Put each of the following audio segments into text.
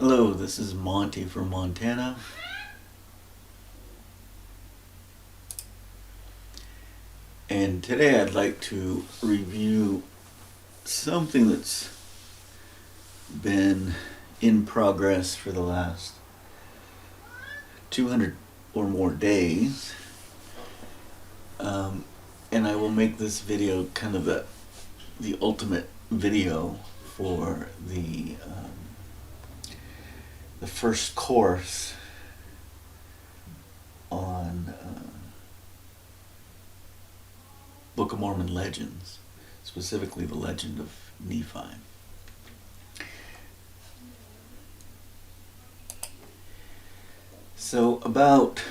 Hello, this is Monty from Montana. And today I'd like to review something that's been in progress for the last 200 or more days. And I will make this video kind of the ultimate video for the first course on Book of Mormon legends, specifically the legend of Nephi. So about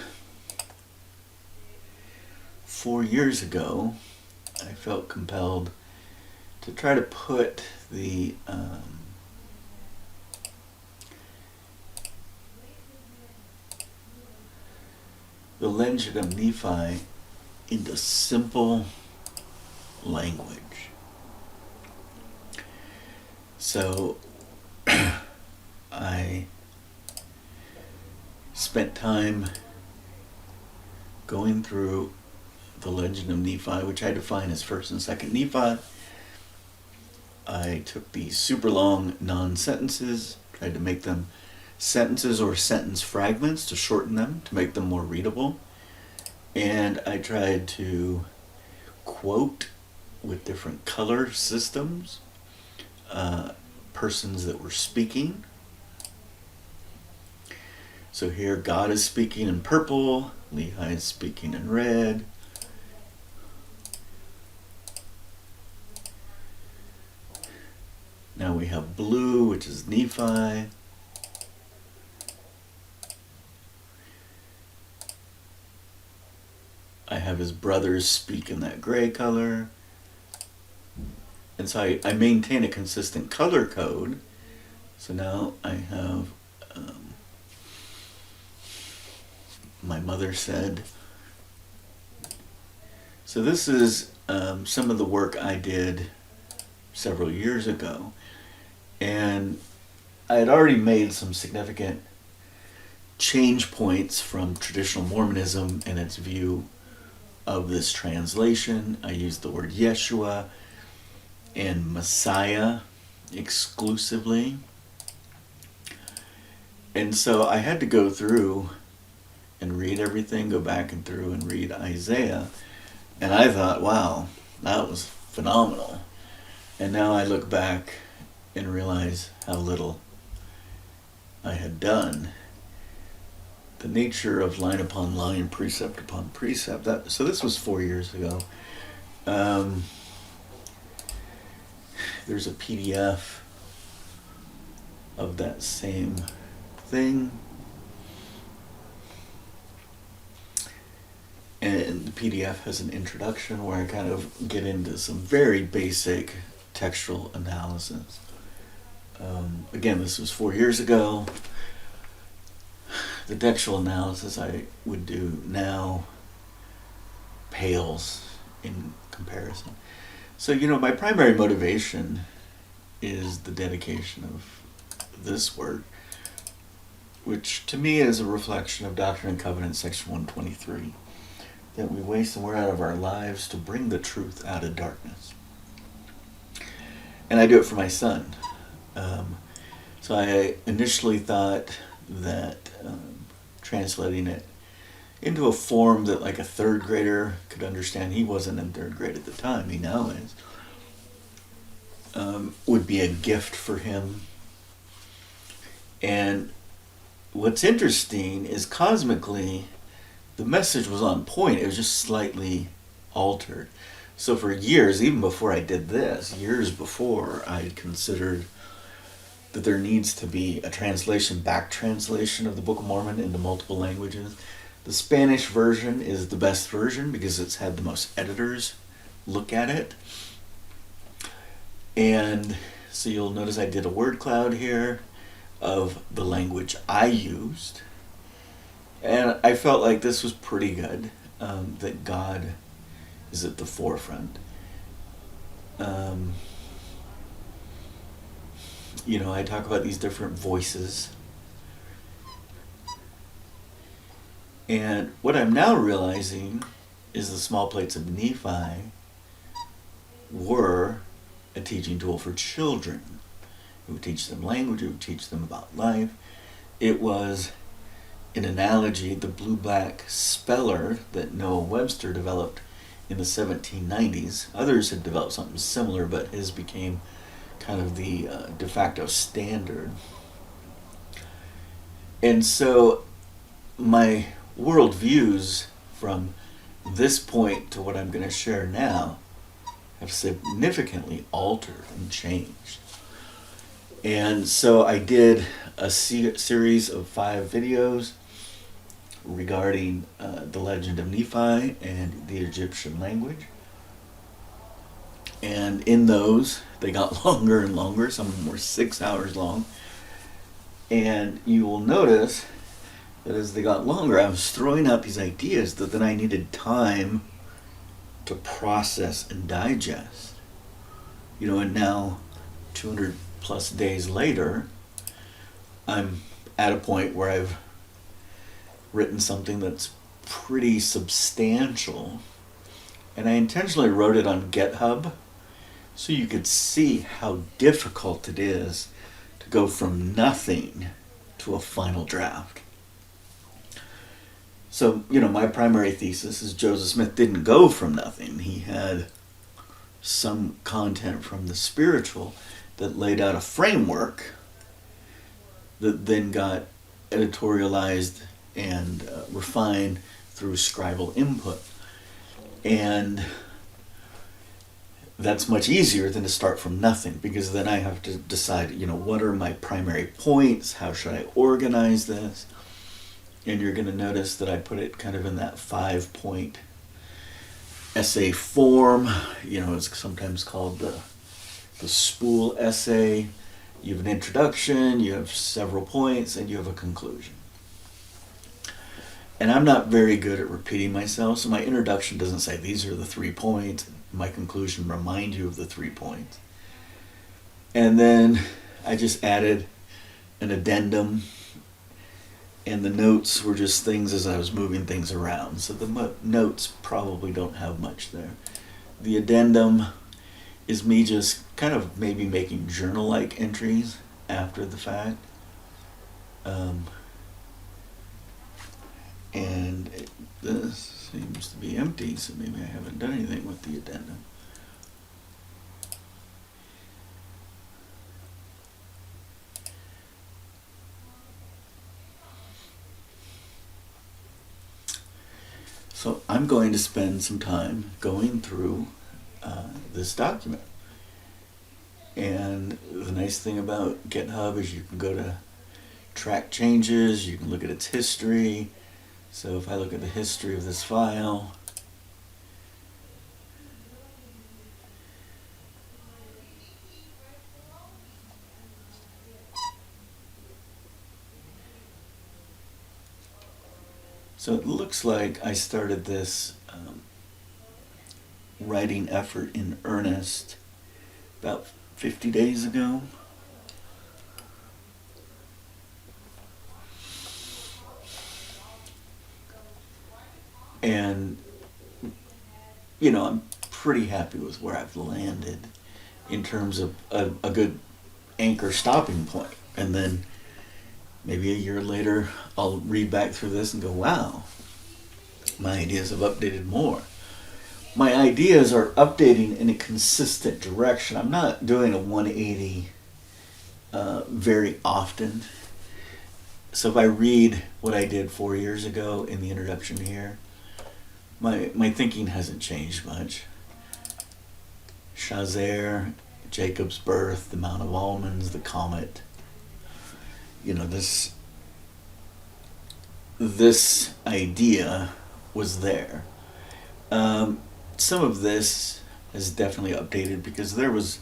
4 years ago, I felt compelled to try to put the legend of Nephi into simple language. So I spent time going through the legend of Nephi, which I define as 1st and 2nd Nephi. I took these super long non-sentences, tried to make them sentences or sentence fragments to shorten them, to make them more readable. And I tried to quote with different color systems, persons that were speaking. So here God is speaking in purple, Lehi is speaking in red. Now we have blue, which is Nephi. I have his brothers speak in that gray color. And so I maintain a consistent color code. So now I have, my mother said. So this is some of the work I did several years ago. And I had already made some significant change points from traditional Mormonism and its view of this translation. I used the word Yeshua and Messiah exclusively. And so I had to go through and read everything, go back and through and read Isaiah. And I thought, wow, that was phenomenal. And now I look back and realize how little I had done. The nature of line upon line, precept upon precept. So this was 4 years ago. There's a PDF of that same thing. And the PDF has an introduction where I kind of get into some very basic textual analysis. Again, this was 4 years ago. The textual analysis I would do now pales in comparison. So, my primary motivation is the dedication of this work, which to me is a reflection of Doctrine and Covenants, section 123, that we waste more out of our lives to bring the truth out of darkness. And I do it for my son. So I initially thought that translating it into a form that like a third grader could understand — he wasn't in third grade at the time, he now is — would be a gift for him. And what's interesting is cosmically the message was on point. It was just slightly altered. So for years, even before I did this, years before, I had considered that there needs to be a translation, back translation of the Book of Mormon into multiple languages. The Spanish version is the best version because it's had the most editors look at it. And so you'll notice I did a word cloud here of the language I used. And I felt like this was pretty good, that God is at the forefront. I talk about these different voices And what I'm now realizing is the small plates of Nephi were a teaching tool for children. It would teach them language, it would teach them about life. It was an analogy, the blue-black speller that Noah Webster developed in the 1790s. Others had developed something similar, but his became kind of the de facto standard. And so my worldviews from this point to what I'm going to share now have significantly altered and changed. And so I did a series of 5 videos regarding the legend of Nephi and the Egyptian language. And in those, they got longer and longer. Some of them were 6 hours long. And you will notice that as they got longer, I was throwing out these ideas that then I needed time to process and digest. And now, 200 plus days later, I'm at a point where I've written something that's pretty substantial. And I intentionally wrote it on GitHub so you could see how difficult it is to go from nothing to a final draft. So, my primary thesis is Joseph Smith didn't go from nothing. He had some content from the spiritual that laid out a framework that then got editorialized and refined through scribal input. And that's much easier than to start from nothing, because then I have to decide, what are my primary points? How should I organize this? And you're going to notice that I put it kind of in that 5-point essay form. It's sometimes called the spool essay. You have an introduction, you have several points, and you have a conclusion. And I'm not very good at repeating myself, so my introduction doesn't say these are the 3 points. My conclusion remind you of the 3 points. And then I just added an addendum, and the notes were just things as I was moving things around. So the notes probably don't have much there. The addendum is me just kind of maybe making journal-like entries after the fact. And this seems to be empty, so maybe I haven't done anything with the addendum. So I'm going to spend some time going through this document. And the nice thing about GitHub is you can go to track changes, you can look at its history. So if I look at the history of this file, so it looks like I started this writing effort in earnest about 50 days ago. And, I'm pretty happy with where I've landed in terms of a good anchor stopping point. And then maybe a year later, I'll read back through this and go, wow, my ideas have updated more. My ideas are updating in a consistent direction. I'm not doing a 180 very often. So if I read what I did 4 years ago in the introduction here, my thinking hasn't changed much. Shazer, Jacob's birth, the Mount of Almonds, the comet. This idea was there. Some of this is definitely updated because there was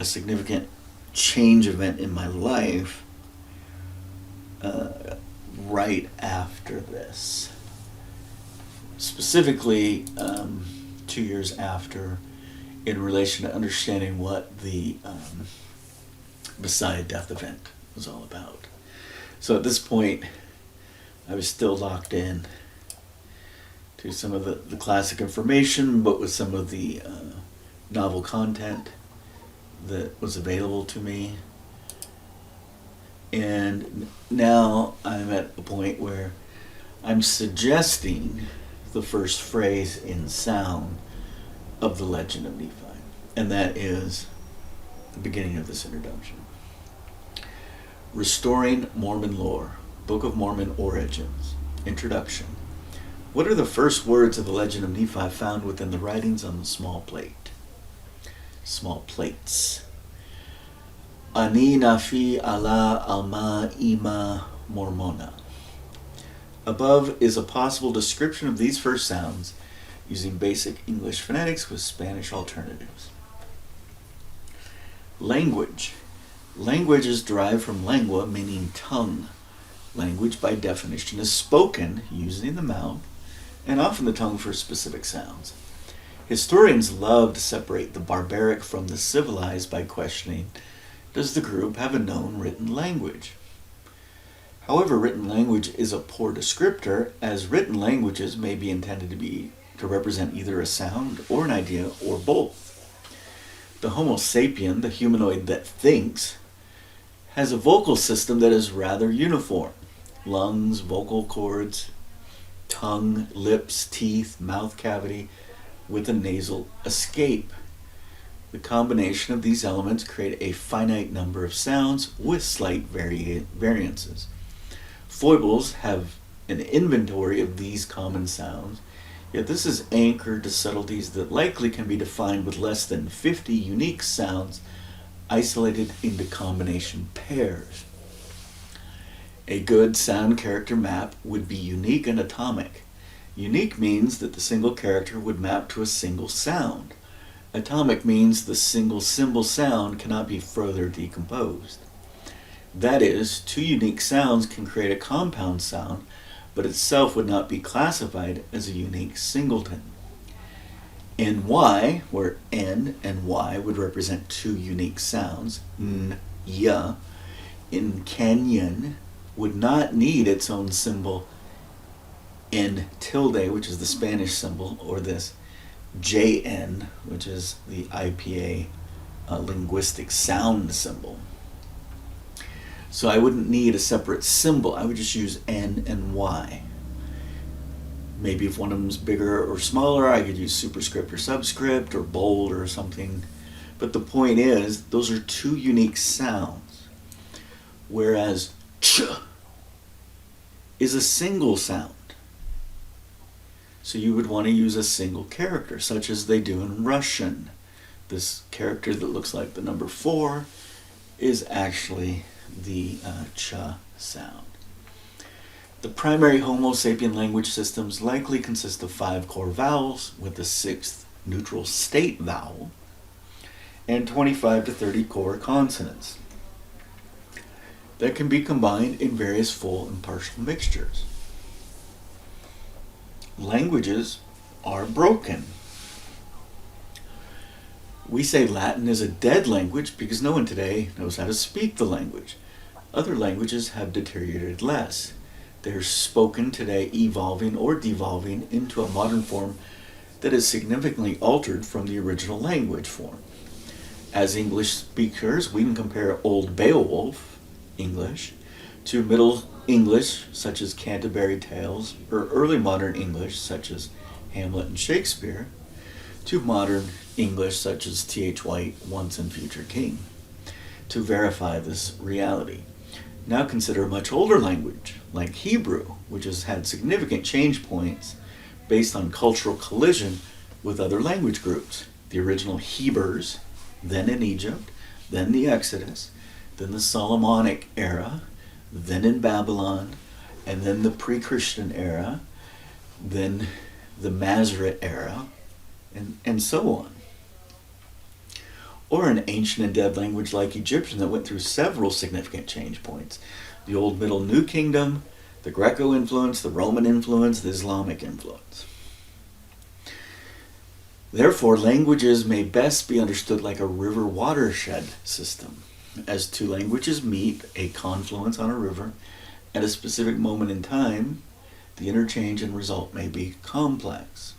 a significant change event in my life right after this. Specifically, 2 years after, in relation to understanding what the Messiah death event was all about. So at this point, I was still locked in to some of the classic information, but with some of the novel content that was available to me. And now I'm at a point where I'm suggesting the first phrase in sound of the Legend of Nephi. And that is the beginning of this introduction. Restoring Mormon Lore, Book of Mormon Origins, Introduction. What are the first words of the Legend of Nephi found within the writings on the small plate? Small plates. Ani Nafi ala alma ima mormona. Above is a possible description of these first sounds using basic English phonetics with Spanish alternatives. Language. Language is derived from lengua, meaning tongue. Language, by definition, is spoken using the mouth and often the tongue for specific sounds. Historians love to separate the barbaric from the civilized by questioning, does the group have a known written language? However, written language is a poor descriptor, as written languages may be intended to represent either a sound or an idea or both. The Homo sapien, the humanoid that thinks, has a vocal system that is rather uniform. Lungs, vocal cords, tongue, lips, teeth, mouth cavity, with a nasal escape. The combination of these elements create a finite number of sounds with slight variances. Foibles have an inventory of these common sounds, yet this is anchored to subtleties that likely can be defined with less than 50 unique sounds isolated into combination pairs. A good sound character map would be unique and atomic. Unique means that the single character would map to a single sound. Atomic means the single symbol sound cannot be further decomposed. That is, two unique sounds can create a compound sound, but itself would not be classified as a unique singleton. NY, where N and Y would represent two unique sounds, N, Y, in Canyon would not need its own symbol N tilde, which is the Spanish symbol, or this JN, which is the IPA linguistic sound symbol. So I wouldn't need a separate symbol. I would just use N and Y. Maybe if one of them is bigger or smaller, I could use superscript or subscript or bold or something. But the point is, those are two unique sounds. Whereas ch is a single sound. So you would want to use a single character, such as they do in Russian. This character that looks like the number 4 is actually the ch sound. The primary Homo sapien language systems likely consist of 5 core vowels with the 6th neutral state vowel and 25 to 30 core consonants that can be combined in various full and partial mixtures. Languages are broken. We say Latin is a dead language because no one today knows how to speak the language. Other languages have deteriorated less. They're spoken today, evolving or devolving into a modern form that is significantly altered from the original language form. As English speakers, we can compare Old Beowulf English to Middle English, such as Canterbury Tales, or early modern English, such as Hamlet and Shakespeare, to modern English, such as T.H. White, Once and Future King, to verify this reality. Now consider a much older language, like Hebrew, which has had significant change points based on cultural collision with other language groups. The original Hebrews, then in Egypt, then the Exodus, then the Solomonic era, then in Babylon, and then the pre-Christian era, then the Masoret era, and so on. Or an ancient and dead language like Egyptian that went through several significant change points. The Old Middle New Kingdom, the Greco influence, the Roman influence, the Islamic influence. Therefore, languages may best be understood like a river watershed system. As two languages meet a confluence on a river, At a specific moment in time, the interchange and result may be complex.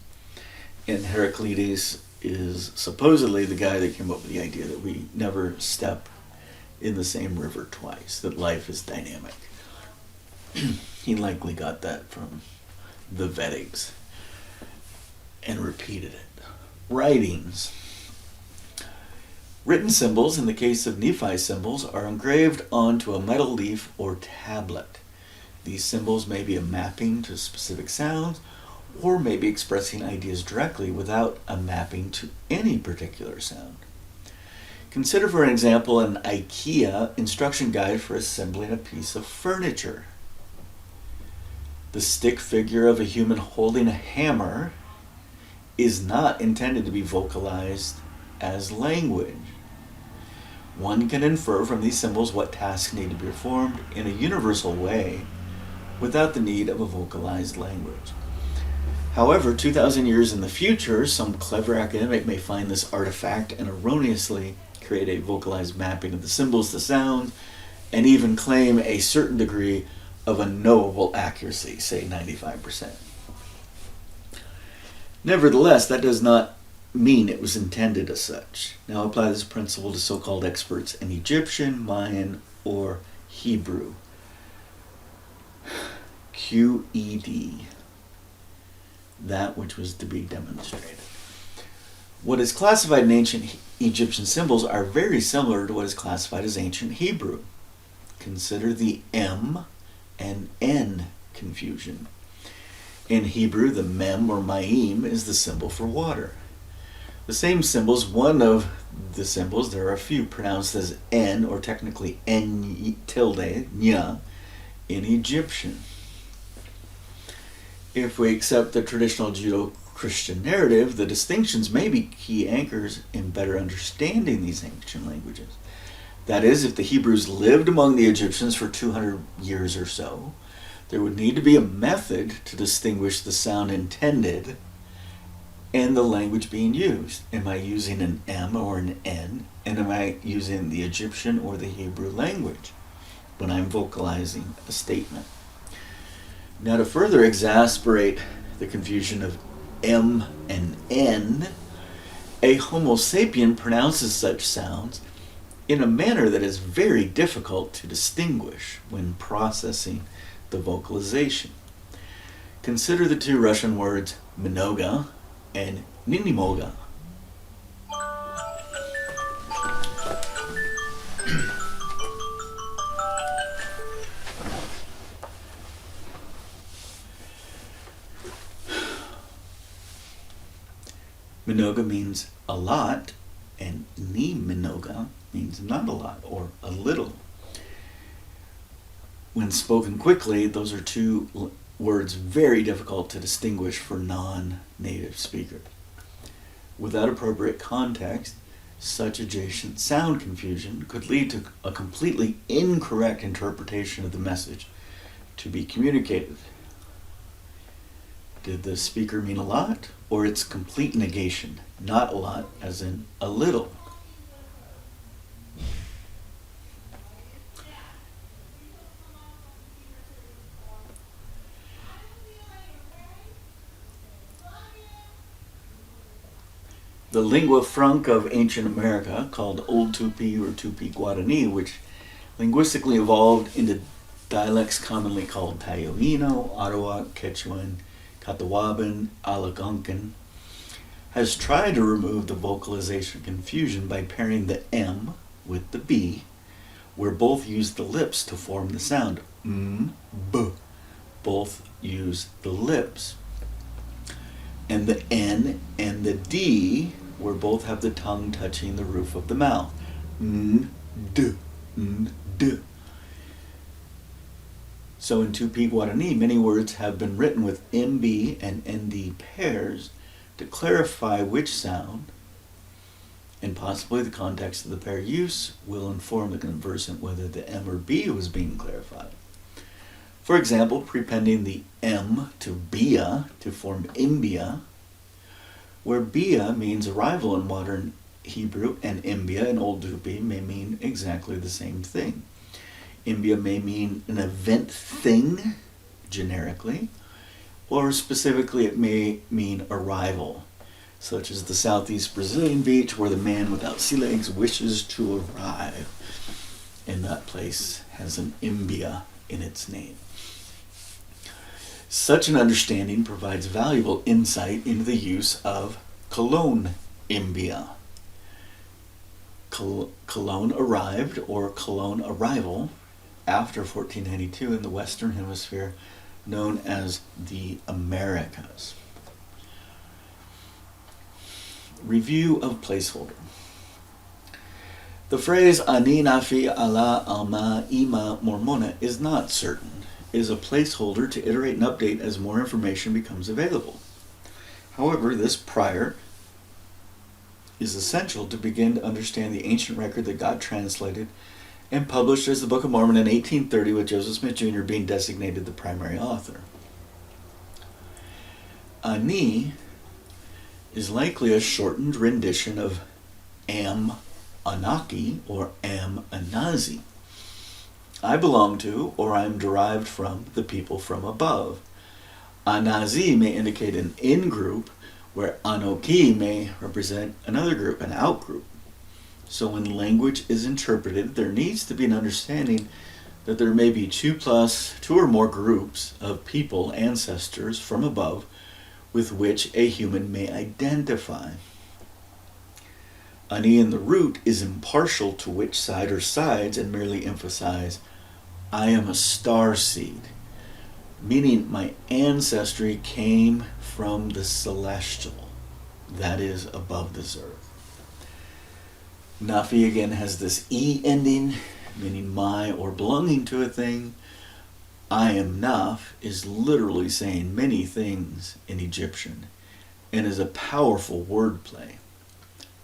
And Heraclides is supposedly the guy that came up with the idea that we never step in the same river twice, that life is dynamic. He likely got that from the Vedics and repeated it. Writings. Written symbols, in the case of Nephi symbols, are engraved onto a metal leaf or tablet. These symbols may be a mapping to specific sounds, or may be expressing ideas directly without a mapping to any particular sound. Consider, for an example, an IKEA instruction guide for assembling a piece of furniture. The stick figure of a human holding a hammer is not intended to be vocalized as language. One can infer from these symbols what tasks need to be performed in a universal way without the need of a vocalized language. However, 2,000 years in the future, some clever academic may find this artifact and erroneously create a vocalized mapping of the symbols to sounds, and even claim a certain degree of a knowable accuracy, say 95%. Nevertheless, that does not mean it was intended as such. Now apply this principle to so-called experts in Egyptian, Mayan, or Hebrew. QED. That which was to be demonstrated. What is classified in ancient Egyptian symbols are very similar to what is classified as ancient Hebrew. Consider the M and N confusion. In Hebrew, the mem or ma'im is the symbol for water. The same symbols, one of the symbols, there are a few pronounced as N, or technically N tilde, nya, in Egyptian. If we accept the traditional Judeo-Christian narrative, the distinctions may be key anchors in better understanding these ancient languages. That is, if the Hebrews lived among the Egyptians for 200 years or so, there would need to be a method to distinguish the sound intended and the language being used. Am I using an M or an N? And am I using the Egyptian or the Hebrew language when I'm vocalizing a statement? Now, to further exasperate the confusion of M and N, a Homo sapien pronounces such sounds in a manner that is very difficult to distinguish when processing the vocalization. Consider the two Russian words mnoga and ninimoga. Mnoga means a lot, and ni mnoga means not a lot or a little. When spoken quickly, those are two words very difficult to distinguish for non-native speakers. Without appropriate context, such adjacent sound confusion could lead to a completely incorrect interpretation of the message to be communicated. Did the speaker mean a lot, or its complete negation? Not a lot, as in a little. The lingua franca of ancient America, called Old Tupi or Tupi Guarani, which linguistically evolved into dialects commonly called Tayoino, Ottawa, Quechuan, Catawban, Algonquin, has tried to remove the vocalization confusion by pairing the M with the B, where both use the lips to form the sound. B. Both use the lips. And the N and the D, where both have the tongue touching the roof of the mouth. D. D. So in Tupi Guarani, many words have been written with MB and ND pairs to clarify which sound, and possibly the context of the pair use will inform the conversant whether the M or B was being clarified. For example, prepending the M to Bia to form Imbia, where Bia means arrival in modern Hebrew and Imbia in Old Tupi may mean exactly the same thing. Imbia may mean an event thing, generically, or specifically it may mean arrival, such as the southeast Brazilian beach where the man without sea legs wishes to arrive, and that place has an imbia in its name. Such an understanding provides valuable insight into the use of Cologne imbia. Cologne arrived, or Cologne arrival, after 1492 in the Western Hemisphere, known as the Americas. Review of placeholder. The phrase Ani nafi ala alma ima mormona is not certain. It is a placeholder to iterate and update as more information becomes available. However, this prior is essential to begin to understand the ancient record that God translated and published as the Book of Mormon in 1830, with Joseph Smith Jr. being designated the primary author. Ani is likely a shortened rendition of Am Anaki or Am Anazi. I belong to, or I am derived from, the people from above. Anazi may indicate an in-group, where Anoki may represent another group, an out-group. So when language is interpreted, there needs to be an understanding that there may be two or more groups of people, ancestors from above, with which a human may identify. Ani in the root is impartial to which side or sides and merely emphasize, I am a star seed, meaning my ancestry came from the celestial, that is, above this earth. Nafi again has this E ending, meaning my or belonging to a thing. I am Naf is literally saying many things in Egyptian and is a powerful wordplay.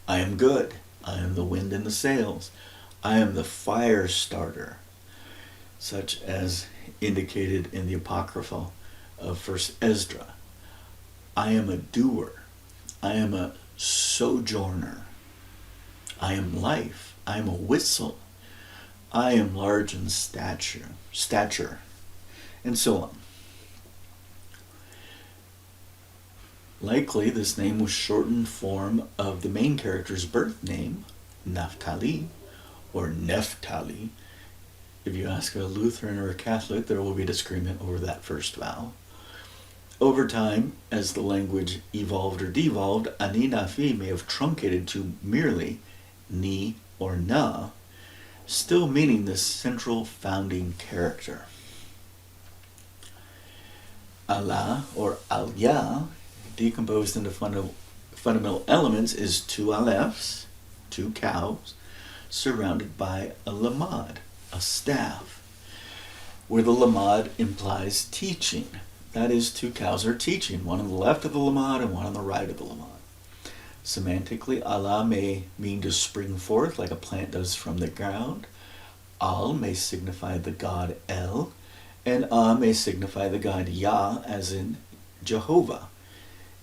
I am good. I am the wind in the sails. I am the fire starter, such as indicated in the Apocrypha of 1 Esdra. I am a doer. I am a sojourner. I am life. I am a whistle. I am large in stature, and so on. Likely, this name was shortened form of the main character's birth name, Naphtali, or Neftali. If you ask a Lutheran or a Catholic, there will be disagreement over that first vowel. Over time, as the language evolved or devolved, Ani Nafi may have truncated to merely Ni or Na, still meaning the central founding character. Allah, or Al-Ya, decomposed into fundamental elements, is two alephs, two cows, surrounded by a lamad, a staff, where the lamad implies teaching. That is, two cows are teaching, one on the left of the lamad and one on the right of the lamad. Semantically, Allah may mean to spring forth like a plant does from the ground. Al may signify the god El, and may signify the god Yah, as in Jehovah.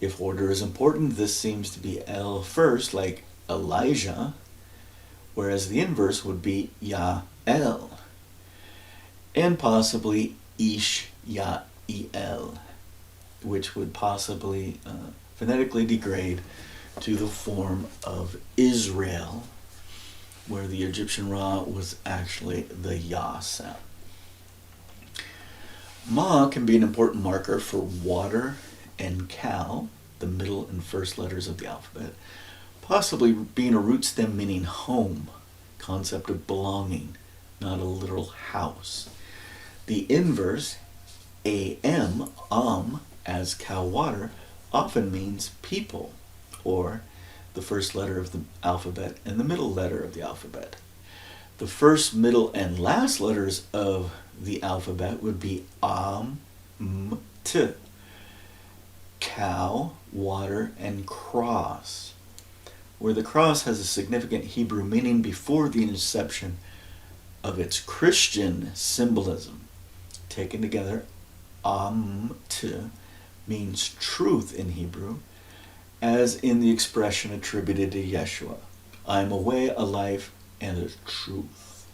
If order is important, this seems to be El first, like Elijah, whereas the inverse would be Yah El, and possibly Ish Yah El, which would possibly phonetically degrade to the form of Israel, where the Egyptian Ra was actually the Ya sound. Ma can be an important marker for water and Kal, the middle and first letters of the alphabet, possibly being a root stem meaning home, concept of belonging, not a literal house. The inverse, Am, as cow water, often means people, or the first letter of the alphabet and the middle letter of the alphabet. The first, middle, and last letters of the alphabet would be Am, T, cow, water, and cross, where the cross has a significant Hebrew meaning before the inception of its Christian symbolism. Taken together, T means truth in Hebrew, as in the expression attributed to Yeshua, I am a way, a life, and a truth.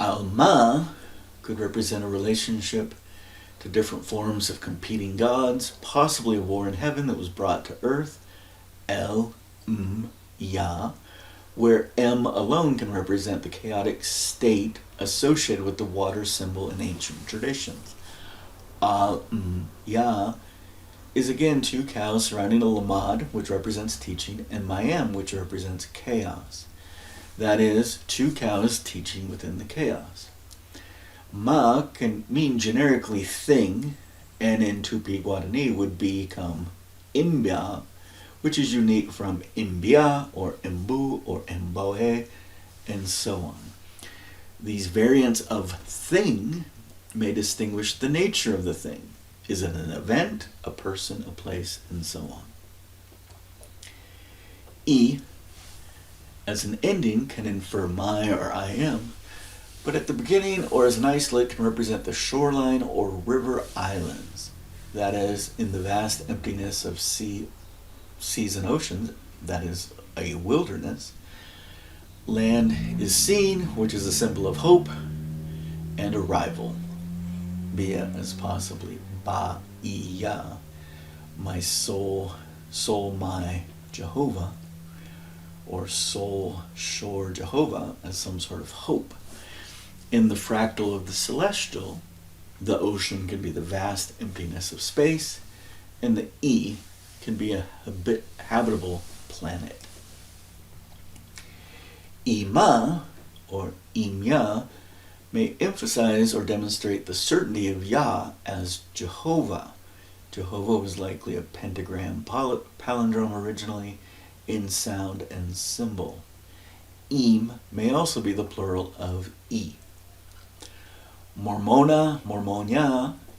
Alma could represent a relationship to different forms of competing gods, possibly a war in heaven that was brought to earth. El, Ya, where M alone can represent the chaotic state associated with the water symbol in ancient traditions. Ya is again two cows surrounding a lamad, which represents teaching, and Mayam, which represents chaos. That is, two cows teaching within the chaos. Ma can mean generically thing, and in Tupi Guarani would become Imbia, which is unique from Imbia or Imbu or Mboe, and so on. These variants of thing may distinguish the nature of the thing. Is it an event, a person, a place, and so on? E, as an ending, can infer my or I am, but at the beginning or as an isolate can represent the shoreline or river islands. That is, in the vast emptiness of seas and oceans, that is a wilderness, land is seen, which is a symbol of hope and arrival. Bia as possibly Ba-iya, my soul, my Jehovah, or soul, shore Jehovah, as some sort of hope. In the fractal of the celestial, the ocean can be the vast emptiness of space, and the E can be a habitable planet. Ima, or Imya, may emphasize or demonstrate the certainty of Yah as Jehovah. Jehovah was likely a pentagram palindrome originally in sound and symbol. Im may also be the plural of E. Mormonia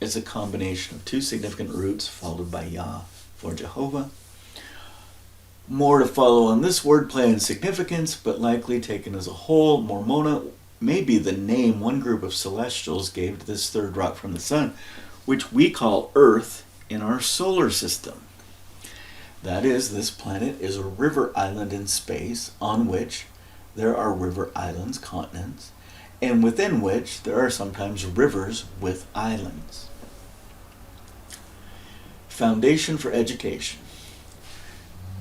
is a combination of two significant roots followed by Yah for Jehovah. More to follow on this wordplay and significance, but likely taken as a whole, Mormona may be the name one group of celestials gave to this third rock from the sun, which we call Earth in our solar system. That is, this planet is a river island in space on which there are river islands, continents, and within which there are sometimes rivers with islands. Foundation for education.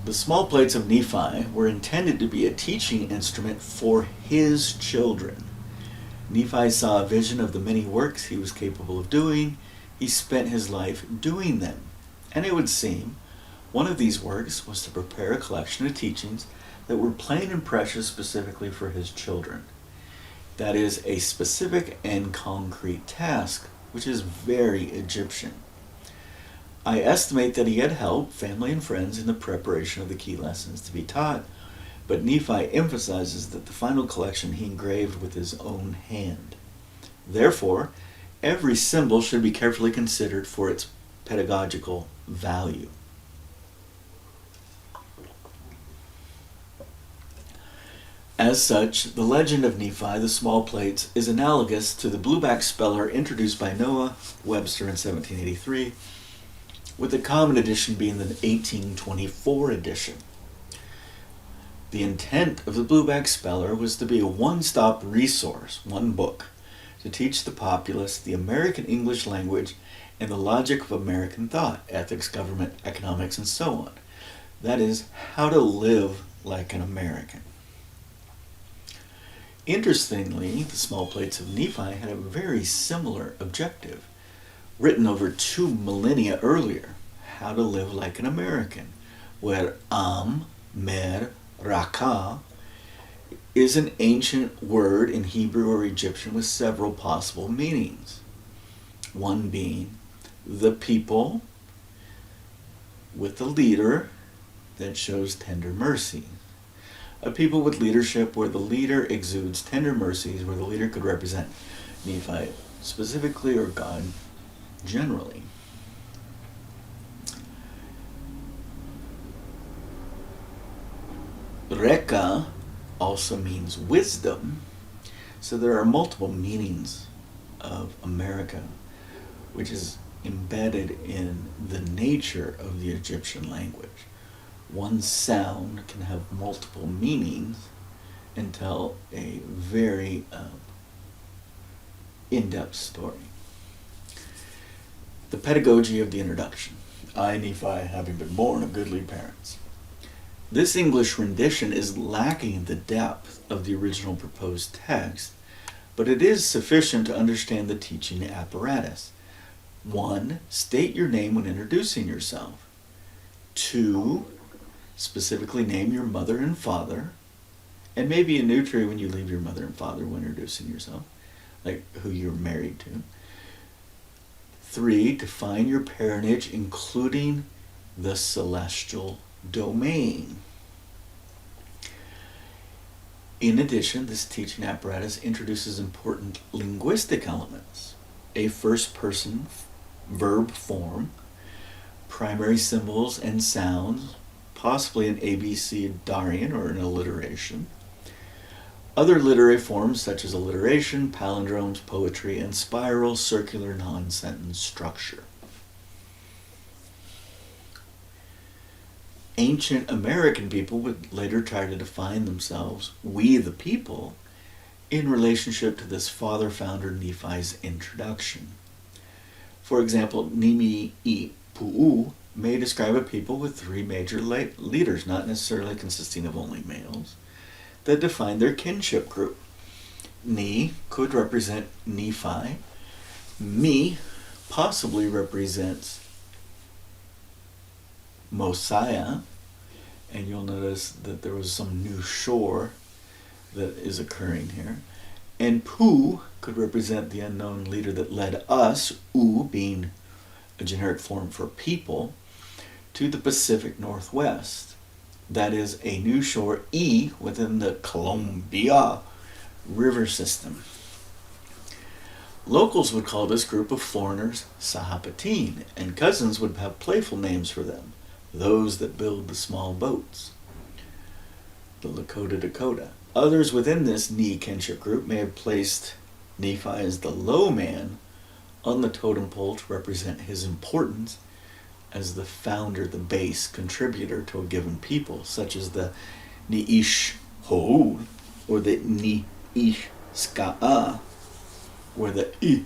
The small plates of Nephi were intended to be a teaching instrument for his children. Nephi saw a vision of the many works he was capable of doing. He spent his life doing them. And it would seem one of these works was to prepare a collection of teachings that were plain and precious specifically for his children. That is a specific and concrete task, which is very Egyptian. I estimate that he had help, family and friends, in the preparation of the key lessons to be taught, but Nephi emphasizes that the final collection he engraved with his own hand. Therefore, every symbol should be carefully considered for its pedagogical value. As such, the legend of Nephi, the small plates, is analogous to the blueback speller introduced by Noah Webster in 1783, with the common edition being the 1824 edition. The intent of the blueback speller was to be a one-stop resource, one book, to teach the populace the American English language and the logic of American thought, ethics, government, economics, and so on. That is, how to live like an American. Interestingly, the small plates of Nephi had a very similar objective, written over 2 millennia earlier, how to live like an American, where Mer, Raka is an ancient word in Hebrew or Egyptian with several possible meanings. One being the people with a leader that shows tender mercy. A people with leadership where the leader exudes tender mercies, where the leader could represent Nephi specifically or God generally. Reka also means wisdom, so there are multiple meanings of America, which is embedded in the nature of the Egyptian language. One sound can have multiple meanings and tell a very in-depth story. The pedagogy of the introduction. I, Nephi, having been born of goodly parents. This English rendition is lacking the depth of the original proposed text, but it is sufficient to understand the teaching apparatus. 1. State your name when introducing yourself. 2. Specifically name your mother and father, and maybe a nutri when you leave your mother and father when introducing yourself, like who you're married to. 3. Define your parentage, including the celestial domain. In addition, this teaching apparatus introduces important linguistic elements: a first-person verb form, primary symbols and sounds, possibly an abecedarian or an alliteration, other literary forms such as alliteration, palindromes, poetry, and spiral, circular, non-sentence structure. Ancient American people would later try to define themselves, we the people, in relationship to this father-founder Nephi's introduction. For example, Nimi I Pu'u may describe a people with 3 major leaders, not necessarily consisting of only males, that define their kinship group. Ni could represent Nephi. Mi possibly represents Mosiah, and you'll notice that there was some new shore that is occurring here. And Pu could represent the unknown leader that led us, U being a generic form for people, to the Pacific Northwest. That is a new shore, E, within the Columbia River system. Locals would call this group of foreigners Sahapatin, and cousins would have playful names for them, those that build the small boats, the Lakota Dakota. Others within this Ni kinship group may have placed Nephi as the low man on the totem pole to represent his importance as the founder, the base contributor to a given people, such as the Ni'ish Ho'ul or the Ni'ish Ska'a, where the I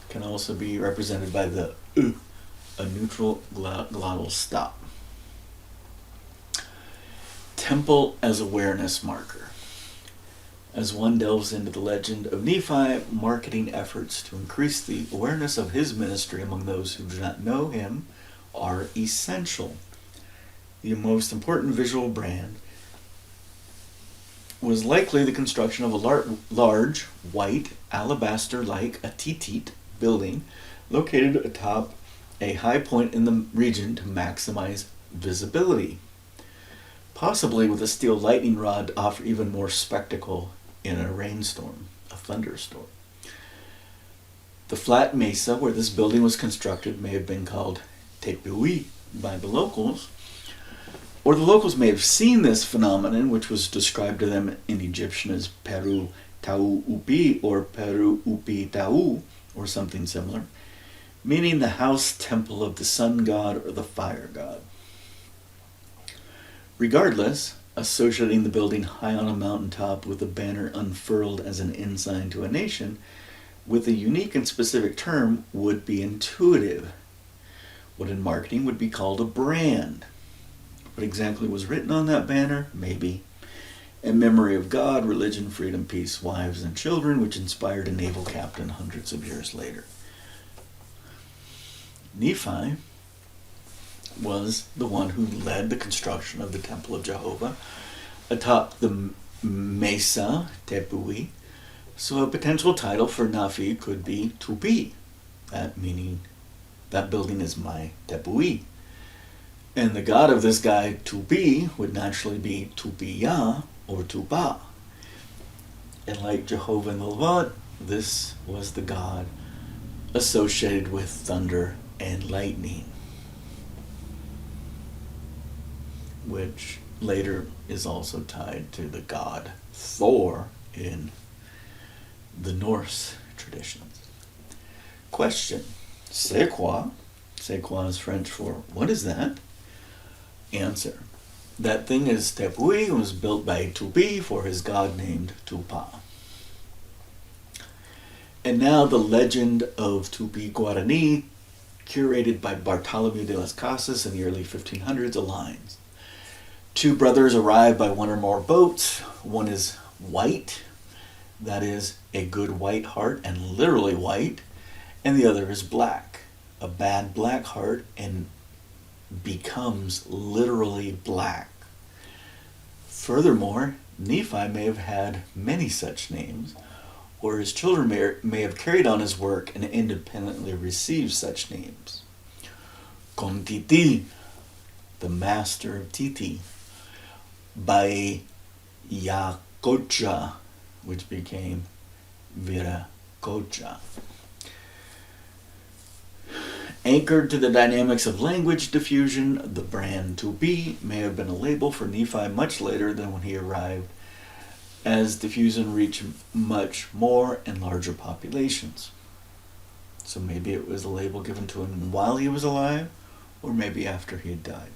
can also be represented by the U, a neutral glottal stop. Temple as awareness marker. As one delves into the legend of Nephi, marketing efforts to increase the awareness of his ministry among those who do not know him are essential. The most important visual brand was likely the construction of a large, white, alabaster-like atitit building located atop a high point in the region to maximize visibility, possibly with a steel lightning rod to offer even more spectacle in a rainstorm, a thunderstorm. The flat mesa where this building was constructed may have been called Tepui by the locals, or the locals may have seen this phenomenon, which was described to them in Egyptian as Peru Tau Upi or Peru Upi Tau, or something similar, meaning the house temple of the sun god or the fire god. Regardless, associating the building high on a mountaintop with a banner unfurled as an ensign to a nation with a unique and specific term would be intuitive. What in marketing would be called a brand. What exactly was written on that banner? Maybe. In memory of God, religion, freedom, peace, wives, and children, which inspired a naval captain hundreds of years later. Nephi was the one who led the construction of the Temple of Jehovah atop the Mesa Tepui, so a potential title for Nephi could be Tupi, that meaning that building is my Tepui. And the god of this guy, Tupi, would naturally be Tupiya or Tupa. And like Jehovah in the Levant, this was the god associated with thunder and lightning, which later is also tied to the god Thor in the Norse traditions. Question. C'est quoi? C'est quoi is French for what is that? Answer. That thing is Tepui and was built by Tupi for his god named Tupa. And now the legend of Tupi Guarani, curated by Bartolomeu de las Casas in the early 1500s, aligns. Two brothers arrive by one or more boats. One is white, that is, a good white heart and literally white, and the other is black, a bad black heart and becomes literally black. Furthermore, Nephi may have had many such names, or his children may have carried on his work and independently received such names. Kontiti, the master of Titi, by Yakocha, which became Viracocha. Anchored to the dynamics of language diffusion, the brand to be may have been a label for Nephi much later than when he arrived, as diffusion reached much more and larger populations. So maybe it was a label given to him while he was alive, or maybe after he had died.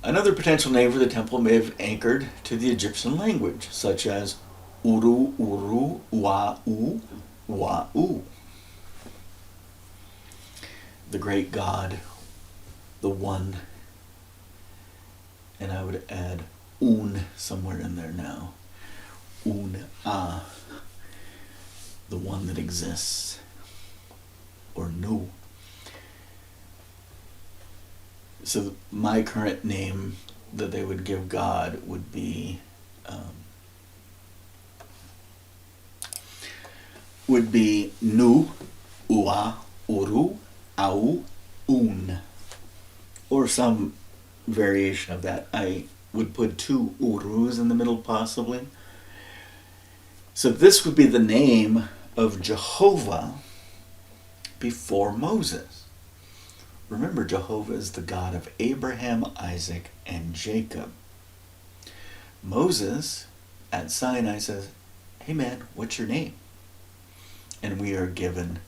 Another potential name for the temple may have anchored to the Egyptian language, such as Uru Uru Wa'u Wa'u. The great God, the one, and I would add Un somewhere in there now. Un-a, the one that exists, or Nu. So my current name that they would give God would be Nu, Ua, Uru, Au, Un, or some variation of that. I would put two Urus in the middle possibly. So this would be the name of Jehovah before Moses. Remember, Jehovah is the God of Abraham, Isaac, and Jacob. Moses at Sinai says, "Hey man, what's your name?" And we are given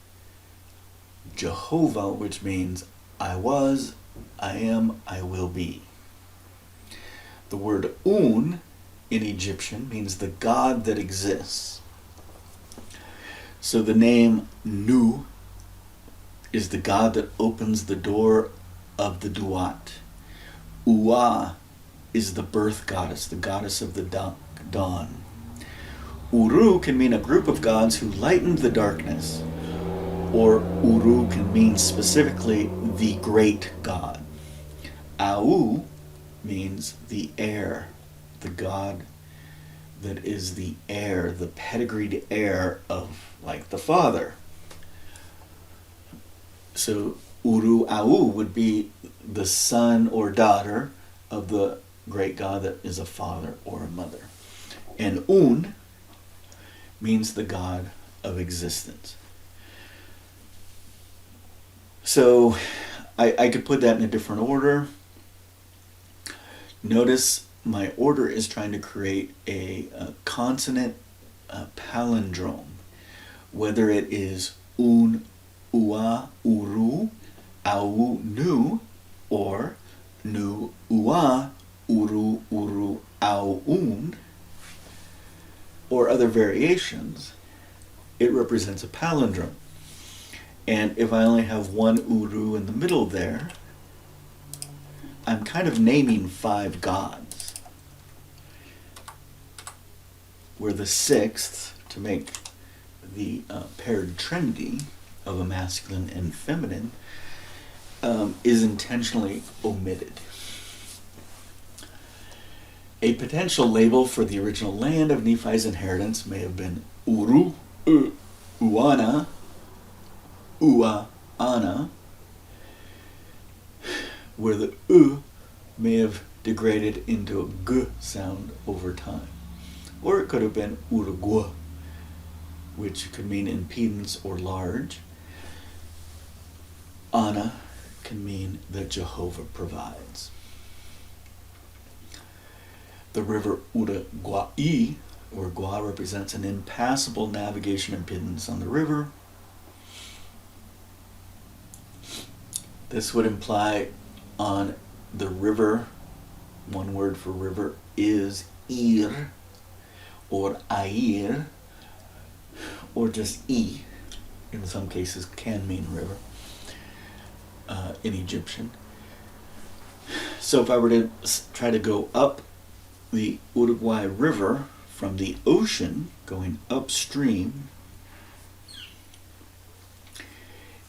Jehovah, which means I was, I am, I will be. The word Un in Egyptian means the God that exists. So the name Nu is the God that opens the door of the Duat. Ua is the birth goddess, the goddess of the dawn. Uru can mean a group of gods who lightened the darkness, or Uru can mean specifically the great God. Au means the heir, the God that is the heir, the pedigreed heir of, like, the father. So Uru Au would be the son or daughter of the great God that is a father or a mother. And Un means the God of existence. So I could put that in a different order. Notice my order is trying to create a consonant palindrome, whether it is Un, Ua, Uru, Au, Nu, or Nu, Ua, Uru, Uru, Au, Un, or other variations. It represents a palindrome. And if I only have one Uru in the middle there, I'm kind of naming 5 gods, where the 6th, to make the paired trinity of a masculine and feminine, is intentionally omitted. A potential label for the original land of Nephi's inheritance may have been Uru, Uana, Ua, Ana, where the U may have degraded into a G sound over time. Or it could have been Uruguay, which could mean impedance or large. Ana can mean that Jehovah provides. The river Uruguay, where Gua represents an impassable navigation impedance on the river. This would imply on the river, one word for river is Ir or Air, or just E. In some cases, can mean river in Egyptian. So if I were to try to go up the Uruguay River from the ocean, going upstream,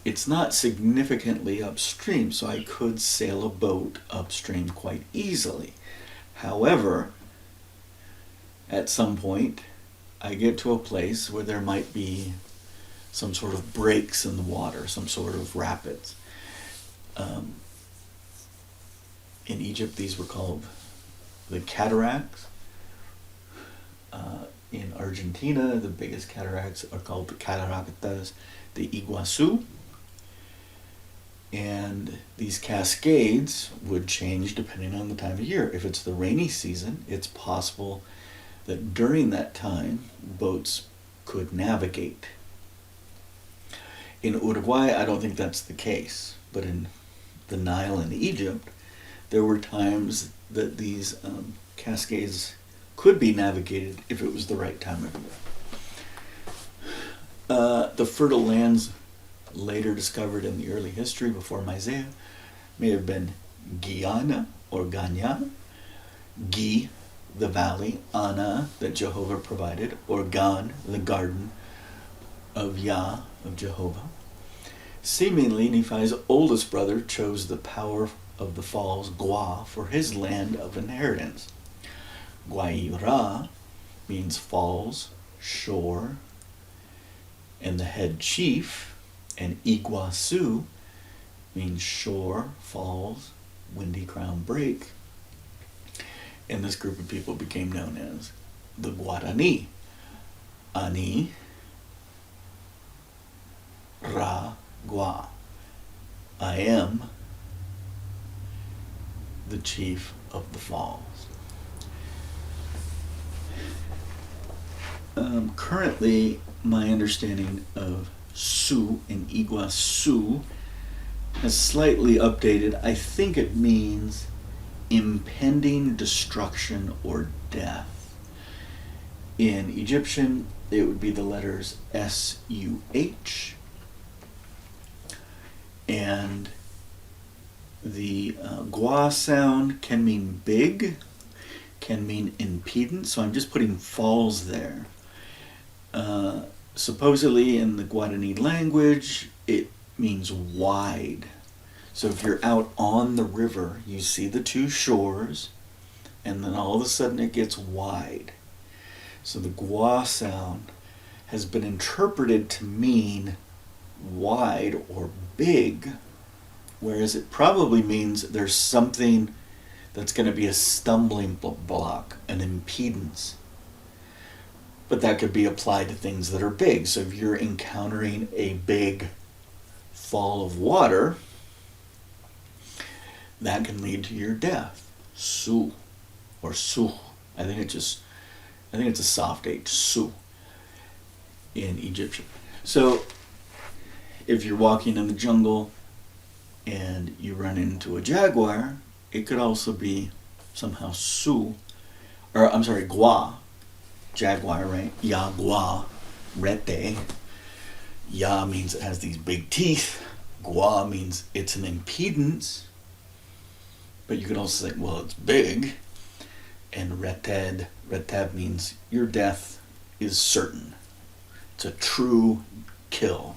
it's not significantly upstream, so I could sail a boat upstream quite easily. However, at some point, I get to a place where there might be some sort of breaks in the water, some sort of rapids. In Egypt, these were called the cataracts. In Argentina, the biggest cataracts are called the Cataratas de Iguazu. And these cascades would change depending on the time of year. If it's the rainy season, it's possible that during that time, boats could navigate. In Uruguay, I don't think that's the case. But in the Nile in Egypt, there were times that these cascades could be navigated if it was the right time of year. The fertile lands later discovered in the early history before Mysia may have been Guyana or Ganya, Gi, the valley, Ana, that Jehovah provided, or Gan, the garden of Yah, of Jehovah. Seemingly, Nephi's oldest brother chose the power of the falls, Gua, for his land of inheritance. Guaira means falls, shore, and the head chief, and Iguazu means shore, falls, windy crown break. And this group of people became known as the Guarani. Ani, Ra, Gua. I am the chief of the falls. Currently, my understanding of Su and Iguazu has slightly updated. I think it means impending destruction or death. In Egyptian, it would be the letters S-U-H, and the gua sound can mean big, can mean impedance, so I'm just putting falls there. Supposedly in the Guarani language, it means wide. So if you're out on the river, you see the two shores, and then all of a sudden it gets wide. So the gua sound has been interpreted to mean wide or big, whereas it probably means there's something that's going to be a stumbling block, an impedance. But that could be applied to things that are big. So if you're encountering a big fall of water, that can lead to your death. Su or su. I think it's a soft H, su, in Egyptian. So if you're walking in the jungle and you run into a jaguar, it could also be somehow su, or I'm sorry, gua. Jaguar, right? Ya gua, rete. Ya means it has these big teeth. Gua means it's an impedance. But you can also say, well, it's big. And reted means your death is certain. It's a true kill.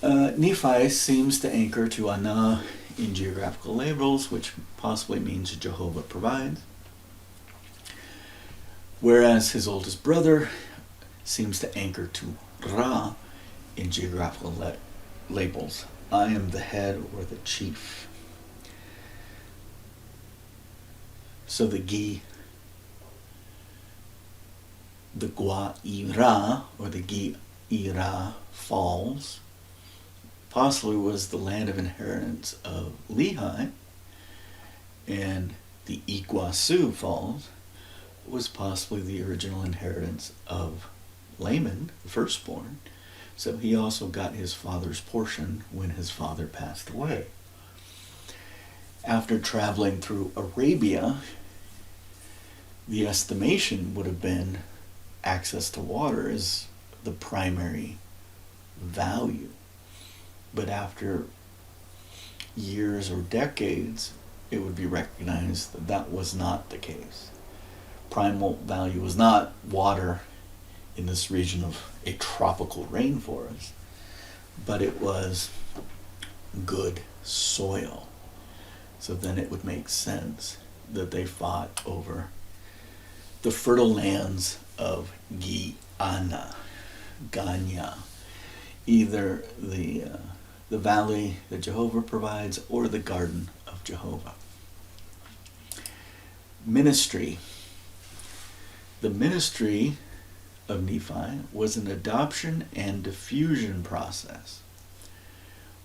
Nephi seems to anchor to Ana in geographical labels, which possibly means Jehovah provides. Whereas his oldest brother seems to anchor to Ra in geographical labels. I am the head or the chief. So the Guaira or the Guaira Falls possibly was the land of inheritance of Lehi, and the Iguazu Falls was possibly the original inheritance of Laman, the firstborn. So he also got his father's portion when his father passed away. After traveling through Arabia, the estimation would have been access to water is the primary value. But after years or decades, it would be recognized that that was not the case. Primal value was not water in this region of a tropical rainforest, but it was good soil. So then it would make sense that they fought over the fertile lands of Guyana, either the valley that Jehovah provides or the garden of Jehovah. Ministry. The ministry of Nephi was an adoption and diffusion process.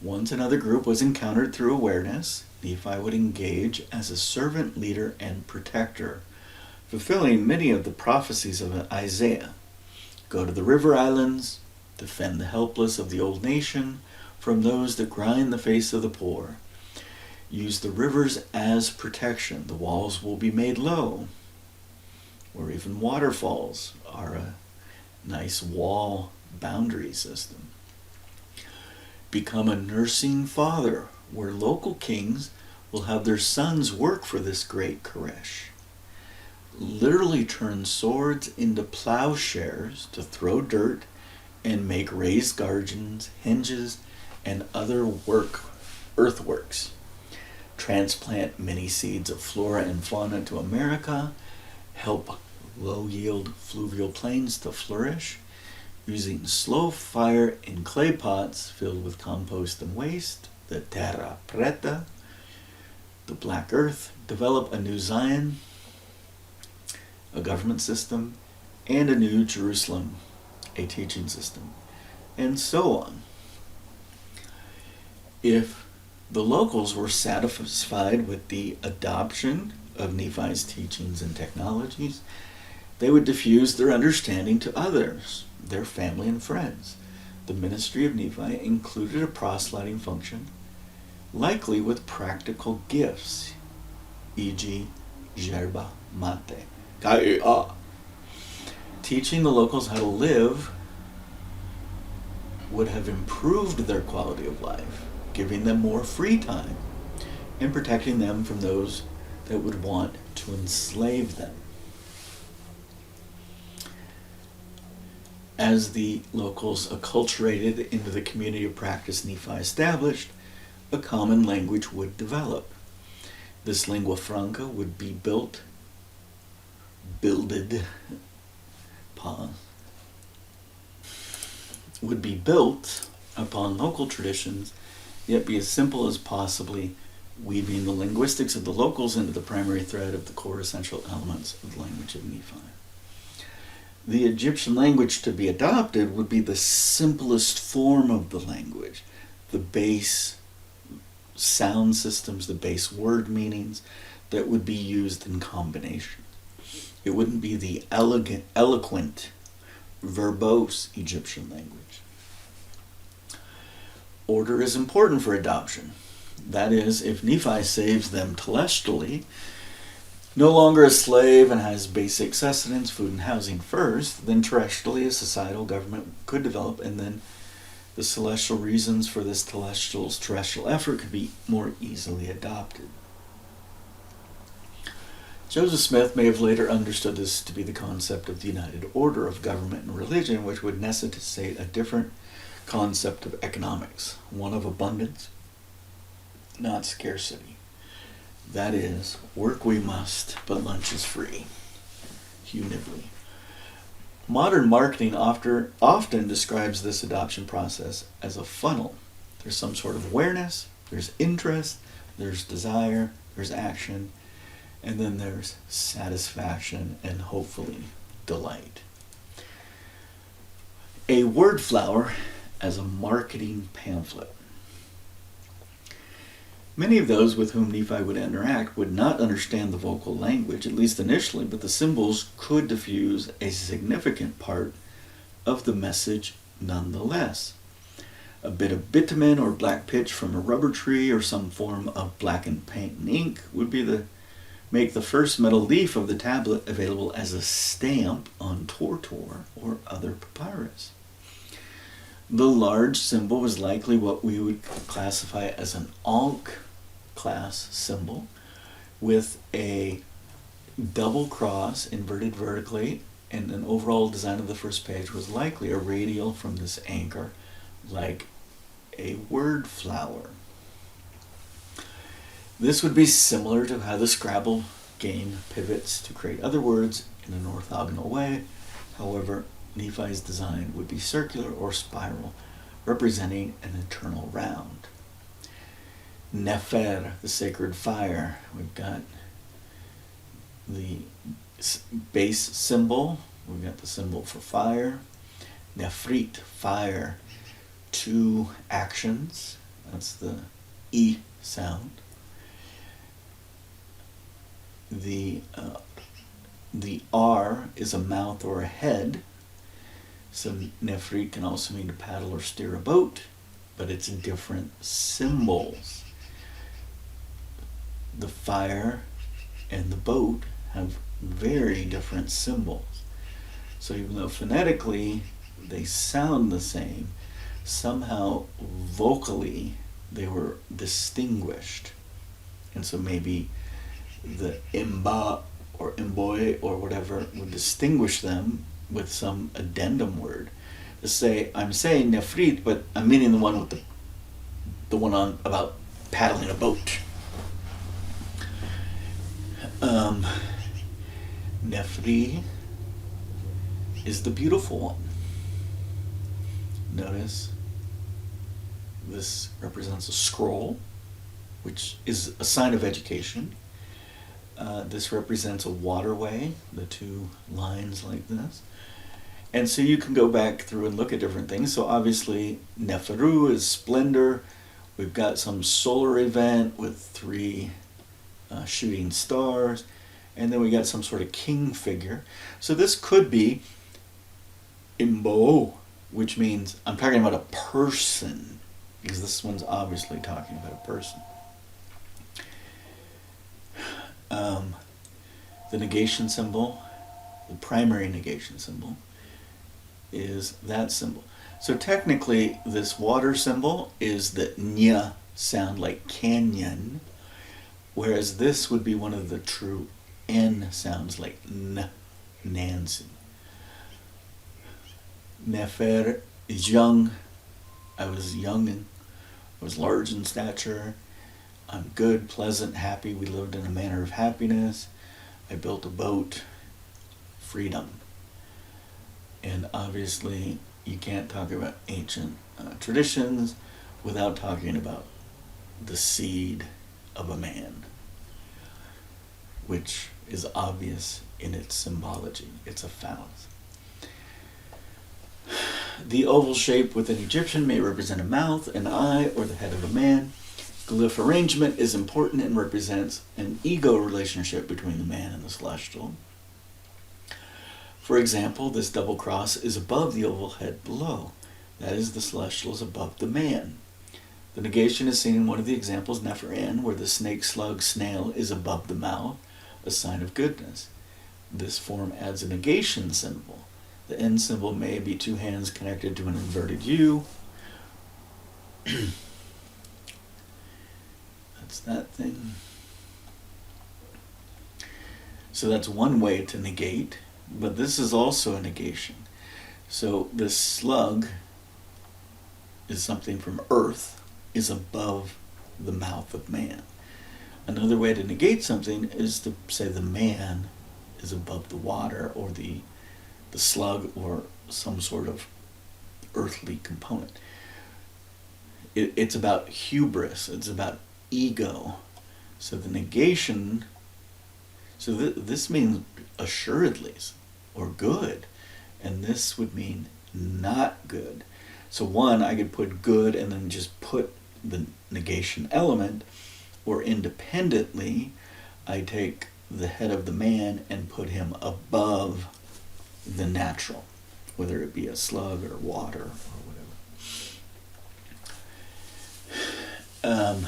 Once another group was encountered through awareness, Nephi would engage as a servant leader and protector, fulfilling many of the prophecies of Isaiah. Go to the river islands, defend the helpless of the old nation from those that grind the face of the poor. Use the rivers as protection. The walls will be made low, or even waterfalls are a nice wall boundary system. Become a nursing father, where local kings will have their sons work for this great Koresh. Literally turn swords into plowshares to throw dirt and make raised gardens, hinges, and other earthworks. Transplant many seeds of flora and fauna to America. Help low-yield fluvial plains to flourish, using slow fire in clay pots filled with compost and waste, the terra preta, the black earth. Develop a new Zion, a government system, and a new Jerusalem, a teaching system, and so on. If the locals were satisfied with the adoption of Nephi's teachings and technologies, they would diffuse their understanding to others, their family and friends. The ministry of Nephi included a proselyting function, likely with practical gifts, e.g. yerba mate, ka'ia. Teaching the locals how to live would have improved their quality of life, giving them more free time and protecting them from those that would want to enslave them. As the locals acculturated into the community of practice Nephi established, a common language would develop. This lingua franca would be built upon local traditions, yet be as simple as possibly weaving the linguistics of the locals into the primary thread of the core essential elements of the language of Nephi. The Egyptian language to be adopted would be the simplest form of the language, the base sound systems, the base word meanings that would be used in combination. It wouldn't be the eloquent, verbose Egyptian language. Order is important for adoption. That is, if Nephi saves them telestially, no longer a slave and has basic sustenance, food and housing first, then terrestrially a societal government could develop, and then the celestial reasons for this terrestrial effort could be more easily adopted. Joseph Smith may have later understood this to be the concept of the united order of government and religion, which would necessitate a different concept of economics, one of abundance, not scarcity. That is, work we must, but lunch is free. Hugh Nibley. Modern marketing often describes this adoption process as a funnel. There's some sort of awareness, there's interest, there's desire, there's action, and then there's satisfaction and hopefully delight. A word flower as a marketing pamphlet. Many of those with whom Nephi would interact would not understand the vocal language, at least initially, but the symbols could diffuse a significant part of the message nonetheless. A bit of bitumen or black pitch from a rubber tree or some form of blackened paint and ink would be make the first metal leaf of the tablet available as a stamp on tortor or other papyrus. The large symbol was likely what we would classify as an Ankh class symbol with a double cross inverted vertically, and an overall design of the first page was likely a radial from this anchor, like a word flower. This would be similar to how the Scrabble game pivots to create other words in an orthogonal way. However, Nephi's design would be circular or spiral, representing an eternal round. Nefer, the sacred fire. We've got the base symbol. We've got the symbol for fire. Nefrit, fire. Two actions. That's the E sound. The R is a mouth or a head. So Nefrit can also mean to paddle or steer a boat, but it's different symbols. The fire and the boat have very different symbols. So even though phonetically they sound the same, somehow vocally they were distinguished. And so maybe the imba or imboy or whatever would distinguish them with some addendum word to say, I'm saying nefrit, but I'm meaning the one with the one on about paddling a boat. Nefri is the beautiful one. Notice this represents a scroll, which is a sign of education. This represents a waterway, the two lines like this. And so you can go back through and look at different things. So obviously Neferu is splendor. We've got some solar event with three shooting stars. And then we got some sort of king figure. So this could be Imbo, which means I'm talking about a person, because this one's obviously talking about a person. The negation symbol, the primary negation symbol, is that symbol. So technically, this water symbol is the nya sound, like canyon, whereas this would be one of the true N sounds, like n, Nancy. Nefer is young. I was young and I was large in stature. I'm good, pleasant, happy. We lived in a manner of happiness. I built a boat. Freedom. And obviously, you can't talk about ancient traditions without talking about the seed of a man, which is obvious in its symbology. It's a phallus. The oval shape with an Egyptian may represent a mouth, an eye, or the head of a man. Glyph arrangement is important and represents an ego relationship between the man and the celestial. For example, this double cross is above the oval head below. That is, the celestial is above the man. The negation is seen in one of the examples, Nefer-N, where the snake, slug, snail is above the mouth, a sign of goodness. This form adds a negation symbol. The N symbol may be two hands connected to an inverted U. That's that thing. So that's one way to negate, but this is also a negation. So this slug is something from earth, is above the mouth of man. Another way to negate something is to say the man is above the water, or the slug, or some sort of earthly component. It's about hubris. It's about ego. So the negation, so this means assuredly, or good, and this would mean not good. So one, I could put good and then just put the negation element, or independently, I take the head of the man and put him above the natural, whether it be a slug or water or whatever.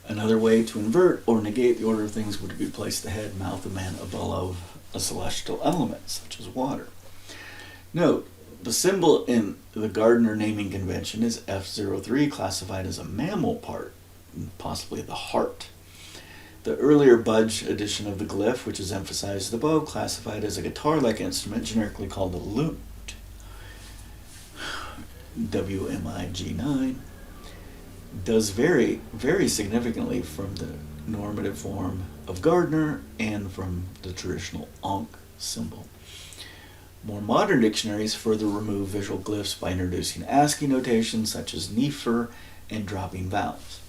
Another way to invert or negate the order of things would be to place the head, mouth of man above a celestial element, such as water. Note, the symbol in the Gardner naming convention is F03, classified as a mammal part, possibly the heart. The earlier Budge edition of the glyph, which is emphasized above, classified as a guitar-like instrument, generically called a lute, WMIG9, does vary very significantly from the normative form of Gardner and from the traditional Ankh symbol. More modern dictionaries further remove visual glyphs by introducing ASCII notation such as Nefer and dropping vowels.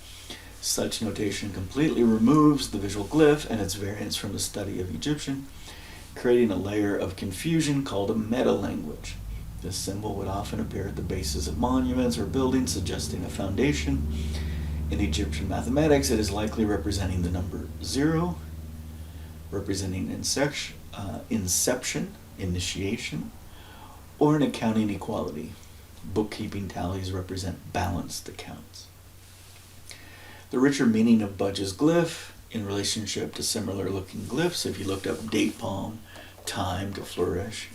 Such notation completely removes the visual glyph and its variants from the study of Egyptian, creating a layer of confusion called a meta-language. This symbol would often appear at the bases of monuments or buildings, suggesting a foundation. In Egyptian mathematics, it is likely representing the number 0, representing inception, initiation, or an accounting equality. Bookkeeping tallies represent balanced accounts. The richer meaning of Budge's glyph in relationship to similar looking glyphs, if you looked up date palm, time to flourish,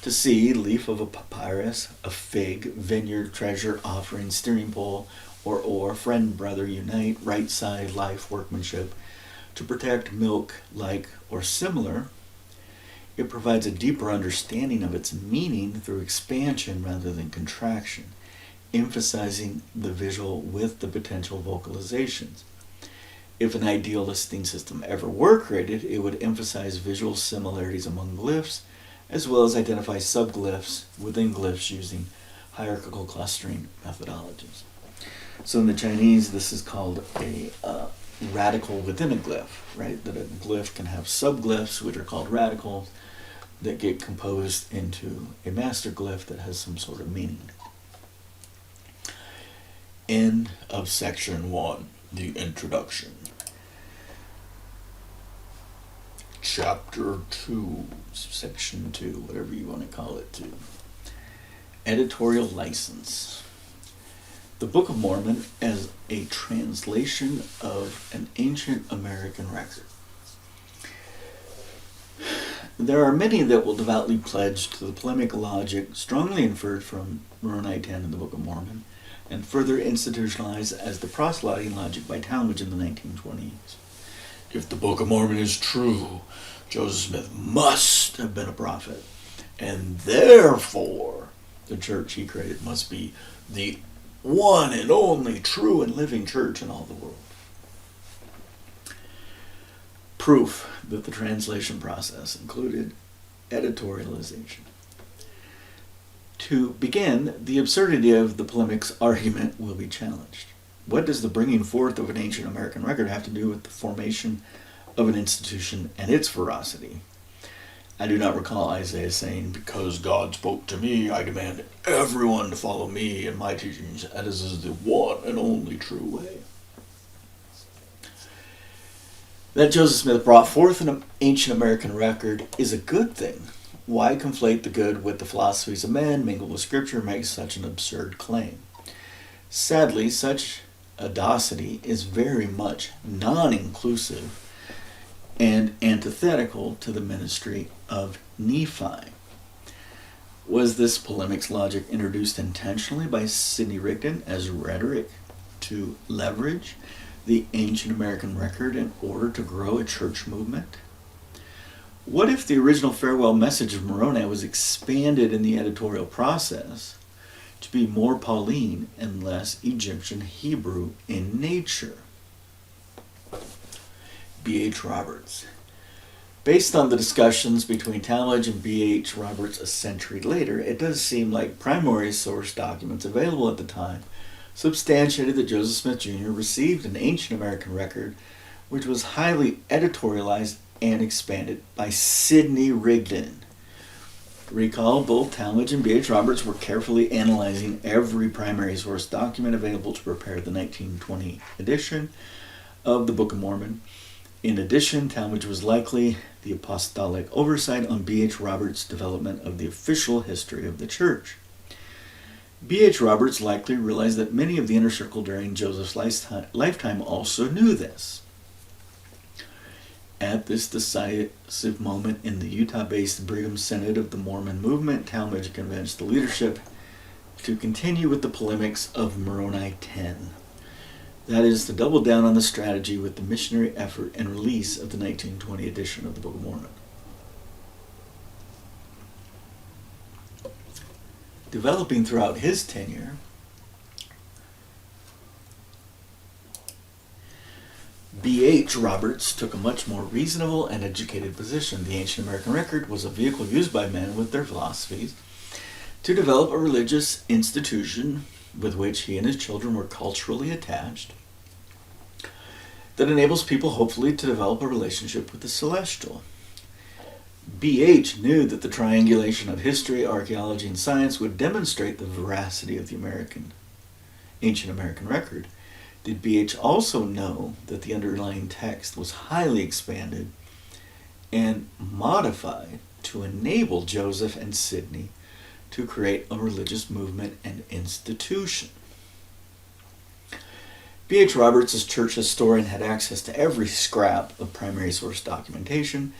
to see leaf of a papyrus, a fig, vineyard, treasure, offering, steering pole, or friend, brother, unite, right side, life, workmanship, to protect, milk, like, or similar, it provides a deeper understanding of its meaning through expansion rather than contraction, emphasizing the visual with the potential vocalizations. If an ideal listing system ever were created, it would emphasize visual similarities among glyphs, as well as identify subglyphs within glyphs using hierarchical clustering methodologies. So in the Chinese, this is called a radical within a glyph, right? That a glyph can have subglyphs, which are called radicals, that get composed into a master glyph that has some sort of meaning. End of section 1, the introduction. Chapter 2, section 2, whatever you want to call it, 2. Editorial license. The Book of Mormon as a translation of an ancient American record. There are many that will devoutly pledge to the polemic logic strongly inferred from Moroni 10 in the Book of Mormon, and further institutionalized as the proselyting logic by Talmage in the 1920s. If the Book of Mormon is true, Joseph Smith must have been a prophet, and therefore the church he created must be the one and only true and living church in all the world. Proof that the translation process included editorialization. To begin, the absurdity of the polemic's argument will be challenged. What does the bringing forth of an ancient American record have to do with the formation of an institution and its veracity? I do not recall Isaiah saying, "Because God spoke to me, I demand everyone to follow me and my teachings, and this is the one and only true way." That Joseph Smith brought forth an ancient American record is a good thing. Why conflate the good with the philosophies of men, mingle with Scripture, and make such an absurd claim? Sadly, such audacity is very much non-inclusive and antithetical to the ministry of Nephi. Was this polemic's logic introduced intentionally by Sidney Rigdon as rhetoric to leverage the ancient American record in order to grow a church movement? What if the original farewell message of Moroni was expanded in the editorial process to be more Pauline and less Egyptian Hebrew in nature? B.H. Roberts. Based on the discussions between Talmage and B.H. Roberts a century later, it does seem like primary source documents available at the time substantiated that Joseph Smith Jr. received an ancient American record which was highly editorialized and expanded by Sidney Rigdon. Recall, both Talmage and B.H. Roberts were carefully analyzing every primary source document available to prepare the 1920 edition of the Book of Mormon. In addition, Talmage was likely the apostolic oversight on B.H. Roberts' development of the official history of the church. B.H. Roberts likely realized that many of the inner circle during Joseph's lifetime also knew this. At this decisive moment in the Utah-based Brigham Synod of the Mormon movement, Talmage convinced the leadership to continue with the polemics of Moroni 10. That is, to double down on the strategy with the missionary effort and release of the 1920 edition of the Book of Mormon. Developing throughout his tenure, B.H. Roberts took a much more reasonable and educated position. The Ancient American Record was a vehicle used by men with their philosophies to develop a religious institution with which he and his children were culturally attached that enables people hopefully to develop a relationship with the celestial. B.H. knew that the triangulation of history, archaeology, and science would demonstrate the veracity of the Ancient American Record. Did B.H. also know that the underlying text was highly expanded and modified to enable Joseph and Sidney to create a religious movement and institution? B.H. Roberts, as church historian, had access to every scrap of primary source documentation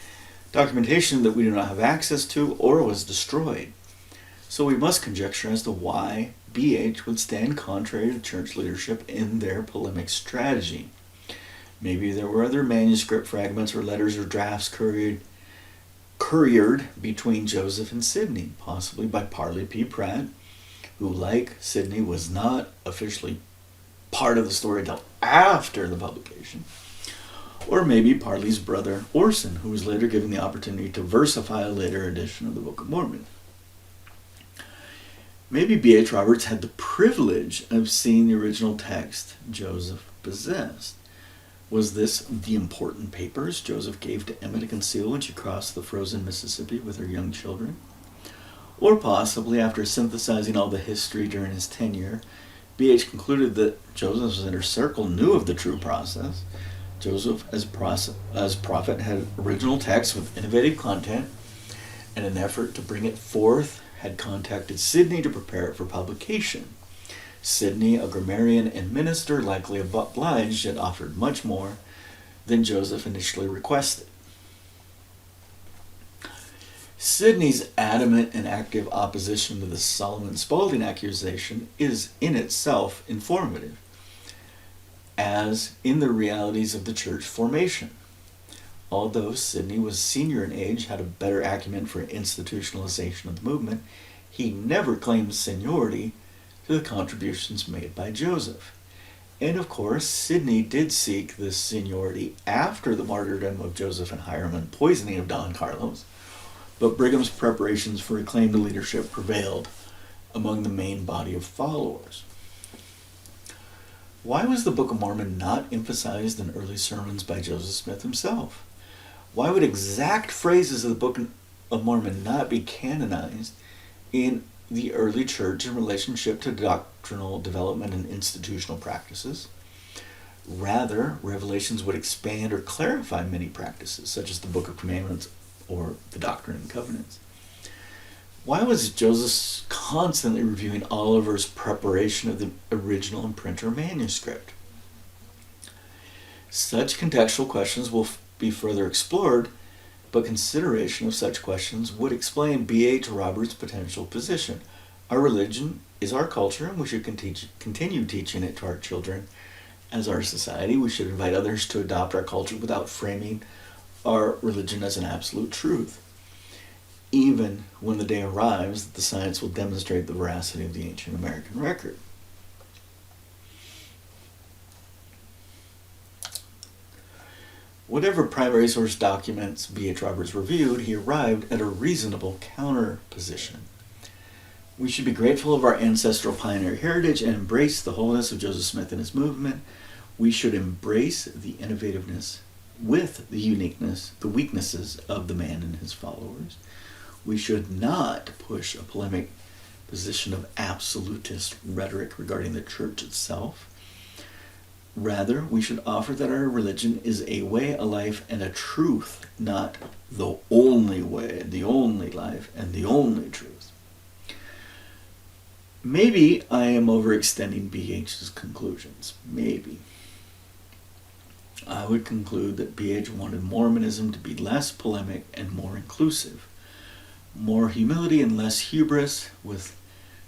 that we do not have access to or was destroyed. So we must conjecture as to why B.H. would stand contrary to church leadership in their polemic strategy. Maybe there were other manuscript fragments or letters or drafts couriered between Joseph and Sidney, possibly by Parley P. Pratt, who, like Sidney, was not officially part of the story until after the publication. Or maybe Parley's brother Orson, who was later given the opportunity to versify a later edition of the Book of Mormon. Maybe B.H. Roberts had the privilege of seeing the original text Joseph possessed. Was this the important papers Joseph gave to Emma to conceal when she crossed the frozen Mississippi with her young children? Or possibly, after synthesizing all the history during his tenure, B.H. concluded that Joseph's inner circle knew of the true process. Joseph, as prophet, had original text with innovative content, and in an effort to bring it forth, had contacted Sidney to prepare it for publication. Sidney, a grammarian and minister, likely obliged, had offered much more than Joseph initially requested. Sidney's adamant and active opposition to the Solomon Spaulding accusation is in itself informative, as in the realities of the church formation. Although Sidney was senior in age, had a better acumen for institutionalization of the movement, he never claimed seniority to the contributions made by Joseph. And of course, Sidney did seek this seniority after the martyrdom of Joseph and Hiram and poisoning of Don Carlos, but Brigham's preparations for reclaimed leadership prevailed among the main body of followers. Why was the Book of Mormon not emphasized in early sermons by Joseph Smith himself? Why would exact phrases of the Book of Mormon not be canonized in the early church in relationship to doctrinal development and institutional practices? Rather, revelations would expand or clarify many practices, such as the Book of Commandments or the Doctrine and Covenants. Why was Joseph constantly reviewing Oliver's preparation of the original imprinter manuscript? Such contextual questions will be further explored, but consideration of such questions would explain B.H. Roberts' potential position. Our religion is our culture, and we should continue teaching it to our children. As our society, we should invite others to adopt our culture without framing our religion as an absolute truth, even when the day arrives that the science will demonstrate the veracity of the Ancient American Record. Whatever primary source documents B.H. Roberts reviewed, he arrived at a reasonable counterposition. We should be grateful of our ancestral pioneer heritage and embrace the holiness of Joseph Smith and his movement. We should embrace the innovativeness with the uniqueness, the weaknesses of the man and his followers. We should not push a polemic position of absolutist rhetoric regarding the church itself. Rather, we should offer that our religion is a way, a life, and a truth, not the only way, the only life, and the only truth. Maybe I am overextending B.H.'s conclusions. Maybe. I would conclude that B.H. wanted Mormonism to be less polemic and more inclusive, more humility and less hubris with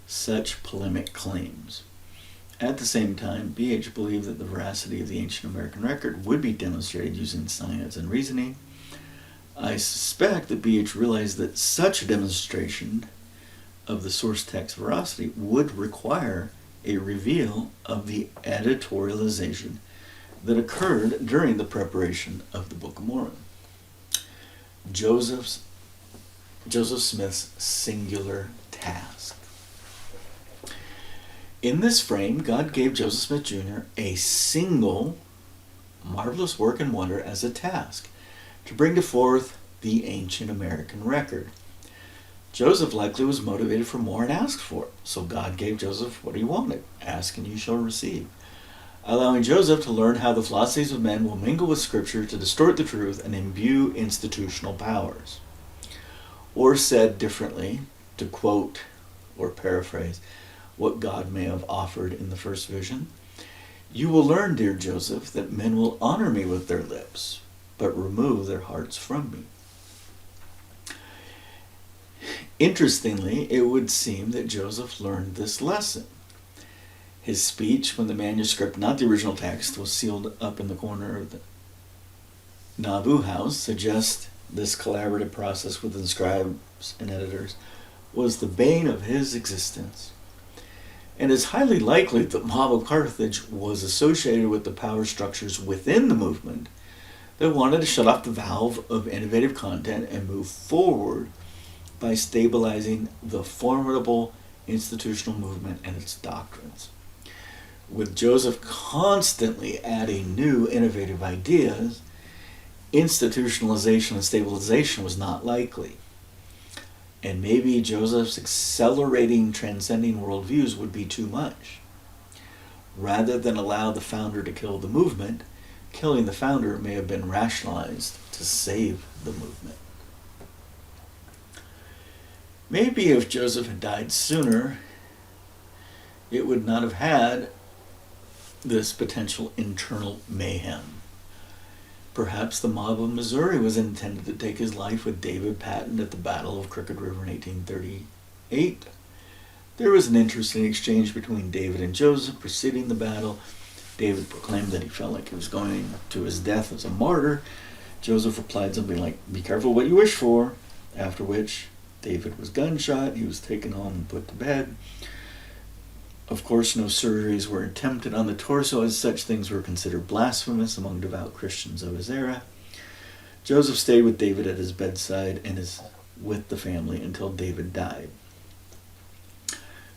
such polemic claims. At the same time, B.H. believed that the veracity of the ancient American record would be demonstrated using science and reasoning. I suspect that B.H. realized that such a demonstration of the source text veracity would require a reveal of the editorialization that occurred during the preparation of the Book of Mormon. Joseph Smith's singular task. In this frame, God gave Joseph Smith Jr. a single marvelous work and wonder as a task, to bring to forth the ancient American record. Joseph likely was motivated for more and asked for it, so God gave Joseph what he wanted. Ask and you shall receive. Allowing Joseph to learn how the philosophies of men will mingle with Scripture to distort the truth and imbue institutional powers. Or said differently, to quote or paraphrase what God may have offered in the first vision, you will learn, dear Joseph, that men will honor me with their lips, but remove their hearts from me. Interestingly, it would seem that Joseph learned this lesson. His speech, when the manuscript, not the original text, was sealed up in the corner of the Nauvoo house, suggests this collaborative process with the scribes and editors was the bane of his existence. And it's highly likely that the mob of Carthage was associated with the power structures within the movement that wanted to shut off the valve of innovative content and move forward by stabilizing the formidable institutional movement and its doctrines. With Joseph constantly adding new innovative ideas, institutionalization and stabilization was not likely. And maybe Joseph's accelerating, transcending worldviews would be too much. Rather than allow the founder to kill the movement, killing the founder may have been rationalized to save the movement. Maybe if Joseph had died sooner, it would not have had this potential internal mayhem. Perhaps the mob of Missouri was intended to take his life with David Patton at the Battle of Crooked River in 1838. There was an interesting exchange between David and Joseph preceding the battle. David proclaimed that he felt like he was going to his death as a martyr. Joseph replied something like, "Be careful what you wish for," after which David was gunshot. He was taken home and put to bed. Of course, no surgeries were attempted on the torso, as such things were considered blasphemous among devout Christians of his era. Joseph stayed with David at his bedside and is with the family until David died.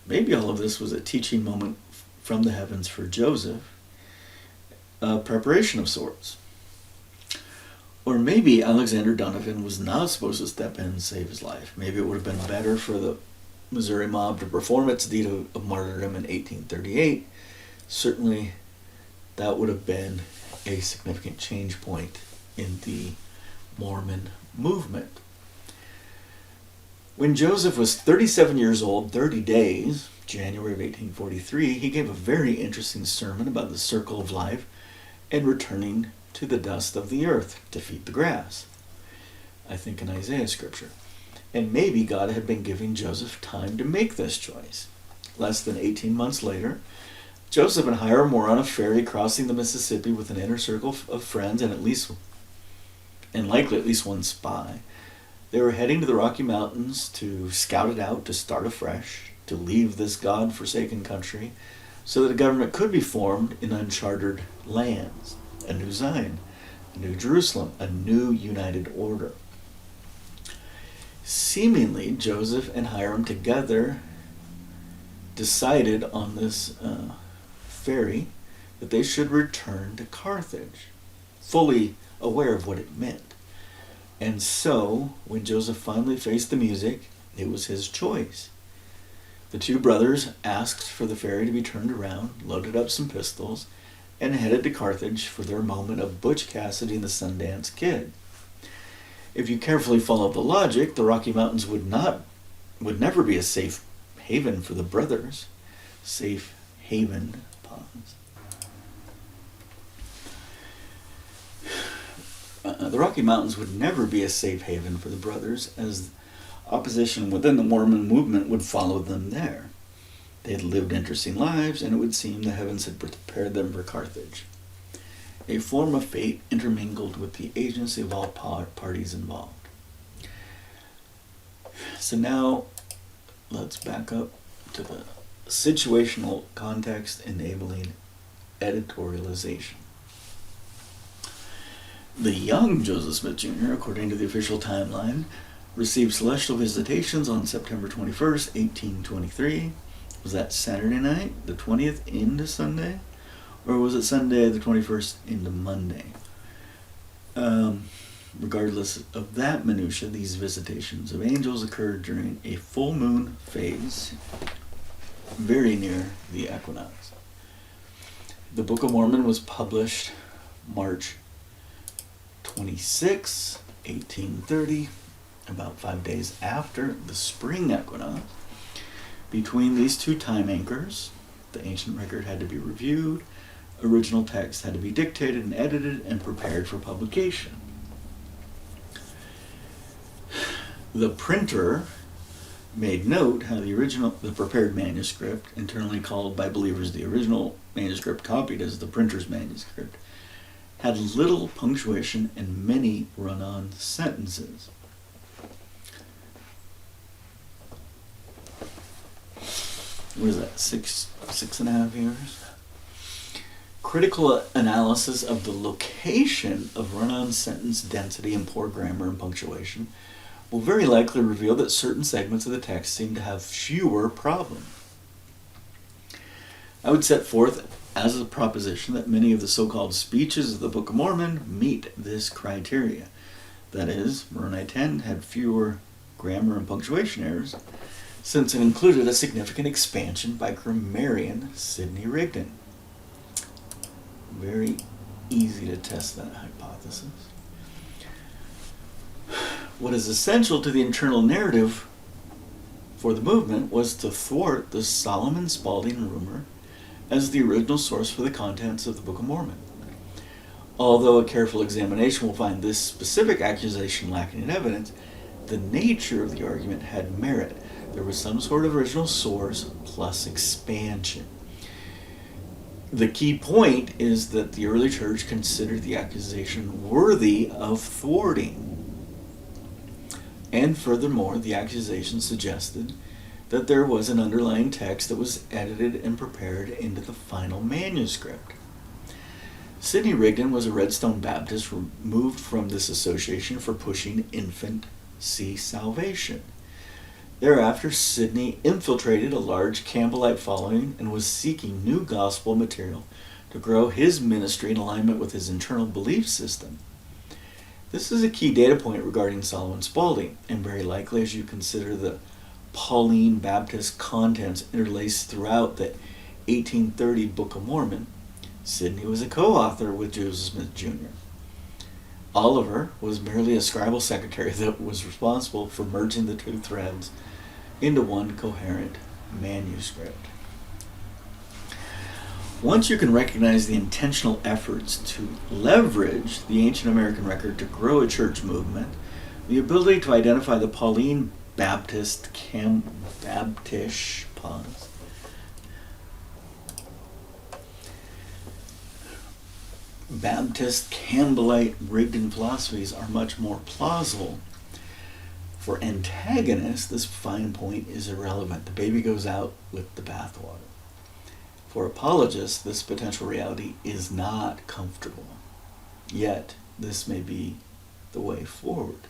Maybe all of this was a teaching moment from the heavens for Joseph, a preparation of sorts. Or maybe Alexander Donovan was not supposed to step in and save his life. Maybe it would have been better for the Missouri mob to perform its deed of martyrdom in 1838. Certainly, that would have been a significant change point in the Mormon movement. When Joseph was 37 years old, 30 days, January of 1843, he gave a very interesting sermon about the circle of life and returning to the dust of the earth to feed the grass. I think in Isaiah scripture. And maybe God had been giving Joseph time to make this choice. Less than 18 months later, Joseph and Hiram were on a ferry crossing the Mississippi with an inner circle of friends and likely at least one spy. They were heading to the Rocky Mountains to scout it out, to start afresh, to leave this God-forsaken country so that a government could be formed in uncharted lands, a new Zion, a new Jerusalem, a new united order. Seemingly, Joseph and Hiram together decided on this ferry that they should return to Carthage, fully aware of what it meant. And so, when Joseph finally faced the music, it was his choice. The two brothers asked for the ferry to be turned around, loaded up some pistols, and headed to Carthage for their moment of Butch Cassidy and the Sundance Kid. If you carefully follow the logic, the Rocky Mountains would never be a safe haven for the brothers. Safe haven, pause. The Rocky Mountains would never be a safe haven for the brothers, as opposition within the Mormon movement would follow them there. They had lived interesting lives, and it would seem the heavens had prepared them for Carthage. A form of fate intermingled with the agency of all parties involved. So now, let's back up to the situational context enabling editorialization. The young Joseph Smith Jr., according to the official timeline, received celestial visitations on September 21st, 1823. Was that Saturday night, the 20th, into Sunday? Or was it Sunday, the 21st, into Monday? Regardless of that minutia, these visitations of angels occurred during a full moon phase, very near the equinox. The Book of Mormon was published March 26, 1830, about 5 days after the spring equinox. Between these two time anchors, the ancient record had to be reviewed, original text had to be dictated and edited and prepared for publication. The printer made note how the prepared manuscript, internally called by believers the original manuscript, copied as the printer's manuscript, had little punctuation and many run-on sentences. What is that, six and a half years? Critical analysis of the location of run-on sentence density and poor grammar and punctuation will very likely reveal that certain segments of the text seem to have fewer problems. I would set forth as a proposition that many of the so-called speeches of the Book of Mormon meet this criteria. That is, Moroni 10 had fewer grammar and punctuation errors, since it included a significant expansion by grammarian Sidney Rigdon. Very easy to test that hypothesis. What is essential to the internal narrative for the movement was to thwart the Solomon Spaulding rumor as the original source for the contents of the Book of Mormon. Although a careful examination will find this specific accusation lacking in evidence, the nature of the argument had merit. There was some sort of original source plus expansion. The key point is that the early church considered the accusation worthy of thwarting. And furthermore, the accusation suggested that there was an underlying text that was edited and prepared into the final manuscript. Sidney Rigdon was a Redstone Baptist removed from this association for pushing infancy salvation. Thereafter, Sidney infiltrated a large Campbellite following and was seeking new gospel material to grow his ministry in alignment with his internal belief system. This is a key data point regarding Solomon Spaulding, and very likely as you consider the Pauline Baptist contents interlaced throughout the 1830 Book of Mormon. Sidney was a co-author with Joseph Smith Jr. Oliver was merely a scribal secretary that was responsible for merging the two threads into one coherent manuscript. Once you can recognize the intentional efforts to leverage the ancient American record to grow a church movement, the ability to identify the Pauline Baptist Campbellite Rigdon philosophies are much more plausible. For antagonists, this fine point is irrelevant. The baby goes out with the bathwater. For apologists, this potential reality is not comfortable. Yet, this may be the way forward.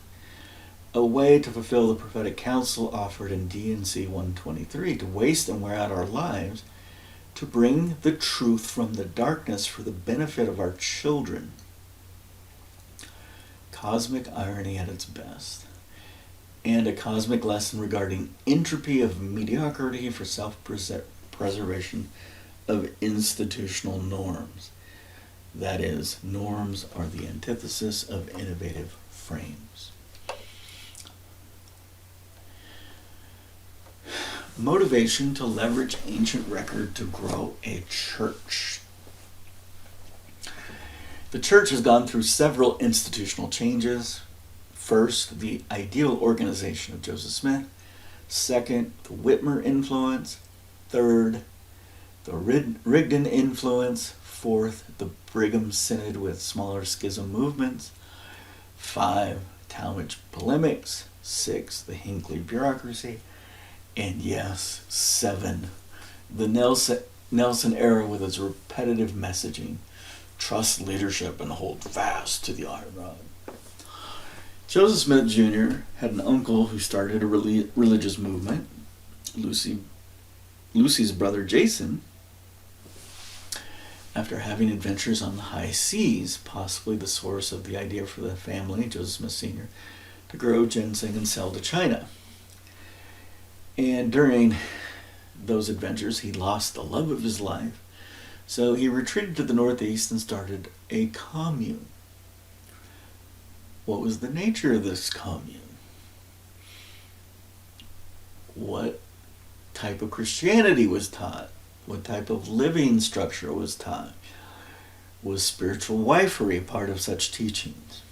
A way to fulfill the prophetic counsel offered in D&C 123, to waste and wear out our lives, to bring the truth from the darkness for the benefit of our children. Cosmic irony at its best. And a cosmic lesson regarding entropy of mediocrity for self-preservation of institutional norms. That is, norms are the antithesis of innovative frames. Motivation to leverage ancient record to grow a church. The church has gone through several institutional changes. First, the ideal organization of Joseph Smith. Second, the Whitmer influence. Third, the Rigdon influence. Fourth, the Brigham Synod with smaller schism movements. 5, Talmage polemics. 6, the Hinckley bureaucracy. And yes, 7, the Nelson era with its repetitive messaging. Trust leadership and hold fast to the iron rod. Joseph Smith Jr. had an uncle who started a religious movement. Lucy's brother Jason, after having adventures on the high seas, possibly the source of the idea for the family, Joseph Smith Sr., to grow ginseng and sell to China. And during those adventures, he lost the love of his life, so he retreated to the northeast and started a commune. What was the nature of this commune? What type of Christianity was taught? What type of living structure was taught? Was spiritual wifery part of such teachings?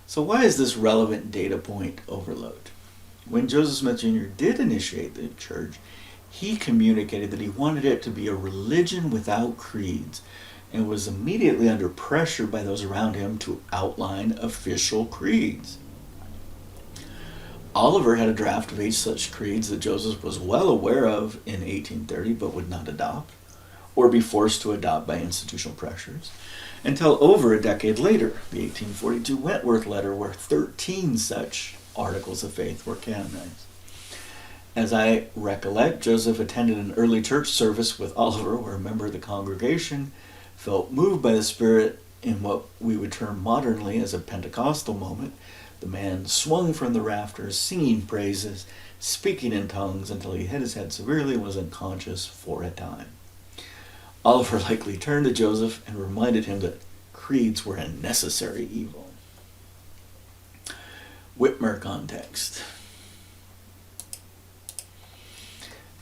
So why is this relevant data point overload? When Joseph Smith Jr. did initiate the church, he communicated that he wanted it to be a religion without creeds, and was immediately under pressure by those around him to outline official creeds. Oliver had a draft of 8 such creeds that Joseph was well aware of in 1830 but would not adopt, or be forced to adopt by institutional pressures, until over a decade later, the 1842 Wentworth letter, where 13 such articles of faith were canonized. As I recollect, Joseph attended an early church service with Oliver where a member of the congregation felt moved by the Spirit in what we would term modernly as a Pentecostal moment. The man swung from the rafters, singing praises, speaking in tongues until he hit his head severely and was unconscious for a time. Oliver likely turned to Joseph and reminded him that creeds were a necessary evil. Whitmer context.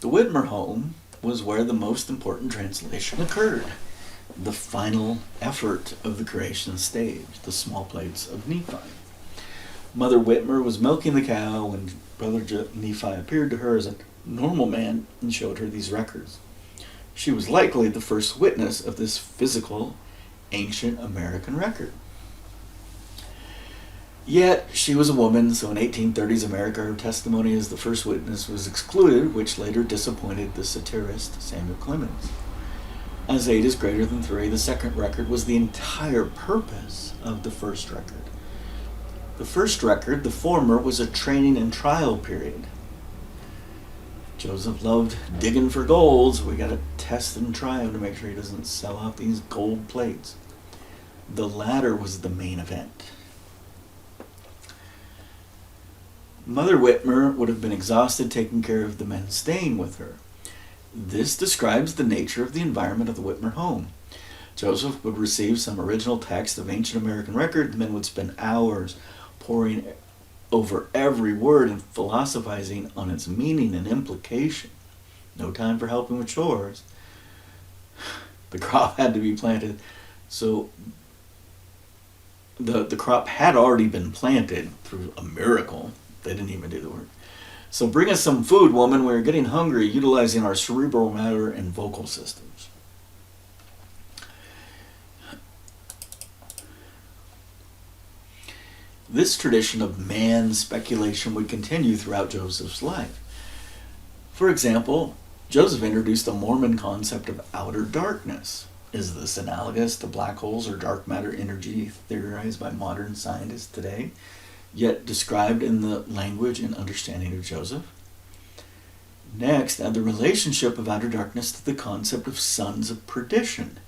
The Whitmer home was where the most important translation occurred. The final effort of the creation stage, the small plates of Nephi. Mother Whitmer was milking the cow when Brother Nephi appeared to her as a normal man and showed her these records. She was likely the first witness of this physical, ancient American record. Yet, she was a woman, so in 1830s America, her testimony as the first witness was excluded, which later disappointed the satirist Samuel Clemens. As 8 is greater than 3, the second record was the entire purpose of the first record. The first record, the former, was a training and trial period. Joseph loved digging for gold, so we got to test and try him to make sure he doesn't sell out these gold plates. The latter was the main event. Mother Whitmer would have been exhausted taking care of the men staying with her. This describes the nature of the environment of the Whitmer home. Joseph would receive some original text of ancient American record. The men would spend hours poring over every word and philosophizing on its meaning and implication. No time for helping with chores. The crop had to be planted, so the crop had already been planted through a miracle. They didn't even do the work. So bring us some food, woman. We're getting hungry, utilizing our cerebral matter and vocal systems. This tradition of man speculation would continue throughout Joseph's life. For example, Joseph introduced the Mormon concept of outer darkness. Is this analogous to black holes or dark matter energy theorized by modern scientists today, yet described in the language and understanding of Joseph? Next, add the relationship of outer darkness to the concept of sons of perdition.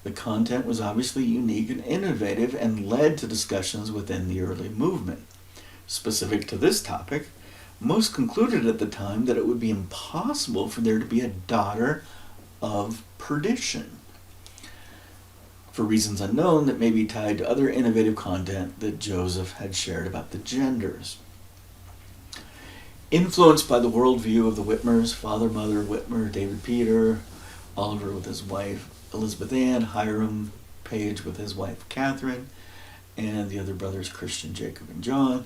The content was obviously unique and innovative and led to discussions within the early movement. Specific to this topic, most concluded at the time that it would be impossible for there to be a daughter of perdition, for reasons unknown that may be tied to other innovative content that Joseph had shared about the genders. Influenced by the worldview of the Whitmers, Father, Mother Whitmer, David Peter, Oliver with his wife Elizabeth Ann, Hiram, Page with his wife Catherine, and the other brothers Christian, Jacob, and John.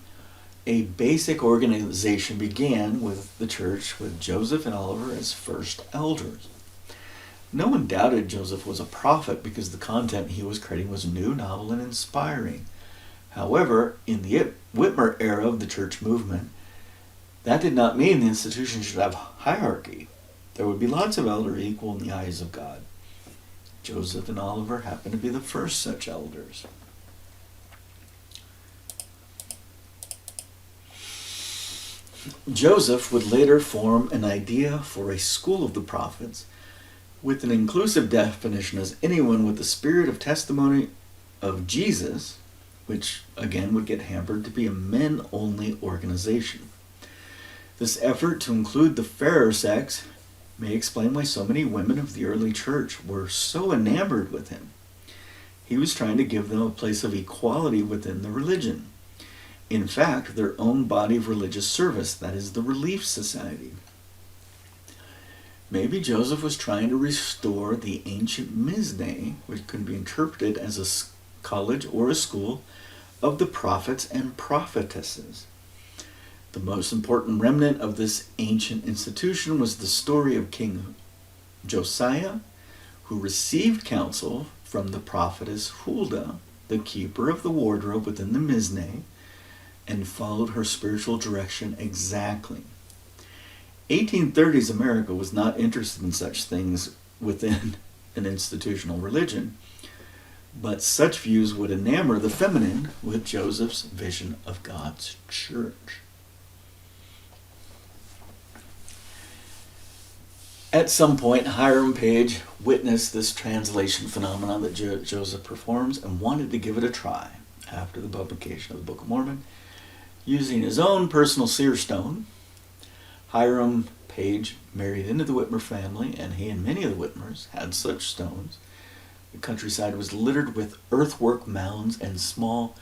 A basic organization began with the church with Joseph and Oliver as first elders. No one doubted Joseph was a prophet because the content he was creating was new, novel, and inspiring. However, in the Whitmer era of the church movement, that did not mean the institution should have hierarchy. There would be lots of elders equal in the eyes of God. Joseph and Oliver happened to be the first such elders. Joseph would later form an idea for a school of the prophets with an inclusive definition as anyone with the spirit of testimony of Jesus, which again would get hampered to be a men-only organization. This effort to include the fairer sex may explain why so many women of the early church were so enamored with him. He was trying to give them a place of equality within the religion. In fact, their own body of religious service, that is the Relief Society. Maybe Joseph was trying to restore the ancient Misne, which could be interpreted as a college or a school of the prophets and prophetesses. The most important remnant of this ancient institution was the story of King Josiah, who received counsel from the prophetess Huldah, the keeper of the wardrobe within the Misne, and followed her spiritual direction exactly. 1830s America was not interested in such things within an institutional religion, but such views would enamor the feminine with Joseph's vision of God's church. At some point, Hiram Page witnessed this translation phenomenon that Joseph performs and wanted to give it a try after the publication of the Book of Mormon. Using his own personal seer stone, Hiram Page married into the Whitmer family, and he and many of the Whitmers had such stones. The countryside was littered with earthwork mounds, and small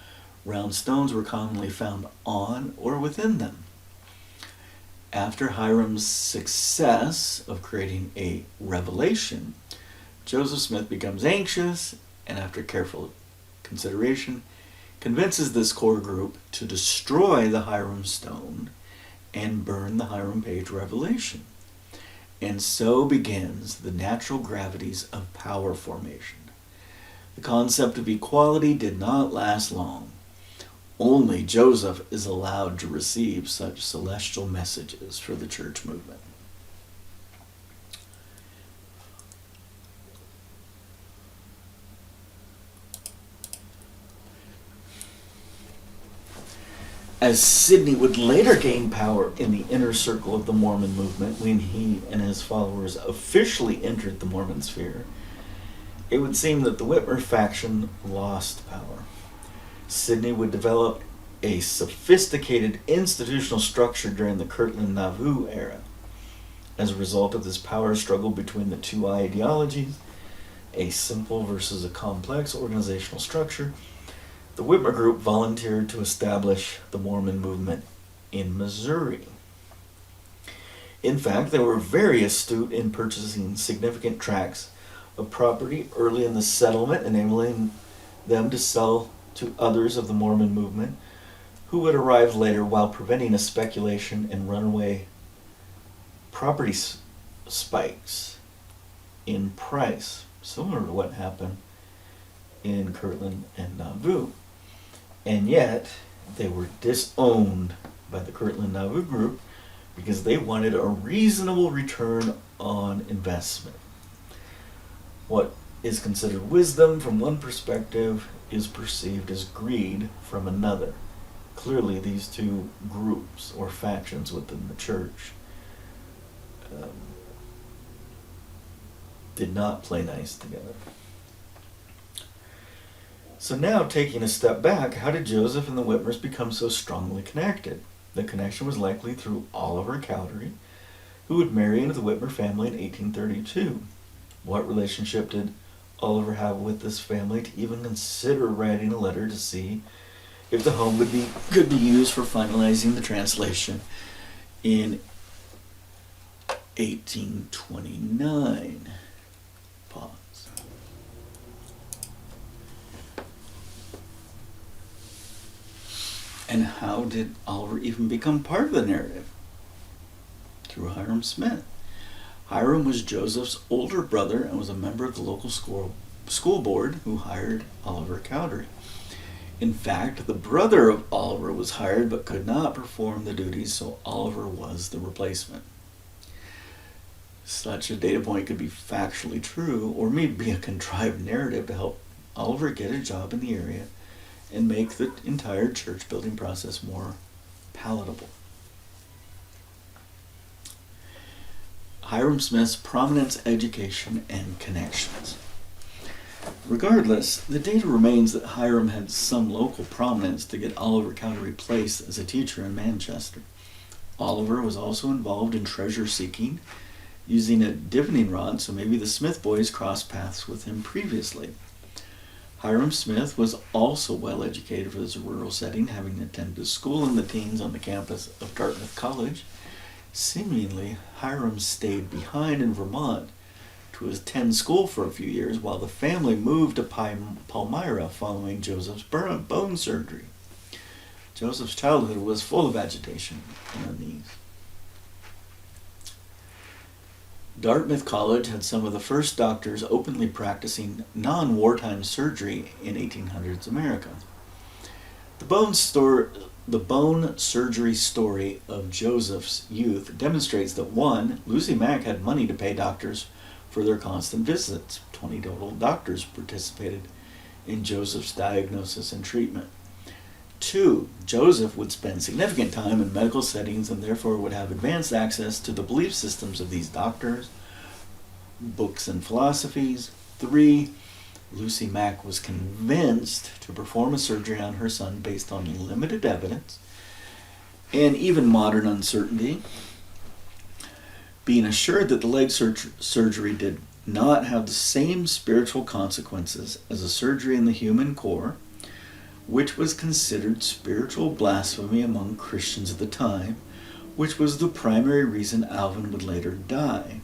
round stones were commonly found on or within them. After Hiram's success of creating a revelation, Joseph Smith becomes anxious, and after careful consideration, convinces this core group to destroy the Hiram stone and burn the Hiram Page revelation. And so begins the natural gravities of power formation. The concept of equality did not last long. Only Joseph is allowed to receive such celestial messages for the church movement. As Sidney would later gain power in the inner circle of the Mormon movement when he and his followers officially entered the Mormon sphere, it would seem that the Whitmer faction lost power. Sidney would develop a sophisticated institutional structure during the Kirtland Nauvoo era. As a result of this power struggle between the two ideologies, a simple versus a complex organizational structure, the Whitmer group volunteered to establish the Mormon movement in Missouri. In fact, they were very astute in purchasing significant tracts of property early in the settlement, enabling them to sell to others of the Mormon movement who would arrive later, while preventing a speculation and runaway property spikes in price, similar to what happened in Kirtland and Nauvoo. And yet, they were disowned by the Kirtland Nauvoo group because they wanted a reasonable return on investment. What is considered wisdom from one perspective is perceived as greed from another. Clearly, these two groups or factions within the church did not play nice together. So now, taking a step back, how did Joseph and the Whitmers become so strongly connected? The connection was likely through Oliver Cowdery, who would marry into the Whitmer family in 1832. What relationship did Oliver have with this family to even consider writing a letter to see if the home could be used for finalizing the translation in 1829? Pause. And how did Oliver even become part of the narrative? Through Hiram Smith. Hiram was Joseph's older brother and was a member of the local school board who hired Oliver Cowdery. In fact, the brother of Oliver was hired but could not perform the duties, so Oliver was the replacement. Such a data point could be factually true or maybe be a contrived narrative to help Oliver get a job in the area and make the entire church building process more palatable. Hiram Smith's prominence, education, and connections. Regardless, the data remains that Hiram had some local prominence to get Oliver Cowdery placed as a teacher in Manchester. Oliver was also involved in treasure seeking, using a divining rod, so maybe the Smith boys crossed paths with him previously. Hiram Smith was also well educated for his rural setting, having attended school in the teens on the campus of Dartmouth College. Seemingly, Hiram stayed behind in Vermont to attend school for a few years while the family moved to Palmyra following Joseph's bone surgery. Joseph's childhood was full of agitation and unease. Dartmouth College had some of the first doctors openly practicing non-wartime surgery in 1800s America. The bone surgery story of Joseph's youth demonstrates that 1. Lucy Mack had money to pay doctors for their constant visits. 20 total doctors participated in Joseph's diagnosis and treatment. 2. Joseph would spend significant time in medical settings and therefore would have advanced access to the belief systems of these doctors, books, and philosophies. 3. Lucy Mack was convinced to perform a surgery on her son based on limited evidence and even modern uncertainty, being assured that the leg surgery did not have the same spiritual consequences as a surgery in the human core, which was considered spiritual blasphemy among Christians at the time, which was the primary reason Alvin would later die.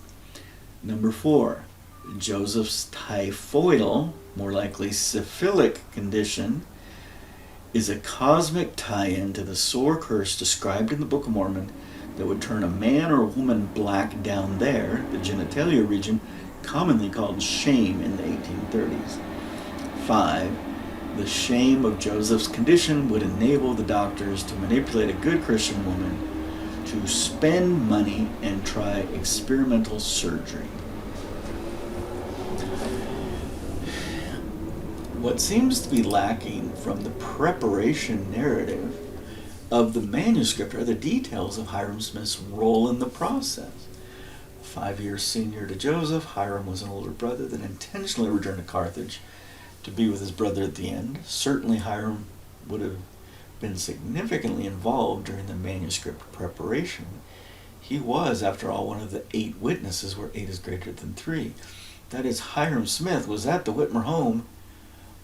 4. Joseph's typhoidal, more likely syphilic condition, is a cosmic tie-in to the sore curse described in the Book of Mormon that would turn a man or a woman black down there, the genitalia region, commonly called shame in the 1830s. 5. The shame of Joseph's condition would enable the doctors to manipulate a good Christian woman to spend money and try experimental surgery. What seems to be lacking from the preparation narrative of the manuscript are the details of Hiram Smith's role in the process. 5 years senior to Joseph, Hiram was an older brother that intentionally returned to Carthage to be with his brother at the end. Certainly Hiram would have been significantly involved during the manuscript preparation. He was, after all, one of the 8 witnesses where 8 is greater than 3. That is, Hiram Smith was at the Whitmer home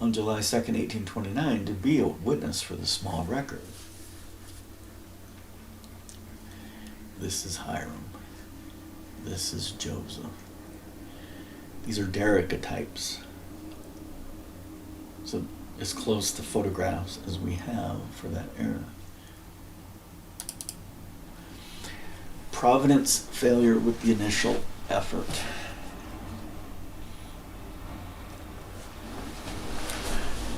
on July 2nd, 1829, to be a witness for the small record. This is Hiram. This is Joseph. These are daguerreotypes. So as close to photographs as we have for that era. Providence failure with the initial effort.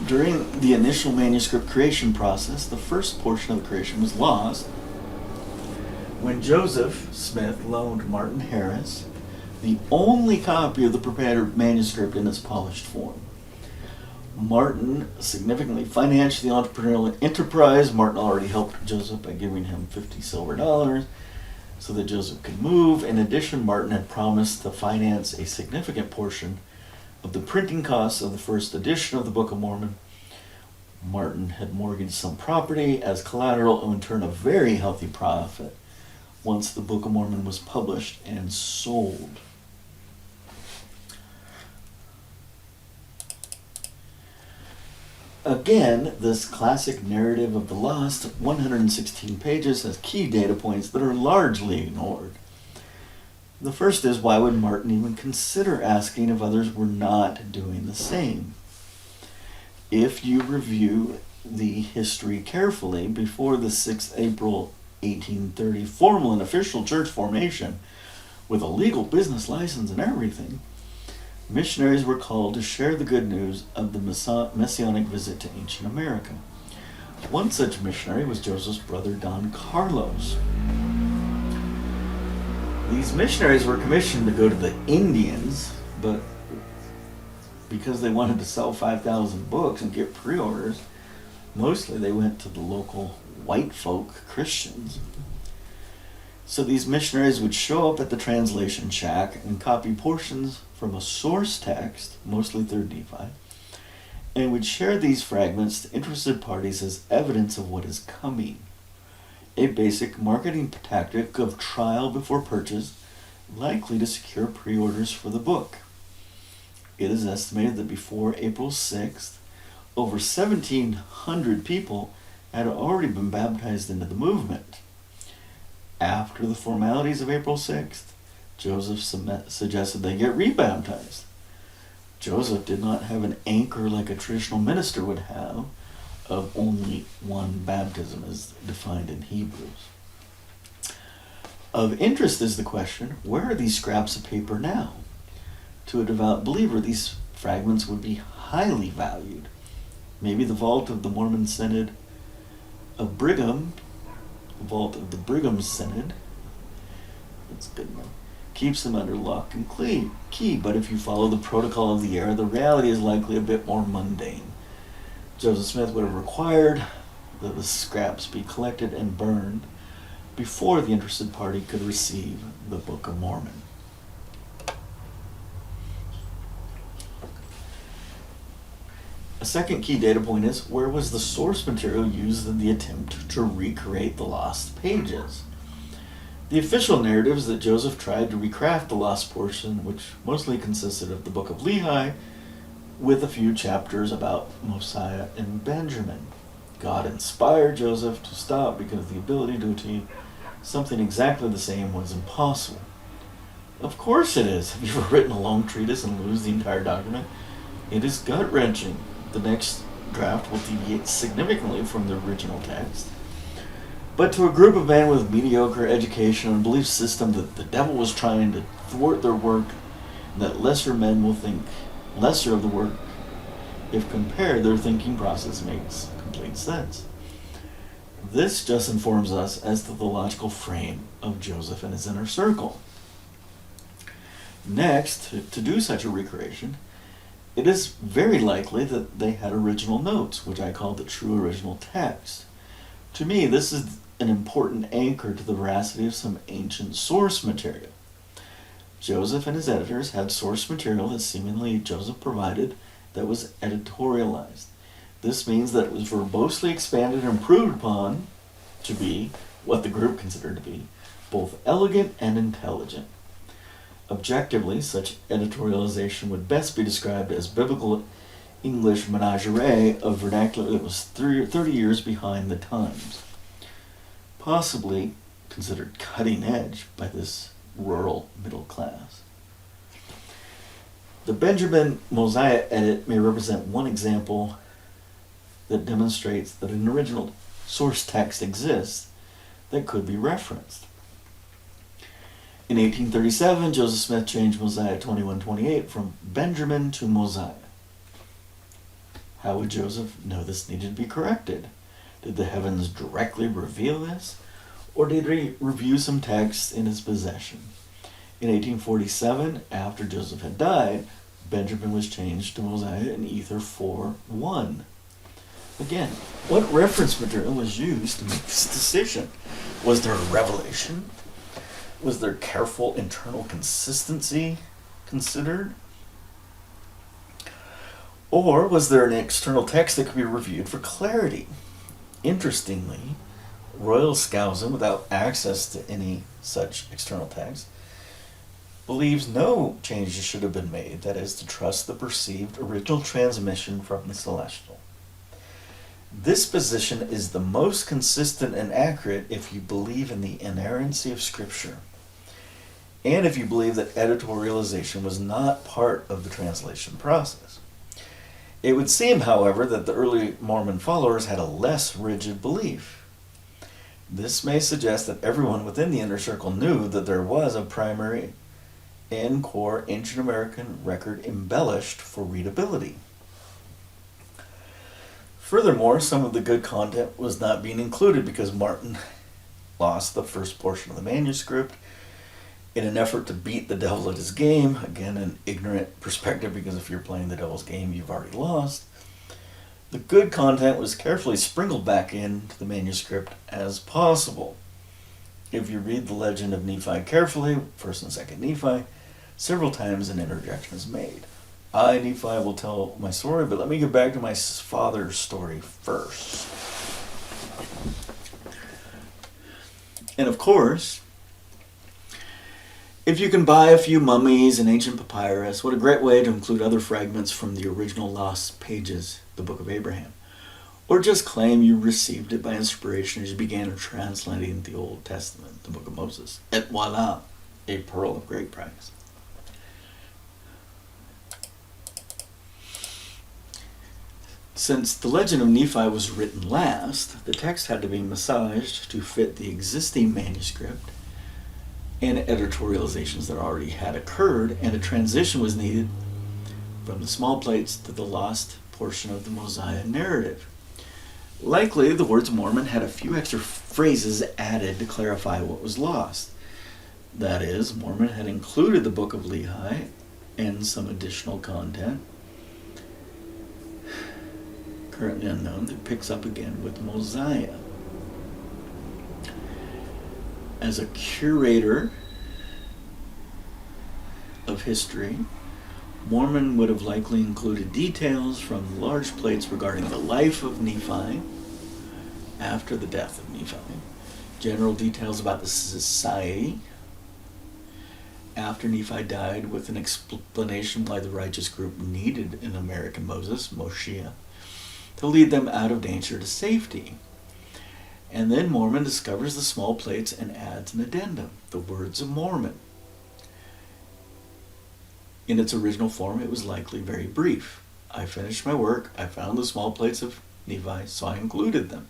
During the initial manuscript creation process, the first portion of the creation was lost when Joseph Smith loaned Martin Harris the only copy of the prepared manuscript in its polished form. Martin significantly financed the entrepreneurial enterprise. Martin already helped Joseph by giving him $50 silver so that Joseph could move. In addition, Martin had promised to finance a significant portion of the printing costs of the first edition of the Book of Mormon. Martin had mortgaged some property as collateral and would turn a very healthy profit once the Book of Mormon was published and sold. Again, this classic narrative of the lost 116 pages has key data points that are largely ignored. The first is, why would Martin even consider asking if others were not doing the same? If you review the history carefully, before the 6th April 1830 formal and official church formation, with a legal business license and everything, missionaries were called to share the good news of the messianic visit to ancient America. One such missionary was Joseph's brother Don Carlos. These missionaries were commissioned to go to the Indians, but because they wanted to sell 5,000 books and get pre-orders, mostly they went to the local white folk Christians. So these missionaries would show up at the translation shack and copy portions from a source text, mostly 3rd Nephi, and would share these fragments to interested parties as evidence of what is coming. A basic marketing tactic of trial before purchase, likely to secure pre-orders for the book. It is estimated that before April 6th, over 1,700 people had already been baptized into the movement. After the formalities of April 6th, Joseph suggested they get rebaptized. Joseph did not have an anchor like a traditional minister would have of only one baptism as defined in Hebrews. Of interest is the question, where are these scraps of paper now? To a devout believer, these fragments would be highly valued. Maybe the vault of the Mormon Synod of Brigham, vault of the Brigham Synod, that's good enough, keeps them under lock and key, but if you follow the protocol of the era, the reality is likely a bit more mundane. Joseph Smith would have required that the scraps be collected and burned before the interested party could receive the Book of Mormon. A second key data point is, where was the source material used in the attempt to recreate the lost pages? The official narrative is that Joseph tried to recraft the lost portion, which mostly consisted of the Book of Lehi, with a few chapters about Mosiah and Benjamin. God inspired Joseph to stop because the ability to achieve something exactly the same was impossible. Of course it is. Have you ever written a long treatise and lose the entire document? It is gut-wrenching. The next draft will deviate significantly from the original text. But to a group of men with mediocre education and a belief system that the devil was trying to thwart their work, and that lesser men will think lesser of the work, if compared, their thinking process makes complete sense. This just informs us as to the logical frame of Joseph and his inner circle. Next, to do such a recreation, it is very likely that they had original notes, which I call the true original text. To me, this is an important anchor to the veracity of some ancient source material. Joseph and his editors had source material that seemingly Joseph provided that was editorialized. This means that it was verbosely expanded and improved upon to be what the group considered to be both elegant and intelligent. Objectively, such editorialization would best be described as biblical English menagerie of vernacular that was 30 years behind the times, possibly considered cutting edge by this rural middle class. The Benjamin Mosiah edit may represent one example that demonstrates that an original source text exists that could be referenced. In 1837, Joseph Smith changed Mosiah 21:28 from Benjamin to Mosiah. How would Joseph know this needed to be corrected? Did the heavens directly reveal this, or did he review some texts in his possession? In 1847, after Joseph had died, Benjamin was changed to Mosiah in Ether 4:1. Again, what reference material was used to make this decision? Was there a revelation? Was there careful internal consistency considered? Or was there an external text that could be reviewed for clarity? Interestingly, Royal Skousen, without access to any such external text, believes no changes should have been made, that is, to trust the perceived original transmission from the celestial. This position is the most consistent and accurate if you believe in the inerrancy of Scripture, and if you believe that editorialization was not part of the translation process. It would seem, however, that the early Mormon followers had a less rigid belief. This may suggest that everyone within the inner circle knew that there was a primary and core ancient American record embellished for readability. Furthermore, some of the good content was not being included because Martin lost the first portion of the manuscript in an effort to beat the devil at his game. Again, an ignorant perspective, because if you're playing the devil's game, you've already lost. The good content was carefully sprinkled back into the manuscript as possible. If you read the legend of Nephi carefully, 1st and 2nd Nephi, several times an interjection is made. I, Nephi, will tell my story, but let me get back to my father's story first. And of course, if you can buy a few mummies and ancient papyrus, what a great way to include other fragments from the original lost pages, the Book of Abraham. Or just claim you received it by inspiration as you began translating the Old Testament, the Book of Moses. Et voila, a pearl of great price. Since the legend of Nephi was written last, the text had to be massaged to fit the existing manuscript and editorializations that already had occurred, and a transition was needed from the small plates to the lost portion of the Mosiah narrative. Likely, the words Mormon had a few extra phrases added to clarify what was lost. That is, Mormon had included the Book of Lehi and some additional content, currently unknown, that picks up again with Mosiah. As a curator of history, Mormon would have likely included details from large plates regarding the life of Nephi after the death of Nephi, general details about the society after Nephi died, with an explanation why the righteous group needed an American Moses, Moshiach, to lead them out of danger to safety. And then Mormon discovers the small plates and adds an addendum, the Words of Mormon. In its original form, it was likely very brief. I finished my work, I found the small plates of Nephi, so I included them.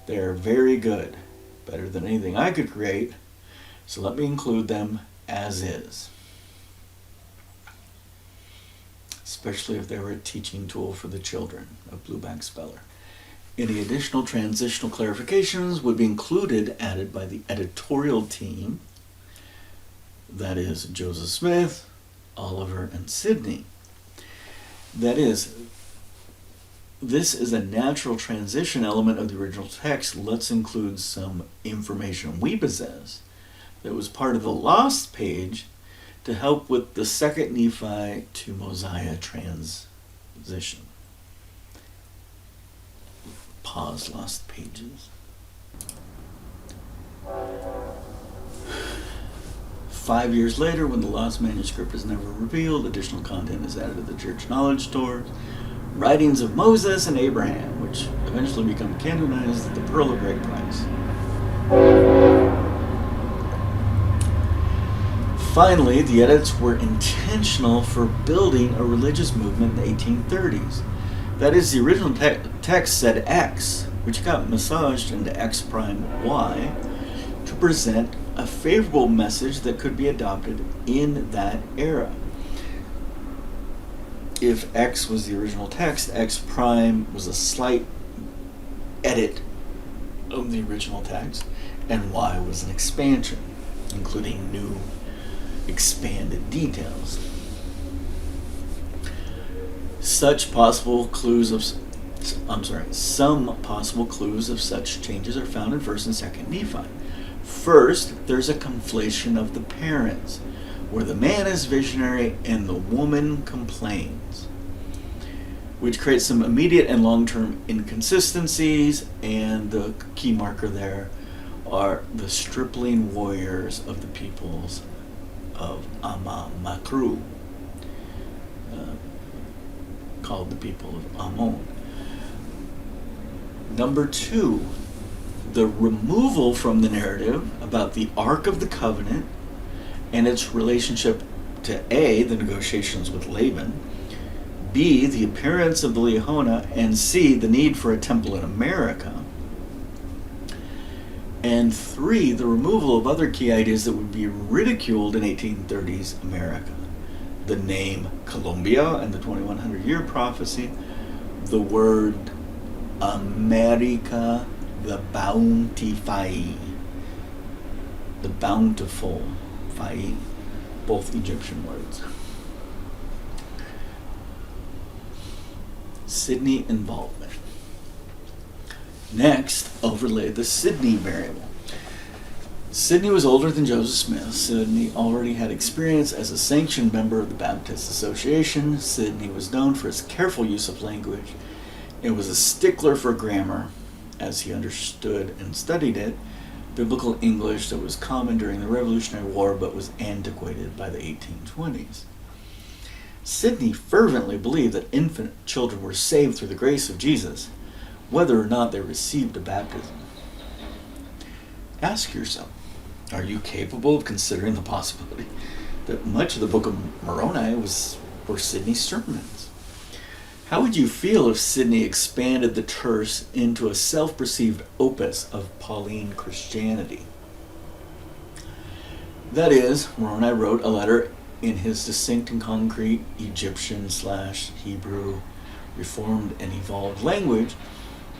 They are very good, better than anything I could create, so let me include them as is. Especially if they were a teaching tool for the children of Blueback Speller. Any additional transitional clarifications would be included, added by the editorial team, that is Joseph Smith, Oliver, and Sidney. That is, this is a natural transition element of the original text. Let's include some information we possess that was part of the lost page to help with the 2nd Nephi to Mosiah transition. Pause lost pages. 5 years later, when the lost manuscript is never revealed, additional content is added to the church knowledge stores. Writings of Moses and Abraham, which eventually become canonized as the Pearl of Great Price. Finally, the edits were intentional for building a religious movement in the 1830s. That is, the original text said X, which got massaged into X prime Y, to present a favorable message that could be adopted in that era. If X was the original text, X prime was a slight edit of the original text, and Y was an expansion, including new expanded details. Some possible clues of such changes are found in 1st and 2nd Nephi. First, there's a conflation of the parents, where the man is visionary and the woman complains, which creates some immediate and long-term inconsistencies, and the key marker there are the stripling warriors of the peoples of Makru, called the people of Ammon. Number 2, the removal from the narrative about the Ark of the Covenant and its relationship to A, the negotiations with Laban, B, the appearance of the Liahona, and C, the need for a temple in America. And 3, the removal of other key ideas that would be ridiculed in 1830s America. The name Colombia and the 2100-year prophecy, the word America, the bountiful, fai, both Egyptian words. Sidney involvement. Next, overlay the Sidney variable. Sidney was older than Joseph Smith. Sidney already had experience as a sanctioned member of the Baptist Association. Sidney was known for his careful use of language and was a stickler for grammar, as he understood and studied it, biblical English that was common during the Revolutionary War but was antiquated by the 1820s. Sidney fervently believed that infant children were saved through the grace of Jesus, whether or not they received a baptism. Ask yourself, are you capable of considering the possibility that much of the Book of Moroni were Sidney's sermons? How would you feel if Sidney expanded the terse into a self-perceived opus of Pauline Christianity? That is, Moroni wrote a letter in his distinct and concrete Egyptian/Hebrew reformed and evolved language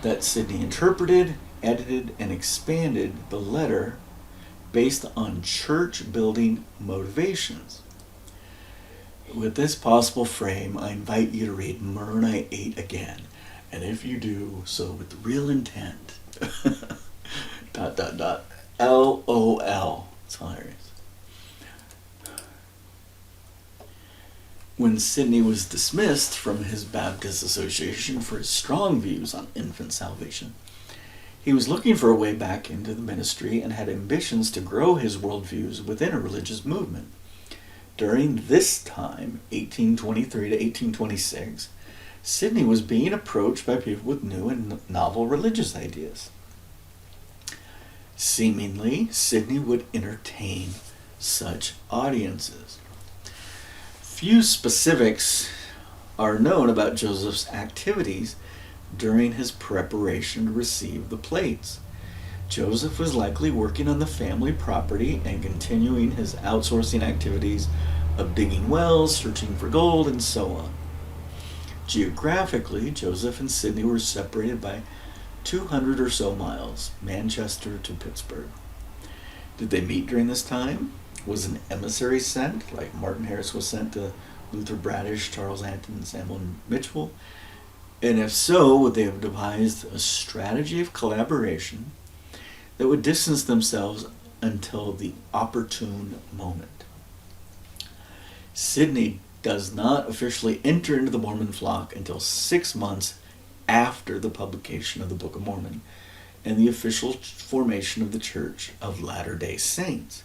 that Sidney interpreted, edited, and expanded the letter based on church-building motivations. With this possible frame, I invite you to read Moroni 8 again, and if you do so with real intent, ... LOL. It's hilarious. When Sidney was dismissed from his Baptist Association for his strong views on infant salvation, he was looking for a way back into the ministry and had ambitions to grow his worldviews within a religious movement. During this time, 1823 to 1826, Sidney was being approached by people with new and novel religious ideas. Seemingly, Sidney would entertain such audiences. Few specifics are known about Joseph's activities during his preparation to receive the plates. Joseph was likely working on the family property and continuing his outsourcing activities of digging wells, searching for gold, and so on. Geographically, Joseph and Sidney were separated by 200 or so miles, Manchester to Pittsburgh. Did they meet during this time? Was an emissary sent, like Martin Harris was sent to Luther Bradish, Charles Anton, and Samuel Mitchell? And if so, would they have devised a strategy of collaboration that would distance themselves until the opportune moment? Sidney does not officially enter into the Mormon flock until 6 months after the publication of the Book of Mormon and the official formation of the Church of Latter-day Saints.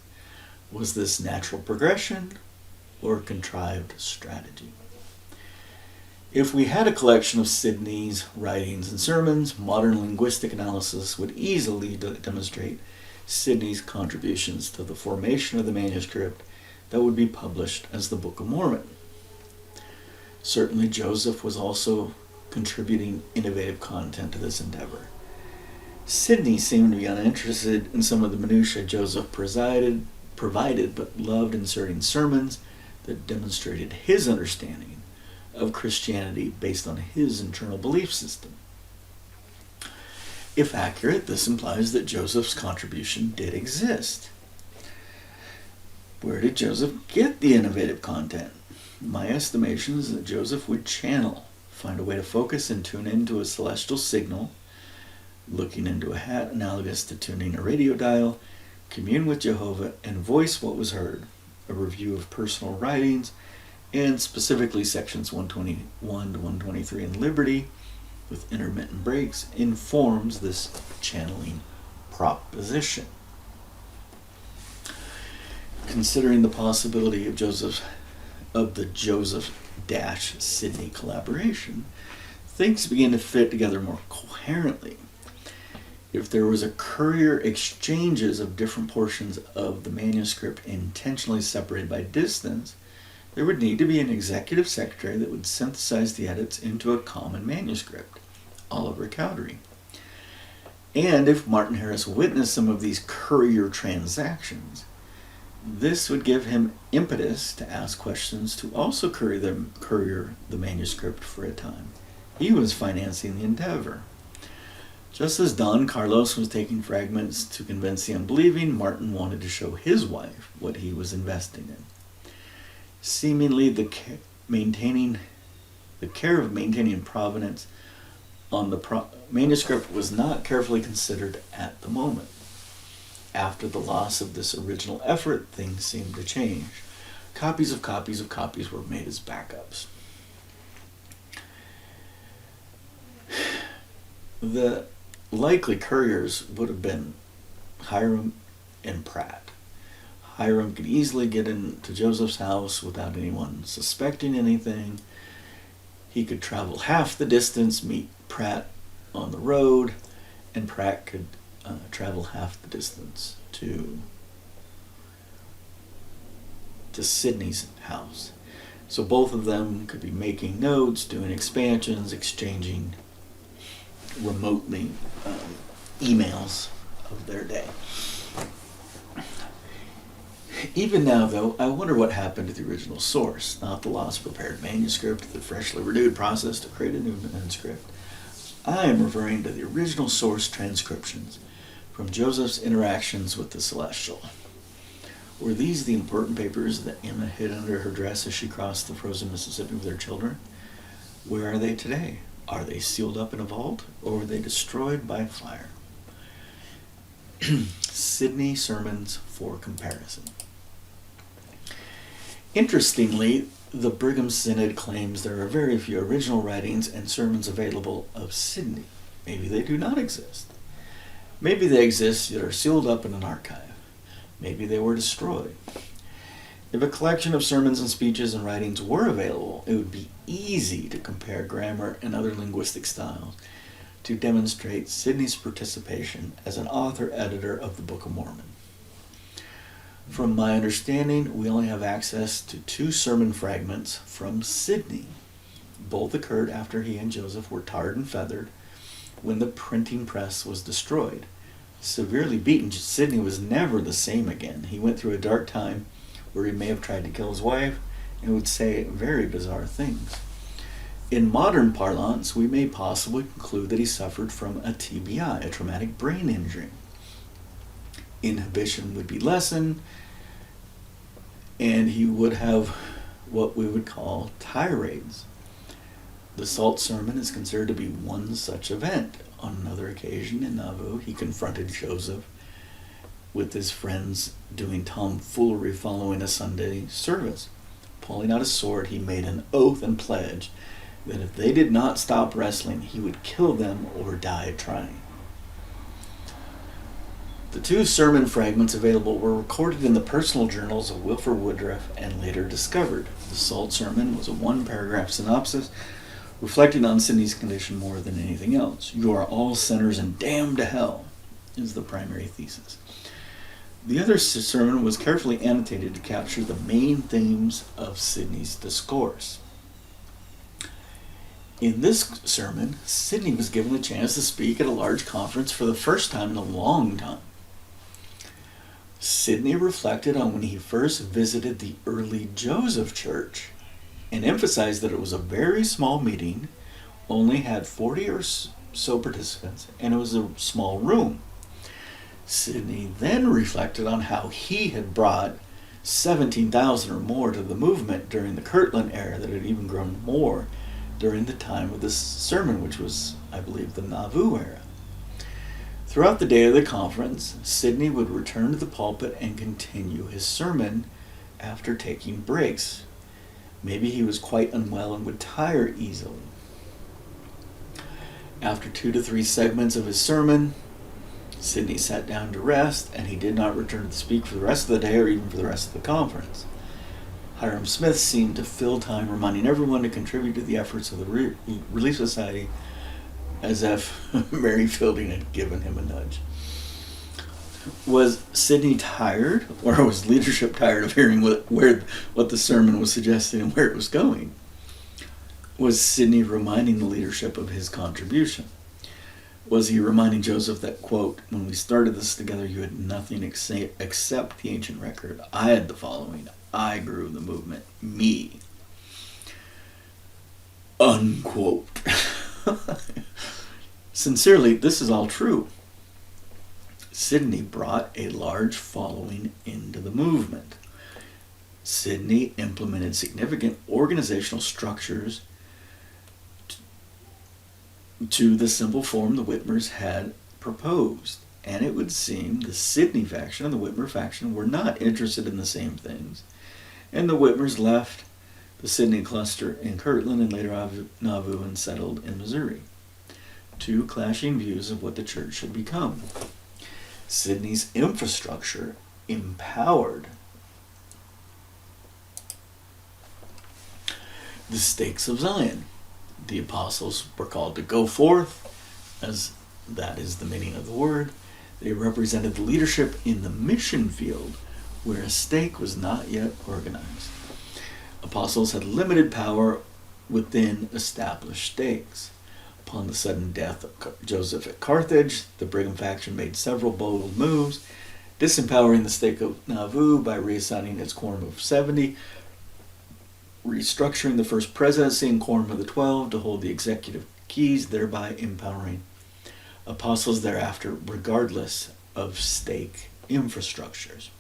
Was this natural progression or contrived strategy? If we had a collection of Sidney's writings and sermons, modern linguistic analysis would easily demonstrate Sidney's contributions to the formation of the manuscript that would be published as the Book of Mormon. Certainly Joseph was also contributing innovative content to this endeavor. Sidney seemed to be uninterested in some of the minutiae Joseph provided, but loved inserting sermons that demonstrated his understanding of Christianity based on his internal belief system. If accurate, this implies that Joseph's contribution did exist. Where did Joseph get the innovative content? My estimation is that Joseph would channel, find a way to focus and tune into a celestial signal, looking into a hat analogous to tuning a radio dial, commune with Jehovah, and voice what was heard. A review of personal writings, and specifically sections 121 to 123 in Liberty, with intermittent breaks, informs this channeling proposition. Considering the possibility of the Joseph-Sidney collaboration, things begin to fit together more coherently. If there was a courier exchanges of different portions of the manuscript intentionally separated by distance, there would need to be an executive secretary that would synthesize the edits into a common manuscript, Oliver Cowdery. And if Martin Harris witnessed some of these courier transactions, this would give him impetus to ask questions to also courier the manuscript for a time. He was financing the endeavor. Just as Don Carlos was taking fragments to convince the unbelieving, Martin wanted to show his wife what he was investing in. Seemingly, the care of maintaining provenance on the manuscript was not carefully considered at the moment. After the loss of this original effort, things seemed to change. Copies of copies of copies were made as backups. The likely couriers would have been Hiram and Pratt. Hiram could easily get into Joseph's house without anyone suspecting anything. He could travel half the distance, meet Pratt on the road, and Pratt could travel half the distance to Sidney's house. So both of them could be making notes, doing expansions, exchanging remotely emails of their day. Even now, though, I wonder what happened to the original source, not the lost prepared manuscript, the freshly renewed process to create a new manuscript. I am referring to the original source transcriptions from Joseph's interactions with the Celestial. Were these the important papers that Emma hid under her dress as she crossed the frozen Mississippi with her children? Where are they today? Are they sealed up in a vault, or were they destroyed by fire? Sidney Sermons for comparison. Interestingly, the Brigham Synod claims there are very few original writings and sermons available of Sidney. Maybe they do not exist. Maybe they exist yet are sealed up in an archive. Maybe they were destroyed. If a collection of sermons and speeches and writings were available, it would be easy to compare grammar and other linguistic styles to demonstrate Sidney's participation as an author-editor of the Book of Mormon. From my understanding, we only have access to 2 sermon fragments from Sidney. Both occurred after he and Joseph were tarred and feathered when the printing press was destroyed. Severely beaten, Sidney was never the same again. He went through a dark time where he may have tried to kill his wife and would say very bizarre things. In modern parlance, we may possibly conclude that he suffered from a TBI, a traumatic brain injury. Inhibition would be lessened, and he would have what we would call tirades. The Salt Sermon is considered to be one such event. On another occasion in Nauvoo, he confronted Joseph with his friends doing tomfoolery following a Sunday service. Pulling out a sword, he made an oath and pledge that if they did not stop wrestling, he would kill them or die trying. The 2 sermon fragments available were recorded in the personal journals of Wilford Woodruff and later discovered. The Salt Sermon was a 1-paragraph synopsis reflecting on Sidney's condition more than anything else. "You are all sinners and damned to hell," is the primary thesis. The other sermon was carefully annotated to capture the main themes of Sidney's discourse. In this sermon, Sidney was given the chance to speak at a large conference for the first time in a long time. Sidney reflected on when he first visited the early Joseph Church and emphasized that it was a very small meeting, only had 40 or so participants, and it was a small room. Sidney then reflected on how he had brought 17,000 or more to the movement during the Kirtland era, that had even grown more during the time of this sermon, which was, I believe, the Nauvoo era. Throughout the day of the conference, Sidney would return to the pulpit and continue his sermon after taking breaks. Maybe he was quite unwell and would tire easily. After 2 to 3 segments of his sermon, Sidney sat down to rest, and he did not return to speak for the rest of the day or even for the rest of the conference. Hiram Smith seemed to fill time reminding everyone to contribute to the efforts of the Relief Society, as if Mary Fielding had given him a nudge. Was Sidney tired, or was leadership tired of hearing what the sermon was suggesting and where it was going? Was Sidney reminding the leadership of his contribution? Was he reminding Joseph that, quote, when we started this together, you had nothing except the ancient record. I had the following. I grew the movement. Me. Unquote. Sincerely, this is all true. Sidney brought a large following into the movement. Sidney implemented significant organizational structures to the simple form the Whitmers had proposed. And it would seem the Sidney faction and the Whitmer faction were not interested in the same things. And the Whitmers left the Sidney cluster in Kirtland and later Nauvoo and settled in Missouri. Two clashing views of what the church should become. Sidney's infrastructure empowered the stakes of Zion. The apostles were called to go forth, as that is the meaning of the word. They represented the leadership in the mission field, where a stake was not yet organized. Apostles had limited power within established stakes. Upon the sudden death of Joseph at Carthage, the Brigham faction made several bold moves, disempowering the stake of Nauvoo by reassigning its quorum of 70, restructuring the first presidency and quorum of the 12 to hold the executive keys, thereby empowering apostles thereafter, regardless of stake infrastructures.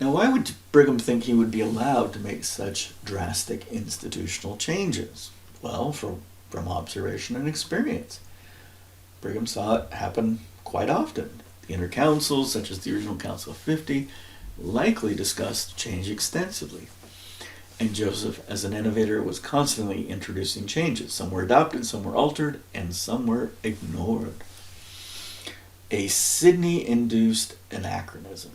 Now, why would Brigham think he would be allowed to make such drastic institutional changes? Well, from observation and experience. Brigham saw it happen quite often. The inner councils, such as the original Council of 50, likely discussed change extensively. And Joseph, as an innovator, was constantly introducing changes. Some were adopted, some were altered, and some were ignored. A Sidney-induced anachronism.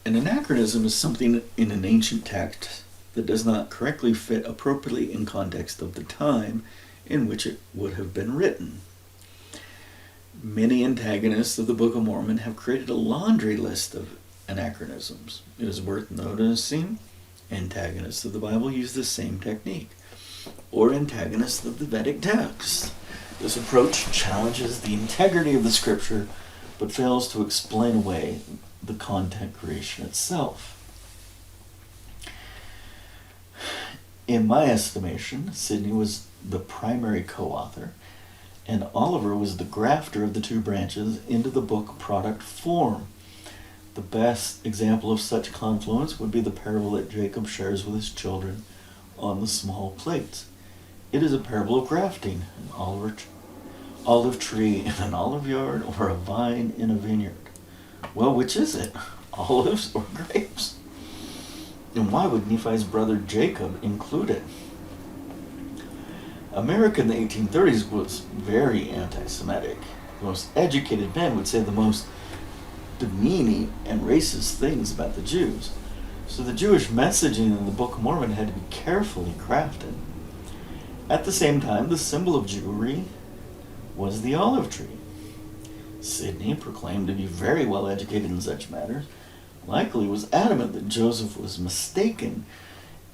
An anachronism is something in an ancient text that does not correctly fit appropriately in context of the time in which it would have been written. Many antagonists of the Book of Mormon have created a laundry list of anachronisms. It is worth noticing antagonists of the Bible use the same technique, or antagonists of the Vedic texts. This approach challenges the integrity of the scripture, but fails to explain away the content creation itself. In my estimation, Sidney was the primary co-author, and Oliver was the grafter of the two branches into the book product form. The best example of such confluence would be the parable that Jacob shares with his children on the small plates. It is a parable of grafting, an olive tree in an olive yard or a vine in a vineyard. Well, which is it? Olives or grapes? And why would Nephi's brother Jacob include it? America in the 1830s was very anti-Semitic. The most educated men would say the most demeaning and racist things about the Jews. So the Jewish messaging in the Book of Mormon had to be carefully crafted. At the same time, the symbol of Jewry was the olive tree. Sidney, proclaimed to be very well educated in such matters, likely was adamant that Joseph was mistaken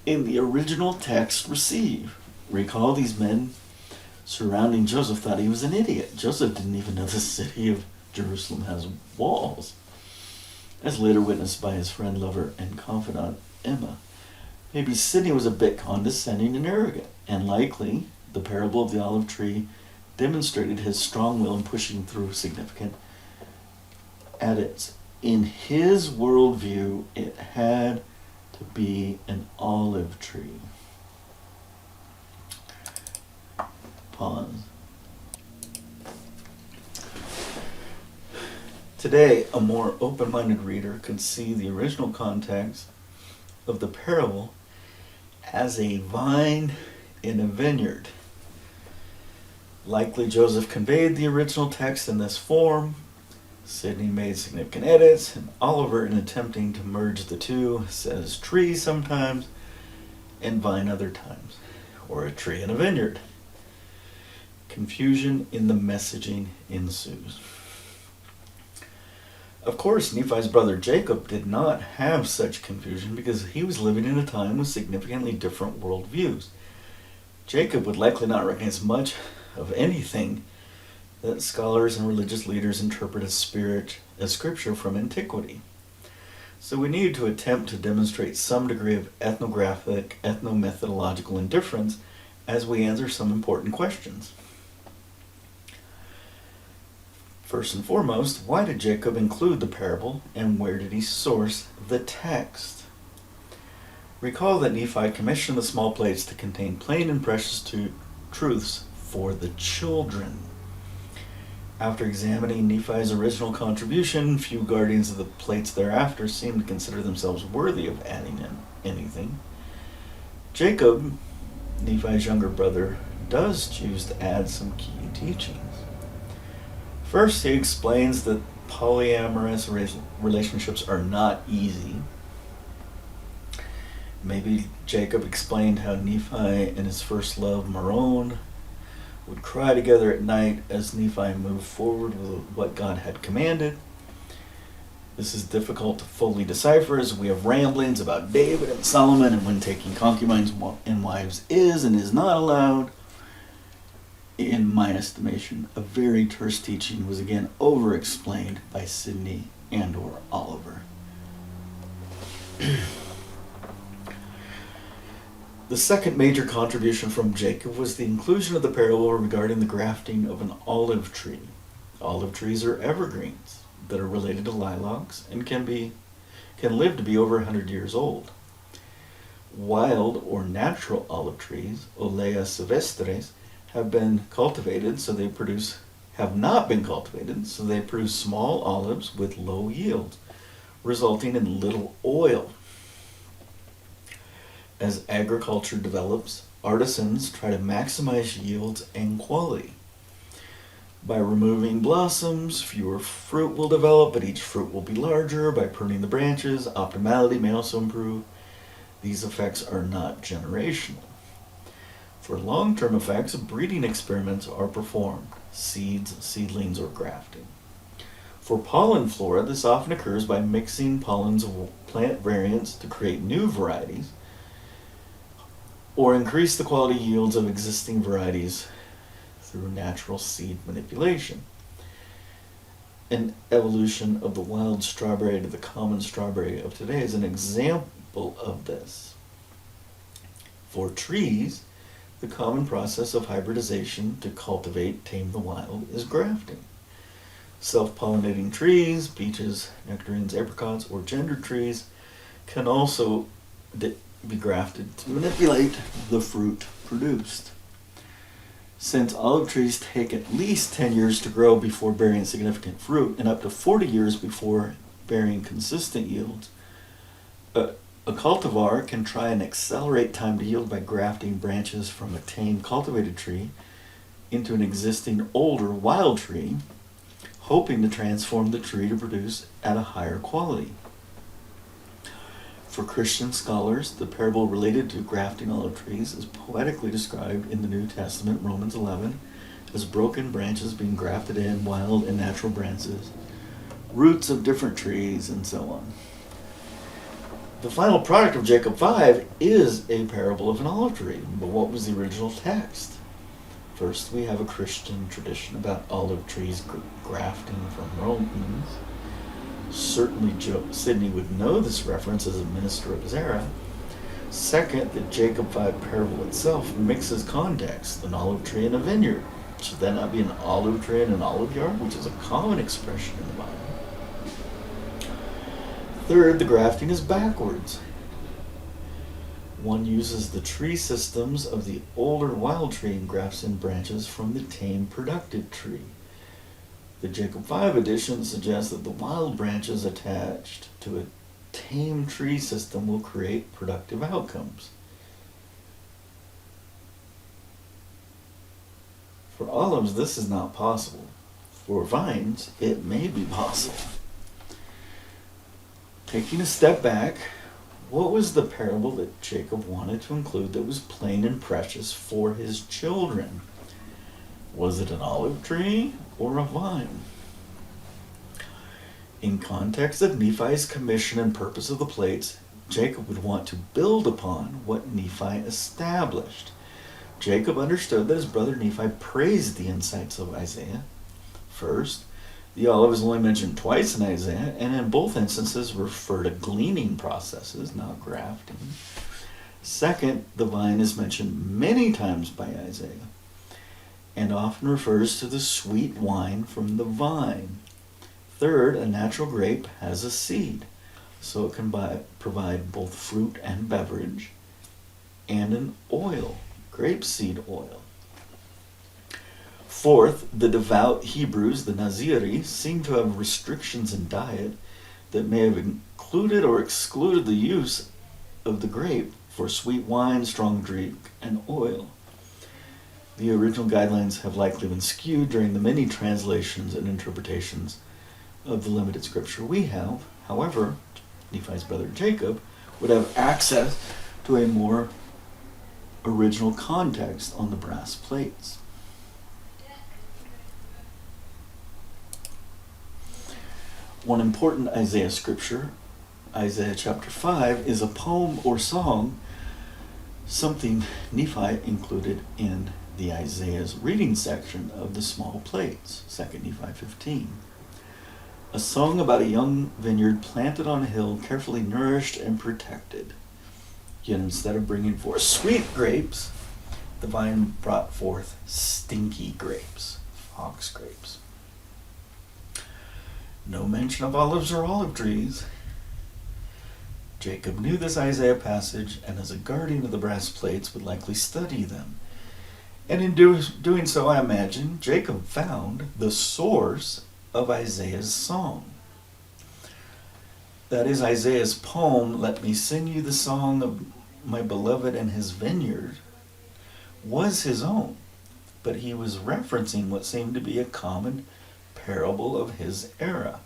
in the original text received. Recall, these men surrounding Joseph thought he was an idiot. Joseph didn't even know the city of Jerusalem has walls, as later witnessed by his friend, lover, and confidant, Emma. Maybe Sidney was a bit condescending and arrogant, and likely the parable of the olive tree demonstrated his strong will in pushing through significant edits. In his worldview, it had to be an olive tree. Pause. Today, a more open-minded reader could see the original context of the parable as a vine in a vineyard. Likely Joseph conveyed the original text in this form. Sidney made significant edits, and Oliver, in attempting to merge the two, says tree sometimes and vine other times, or a tree in a vineyard. Confusion in the messaging ensues. Of course, Nephi's brother Jacob did not have such confusion because he was living in a time with significantly different worldviews. Jacob would likely not recognize much of anything that scholars and religious leaders interpret as scripture from antiquity. So we need to attempt to demonstrate some degree of ethnographic, ethnomethodological indifference as we answer some important questions. First and foremost, why did Jacob include the parable, and where did he source the text? Recall that Nephi commissioned the small plates to contain plain and precious truths for the children. After examining Nephi's original contribution, few guardians of the plates thereafter seemed to consider themselves worthy of adding in anything. Jacob, Nephi's younger brother, does choose to add some key teachings. First, he explains that polyamorous relationships are not easy. Maybe Jacob explained how Nephi and his first love, Mormon, would cry together at night as Nephi moved forward with what God had commanded. This is difficult to fully decipher as we have ramblings about David and Solomon and when taking concubines and wives is and is not allowed. In my estimation, a very terse teaching was again over-explained by Sidney and or Oliver. The second major contribution from Jacob was the inclusion of the parable regarding the grafting of an olive tree. Olive trees are evergreens that are related to lilacs and can live to be over 100 years old. Wild or natural olive trees, Olea silvestres, have not been cultivated, so they produce small olives with low yields, resulting in little oil. As agriculture develops, artisans try to maximize yields and quality. By removing blossoms, fewer fruit will develop, but each fruit will be larger. By pruning the branches, optimality may also improve. These effects are not generational. For long-term effects, breeding experiments are performed, seeds, seedlings, or grafting. For pollen flora, this often occurs by mixing pollens of plant variants to create new varieties, or increase the quality yields of existing varieties through natural seed manipulation. An evolution of the wild strawberry to the common strawberry of today is an example of this. For trees, the common process of hybridization to cultivate, tame the wild is grafting. Self-pollinating trees, peaches, nectarines, apricots, or gendered trees can also be grafted to manipulate the fruit produced. Since olive trees take at least 10 years to grow before bearing significant fruit and up to 40 years before bearing consistent yields, a cultivar can try and accelerate time to yield by grafting branches from a tame cultivated tree into an existing older wild tree, hoping to transform the tree to produce at a higher quality. For Christian scholars, the parable related to grafting olive trees is poetically described in the New Testament, Romans 11, as broken branches being grafted in, wild and natural branches, roots of different trees, and so on. The final product of Jacob 5 is a parable of an olive tree, but what was the original text? First, we have a Christian tradition about olive trees grafting from Romans. Certainly Sidney would know this reference as a minister of his era. Second, the Jacob 5 parable itself mixes context, an olive tree and a vineyard. Should that not be an olive tree and an olive yard, which is a common expression in the Bible? Third, the grafting is backwards. One uses the tree systems of the older wild tree and grafts in branches from the tame productive tree. The Jacob 5 edition suggests that the wild branches attached to a tame tree system will create productive outcomes. For olives, this is not possible. For vines, it may be possible. Taking a step back, what was the parable that Jacob wanted to include that was plain and precious for his children? Was it an olive tree or a vine? In context of Nephi's commission and purpose of the plates, Jacob would want to build upon what Nephi established. Jacob understood that his brother Nephi praised the insights of Isaiah. First, the olive is only mentioned twice in Isaiah, and in both instances refer to gleaning processes, not grafting. Second, the vine is mentioned many times by Isaiah, and often refers to the sweet wine from the vine. Third, a natural grape has a seed, so it can provide both fruit and beverage, and an oil, grapeseed oil. Fourth, the devout Hebrews, the Naziri, seem to have restrictions in diet that may have included or excluded the use of the grape for sweet wine, strong drink, and oil. The original guidelines have likely been skewed during the many translations and interpretations of the limited scripture we have. However, Nephi's brother Jacob would have access to a more original context on the brass plates. One important Isaiah scripture, Isaiah chapter 5, is a poem or song, something Nephi included in the Isaiah's reading section of the small plates, 2 Nephi 15. A song about a young vineyard planted on a hill, carefully nourished and protected. Yet instead of bringing forth sweet grapes, the vine brought forth stinky grapes, fox grapes. No mention of olives or olive trees. Jacob knew this Isaiah passage, and as a guardian of the brass plates would likely study them. And in doing so, I imagine, Jacob found the source of Isaiah's song. That is, Isaiah's poem, "Let me sing you the song of my beloved and his vineyard," was his own, but he was referencing what seemed to be a common parable of his era,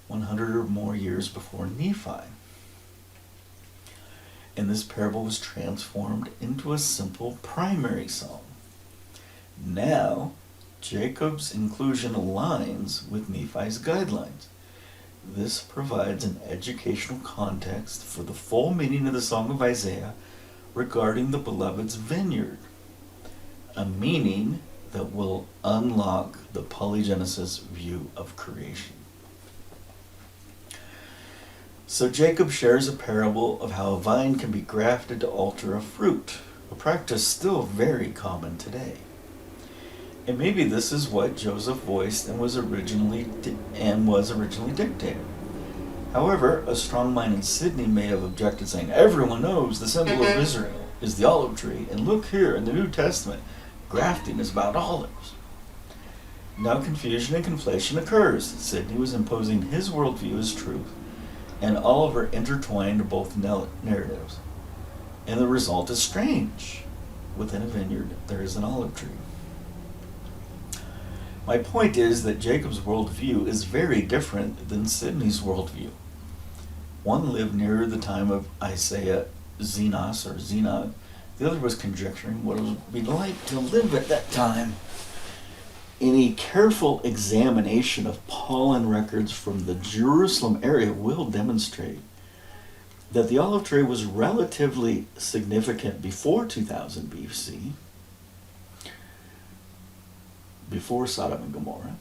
100 or more years before Nephi. And this parable was transformed into a simple primary song. Now, Jacob's inclusion aligns with Nephi's guidelines. This provides an educational context for the full meaning of the Song of Isaiah regarding the beloved's vineyard, a meaning that will unlock the polygenesis view of creation. So Jacob shares a parable of how a vine can be grafted to alter a fruit, a practice still very common today. And maybe this is what Joseph voiced and was originally dictated. However, a strong-minded Sidney may have objected, saying, "Everyone knows the symbol of Israel is the olive tree, and look here in the New Testament, grafting is about olives." Now confusion and conflation occurs. Sidney was imposing his worldview as truth, and Oliver intertwined both narratives. And the result is strange. Within a vineyard, there is an olive tree. My point is that Jacob's worldview is very different than Sidney's worldview. One lived near the time of Isaiah Zenos or Zenock. The other was conjecturing what it would be like to live at that time. Any careful examination of pollen records from the Jerusalem area will demonstrate that the olive tree was relatively significant before 2000 BC, before Sodom and Gomorrah,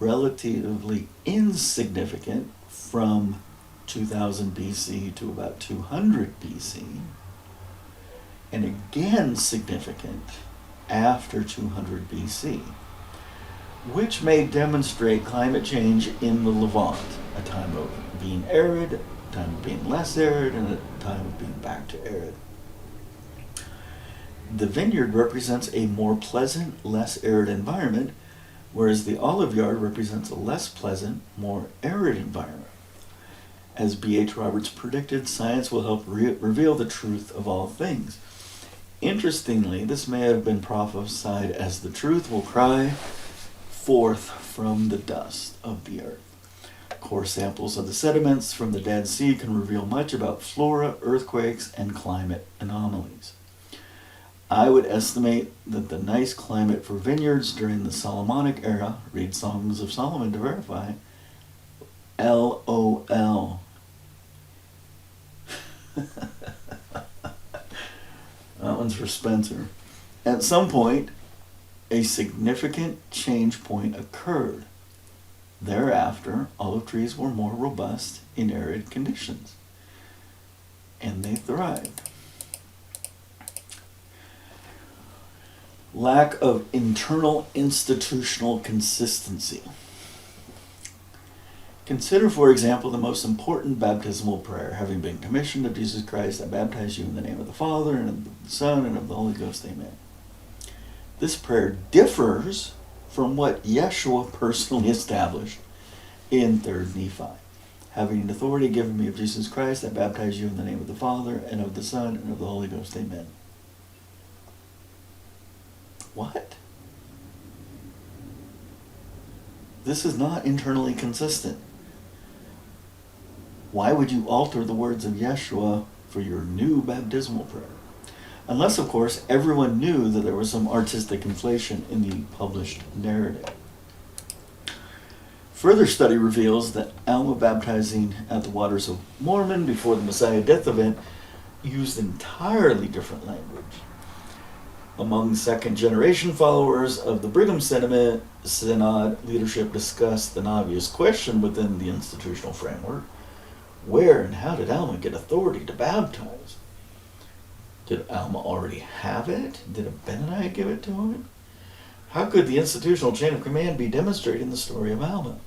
relatively insignificant from 2000 BC to about 200 BC, and again significant after 200 BC, which may demonstrate climate change in the Levant, a time of being arid, a time of being less arid, and a time of being back to arid. The vineyard represents a more pleasant, less arid environment, whereas the olive yard represents a less pleasant, more arid environment. As B.H. Roberts predicted, science will help reveal the truth of all things. Interestingly, this may have been prophesied as the truth will cry forth from the dust of the earth. Core samples of the sediments from the Dead Sea can reveal much about flora, earthquakes, and climate anomalies. I would estimate that the nice climate for vineyards during the Solomonic era, read Songs of Solomon to verify, LOL. That one's for Spencer. At some point, a significant change point occurred. Thereafter, olive trees were more robust in arid conditions, and they thrived. Lack of internal institutional consistency. Consider, for example, the most important baptismal prayer, having been commissioned of Jesus Christ, I baptize you in the name of the Father, and of the Son, and of the Holy Ghost, amen. This prayer differs from what Yeshua personally established in 3rd Nephi. Having authority given me of Jesus Christ, I baptize you in the name of the Father, and of the Son, and of the Holy Ghost, amen. What? This is not internally consistent. Why would you alter the words of Yeshua for your new baptismal prayer? Unless, of course, everyone knew that there was some artistic inflation in the published narrative. Further study reveals that Alma baptizing at the waters of Mormon before the Messiah death event used entirely different language. Among second-generation followers of the Brigham Synod, leadership discussed an obvious question within the institutional framework. Where and how did Alma get authority to baptize? Did Alma already have it? Did Abinadi give it to him? How could the institutional chain of command be demonstrated in the story of Alma?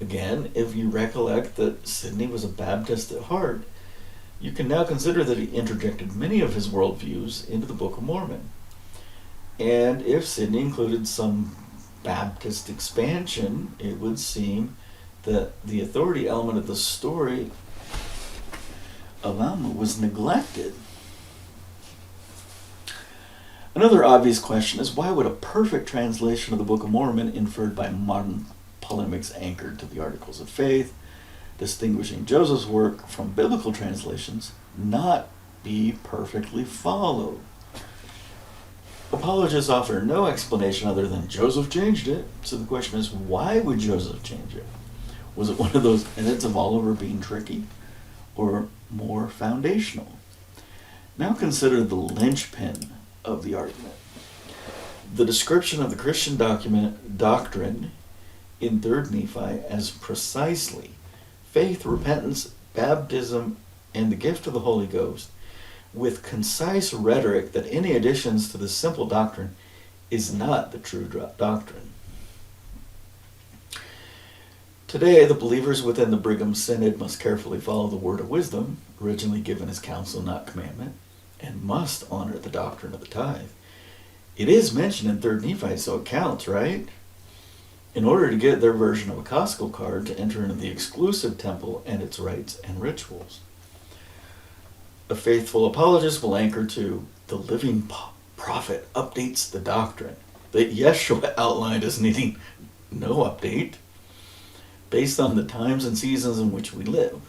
Again, if you recollect that Sidney was a Baptist at heart, you can now consider that he interjected many of his worldviews into the Book of Mormon. And if Sidney included some Baptist expansion, it would seem that the authority element of the story of Alma was neglected. Another obvious question is, why would a perfect translation of the Book of Mormon, inferred by modern polemics anchored to the Articles of Faith, distinguishing Joseph's work from biblical translations, not be perfectly followed? Apologists offer no explanation other than Joseph changed it. So the question is, why would Joseph change it? Was it one of those edits of Oliver being tricky, or more foundational? Now consider the linchpin of the argument. The description of the Christian doctrine in 3rd Nephi as precisely faith, repentance, baptism, and the gift of the Holy Ghost, with concise rhetoric that any additions to this simple doctrine is not the true doctrine. Today, the believers within the Brigham Synod must carefully follow the word of wisdom, originally given as counsel, not commandment, and must honor the doctrine of the tithe. It is mentioned in 3rd Nephi, so it counts, right? In order to get their version of a Costco card to enter into the exclusive temple and its rites and rituals. A faithful apologist will anchor to the living prophet updates the doctrine that Yeshua outlined as needing no update, based on the times and seasons in which we live.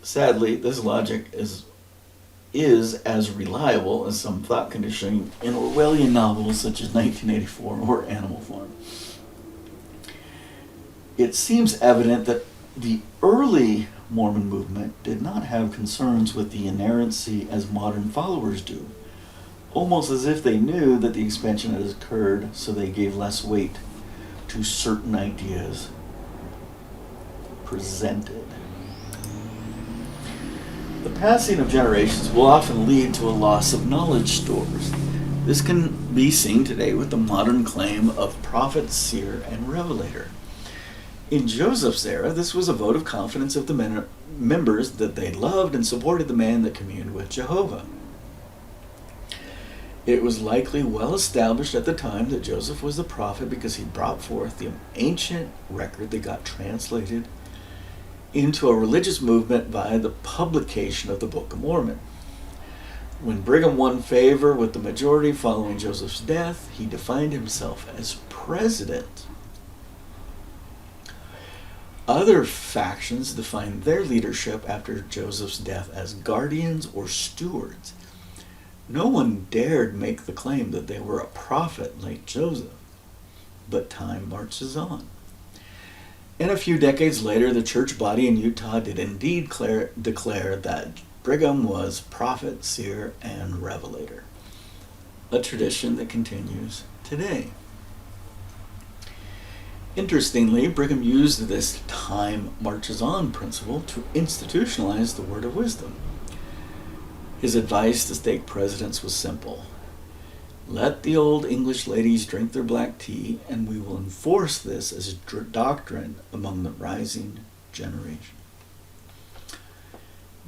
Sadly, this logic is as reliable as some thought conditioning in Orwellian novels such as 1984 or Animal Farm. It seems evident that the early Mormon movement did not have concerns with the inerrancy as modern followers do, almost as if they knew that the expansion had occurred, so they gave less weight to certain ideas presented. The passing of generations will often lead to a loss of knowledge stores. This can be seen today with the modern claim of prophet, seer, and revelator. In Joseph's era, this was a vote of confidence of the members that they loved and supported the man that communed with Jehovah. It was likely well established at the time that Joseph was the prophet because he brought forth the ancient record that got translated into a religious movement via the publication of the Book of Mormon. When Brigham won favor with the majority following Joseph's death, he defined himself as president. Other factions defined their leadership after Joseph's death as guardians or stewards. No one dared make the claim that they were a prophet like Joseph. But time marches on. And a few decades later, the church body in Utah did indeed declare that Brigham was prophet, seer, and revelator, a tradition that continues today. Interestingly, Brigham used this time marches on principle to institutionalize the word of wisdom. His advice to stake presidents was simple. Let the old English ladies drink their black tea, and we will enforce this as a doctrine among the rising generation.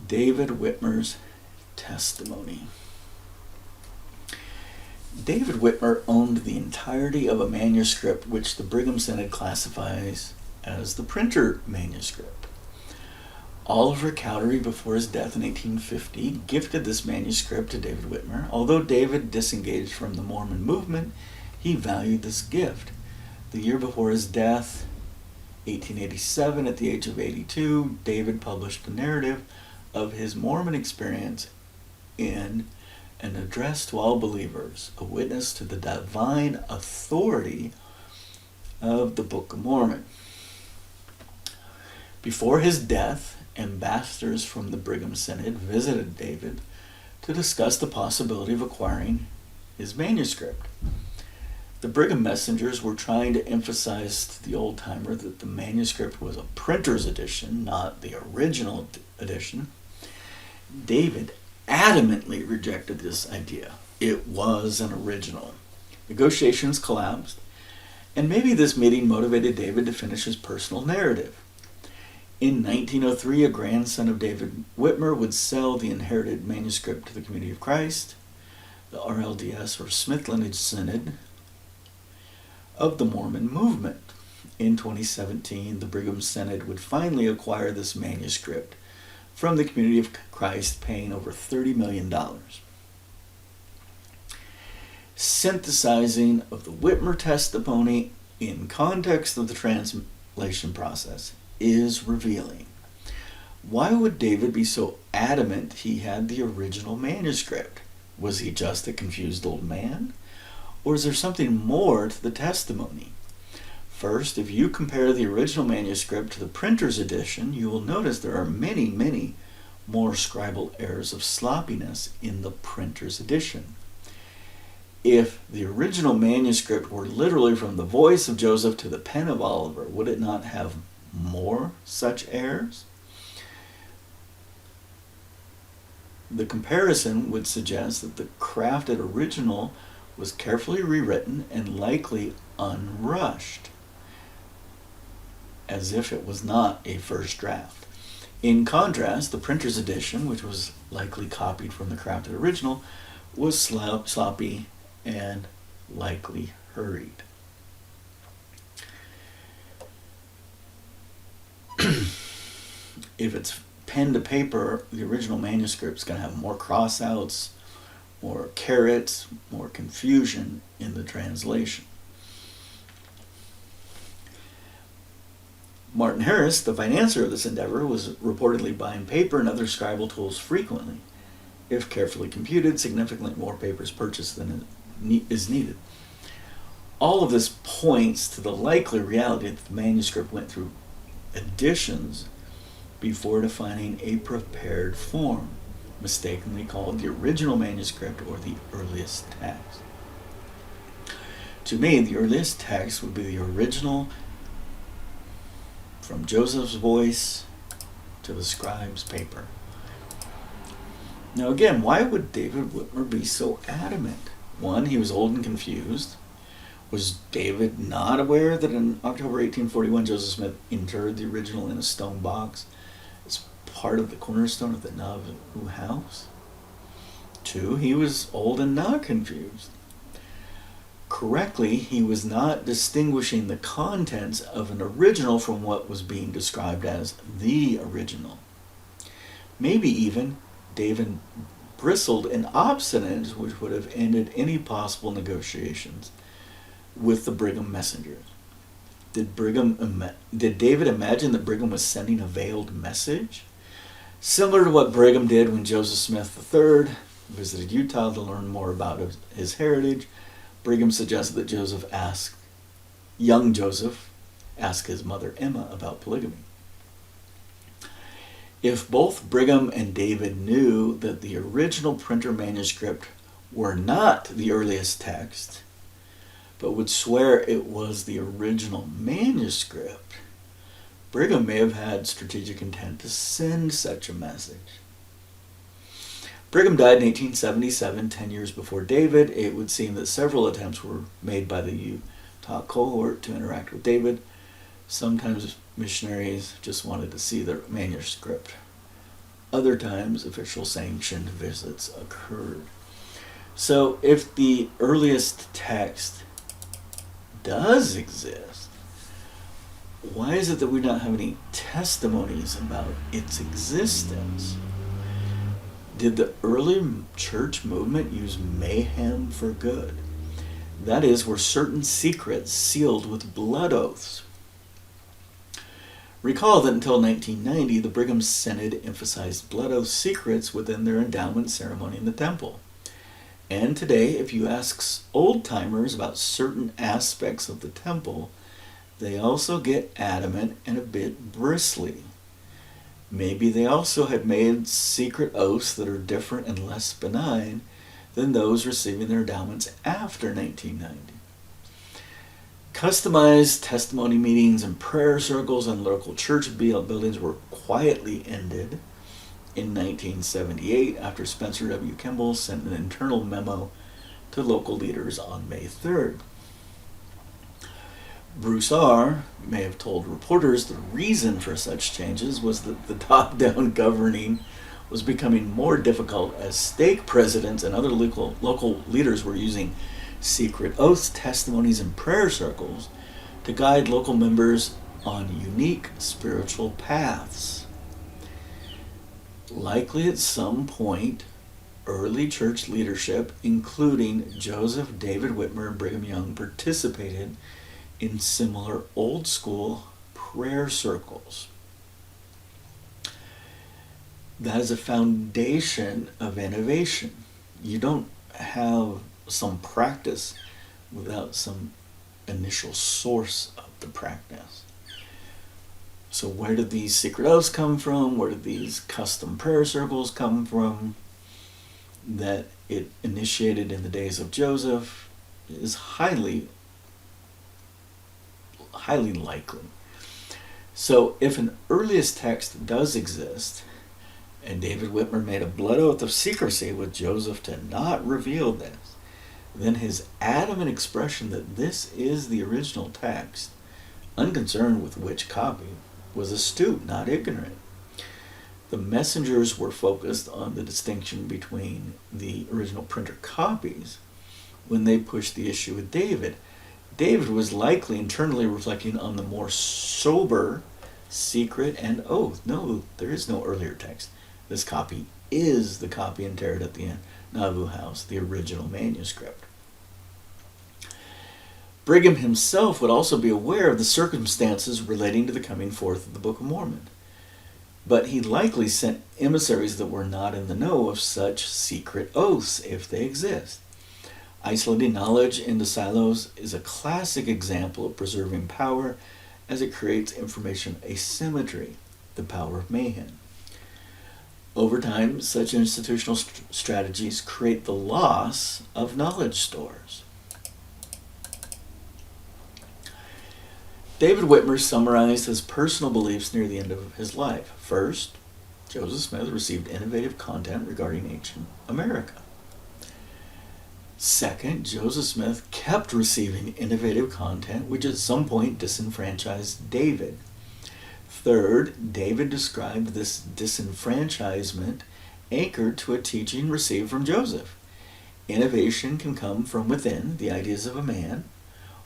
David Whitmer's testimony. David Whitmer owned the entirety of a manuscript which the Brigham Synod classifies as the printer manuscript. Oliver Cowdery, before his death in 1850, gifted this manuscript to David Whitmer. Although David disengaged from the Mormon movement, he valued this gift. The year before his death, 1887, at the age of 82, David published a narrative of his Mormon experience in An Address to All Believers, a witness to the divine authority of the Book of Mormon. Before his death, ambassadors from the Brigham Synod visited David to discuss the possibility of acquiring his manuscript. The Brigham messengers were trying to emphasize to the old-timer that the manuscript was a printer's edition, not the original edition. David adamantly rejected this idea. It was an original. Negotiations collapsed, and maybe this meeting motivated David to finish his personal narrative. In 1903, a grandson of David Whitmer would sell the inherited manuscript to the Community of Christ, the RLDS, or Smith Lineage Synod of the Mormon movement. In 2017, the Brigham Synod would finally acquire this manuscript from the Community of Christ, paying over $30 million. Synthesizing of the Whitmer testimony in context of the translation process is revealing. Why would David be so adamant he had the original manuscript? Was he just a confused old man? Or is there something more to the testimony? First, if you compare the original manuscript to the printer's edition, you will notice there are many, many more scribal errors of sloppiness in the printer's edition. If the original manuscript were literally from the voice of Joseph to the pen of Oliver, would it not have more such errors? The comparison would suggest that the crafted original was carefully rewritten and likely unrushed, as if it was not a first draft. In contrast, the printer's edition, which was likely copied from the crafted original, was sloppy and likely hurried. If it's pen to paper, the original manuscript's going to have more crossouts, more carets, more confusion in the translation. Martin Harris, the financier of this endeavor, was reportedly buying paper and other scribal tools frequently. If carefully computed, significantly more paper is purchased than is needed. All of this points to the likely reality that the manuscript went through editions before defining a prepared form, mistakenly called the original manuscript or the earliest text. To me, the earliest text would be the original from Joseph's voice to the scribe's paper. Now again, why would David Whitmer be so adamant? One, he was old and confused. Was David not aware that in October 1841 Joseph Smith interred the original in a stone box as part of the cornerstone of the Nauvoo house? Two, he was old and not confused. Correctly, he was not distinguishing the contents of an original from what was being described as the original. Maybe even David bristled in obstinance, which would have ended any possible negotiations with the Brigham messengers. Did David imagine that Brigham was sending a veiled message? Similar to what Brigham did when Joseph Smith III visited Utah to learn more about his heritage, Brigham suggested that young Joseph ask his mother Emma about polygamy. If both Brigham and David knew that the original printer manuscript were not the earliest text, but would swear it was the original manuscript, Brigham may have had strategic intent to send such a message. Brigham died in 1877, 10 years before David. It would seem that several attempts were made by the Utah cohort to interact with David. Sometimes missionaries just wanted to see the manuscript. Other times, official sanctioned visits occurred. So if the earliest text does exist, why is it that we don't have any testimonies about its existence? Did the early church movement use mayhem for good? That is, were certain secrets sealed with blood oaths? Recall that until 1990, the Brigham Synod emphasized blood oath secrets within their endowment ceremony in the temple. And today, if you ask old-timers about certain aspects of the temple, they also get adamant and a bit bristly. Maybe they also had made secret oaths that are different and less benign than those receiving their endowments after 1990. Customized testimony meetings and prayer circles in local church buildings were quietly ended in 1978 after Spencer W. Kimball sent an internal memo to local leaders on May 3rd. Broussard may have told reporters the reason for such changes was that the top-down governing was becoming more difficult as stake presidents and other local leaders were using secret oaths, testimonies, and prayer circles to guide local members on unique spiritual paths. Likely at some point, early church leadership, including Joseph David Whitmer and Brigham Young, participated in similar old-school prayer circles. That is a foundation of innovation. You don't have some practice without some initial source of the practice. So where did these secret oaths come from? Where did these custom prayer circles come from? That it initiated in the days of Joseph is highly likely. So if an earliest text does exist, and David Whitmer made a blood oath of secrecy with Joseph to not reveal this, then his adamant expression that this is the original text, unconcerned with which copy, was astute, not ignorant. The messengers were focused on the distinction between the original printer copies when they pushed the issue with David. David was likely internally reflecting on the more sober secret and oath. No, there is no earlier text. This copy is the copy interred at the Nauvoo house, the original manuscript. Brigham himself would also be aware of the circumstances relating to the coming forth of the Book of Mormon, but he likely sent emissaries that were not in the know of such secret oaths, if they exist. Isolating knowledge into silos is a classic example of preserving power as it creates information asymmetry, the power of mayhem. Over time, such institutional strategies create the loss of knowledge stores. David Whitmer summarized his personal beliefs near the end of his life. First, Joseph Smith received innovative content regarding ancient America. Second, Joseph Smith kept receiving innovative content which at some point disenfranchised David. Third, David described this disenfranchisement anchored to a teaching received from Joseph. Innovation can come from within, the ideas of a man,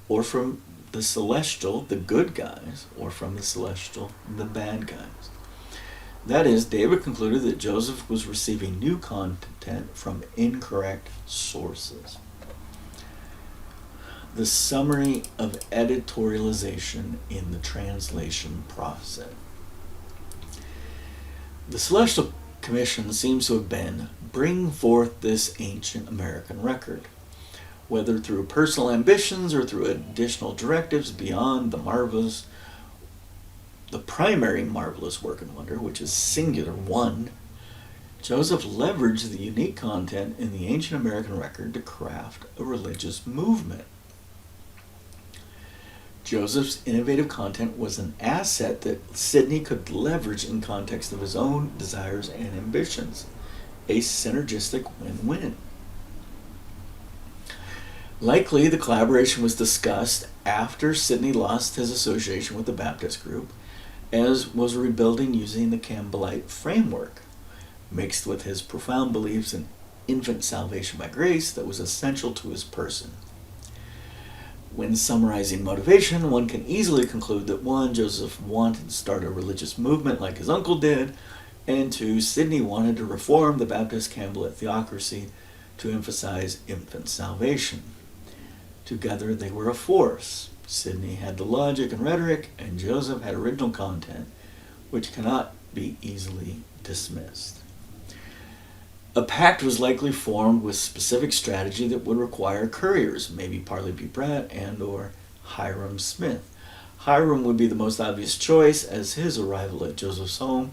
or from the celestial, the good guys, or from the celestial, the bad guys. That is, David concluded that Joseph was receiving new content from incorrect sources. the summary of editorialization in the translation process. The Celestial Commission seems to have been bring forth this ancient American record, whether through personal ambitions or through additional directives beyond the primary marvelous work and wonder, which is singular one. Joseph leveraged the unique content in the ancient American record to craft a religious movement. Joseph's innovative content was an asset that Sidney could leverage in context of his own desires and ambitions, a synergistic win-win. Likely, the collaboration was discussed after Sidney lost his association with the Baptist group, as was rebuilding using the Campbellite framework, mixed with his profound beliefs in infant salvation by grace that was essential to his person. When summarizing motivation, one can easily conclude that 1, Joseph wanted to start a religious movement like his uncle did, and 2, Sidney wanted to reform the Baptist Campbellite theocracy to emphasize infant salvation. Together they were a force. Sidney had the logic and rhetoric, and Joseph had original content, which cannot be easily dismissed. A pact was likely formed with specific strategy that would require couriers, maybe Parley P. Pratt and or Hiram Smith. Hiram would be the most obvious choice, as his arrival at Joseph's home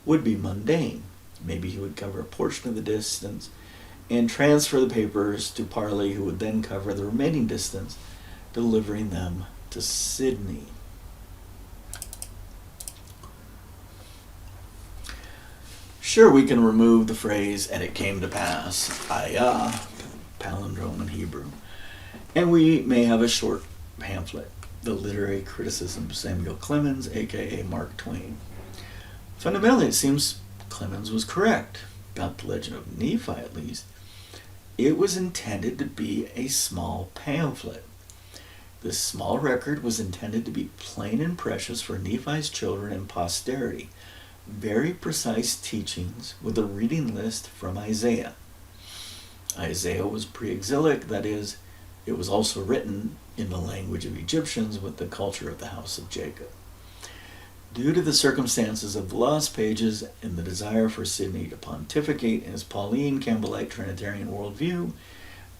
would be mundane. Maybe he would cover a portion of the distance and transfer the papers to Parley, who would then cover the remaining distance, delivering them to Sidney. Sure, we can remove the phrase, and it came to pass, ayah, palindrome in Hebrew, and we may have a short pamphlet, The Literary Criticism of Samuel Clemens, aka Mark Twain. Fundamentally, it seems Clemens was correct, about the legend of Nephi at least. It was intended to be a small pamphlet. This small record was intended to be plain and precious for Nephi's children and posterity. Very precise teachings with a reading list from Isaiah. Isaiah was pre-exilic, that is, it was also written in the language of Egyptians with the culture of the house of Jacob. Due to the circumstances of the lost pages and the desire for Sidney to pontificate in his Pauline Campbellite Trinitarian worldview,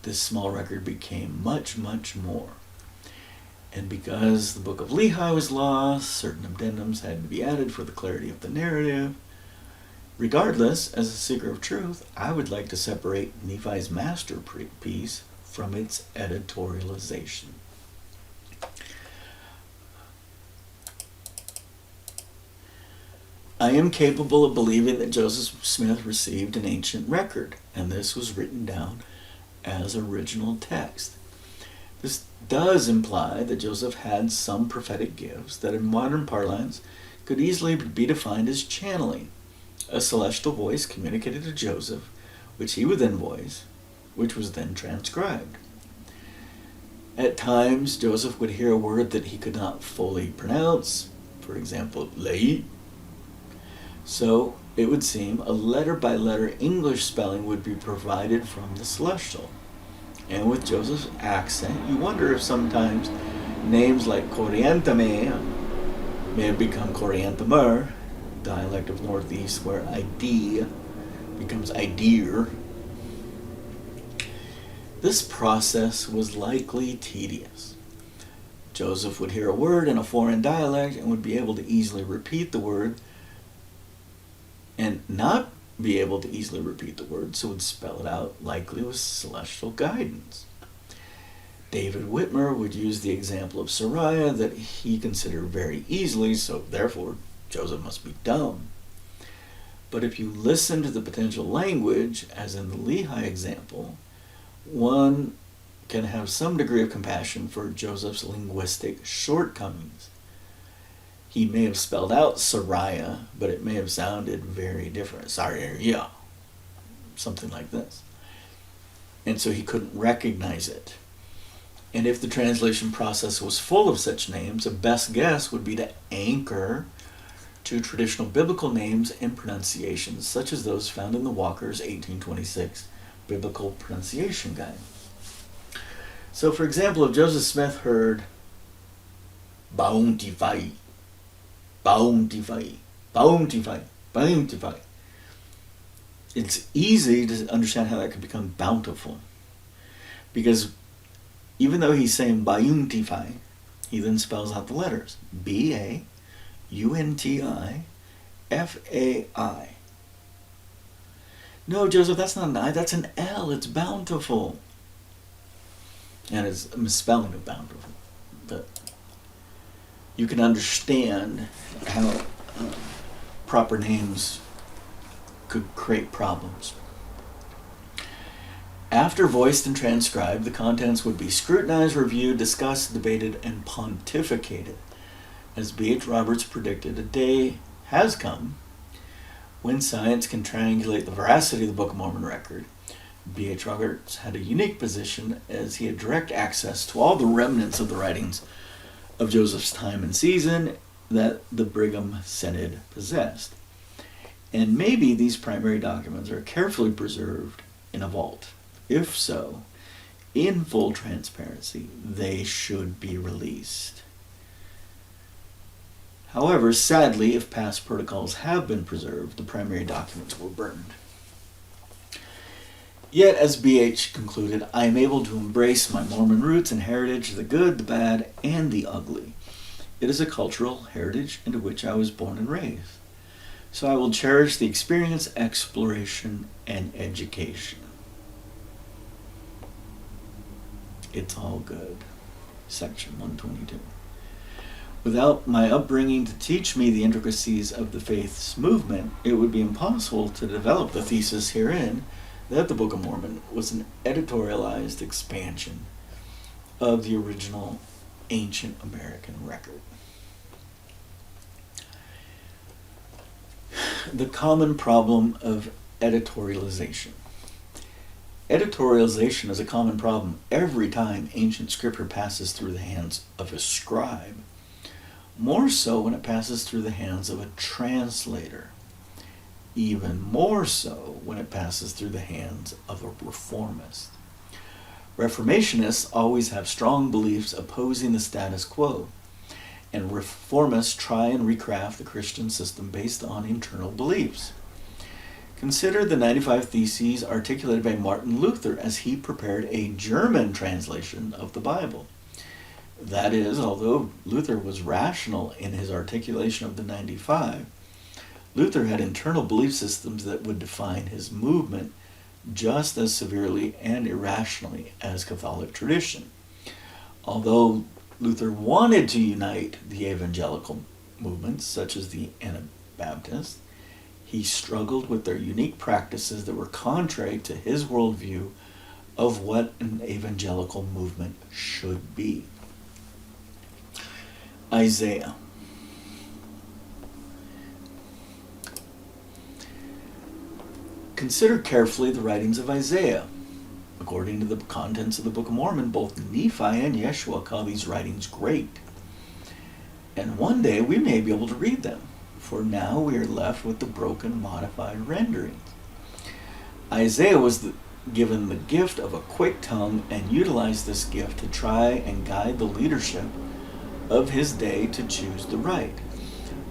this small record became much, much more. And because the book of Lehi was lost, certain addendums had to be added for the clarity of the narrative. Regardless, as a seeker of truth, I would like to separate Nephi's masterpiece from its editorialization. I am capable of believing that Joseph Smith received an ancient record, and this was written down as original text. This does imply that Joseph had some prophetic gifts that in modern parlance could easily be defined as channeling. A celestial voice communicated to Joseph, which he would then voice, which was then transcribed. At times, Joseph would hear a word that he could not fully pronounce, for example, lei. So, it would seem a letter-by-letter English spelling would be provided from the celestial. And with Joseph's accent, you wonder if sometimes names like Coriantame may have become Coriantamer, dialect of Northeast, where idea becomes idea. This process was likely tedious. Joseph would hear a word in a foreign dialect and would be able to easily repeat the word, and not be able to easily repeat the word, so would spell it out, likely with celestial guidance. David Whitmer would use the example of Sariah that he considered very easily, so therefore Joseph must be dumb. But if you listen to the potential language, as in the Lehi example, one can have some degree of compassion for Joseph's linguistic shortcomings. He may have spelled out Sariah, but it may have sounded very different. Sariah, something like this. And so he couldn't recognize it. And if the translation process was full of such names, a best guess would be to anchor to traditional biblical names and pronunciations, such as those found in the Walker's 1826 Biblical Pronunciation Guide. So, for example, if Joseph Smith heard bountify, bountify, bountify, bountify, it's easy to understand how that could become bountiful. Because even though he's saying bountify, he then spells out the letters. B-A-U-N-T-I-F-A-I. No, Joseph, that's not an I, that's an L. It's bountiful. And it's a misspelling of bountiful. But you can understand how proper names could create problems. After voiced and transcribed, the contents would be scrutinized, reviewed, discussed, debated, and pontificated. As B.H. Roberts predicted, a day has come when science can triangulate the veracity of the Book of Mormon record. B.H. Roberts had a unique position as he had direct access to all the remnants of the writings of Joseph's time and season that the Brigham Synod possessed. And maybe these primary documents are carefully preserved in a vault. If so, in full transparency, they should be released. However, sadly, if past protocols have been preserved, the primary documents were burned. Yet, as B.H. concluded, I am able to embrace my Mormon roots and heritage, the good, the bad, and the ugly. It is a cultural heritage into which I was born and raised. So I will cherish the experience, exploration, and education. It's all good. Section 122. Without my upbringing to teach me the intricacies of the faith's movement, it would be impossible to develop the thesis herein that the Book of Mormon was an editorialized expansion of the original ancient American record. The common problem of editorialization. Editorialization is a common problem every time ancient scripture passes through the hands of a scribe. More so when it passes through the hands of a translator. Even more so when it passes through the hands of a reformist. Reformationists always have strong beliefs opposing the status quo, and reformists try and recraft the Christian system based on internal beliefs. Consider the 95 Theses articulated by Martin Luther as he prepared a German translation of the Bible. That is, although Luther was rational in his articulation of the 95, Luther had internal belief systems that would define his movement just as severely and irrationally as Catholic tradition. Although Luther wanted to unite the evangelical movements, such as the Anabaptists, he struggled with their unique practices that were contrary to his worldview of what an evangelical movement should be. Isaiah. Consider carefully the writings of Isaiah. According to the contents of the Book of Mormon, both Nephi and Yeshua call these writings great. And one day we may be able to read them, for now we are left with the broken, modified renderings. Isaiah was given the gift of a quick tongue and utilized this gift to try and guide the leadership of his day to choose the right.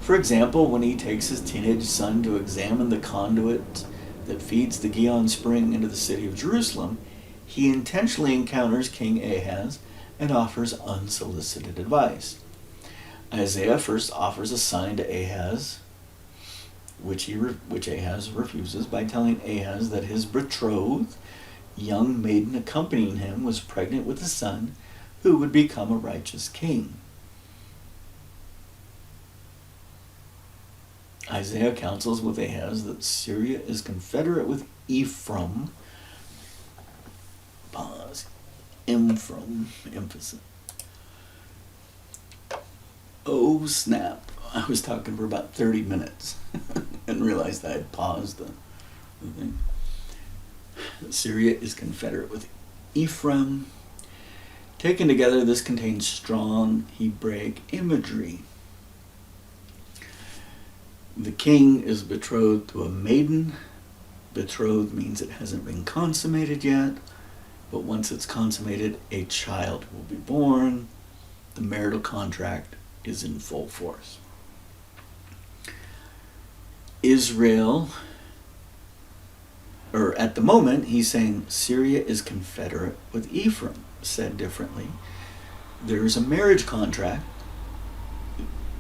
For example, when he takes his teenage son to examine the conduit that feeds the Gihon spring into the city of Jerusalem, he intentionally encounters King Ahaz and offers unsolicited advice. Isaiah first offers a sign to Ahaz, which Ahaz refuses by telling Ahaz that his betrothed, young maiden accompanying him, was pregnant with a son who would become a righteous king. Isaiah counsels with Ahaz that Syria is confederate with Ephraim. Pause. Ephraim. Emphasis. Oh snap. I was talking for about 30 minutes and realized I had paused the thing. Syria is confederate with Ephraim. Taken together, this contains strong Hebraic imagery. The king is betrothed to a maiden. Betrothed means it hasn't been consummated yet. but once it's consummated, a child will be born. The marital contract is in full force. Israel, or at the moment, he's saying Syria is confederate with Ephraim. Said differently, there's a marriage contract.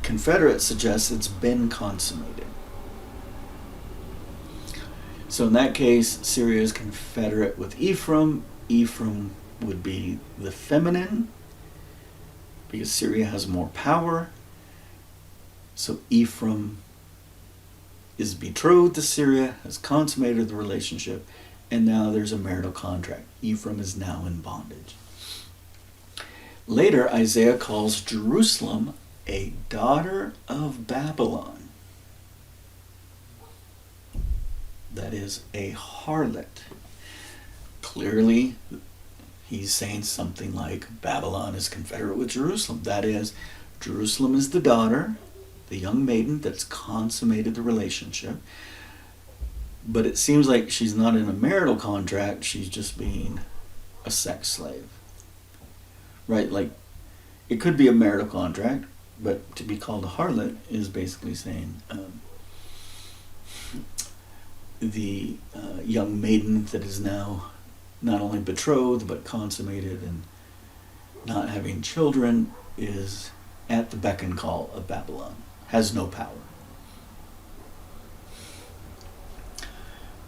Confederate suggests it's been consummated. So in that case, Syria is confederate with Ephraim. Ephraim would be the feminine, because Syria has more power. So Ephraim is betrothed to Syria, has consummated the relationship, and now there's a marital contract. Ephraim is now in bondage. Later, Isaiah calls Jerusalem a daughter of Babylon. That is a harlot. Clearly, he's saying something like Babylon is confederate with Jerusalem. That is, Jerusalem is the daughter, the young maiden that's consummated the relationship. But it seems like she's not in a marital contract, she's just being a sex slave. Right? Like, it could be a marital contract, but to be called a harlot is basically saying the young maiden that is now not only betrothed but consummated and not having children is at the beck and call of Babylon, has no power.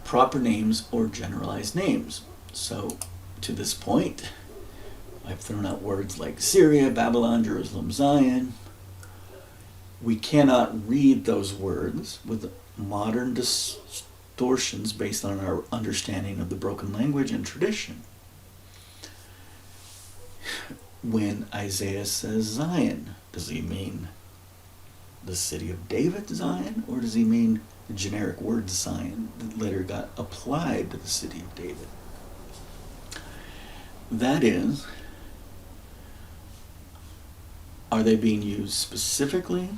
Proper names or generalized names. So to this point, I've thrown out words like Syria, Babylon, Jerusalem, Zion. We cannot read those words with modern distortions based on our understanding of the broken language and tradition. When Isaiah says Zion, does he mean the city of David, Zion, or does he mean the generic word Zion that later got applied to the city of David? That is, are they being used specifically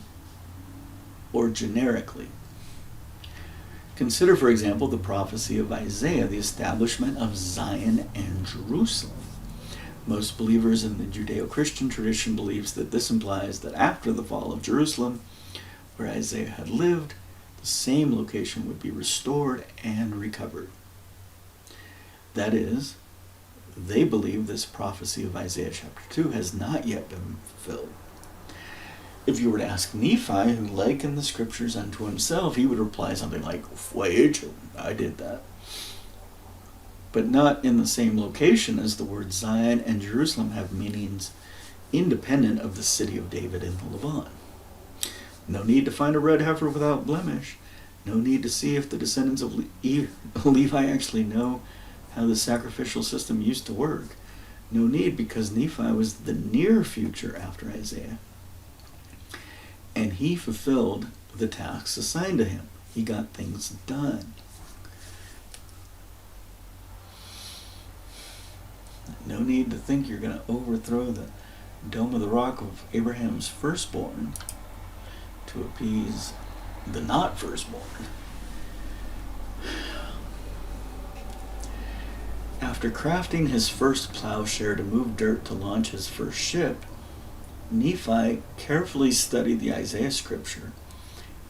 or generically? Consider, for example, the prophecy of Isaiah, the establishment of Zion and Jerusalem. Most believers in the Judeo-Christian tradition believes that this implies that after the fall of Jerusalem, where Isaiah had lived, the same location would be restored and recovered. That is, they believe this prophecy of Isaiah chapter 2 has not yet been fulfilled. If you were to ask Nephi, who likened the scriptures unto himself, he would reply something like, wait, I did that. But not in the same location, as the words Zion and Jerusalem have meanings independent of the city of David in the Levant. No need to find a red heifer without blemish. No need to see if the descendants of Levi actually know how the sacrificial system used to work. No need, because Nephi was the near future after Isaiah. And he fulfilled the tasks assigned to him. He got things done. No need to think you're going to overthrow the Dome of the Rock of Abraham's firstborn to appease the not firstborn. After crafting his first plowshare to move dirt to launch his first ship, Nephi carefully studied the Isaiah scripture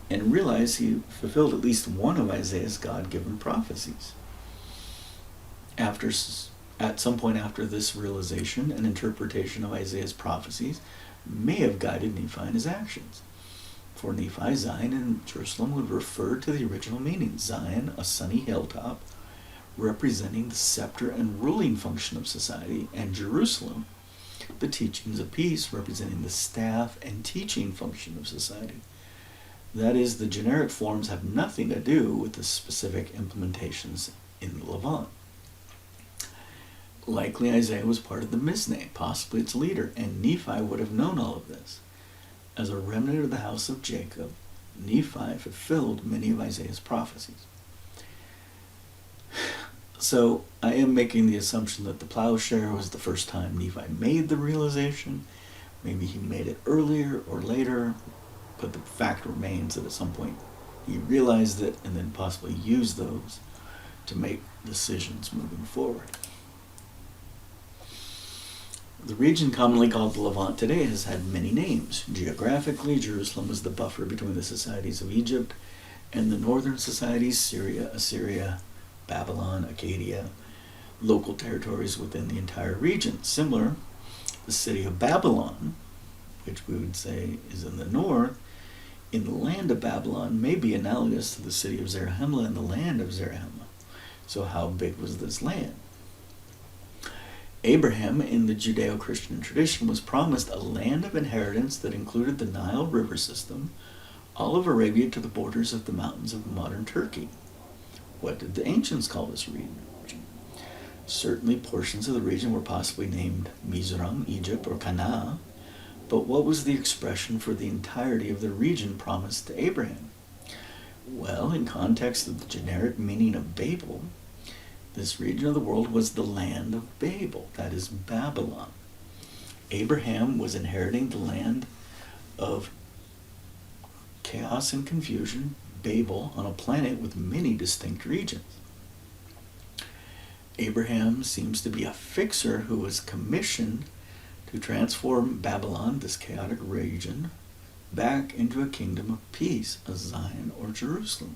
and realized he fulfilled at least one of Isaiah's God-given prophecies. At some point after this realization, an interpretation of Isaiah's prophecies may have guided Nephi in his actions. For Nephi, Zion and Jerusalem would refer to the original meaning. Zion, a sunny hilltop, representing the scepter and ruling function of society, and Jerusalem, the teachings of peace, representing the staff and teaching function of society. That is, the generic forms have nothing to do with the specific implementations in the Levant. Likely Isaiah was part of the Misne, possibly its leader, and Nephi would have known all of this. As a remnant of the house of Jacob, Nephi fulfilled many of Isaiah's prophecies. So I am making the assumption that the plowshare was the first time Nephi made the realization. Maybe he made it earlier or later, but the fact remains that at some point he realized it and then possibly used those to make decisions moving forward. The region commonly called the Levant today has had many names. Geographically, Jerusalem was the buffer between the societies of Egypt and the northern societies, Syria, Assyria, Babylon, Acadia, local territories within the entire region. Similar, the city of Babylon, which we would say is in the north, in the land of Babylon may be analogous to the city of Zarahemla in the land of Zarahemla. So how big was this land? Abraham, in the Judeo-Christian tradition, was promised a land of inheritance that included the Nile River system, all of Arabia to the borders of the mountains of modern Turkey. What did the ancients call this region? Certainly portions of the region were possibly named Mizraim, Egypt, or Canaan, but what was the expression for the entirety of the region promised to Abraham? Well, in context of the generic meaning of Babel, this region of the world was the land of Babel, that is Babylon. Abraham was inheriting the land of chaos and confusion, Babel, on a planet with many distinct regions. Abraham seems to be a fixer who was commissioned to transform Babylon, this chaotic region, back into a kingdom of peace, a Zion or Jerusalem.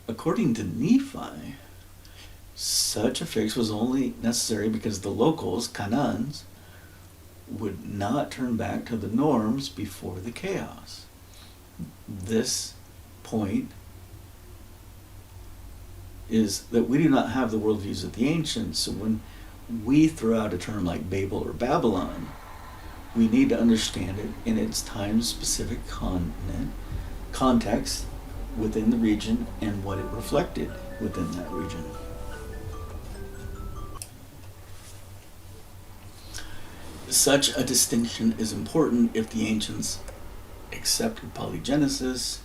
According to Nephi, such a fix was only necessary because the locals, Canaans, would not turn back to the norms before the chaos. This point is that we do not have the worldviews of the ancients, so when we throw out a term like Babel or Babylon, we need to understand it in its time-specific context within the region and what it reflected within that region. Such a distinction is important if the ancients accepted polygenesis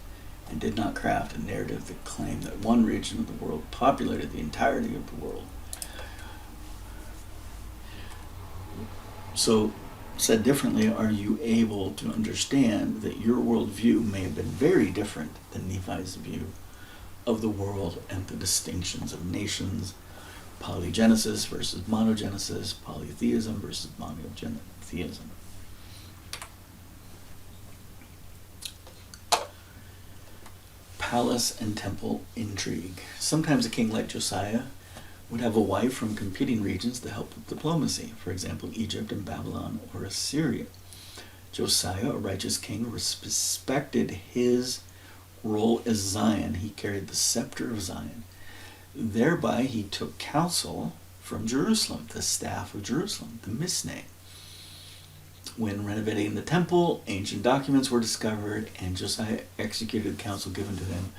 and did not craft a narrative that claimed that one region of the world populated the entirety of the world. So, said differently, are you able to understand that your worldview may have been very different than Nephi's view of the world and the distinctions of nations, polygenesis versus monogenesis, polytheism versus monotheism? Palace and temple intrigue. Sometimes a king like Josiah would have a wife from competing regions to help with diplomacy, for example, Egypt and Babylon or Assyria. Josiah, a righteous king, respected his role as Zion. He carried the scepter of Zion. Thereby, he took counsel from Jerusalem, the staff of Jerusalem, the Misneh. When renovating the temple, ancient documents were discovered, and Josiah executed the counsel given to him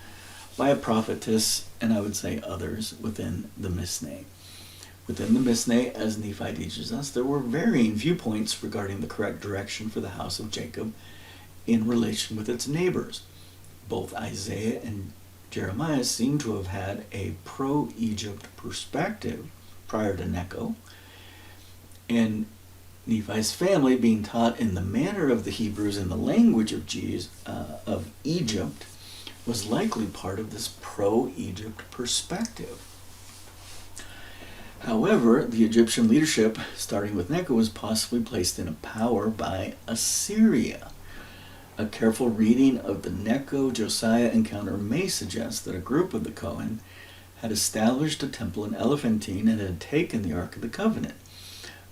by a prophetess, and I would say others, within the Misneh. Within the Misneh, as Nephi teaches us, there were varying viewpoints regarding the correct direction for the house of Jacob in relation with its neighbors. Both Isaiah and Jeremiah seem to have had a pro-Egypt perspective prior to Necho, and Nephi's family, being taught in the manner of the Hebrews and the language of Egypt, was likely part of this pro-Egypt perspective. However, the Egyptian leadership, starting with Necho, was possibly placed in power by Assyria. A careful reading of the Necho-Josiah encounter may suggest that a group of the Cohen had established a temple in Elephantine and had taken the Ark of the Covenant.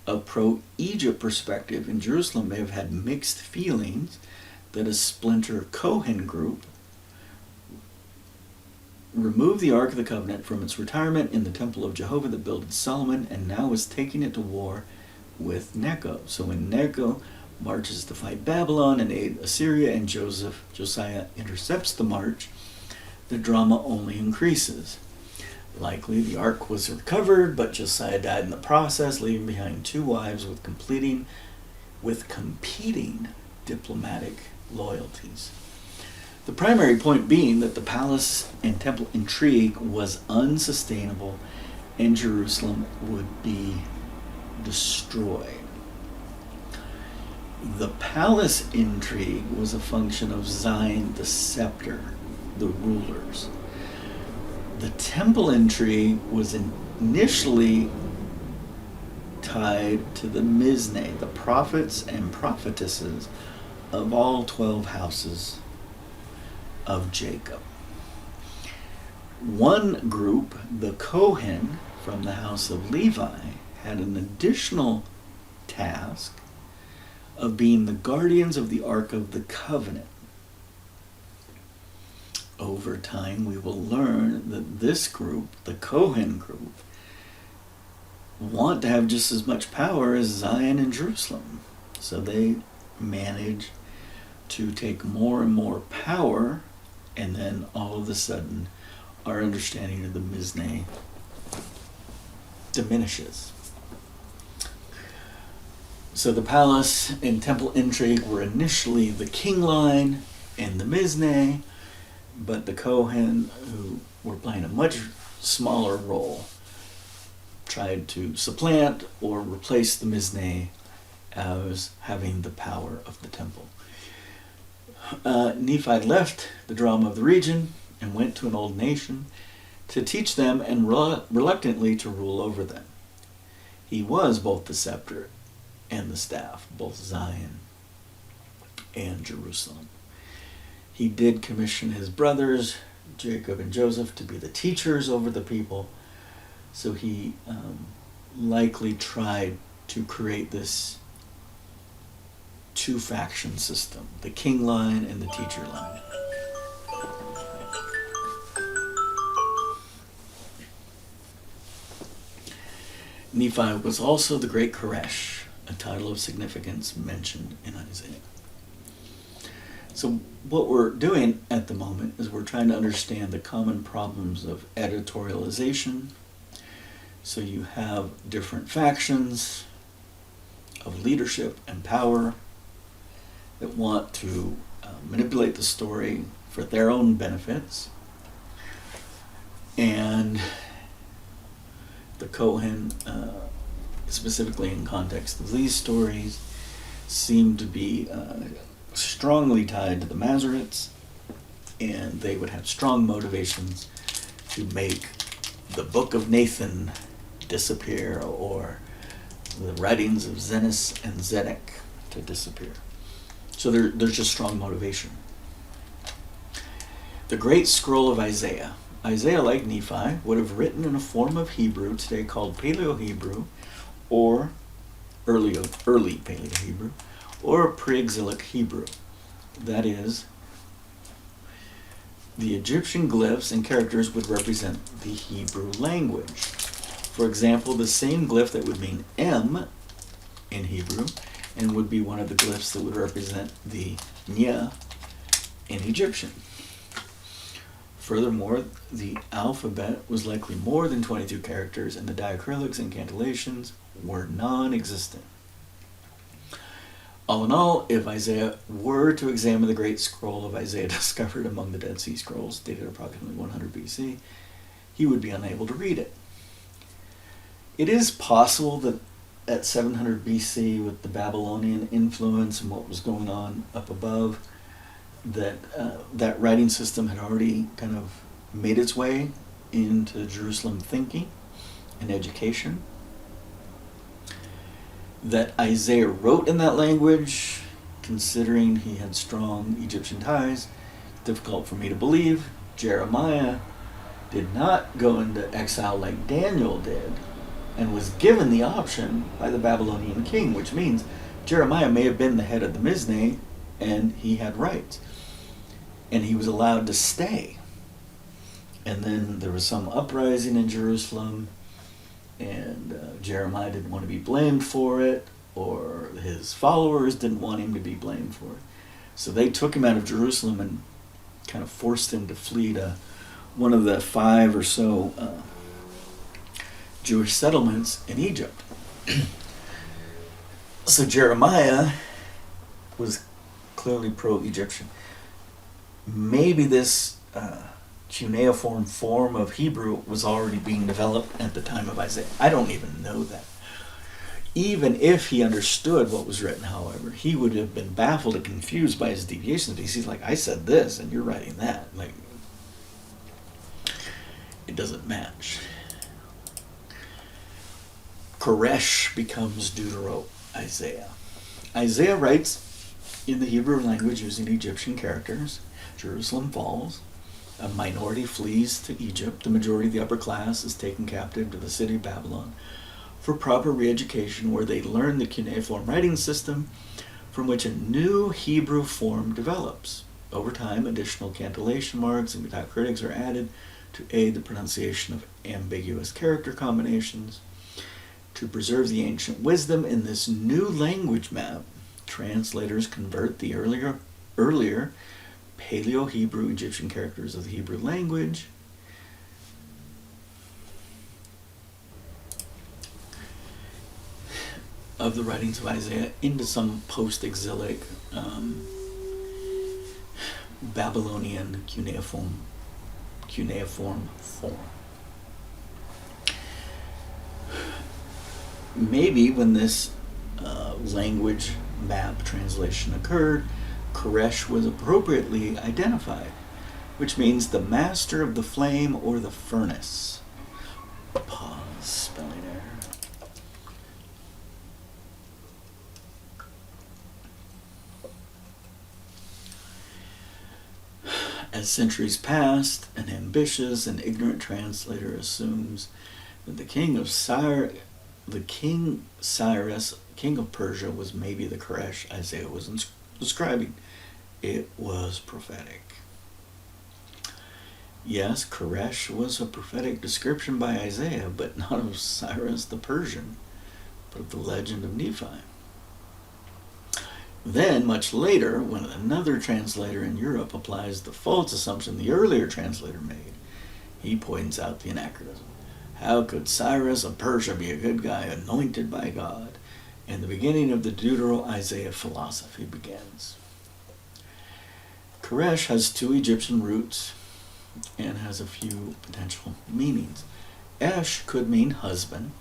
A pro-Egypt perspective in Jerusalem may have had mixed feelings that a splinter Cohen group removed the Ark of the Covenant from its retirement in the temple of Jehovah that builded Solomon, and now was taking it to war with Necho. So when Necho marches to fight Babylon and aid Assyria, and Josiah intercepts the march, the drama only increases. Likely the ark was recovered, but Josiah died in the process, leaving behind two wives with competing diplomatic loyalties. The primary point being that the palace and temple intrigue was unsustainable and Jerusalem would be destroyed. The palace intrigue was a function of Zion, the scepter, the rulers. The temple intrigue was initially tied to the Mizne, the prophets and prophetesses of all 12 houses of Jacob. One group, the Kohen from the house of Levi, had an additional task of being the guardians of the Ark of the Covenant. Over time, we will learn that this group, the Kohen group, want to have just as much power as Zion and Jerusalem. So they manage to take more and more power, and then all of a sudden, our understanding of the Mizne diminishes. So the palace and temple intrigue were initially the king line and the Mizne, but the Kohen, who were playing a much smaller role, tried to supplant or replace the Mizne as having the power of the temple. Nephi left the drama of the region and went to an old nation to teach them and reluctantly to rule over them. He was both the scepter and the staff, both Zion and Jerusalem. He did commission his brothers, Jacob and Joseph, to be the teachers over the people. So he likely tried to create this two-faction system, the king line and the teacher line. Nephi was also the great Koresh, a title of significance mentioned in Isaiah. So what we're doing at the moment is we're trying to understand the common problems of editorialization. So you have different factions of leadership and power that want to manipulate the story for their own benefits. And the Kohen, specifically in context of these stories, seem to be strongly tied to the Masoretes, and they would have strong motivations to make the book of Nathan disappear or the writings of Zenos and Zedek to disappear. So there's just strong motivation. The great scroll of Isaiah. Isaiah, like Nephi, would have written in a form of Hebrew today called Paleo-Hebrew, or early Paleo-Hebrew, or pre-exilic Hebrew. That is, the Egyptian glyphs and characters would represent the Hebrew language. For example, the same glyph that would mean M in Hebrew and would be one of the glyphs that would represent the Nya in Egyptian. Furthermore, the alphabet was likely more than 22 characters, and the diacritics and cantillations were non-existent. All in all, if Isaiah were to examine the great scroll of Isaiah discovered among the Dead Sea Scrolls, dated approximately 100 BC, he would be unable to read it. It is possible that at 700 BC, with the Babylonian influence and what was going on up above, that that writing system had already kind of made its way into Jerusalem thinking and education. That Isaiah wrote in that language, considering he had strong Egyptian ties, difficult for me to believe. Jeremiah did not go into exile like Daniel did, and was given the option by the Babylonian king, which means Jeremiah may have been the head of the Mizne, and he had rights. And he was allowed to stay. And then there was some uprising in Jerusalem, and Jeremiah didn't want to be blamed for it, or his followers didn't want him to be blamed for it. So they took him out of Jerusalem and kind of forced him to flee to one of the 5 or so Jewish settlements in Egypt. So Jeremiah was clearly pro-Egyptian. Maybe this cuneiform form of Hebrew was already being developed at the time of Isaiah. I don't even know that. Even if he understood what was written, however, he would have been baffled and confused by his deviations, because he's like, I said this and you're writing that. Like, it doesn't match. Koresh becomes Deutero-Isaiah. Isaiah writes in the Hebrew language using Egyptian characters. Jerusalem falls. A minority flees to Egypt. The majority of the upper class is taken captive to the city of Babylon for proper re-education, where they learn the cuneiform writing system from which a new Hebrew form develops. Over time, additional cantillation marks and diacritics are added to aid the pronunciation of ambiguous character combinations. To preserve the ancient wisdom in this new language map, translators convert the earlier Paleo-Hebrew Egyptian characters of the Hebrew language of the writings of Isaiah into some post-exilic Babylonian cuneiform form. Maybe when this language map translation occurred, Koresh was appropriately identified, which means the master of the flame or the furnace. Pause, spelling error. As centuries passed, an ambitious and ignorant translator assumes that the king Cyrus, king of Persia, was maybe the Koresh Isaiah was describing. It was prophetic. Yes, Koresh was a prophetic description by Isaiah, but not of Cyrus the Persian, but of the legend of Nephi. Then, much later, when another translator in Europe applies the false assumption the earlier translator made, he points out the anachronism. How could Cyrus of Persia be a good guy anointed by God? And the beginning of the Deutero-Isaiah philosophy begins. Koresh has two Egyptian roots and has a few potential meanings. Esh could mean husband.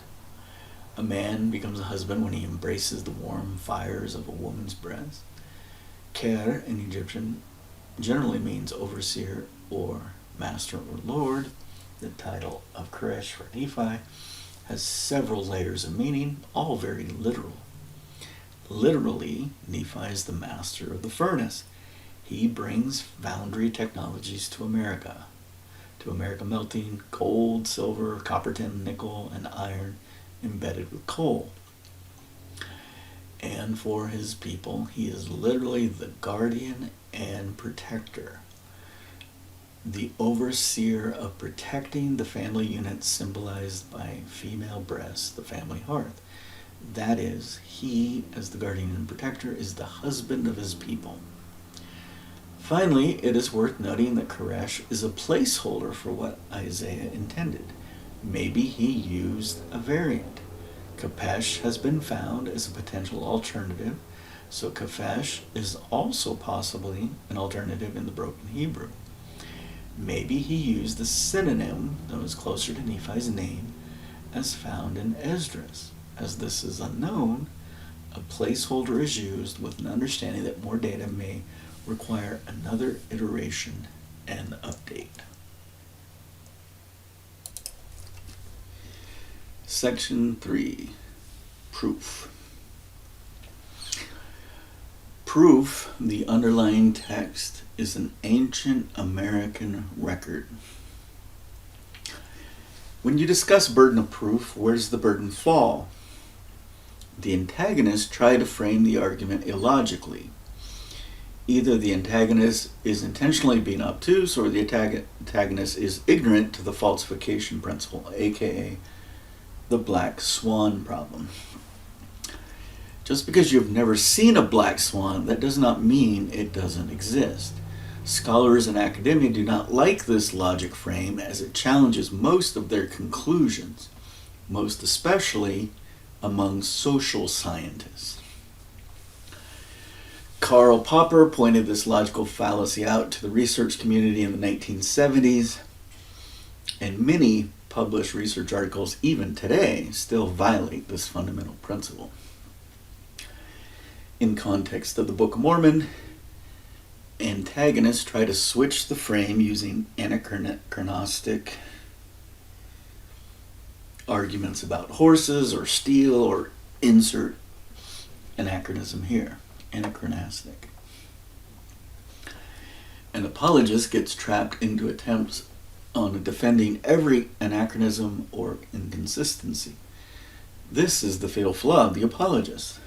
A man becomes a husband when he embraces the warm fires of a woman's breast. Ker in Egyptian generally means overseer or master or lord. The title of Koresh for Nephi has several layers of meaning, all very literal. Literally, Nephi is the master of the furnace. He brings foundry technologies to America. Melting gold, silver, copper, tin, nickel, and iron embedded with coal. And for his people, he is literally the guardian and protector, the overseer of protecting the family unit symbolized by female breasts, the family hearth. That is, he, as the guardian and protector, is the husband of his people. Finally, it is worth noting that Koresh is a placeholder for what Isaiah intended. Maybe he used a variant. Kapesh has been found as a potential alternative, so Kafesh is also possibly an alternative in the broken Hebrew. Maybe he used a synonym that was closer to Nephi's name as found in Esdras. As this is unknown, a placeholder is used with an understanding that more data may require another iteration and update. Section 3, Proof. Proof, the underlying text, is an ancient American record. When you discuss burden of proof, where does the burden fall? The antagonists try to frame the argument illogically. Either the antagonist is intentionally being obtuse, or the antagonist is ignorant to the falsification principle, aka the black swan problem. Just because you've never seen a black swan, that does not mean it doesn't exist. Scholars in academia do not like this logic frame, as it challenges most of their conclusions, most especially among social scientists. Karl Popper pointed this logical fallacy out to the research community in the 1970s, and many published research articles, even today, still violate this fundamental principle. In context of the Book of Mormon, antagonists try to switch the frame using anachronistic arguments about horses or steel, or insert anachronism here, anachronistic. An apologist gets trapped into attempts on defending every anachronism or inconsistency. This is the fatal flaw of the apologist.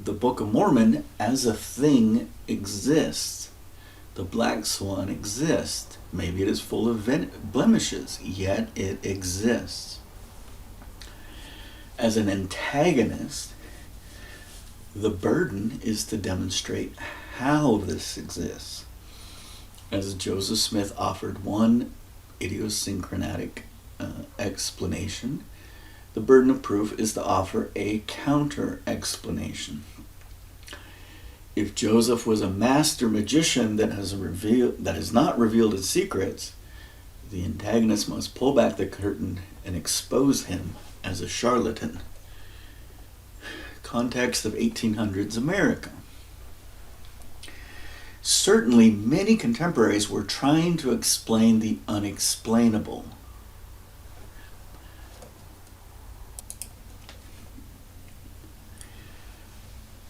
The Book of Mormon as a thing exists. The black swan exists. Maybe it is full of blemishes, yet it exists. As an antagonist, the burden is to demonstrate how this exists. As Joseph Smith offered one idiosyncratic explanation, the burden of proof is to offer a counter-explanation. If Joseph was a master magician that has not revealed his secrets, the antagonist must pull back the curtain and expose him as a charlatan. Context of 1800s America. Certainly, many contemporaries were trying to explain the unexplainable.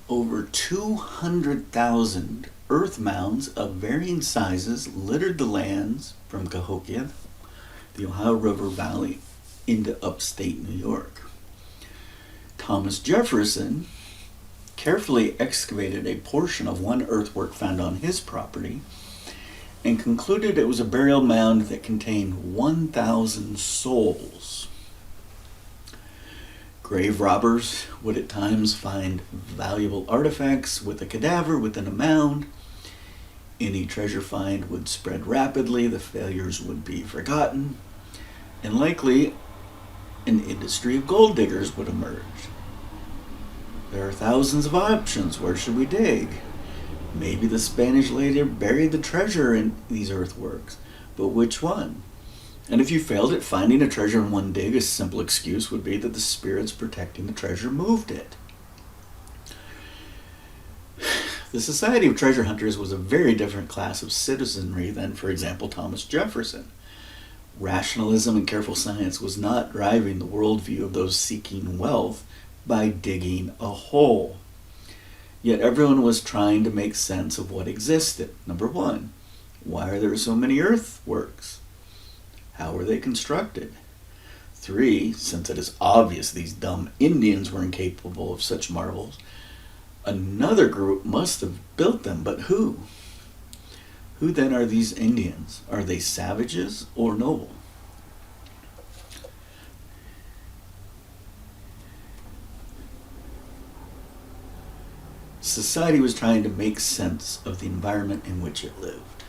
Over 200,000 earth mounds of varying sizes littered the lands from Cahokia, the Ohio River Valley, into upstate New York. Thomas Jefferson carefully excavated a portion of one earthwork found on his property and concluded it was a burial mound that contained 1,000 souls. Grave robbers would at times find valuable artifacts with a cadaver within a mound. Any treasure find would spread rapidly, the failures would be forgotten, and likely an industry of gold diggers would emerge. There are thousands of options. Where should we dig? Maybe the Spanish later buried the treasure in these earthworks, but which one? And if you failed at finding a treasure in one dig, a simple excuse would be that the spirits protecting the treasure moved it. The Society of Treasure Hunters was a very different class of citizenry than, for example, Thomas Jefferson. Rationalism and careful science was not driving the worldview of those seeking wealth by digging a hole. Yet everyone was trying to make sense of what existed. Number one, why are there so many earthworks? How were they constructed? 3, since it is obvious these dumb Indians were incapable of such marvels, another group must have built them, but who? Who then are these Indians? Are they savages or noble? Society was trying to make sense of the environment in which it lived.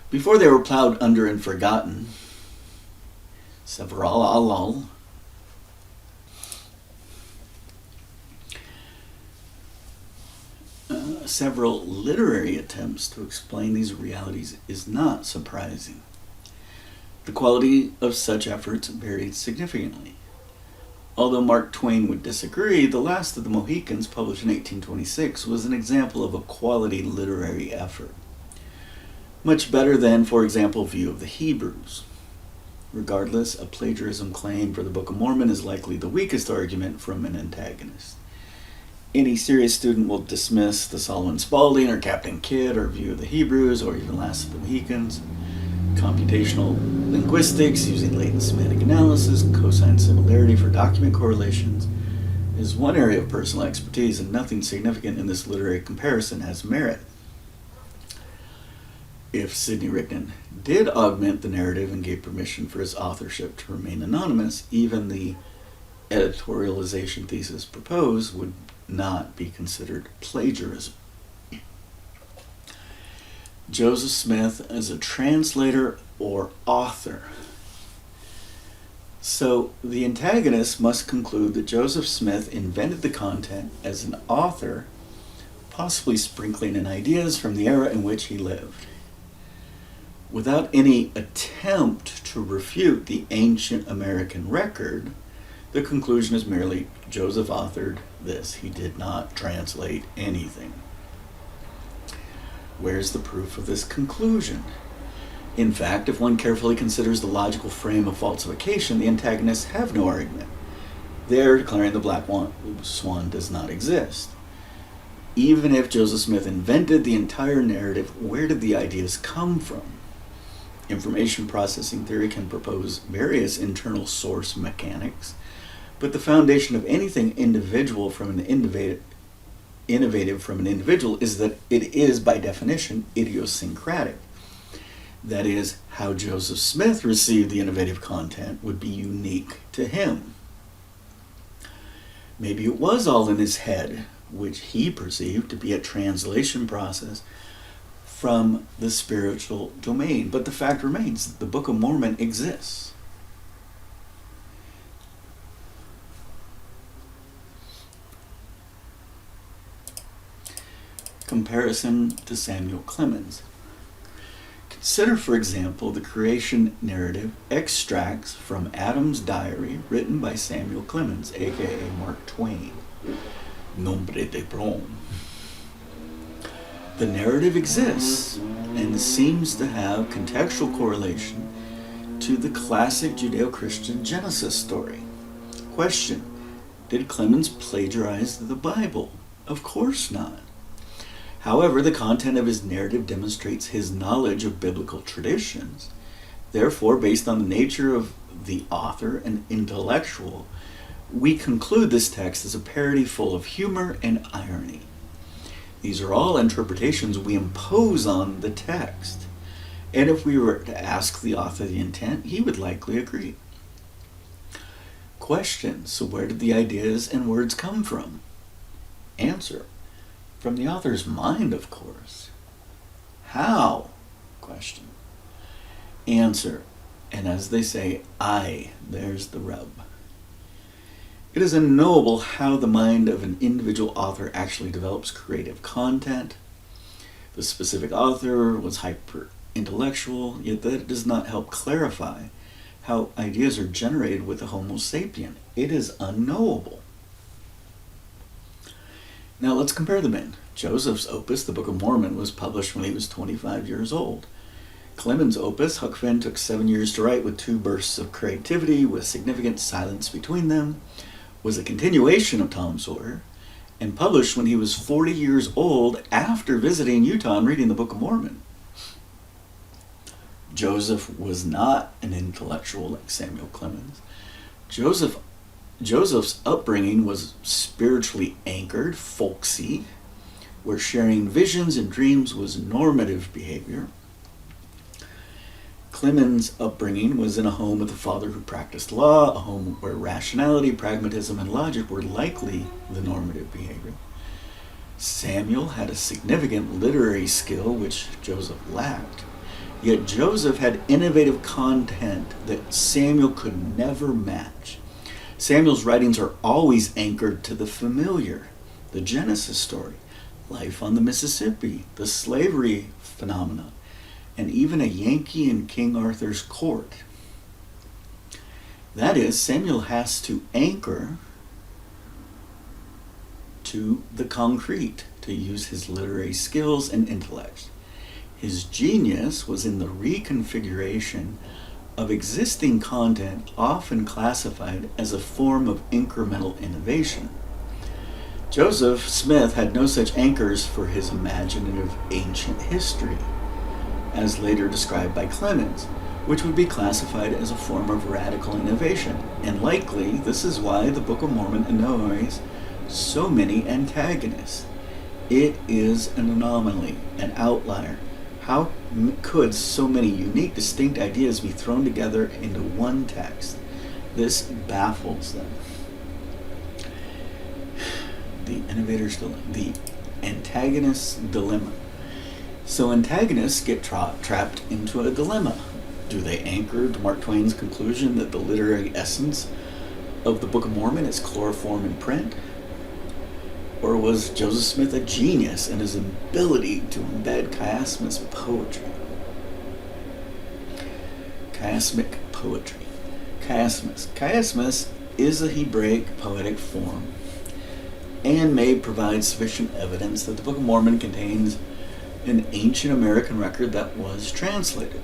Before they were plowed under and forgotten, several literary attempts to explain these realities is not surprising. The quality of such efforts varied significantly. Although Mark Twain would disagree, The Last of the Mohicans, published in 1826, was an example of a quality literary effort. Much better than, for example, View of the Hebrews. Regardless, a plagiarism claim for the Book of Mormon is likely the weakest argument from an antagonist. Any serious student will dismiss the Solomon Spaulding or Captain Kidd or View of the Hebrews or even Last of the Mohicans. Computational linguistics using latent semantic analysis, cosine similarity for document correlations is one area of personal expertise, and nothing significant in this literary comparison has merit. If Sidney Rigdon did augment the narrative and gave permission for his authorship to remain anonymous, even the editorialization thesis proposed would not be considered plagiarism. Joseph Smith as a translator or author. So the antagonist must conclude that Joseph Smith invented the content as an author, possibly sprinkling in ideas from the era in which he lived. Without any attempt to refute the ancient American record, the conclusion is merely Joseph authored this. He did not translate anything. Where's the proof of this conclusion? In fact, if one carefully considers the logical frame of falsification, the antagonists have no argument. They're declaring the black swan does not exist. Even if Joseph Smith invented the entire narrative, where did the ideas come from? Information processing theory can propose various internal source mechanics, but the foundation of anything innovative from an individual is that it is, by definition, idiosyncratic. That is, how Joseph Smith received the innovative content would be unique to him. Maybe it was all in his head, which he perceived to be a translation process from the spiritual domain. But the fact remains that the Book of Mormon exists. Comparison to Samuel Clemens. Consider, for example, the creation narrative extracts from Adam's diary written by Samuel Clemens, aka Mark Twain. Nombre de Brom. The narrative exists and seems to have contextual correlation to the classic Judeo-Christian Genesis story. Question: did Clemens plagiarize the Bible? Of course not. However, the content of his narrative demonstrates his knowledge of biblical traditions. Therefore, based on the nature of the author and intellectual, we conclude this text as a parody full of humor and irony. These are all interpretations we impose on the text. And if we were to ask the author the intent, he would likely agree. Question: so where did the ideas and words come from? Answer: from the author's mind, of course. How? Question. Answer: and as they say, there's the rub. It is unknowable how the mind of an individual author actually develops creative content. The specific author was hyper-intellectual, yet that does not help clarify how ideas are generated with the Homo sapien. It is unknowable. Now let's compare the men. Joseph's opus, the Book of Mormon, was published when he was 25 years old. Clemens' opus, Huck Finn, took 7 years to write with 2 bursts of creativity with significant silence between them, was a continuation of Tom Sawyer, and published when he was 40 years old after visiting Utah and reading the Book of Mormon. Joseph was not an intellectual like Samuel Clemens. Joseph's upbringing was spiritually anchored, folksy, where sharing visions and dreams was normative behavior. Clemens' upbringing was in a home with a father who practiced law, a home where rationality, pragmatism, and logic were likely the normative behavior. Samuel had a significant literary skill which Joseph lacked, yet Joseph had innovative content that Samuel could never match. Samuel's writings are always anchored to the familiar, the Genesis story, life on the Mississippi, the slavery phenomena, and even a Yankee in King Arthur's court. That is, Samuel has to anchor to the concrete to use his literary skills and intellect. His genius was in the reconfiguration of existing content, often classified as a form of incremental innovation. Joseph Smith had no such anchors for his imaginative ancient history, as later described by Clemens, which would be classified as a form of radical innovation. And likely, this is why the Book of Mormon annoys so many antagonists. It is an anomaly, an outlier. How could so many unique, distinct ideas be thrown together into one text? This baffles them. The antagonist's dilemma. So antagonists get trapped into a dilemma. Do they anchor to Mark Twain's conclusion that the literary essence of the Book of Mormon is chloroform in print? Or was Joseph Smith a genius in his ability to embed chiasmus poetry? Chiasmic poetry. Chiasmus. Chiasmus is a Hebraic poetic form and may provide sufficient evidence that the Book of Mormon contains an ancient American record that was translated.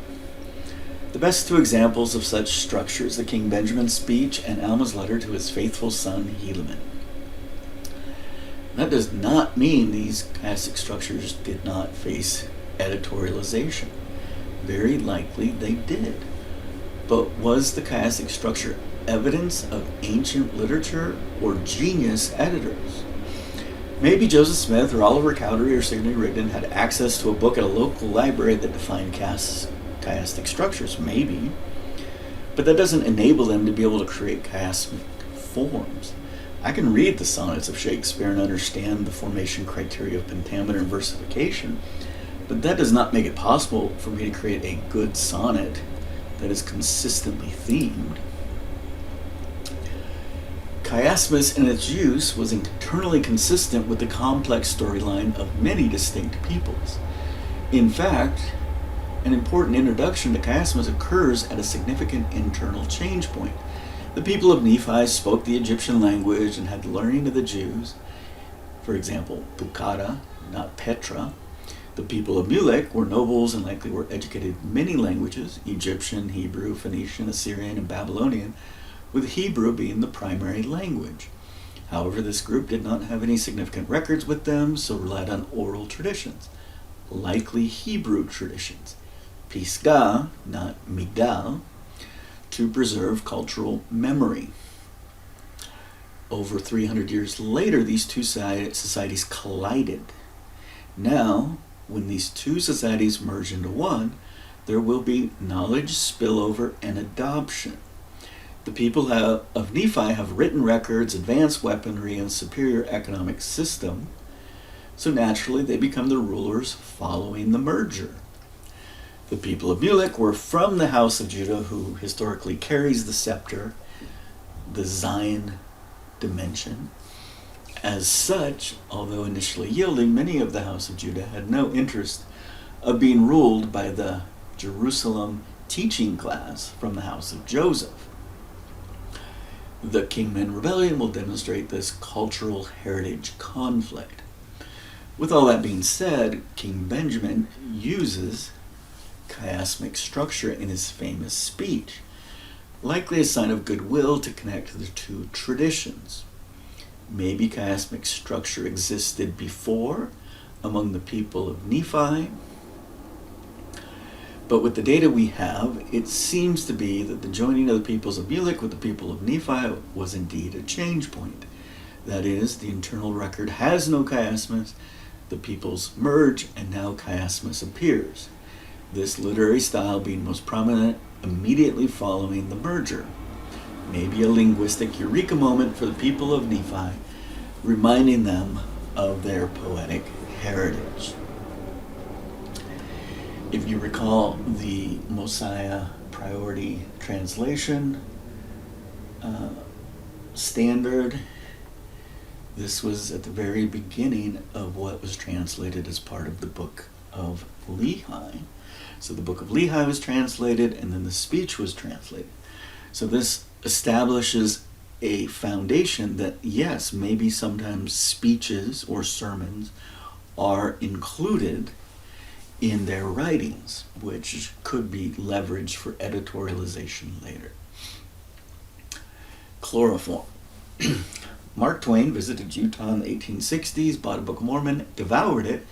The best two examples of such structures are King Benjamin's speech and Alma's letter to his faithful son Helaman. That does not mean these chiastic structures did not face editorialization. Very likely they did. But was the chiastic structure evidence of ancient literature or genius editors? Maybe Joseph Smith or Oliver Cowdery or Sidney Rigdon had access to a book at a local library that defined chiastic structures, maybe. But that doesn't enable them to be able to create chiastic forms. I can read the sonnets of Shakespeare and understand the formation criteria of pentameter and versification, but that does not make it possible for me to create a good sonnet that is consistently themed. Chiasmus in its use was internally consistent with the complex storyline of many distinct peoples. In fact, an important introduction to chiasmus occurs at a significant internal change point. The people of Nephi spoke the Egyptian language and had the learning of the Jews. For example, Bukhara, not Petra. The people of Mulek were nobles and likely were educated in many languages, Egyptian, Hebrew, Phoenician, Assyrian, and Babylonian, with Hebrew being the primary language. However, this group did not have any significant records with them, so relied on oral traditions, likely Hebrew traditions. Pisgah, not Migdal, to preserve cultural memory. Over 300 years later, these two societies collided. Now, when these two societies merge into one, there will be knowledge spillover and adoption. The people of Nephi have written records, advanced weaponry, and superior economic system, so naturally they become the rulers following the merger. The people of Mulek were from the house of Judah, who historically carries the scepter, the Zion dimension. As such, although initially yielding, many of the house of Judah had no interest of being ruled by the Jerusalem teaching class from the house of Joseph. The Kingman Rebellion will demonstrate this cultural heritage conflict. With all that being said, King Benjamin uses chiasmic structure in his famous speech, likely a sign of goodwill to connect the two traditions. Maybe chiasmic structure existed before among the people of Nephi, but with the data we have, it seems to be that the joining of the peoples of Mulek with the people of Nephi was indeed a change point. That is, the internal record has no chiasmus, the peoples merge, and now chiasmus appears. This literary style being most prominent immediately following the merger. Maybe a linguistic eureka moment for the people of Nephi, reminding them of their poetic heritage. If you recall the Mosiah Priority Translation standard, this was at the very beginning of what was translated as part of the book of Lehi. So the book of Lehi was translated, and then the speech was translated. So this establishes a foundation that, yes, maybe sometimes speeches or sermons are included in their writings, which could be leveraged for editorialization later. Chloroform. Mark Twain visited Utah in the 1860s, bought a Book of Mormon, devoured it,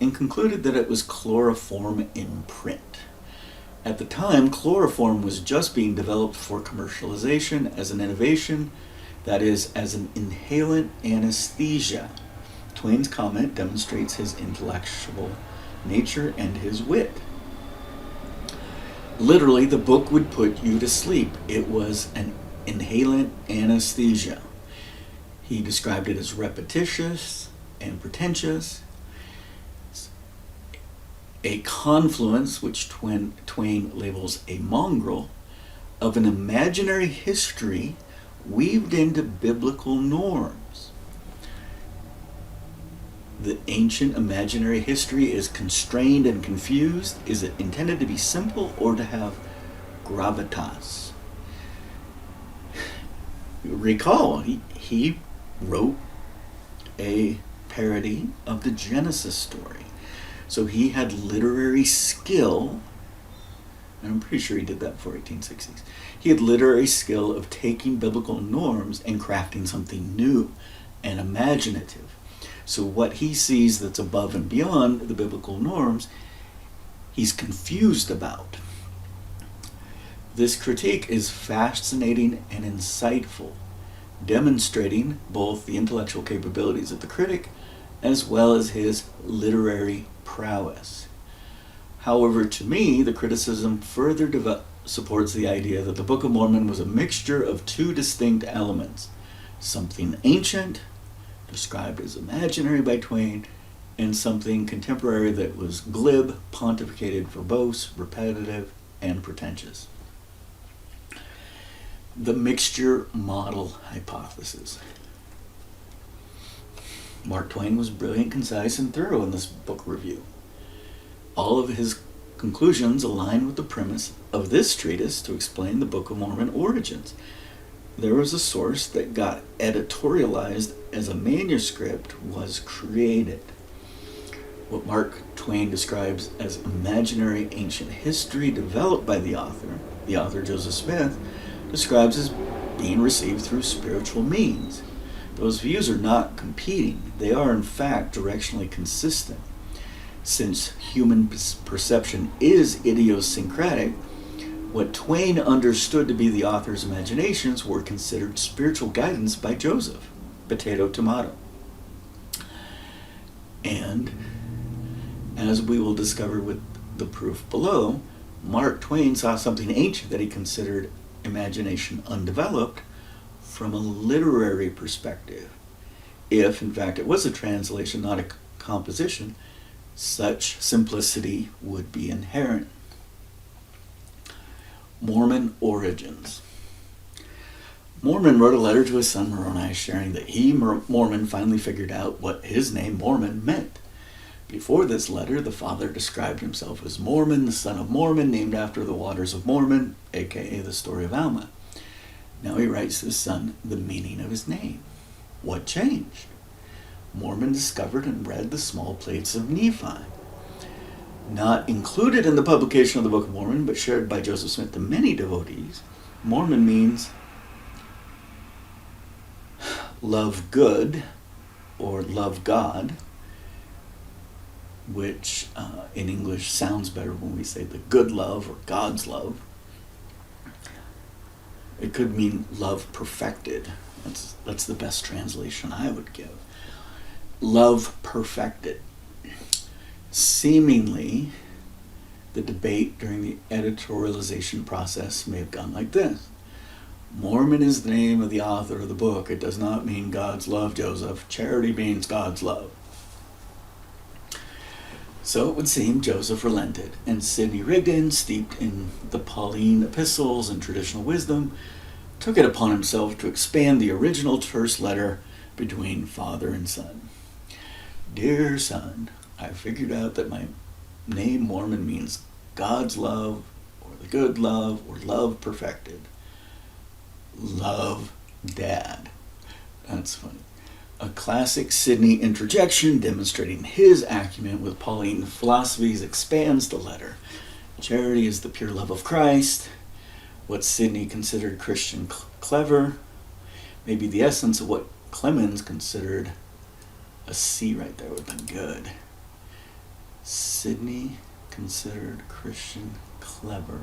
and concluded that it was chloroform in print. At the time, chloroform was just being developed for commercialization as an innovation, that is, as an inhalant anesthesia. Twain's comment demonstrates his intellectual nature and his wit. Literally, the book would put you to sleep. It was an inhalant anesthesia. He described it as repetitious and pretentious, a confluence, which Twain labels a mongrel, of an imaginary history weaved into biblical norms. The ancient imaginary history is constrained and confused. Is it intended to be simple or to have gravitas? Recall, he wrote a parody of the Genesis story. So he had literary skill, and I'm pretty sure he did that before 1860s. He had literary skill of taking biblical norms and crafting something new and imaginative. So what he sees that's above and beyond the biblical norms, he's confused about. This critique is fascinating and insightful, demonstrating both the intellectual capabilities of the critic as well as his literary prowess. However, to me, the criticism further supports the idea that the Book of Mormon was a mixture of two distinct elements: something ancient, described as imaginary by Twain, and something contemporary that was glib, pontificated, verbose, repetitive, and pretentious. The mixture model hypothesis. Mark Twain was brilliant, concise, and thorough in this book review. All of his conclusions align with the premise of this treatise to explain the Book of Mormon origins. There was a source that got editorialized as a manuscript was created. What Mark Twain describes as imaginary ancient history developed by the author Joseph Smith, describes as being received through spiritual means. Those views are not competing. They are, in fact, directionally consistent. Since human perception is idiosyncratic, what Twain understood to be the author's imaginations were considered spiritual guidance by Joseph. Potato, tomato. And, as we will discover with the proof below, Mark Twain saw something ancient that he considered imagination undeveloped from a literary perspective. If, in fact, it was a translation, not a composition, such simplicity would be inherent. Mormon origins. Mormon wrote a letter to his son Moroni sharing that he, Mormon, finally figured out what his name Mormon meant. Before this letter, the father described himself as Mormon, the son of Mormon, named after the waters of Mormon, aka the story of Alma. Now he writes to his son the meaning of his name. What changed? Mormon discovered and read the small plates of Nephi. Not included in the publication of the Book of Mormon, but shared by Joseph Smith to many devotees, Mormon means love good or love God, which in English sounds better when we say the good love or God's love. It could mean love perfected. That's the best translation I would give. Love perfected. Seemingly, the debate during the editorialization process may have gone like this. Mormon is the name of the author of the book. It does not mean God's love, Joseph. Charity means God's love. So it would seem Joseph relented, and Sidney Rigdon, steeped in the Pauline epistles and traditional wisdom, took it upon himself to expand the original terse letter between father and son. Dear son, I figured out that my name Mormon means God's love, or the good love, or love perfected. Love, Dad. That's funny. A classic Sidney interjection demonstrating his acumen with Pauline philosophies expands the letter. Charity is the pure love of Christ. What Sidney considered Christian clever may be the essence of what Clemens considered a C right there would have been good. Sidney considered Christian clever.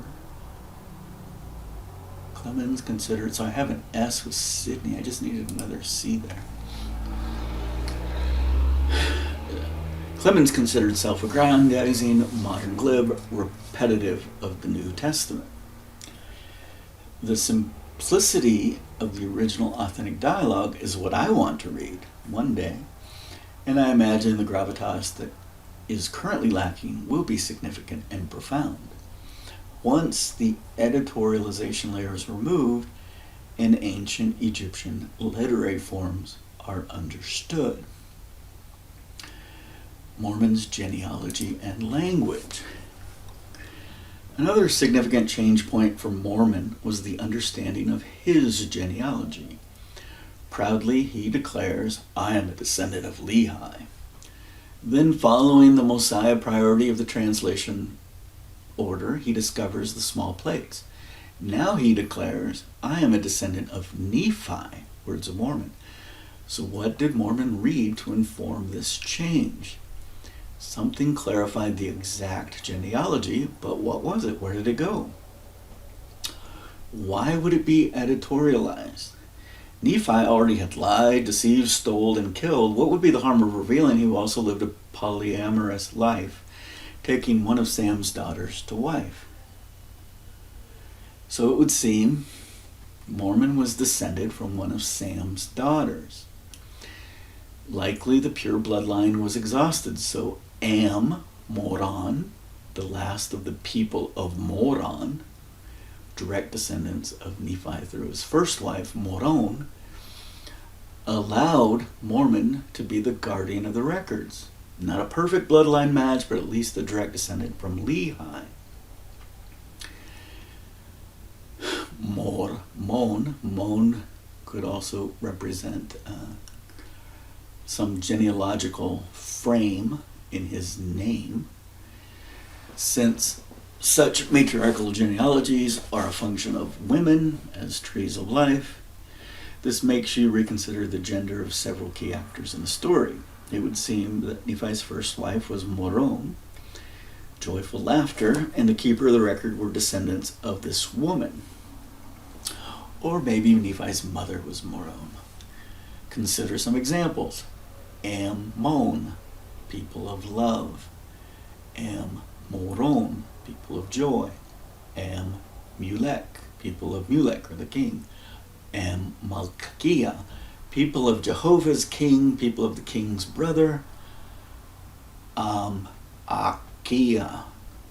Clemens considered, so I have an S with Sidney. I just needed another C there. Clemens considered self-aggrandizing, modern, glib, repetitive of the New Testament. The simplicity of the original authentic dialogue is what I want to read one day, and I imagine the gravitas that is currently lacking will be significant and profound once the editorialization layer is removed and ancient Egyptian literary forms are understood. Mormon's genealogy and language. Another significant change point for Mormon was the understanding of his genealogy. Proudly, he declares, I am a descendant of Lehi. Then, following the Mosiah priority of the translation order, he discovers the small plates. Now he declares, I am a descendant of Nephi, words of Mormon. So what did Mormon read to inform this change? Something clarified the exact genealogy, but what was it? Where did it go? Why would it be editorialized? Nephi already had lied, deceived, stole, and killed. What would be the harm of revealing he also lived a polyamorous life, taking one of Sam's daughters to wife? So it would seem Mormon was descended from one of Sam's daughters. Likely the pure bloodline was exhausted, so Moron, the last of the people of Moron, direct descendants of Nephi through his first wife, Moron, allowed Mormon to be the guardian of the records. Not a perfect bloodline match, but at least the direct descendant from Lehi. Mon could also represent some genealogical frame in his name, since such matriarchal genealogies are a function of women as trees of life. This makes you reconsider the gender of several key actors in the story. It would seem that Nephi's first wife was Moron, joyful laughter, and the keeper of the record were descendants of this woman. Or maybe Nephi's mother was Moron. Consider some examples. Ammon, people of love. Moron, people of joy. Mulek, people of Mulek, or the king. Malkakia, people of Jehovah's king, people of the king's brother. Akia,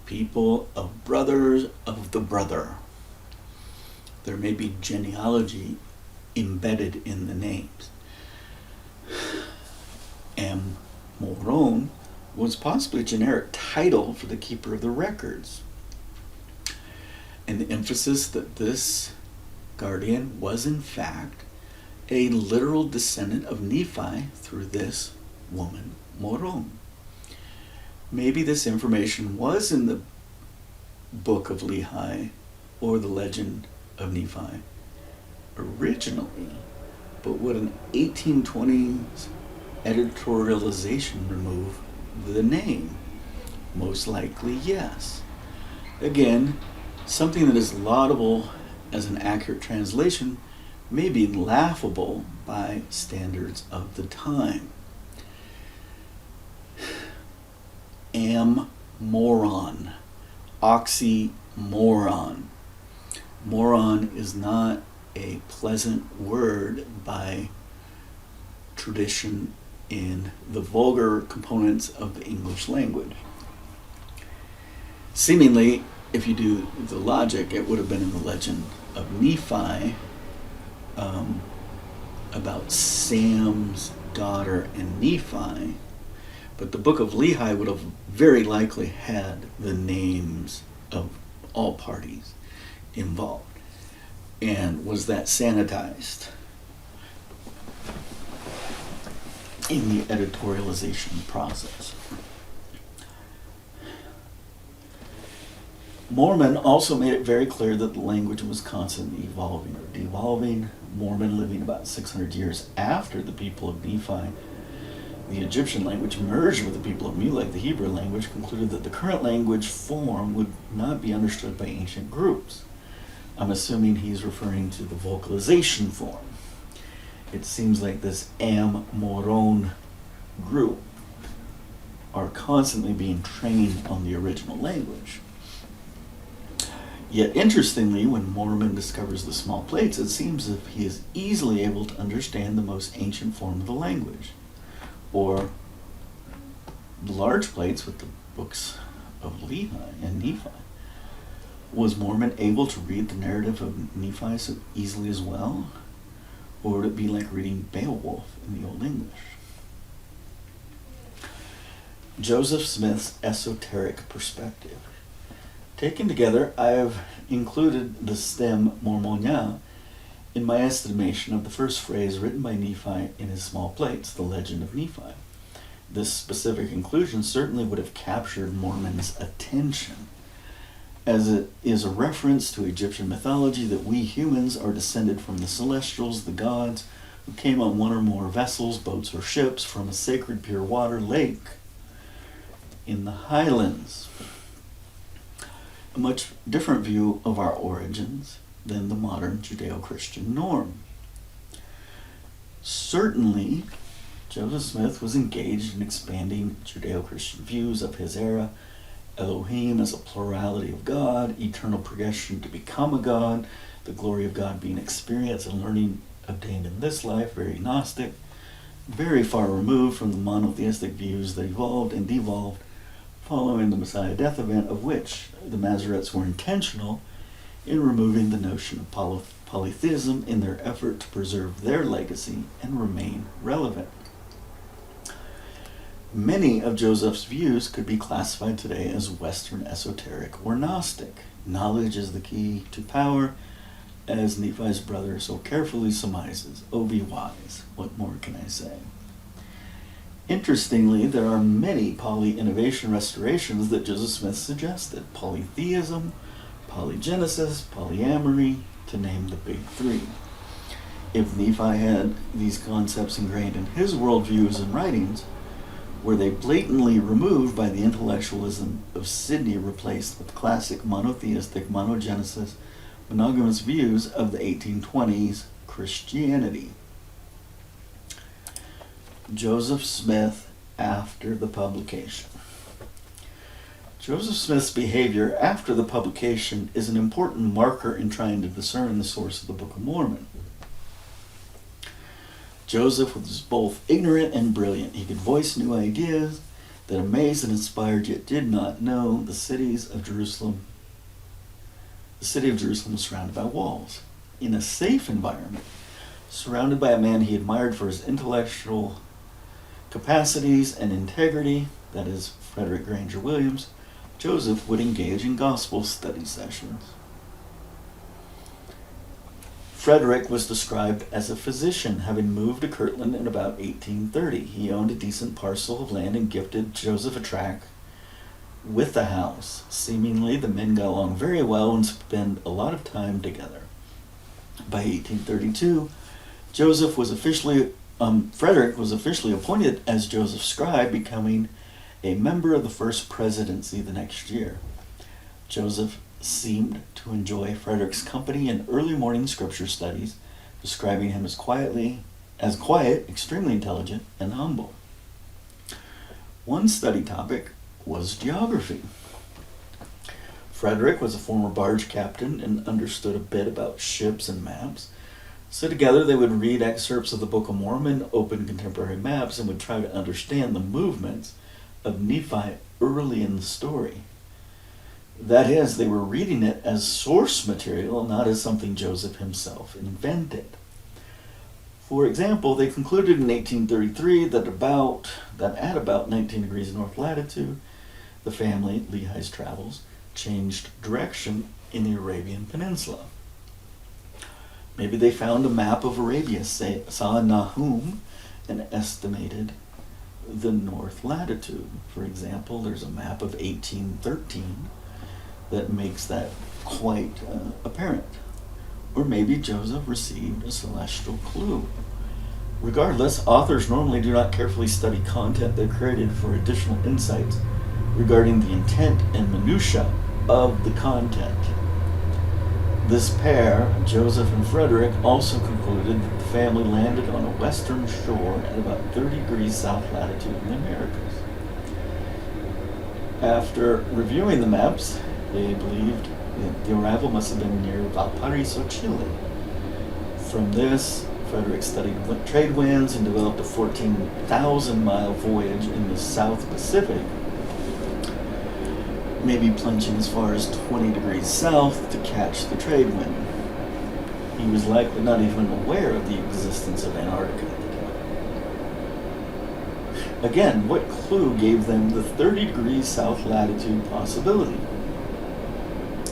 people of brothers of the brother. There may be genealogy embedded in the names. Moron was possibly a generic title for the keeper of the records. And the emphasis that this guardian was in fact a literal descendant of Nephi through this woman, Moron. Maybe this information was in the book of Lehi or the legend of Nephi originally, but would an 1820s editorialization remove the name? Most likely, yes. Again, something that is laudable as an accurate translation may be laughable by standards of the time. Moron, oxymoron. Moron is not a pleasant word by tradition in the vulgar components of the English language. Seemingly, if you do the logic, it would have been in the legend of Nephi about Sam's daughter and Nephi, but the book of Lehi would have very likely had the names of all parties involved. And was that sanitized in the editorialization process? Mormon also made it very clear that the language was constantly evolving or devolving. Mormon, living about 600 years after the people of Nephi, the Egyptian language merged with the people of Mulek, the Hebrew language, concluded that the current language form would not be understood by ancient groups. I'm assuming he's referring to the vocalization form. It seems like this Moron group are constantly being trained on the original language. Yet interestingly, when Mormon discovers the small plates, it seems as if he is easily able to understand the most ancient form of the language, or the large plates with the books of Lehi and Nephi. Was Mormon able to read the narrative of Nephi so easily as well? Or would it be like reading Beowulf in the Old English? Joseph Smith's esoteric perspective. Taken together, I have included the stem Mormonia in my estimation of the first phrase written by Nephi in his small plates, the legend of Nephi. This specific inclusion certainly would have captured Mormons' attention, as it is a reference to Egyptian mythology that we humans are descended from the celestials, the gods, who came on one or more vessels, boats, or ships from a sacred pure water lake in the highlands. A much different view of our origins than the modern Judeo-Christian norm. Certainly, Joseph Smith was engaged in expanding Judeo-Christian views of his era, Elohim as a plurality of God, eternal progression to become a God, the glory of God being experienced and learning obtained in this life, very Gnostic, very far removed from the monotheistic views that evolved and devolved following the Messiah death event, of which the Masoretes were intentional in removing the notion of polytheism in their effort to preserve their legacy and remain relevant. Many of Joseph's views could be classified today as Western esoteric or Gnostic. Knowledge is the key to power, as Nephi's brother so carefully surmises. Oh, be wise. What more can I say? Interestingly, there are many poly-innovation restorations that Joseph Smith suggested. Polytheism, polygenesis, polyamory, to name the big three. If Nephi had these concepts ingrained in his worldviews and writings, were they blatantly removed by the intellectualism of Sidney, replaced with classic monotheistic, monogenesis, monogamous views of the 1820s Christianity? Joseph Smith after the publication. Joseph Smith's behavior after the publication is an important marker in trying to discern the source of the Book of Mormon. Joseph was both ignorant and brilliant. He could voice new ideas that amazed and inspired, yet did not know the city of Jerusalem was surrounded by walls. In a safe environment, surrounded by a man he admired for his intellectual capacities and integrity, that is, Frederick Granger Williams, Joseph would engage in gospel study sessions. Frederick was described as a physician, having moved to Kirtland in about 1830. He owned a decent parcel of land and gifted Joseph a tract with the house. Seemingly, the men got along very well and spent a lot of time together. By 1832, Frederick was officially appointed as Joseph's scribe, becoming a member of the first presidency the next year. Joseph seemed to enjoy Frederick's company in early morning scripture studies, describing him as quiet, extremely intelligent, and humble. One study topic was geography. Frederick was a former barge captain and understood a bit about ships and maps. So together they would read excerpts of the Book of Mormon, open contemporary maps, and would try to understand the movements of Nephi early in the story. That is, they were reading it as source material, not as something Joseph himself invented. For example, they concluded in 1833 that at about 19 degrees north latitude, the family, Lehi's travels, changed direction in the Arabian Peninsula. Maybe they found a map of Arabia, saw Nahum, and estimated the north latitude. For example, there's a map of 1813 that makes that quite apparent. Or maybe Joseph received a celestial clue. Regardless, authors normally do not carefully study content they're created for additional insights regarding the intent and minutiae of the content. This pair, Joseph and Frederick, also concluded that the family landed on a western shore at about 30 degrees south latitude in the Americas. After reviewing the maps, they believed that the arrival must have been near Valparaiso, Chile. From this, Frederick studied trade winds and developed a 14,000-mile voyage in the South Pacific, maybe plunging as far as 20 degrees south to catch the trade wind. He was likely not even aware of the existence of Antarctica at the time. Again, what clue gave them the 30 degrees south latitude possibility?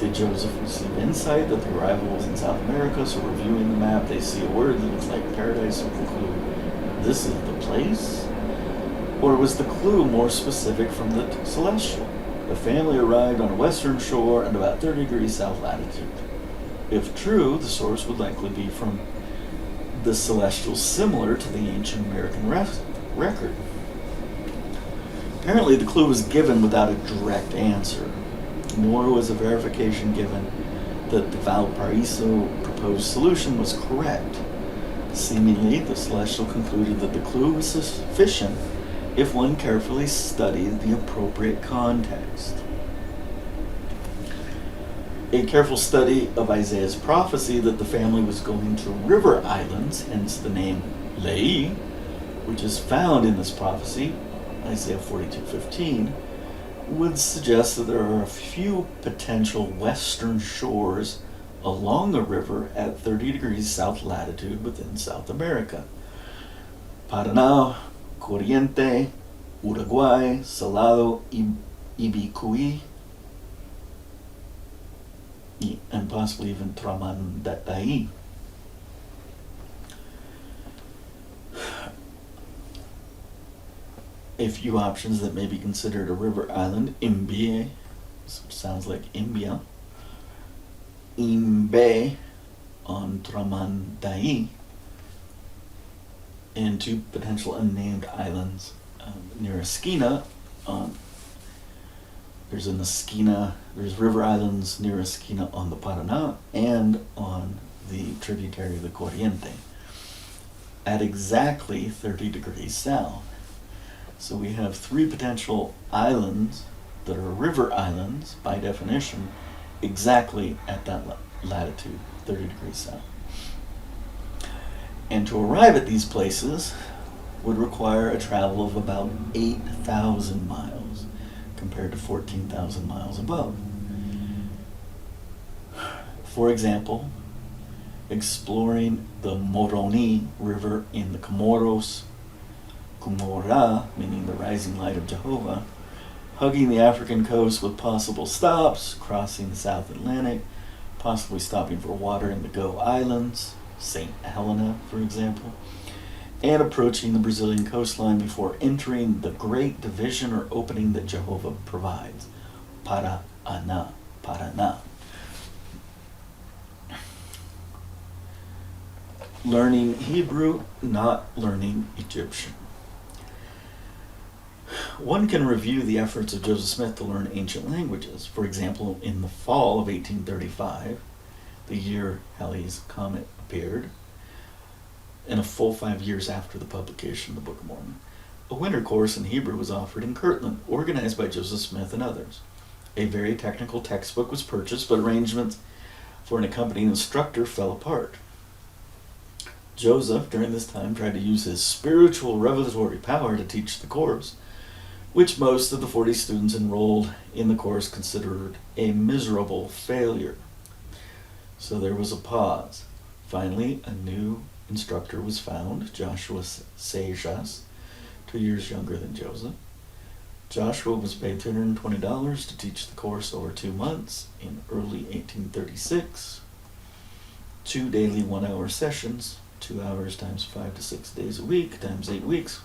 Did Joseph receive insight that the arrival was in South America, so reviewing the map, they see a word that looks like paradise and conclude, this is the place? Or was the clue more specific from the celestial? The family arrived on a western shore at about 30 degrees south latitude. If true, the source would likely be from the celestial, similar to the ancient American record. Apparently, the clue was given without a direct answer, nor was a verification given that the Valparaiso proposed solution was correct. Seemingly, the celestial concluded that the clue was sufficient if one carefully studied the appropriate context. A careful study of Isaiah's prophecy that the family was going to river islands, hence the name Lei, which is found in this prophecy, Isaiah 42:15, would suggest that there are a few potential western shores along a river at 30 degrees south latitude within South America. Paraná, Corriente, Uruguay, Salado, Ibicuí, and possibly even Tramandaí. A few options that may be considered a river island: Imbie, sounds like Imbia, Imbe on Tramandaí, and two potential unnamed islands near Esquina. There's river islands near Esquina on the Paraná and on the tributary of the Corriente at exactly 30 degrees south. So we have three potential islands that are river islands by definition exactly at that latitude, 30 degrees south. And to arrive at these places would require a travel of about 8,000 miles compared to 14,000 miles above. For example, exploring the Moroni River in the Comoros, Cumorah, meaning the rising light of Jehovah, hugging the African coast with possible stops, crossing the South Atlantic, possibly stopping for water in the Go Islands, St. Helena, for example, and approaching the Brazilian coastline before entering the great division or opening that Jehovah provides, Paraná. Learning Hebrew, not learning Egyptian. One can review the efforts of Joseph Smith to learn ancient languages. For example, in the fall of 1835, the year Halley's Comet appeared, and a full 5 years after the publication of the Book of Mormon, a winter course in Hebrew was offered in Kirtland, organized by Joseph Smith and others. A very technical textbook was purchased, but arrangements for an accompanying instructor fell apart. Joseph, during this time, tried to use his spiritual revelatory power to teach the course, which most of the 40 students enrolled in the course considered a miserable failure. So there was a pause. Finally, a new instructor was found, Joshua Sejas, 2 years younger than Joseph. Joshua was paid $220 to teach the course over 2 months in early 1836. 2 daily 1-hour sessions, 2 hours times 5 to 6 days a week times 8 weeks,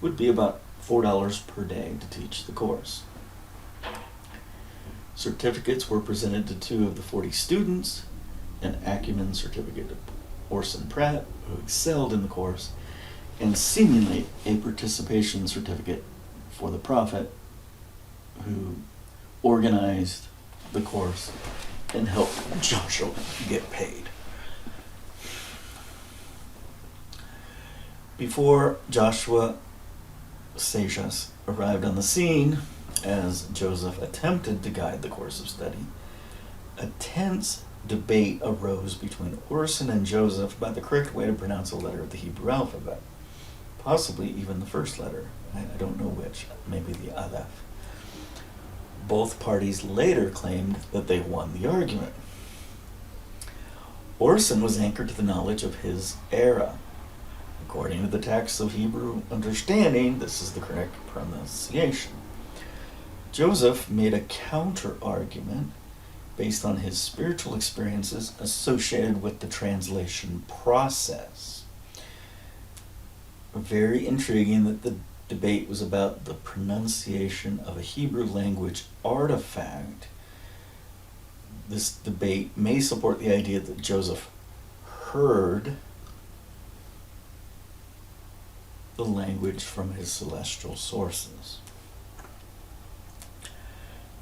would be about $4 per day to teach the course. Certificates were presented to 2 of the 40 students, an acumen certificate of Orson Pratt, who excelled in the course, and seemingly a participation certificate for the prophet, who organized the course and helped Joshua get paid. Before Joshua Sejas arrived on the scene, as Joseph attempted to guide the course of study, a tense debate arose between Orson and Joseph about the correct way to pronounce a letter of the Hebrew alphabet, possibly even the first letter. I don't know which, maybe the Aleph. Both parties later claimed that they won the argument. Orson was anchored to the knowledge of his era. According to the texts of Hebrew understanding, this is the correct pronunciation. Joseph made a counter-argument based on his spiritual experiences associated with the translation process. Very intriguing that the debate was about the pronunciation of a Hebrew language artifact. This debate may support the idea that Joseph heard the language from his celestial sources.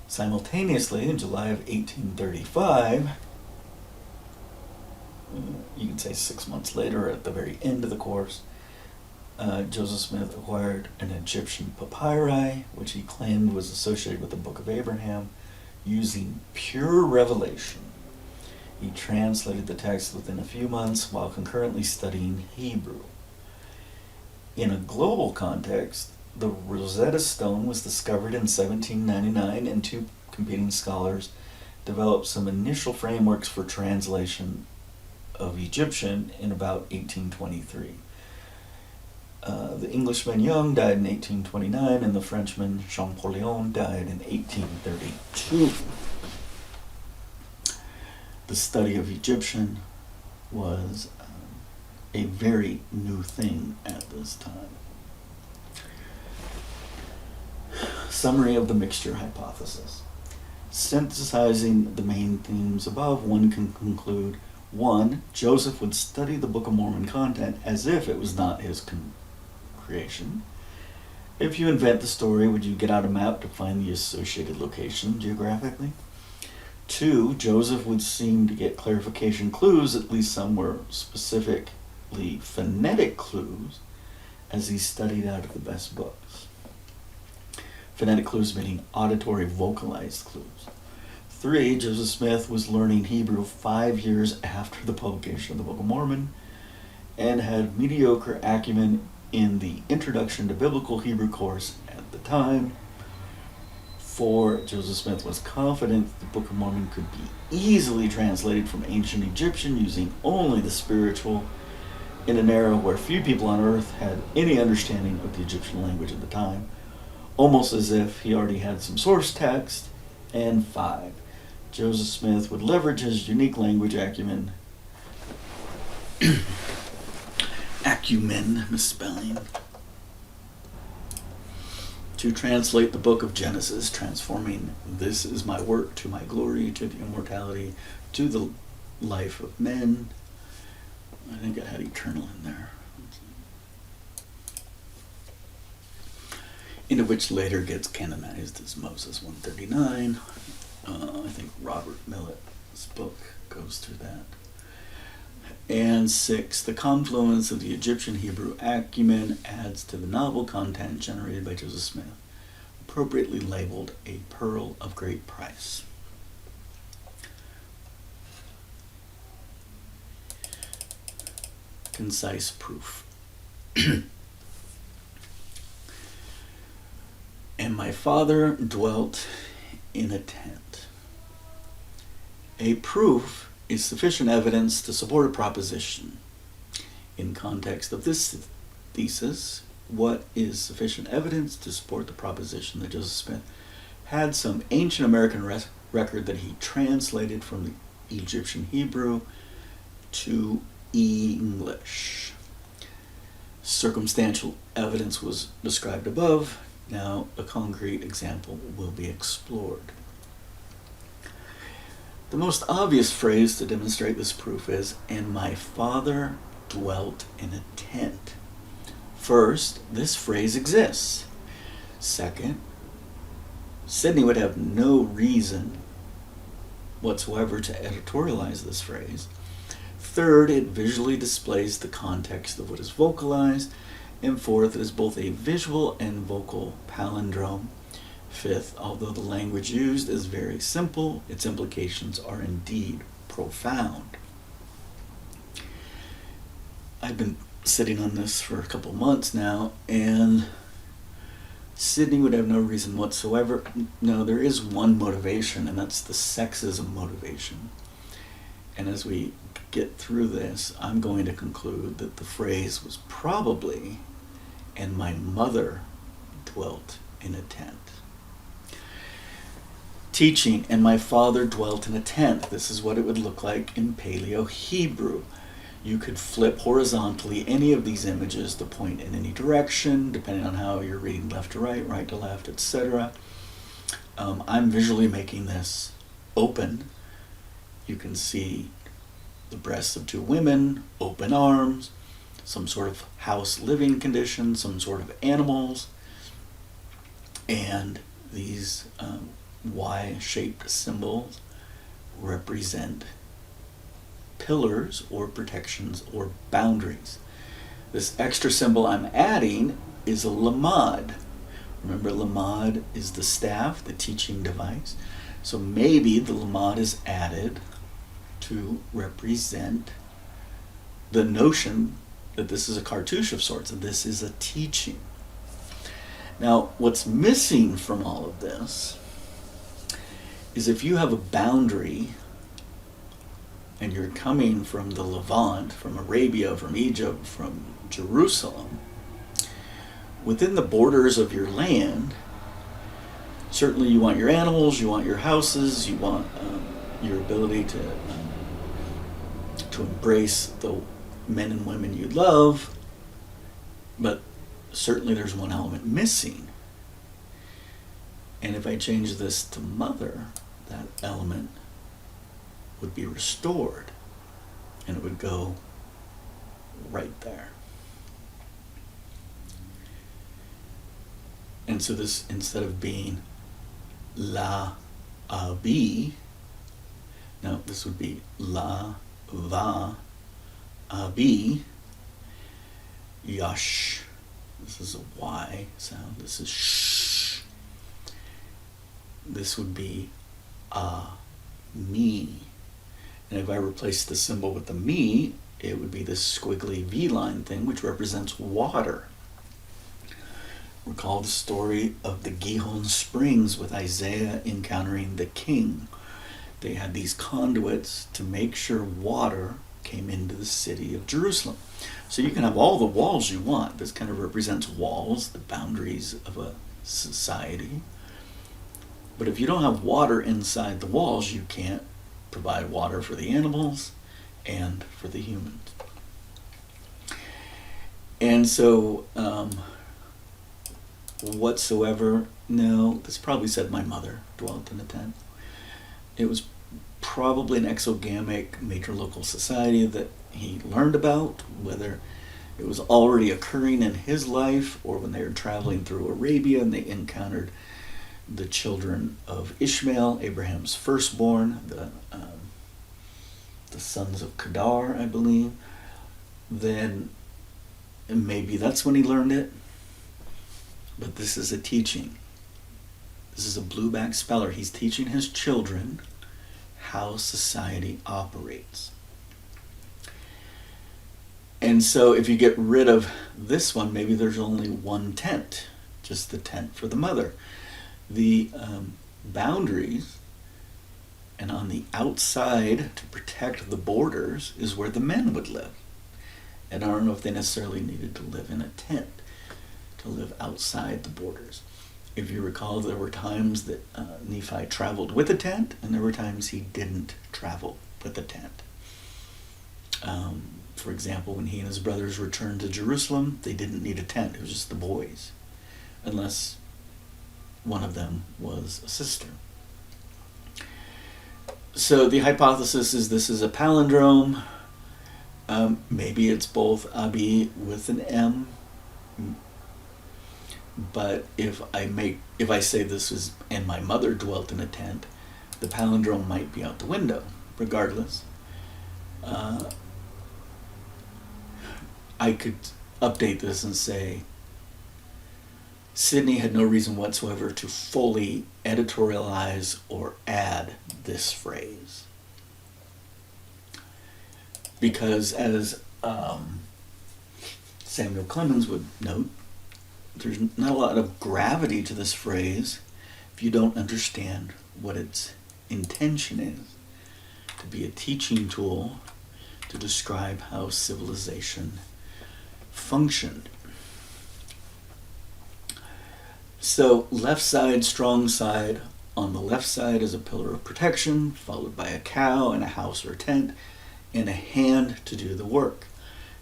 Simultaneously, in July of 1835, you can say 6 months later, at the very end of the course, Joseph Smith acquired an Egyptian papyri, which he claimed was associated with the Book of Abraham, using pure revelation. He translated the text within a few months while concurrently studying Hebrew. In a global context, the Rosetta Stone was discovered in 1799, and two competing scholars developed some initial frameworks for translation of Egyptian in about 1823. The Englishman Young died in 1829, and the Frenchman Champollion died in 1832. The study of Egyptian was a very new thing at this time. Summary of the mixture hypothesis. Synthesizing the main themes above, one can conclude: 1. Joseph would study the Book of Mormon content as if it was not his creation. If you invent the story, would you get out a map to find the associated location geographically? 2. Joseph would seem to get clarification clues, at least some were specifically phonetic clues, as he studied out of the best books. Phonetic clues meaning auditory vocalized clues. 3. Joseph Smith was learning Hebrew 5 years after the publication of the Book of Mormon and had mediocre acumen in the Introduction to Biblical Hebrew course at the time. 4. Joseph Smith was confident that the Book of Mormon could be easily translated from ancient Egyptian using only the spiritual in an era where few people on earth had any understanding of the Egyptian language at the time, almost as if he already had some source text. And 5. Joseph Smith would leverage his unique language acumen, misspelling, to translate the book of Genesis, transforming "this is my work to my glory, to the immortality, to the life of men." I think I had eternal in there. Into which later gets canonized as Moses 139. I think Robert Millett's book goes through that. And 6, the confluence of the Egyptian Hebrew acumen adds to the novel content generated by Joseph Smith, appropriately labeled a pearl of great price. Concise proof. And my father dwelt in a tent. A proof is sufficient evidence to support a proposition. In context of this thesis, what is sufficient evidence to support the proposition that Joseph Smith had some ancient American record that he translated from the Egyptian Hebrew to English? Circumstantial evidence was described above. Now, a concrete example will be explored. The most obvious phrase to demonstrate this proof is, "and my father dwelt in a tent." First, this phrase exists. Second, Sidney would have no reason whatsoever to editorialize this phrase. Third, it visually displays the context of what is vocalized. And fourth, it is both a visual and vocal palindrome. Fifth, although the language used is very simple, its implications are indeed profound. I've been sitting on this for a couple months now, and Sidney would have no reason whatsoever. No, there is one motivation, and that's the sexism motivation. And as we get through this, I'm going to conclude that the phrase was probably, "and my mother dwelt in a tent." Teaching, "and my father dwelt in a tent." This is what it would look like in Paleo Hebrew. You could flip horizontally any of these images to point in any direction, depending on how you're reading left to right to left, etc. I'm visually making this open. You can see the breasts of two women, open arms, some sort of house living condition, some sort of animals, and these Y-shaped symbols represent pillars or protections or boundaries. This extra symbol I'm adding is a lamad. Remember, lamad is the staff, the teaching device. So maybe the lamad is added to represent the notion that this is a cartouche of sorts, and this is a teaching. Now, what's missing from all of this is if you have a boundary and you're coming from the Levant, from Arabia, from Egypt, from Jerusalem, within the borders of your land, certainly you want your animals, you want your houses, you want your ability to embrace the men and women you love, but certainly there's one element missing. And if I change this to mother, that element would be restored, and it would go right there. And so this, instead of being la abi, now this would be la va abi, yash. This is a Y sound. This is shh. This would be me. And if I replace the symbol with the me, it would be this squiggly V-line thing, which represents water. Recall the story of the Gihon Springs with Isaiah encountering the king. They had these conduits to make sure water came into the city of Jerusalem. So you can have all the walls you want. This kind of represents walls, the boundaries of a society. But if you don't have water inside the walls, you can't provide water for the animals and for the humans. And so, whatsoever, no, this probably said my mother dwelt in a tent. It was probably an exogamic major local society that he learned about, whether it was already occurring in his life or when they were traveling through Arabia and they encountered the children of Ishmael, Abraham's firstborn, the sons of Kedar, I believe, then maybe that's when he learned it. But this is a teaching. This is a blueback speller. He's teaching his children how society operates. And so if you get rid of this one, maybe there's only one tent, just the tent for the mother. The boundaries, and on the outside to protect the borders, is where the men would live. And I don't know if they necessarily needed to live in a tent to live outside the borders. If you recall, there were times that Nephi traveled with a tent, and there were times he didn't travel with a tent. For example, when he and his brothers returned to Jerusalem, they didn't need a tent. It was just the boys, unless one of them was a sister. So the hypothesis is this is a palindrome. Maybe it's both Abi with an M. But if I say this is, and my mother dwelt in a tent, the palindrome might be out the window. Regardless, I could update this and say, Sidney had no reason whatsoever to fully editorialize or add this phrase. Because as Samuel Clemens would note, there's not a lot of gravity to this phrase if you don't understand what its intention is. To be a teaching tool to describe how civilization functioned. So left side, strong side. On the left side is a pillar of protection, followed by a cow and a house or tent. and a hand to do the work.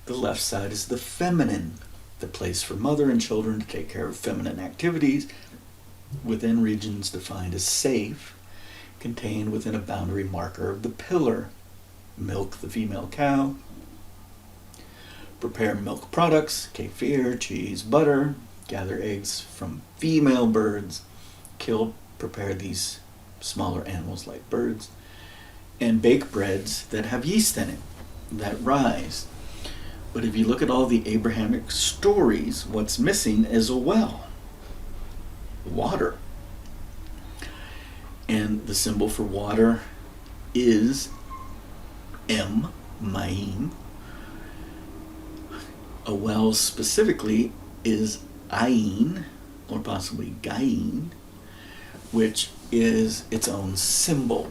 The left side is the feminine, the place for mother and children to take care of feminine activities within regions defined as safe, contained within a boundary marker of the pillar. Milk the female cow, prepare milk products, kefir, cheese, butter, gather eggs from female birds, prepare these smaller animals like birds, and bake breads that have yeast in it, that rise. But if you look at all the Abrahamic stories, what's missing is a well, water. And the symbol for water is Mayim. A well specifically is Ayin, or possibly Gayin, which is its own symbol.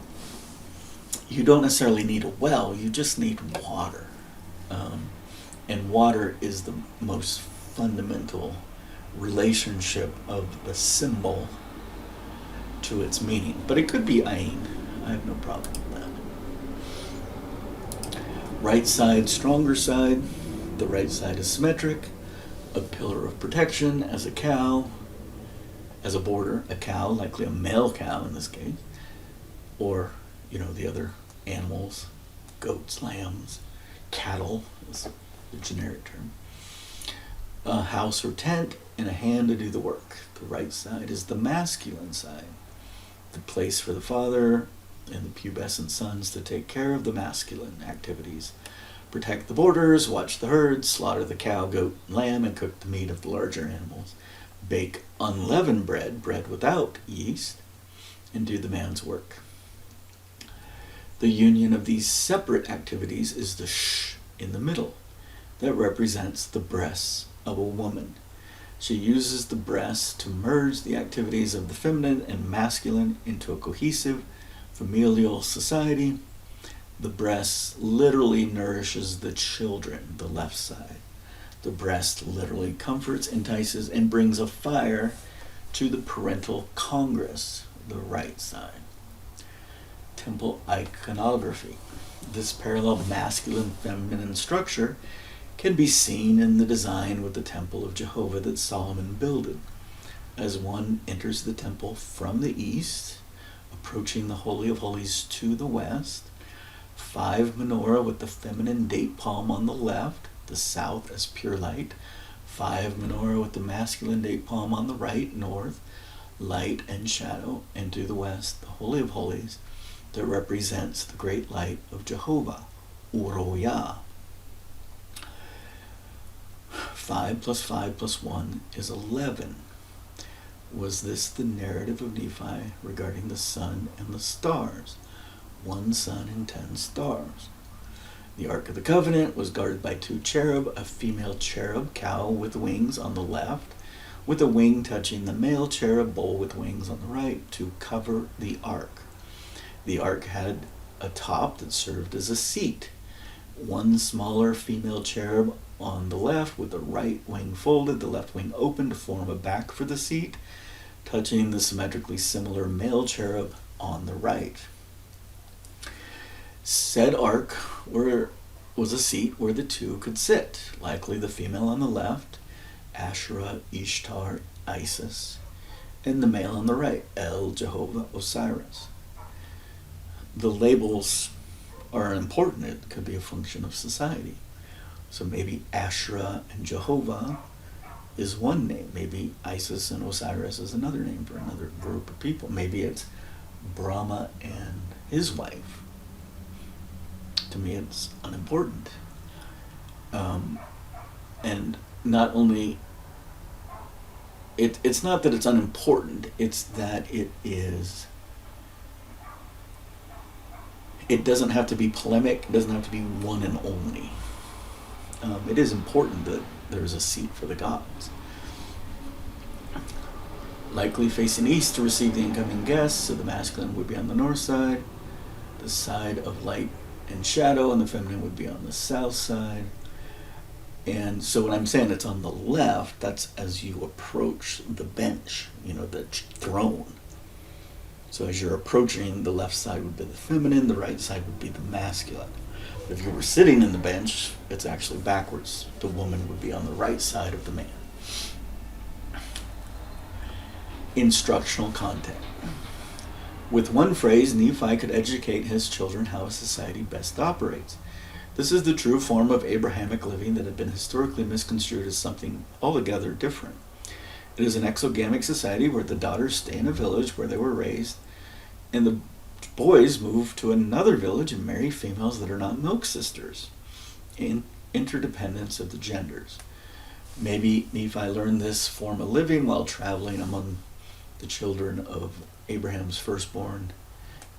You don't necessarily need a well, you just need water. And water is the most fundamental relationship of the symbol to its meaning. But it could be Ayin. I have no problem with that. Right side, stronger side. The right side is symmetric. A pillar of protection as a cow. As a border, a cow, likely a male cow in this case. Or, the other animals, goats, lambs, cattle is the generic term. A house or tent and a hand to do the work. The right side is the masculine side, the place for the father and the pubescent sons to take care of the masculine activities. Protect the borders, watch the herds, slaughter the cow, goat, and lamb, and cook the meat of the larger animals. Bake unleavened bread, bread without yeast, and do the man's work. The union of these separate activities is the sh in the middle. That represents the breasts of a woman. She uses the breasts to merge the activities of the feminine and masculine into a cohesive familial society. The breast literally nourishes the children, the left side. The breast literally comforts, entices, and brings a fire to the parental congress, the right side. Temple iconography. This parallel masculine-feminine structure can be seen in the design with the Temple of Jehovah that Solomon builded. As one enters the temple from the east, approaching the Holy of Holies to the west, 5 menorah with the feminine date palm on the left, the south as pure light, 5 menorah with the masculine date palm on the right, north, light and shadow, and to the west, the Holy of Holies, that represents the great light of Jehovah, Uroyah. 5 plus 5 plus 1 is 11. Was this the narrative of Nephi regarding the sun and the stars? 1 sun and 10 stars. The Ark of the Covenant was guarded by 2 cherub, a female cherub, cow with wings on the left, with a wing touching the male cherub, bull with wings on the right, to cover the ark. The ark had a top that served as a seat. 1 smaller female cherub on the left with the right wing folded, the left wing open to form a back for the seat, touching the symmetrically similar male cherub on the right. Said ark was a seat where the 2 could sit, likely the female on the left, Asherah, Ishtar, Isis, and the male on the right, El, Jehovah, Osiris. The labels are important. It could be a function of society. So maybe Asherah and Jehovah is one name. Maybe Isis and Osiris is another name for another group of people. Maybe it's Brahma and his wife. To me, it's unimportant. And not only, it's not that it's unimportant, it's that it doesn't have to be polemic, it doesn't have to be one and only. It is important that there's a seat for the gods. Likely facing east to receive the incoming guests, so the masculine would be on the north side, the side of light and shadow, and the feminine would be on the south side. And so when I'm saying it's on the left, that's as you approach the bench, the throne. So as you're approaching, the left side would be the feminine, the right side would be the masculine. If you were sitting in the bench, it's actually backwards. The woman would be on the right side of the man. Instructional content. With one phrase, Nephi could educate his children how a society best operates. This is the true form of Abrahamic living that had been historically misconstrued as something altogether different. It is an exogamic society where the daughters stay in a village where they were raised, and the boys move to another village and marry females that are not milk sisters. In interdependence of the genders. Maybe Nephi learned this form of living while traveling among the children of Abraham's firstborn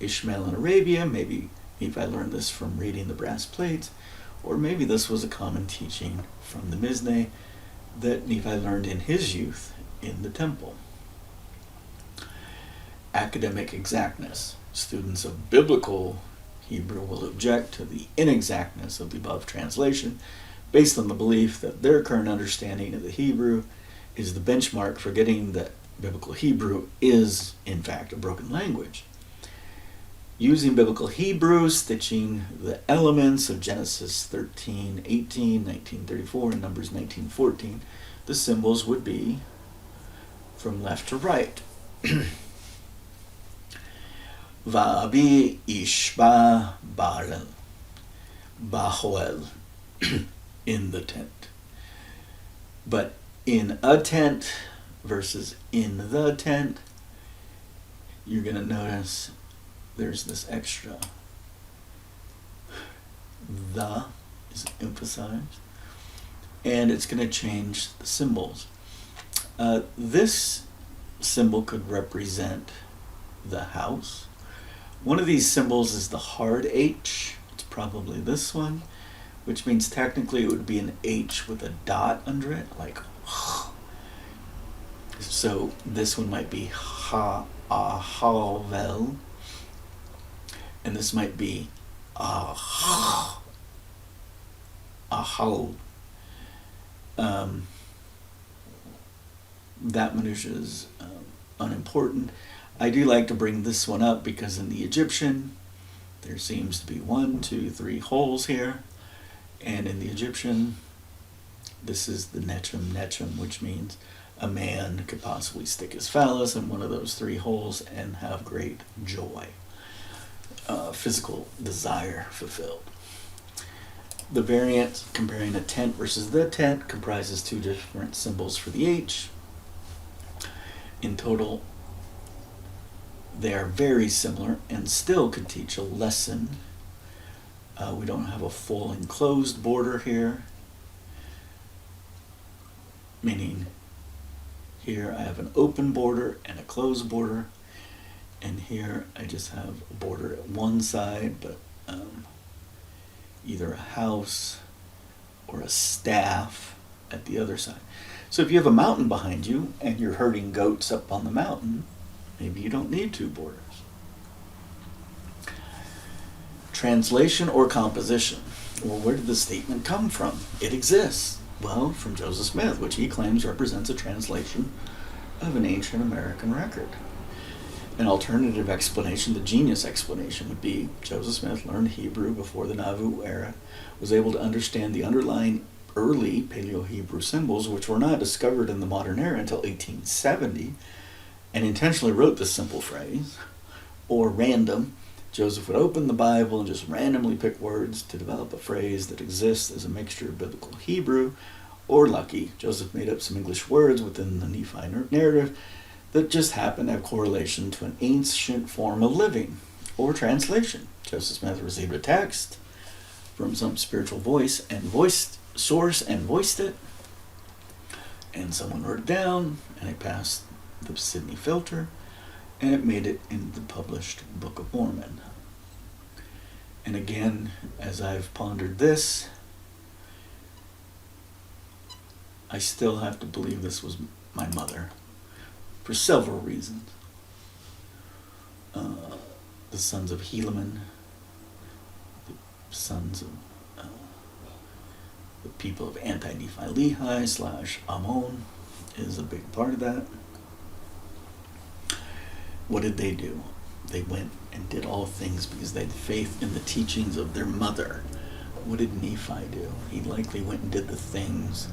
Ishmael in Arabia. Maybe Nephi learned this from reading the brass plates, or maybe this was a common teaching from the Mishneh that Nephi learned in his youth in the temple. Academic exactness. Students of biblical Hebrew will object to the inexactness of the above translation based on the belief that their current understanding of the Hebrew is the benchmark for getting that biblical Hebrew is, in fact, a broken language. Using biblical Hebrew, stitching the elements of Genesis 13:18, 19:34, and Numbers 19:14, the symbols would be from left to right. Va'abi ishba barel, bahoel, in the tent. But in a tent versus in the tent, you're going to notice there's this extra. The is emphasized, and it's going to change the symbols. This symbol could represent the house. One of these symbols is the hard H. It's probably this one, which means technically it would be an H with a dot under it, like so this one might be ha-a-ha-vel, and this might be ah-ahal. That minutia is unimportant. I do like to bring this one up because in the Egyptian, there seems to be 1, 2, 3 holes here. And in the Egyptian, this is the nechem, which means a man could possibly stick his phallus in one of those 3 holes and have great joy, physical desire fulfilled. The variant comparing a tent versus the tent comprises 2 different symbols for the H. In total, they are very similar and still could teach a lesson. We don't have a full enclosed border here, meaning here I have an open border and a closed border, and here I just have a border at one side, but either a house or a staff at the other side. So if you have a mountain behind you and you're herding goats up on the mountain, maybe you don't need 2 borders. Translation or composition. Well, where did the statement come from? It exists. Well, from Joseph Smith, which he claims represents a translation of an ancient American record. An alternative explanation, the genius explanation, would be Joseph Smith learned Hebrew before the Nauvoo era, was able to understand the underlying early Paleo-Hebrew symbols, which were not discovered in the modern era until 1870, and intentionally wrote this simple phrase, or random. Joseph would open the Bible and just randomly pick words to develop a phrase that exists as a mixture of biblical Hebrew, or lucky, Joseph made up some English words within the Nephi narrative that just happened to have correlation to an ancient form of living, or translation. Joseph Smith received a text from some spiritual voice and voiced it, and someone wrote it down, and it passed the Sydney filter, and it made it into the published Book of Mormon. And again, as I've pondered this, I still have to believe this was my mother, for several reasons. The sons of Helaman, the sons of the people of Anti-Nephi Lehi / Ammon is a big part of that. What did they do? They went and did all things because they had faith in the teachings of their mother, What did Nephi do? He likely went and did the things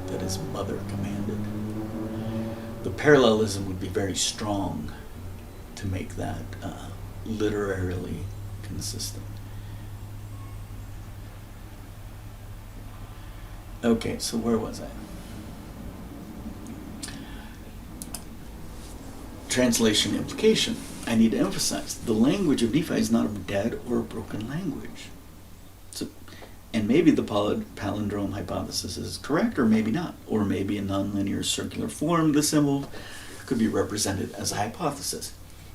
that his mother commanded. The parallelism would be very strong to make that literarily consistent. Okay, so where was I? Translation implication. I need to emphasize, the language of Nephi is not a dead or a broken language. And maybe the palindrome hypothesis is correct, or maybe not. Or maybe in nonlinear circular form, the symbol could be represented as a hypothesis.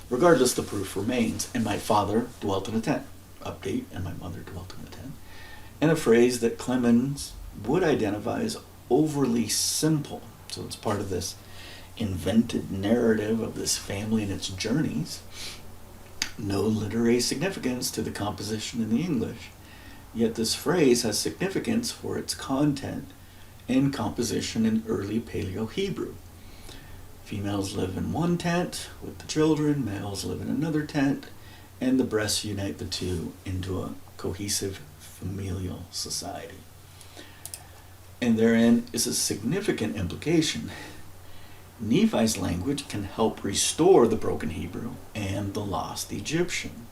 Regardless, the proof remains. And my father dwelt in a tent. Update, and my mother dwelt in a tent. And a phrase that Clemens would identify as overly simple. So it's part of this invented narrative of this family and its journeys. No literary significance to the composition in the English. Yet this phrase has significance for its content and composition in early Paleo-Hebrew. Females live in one tent with the children, males live in another tent, and the breasts unite the two into a cohesive familial society. And therein is a significant implication. Nephi's language can help restore the broken Hebrew and the lost Egyptian.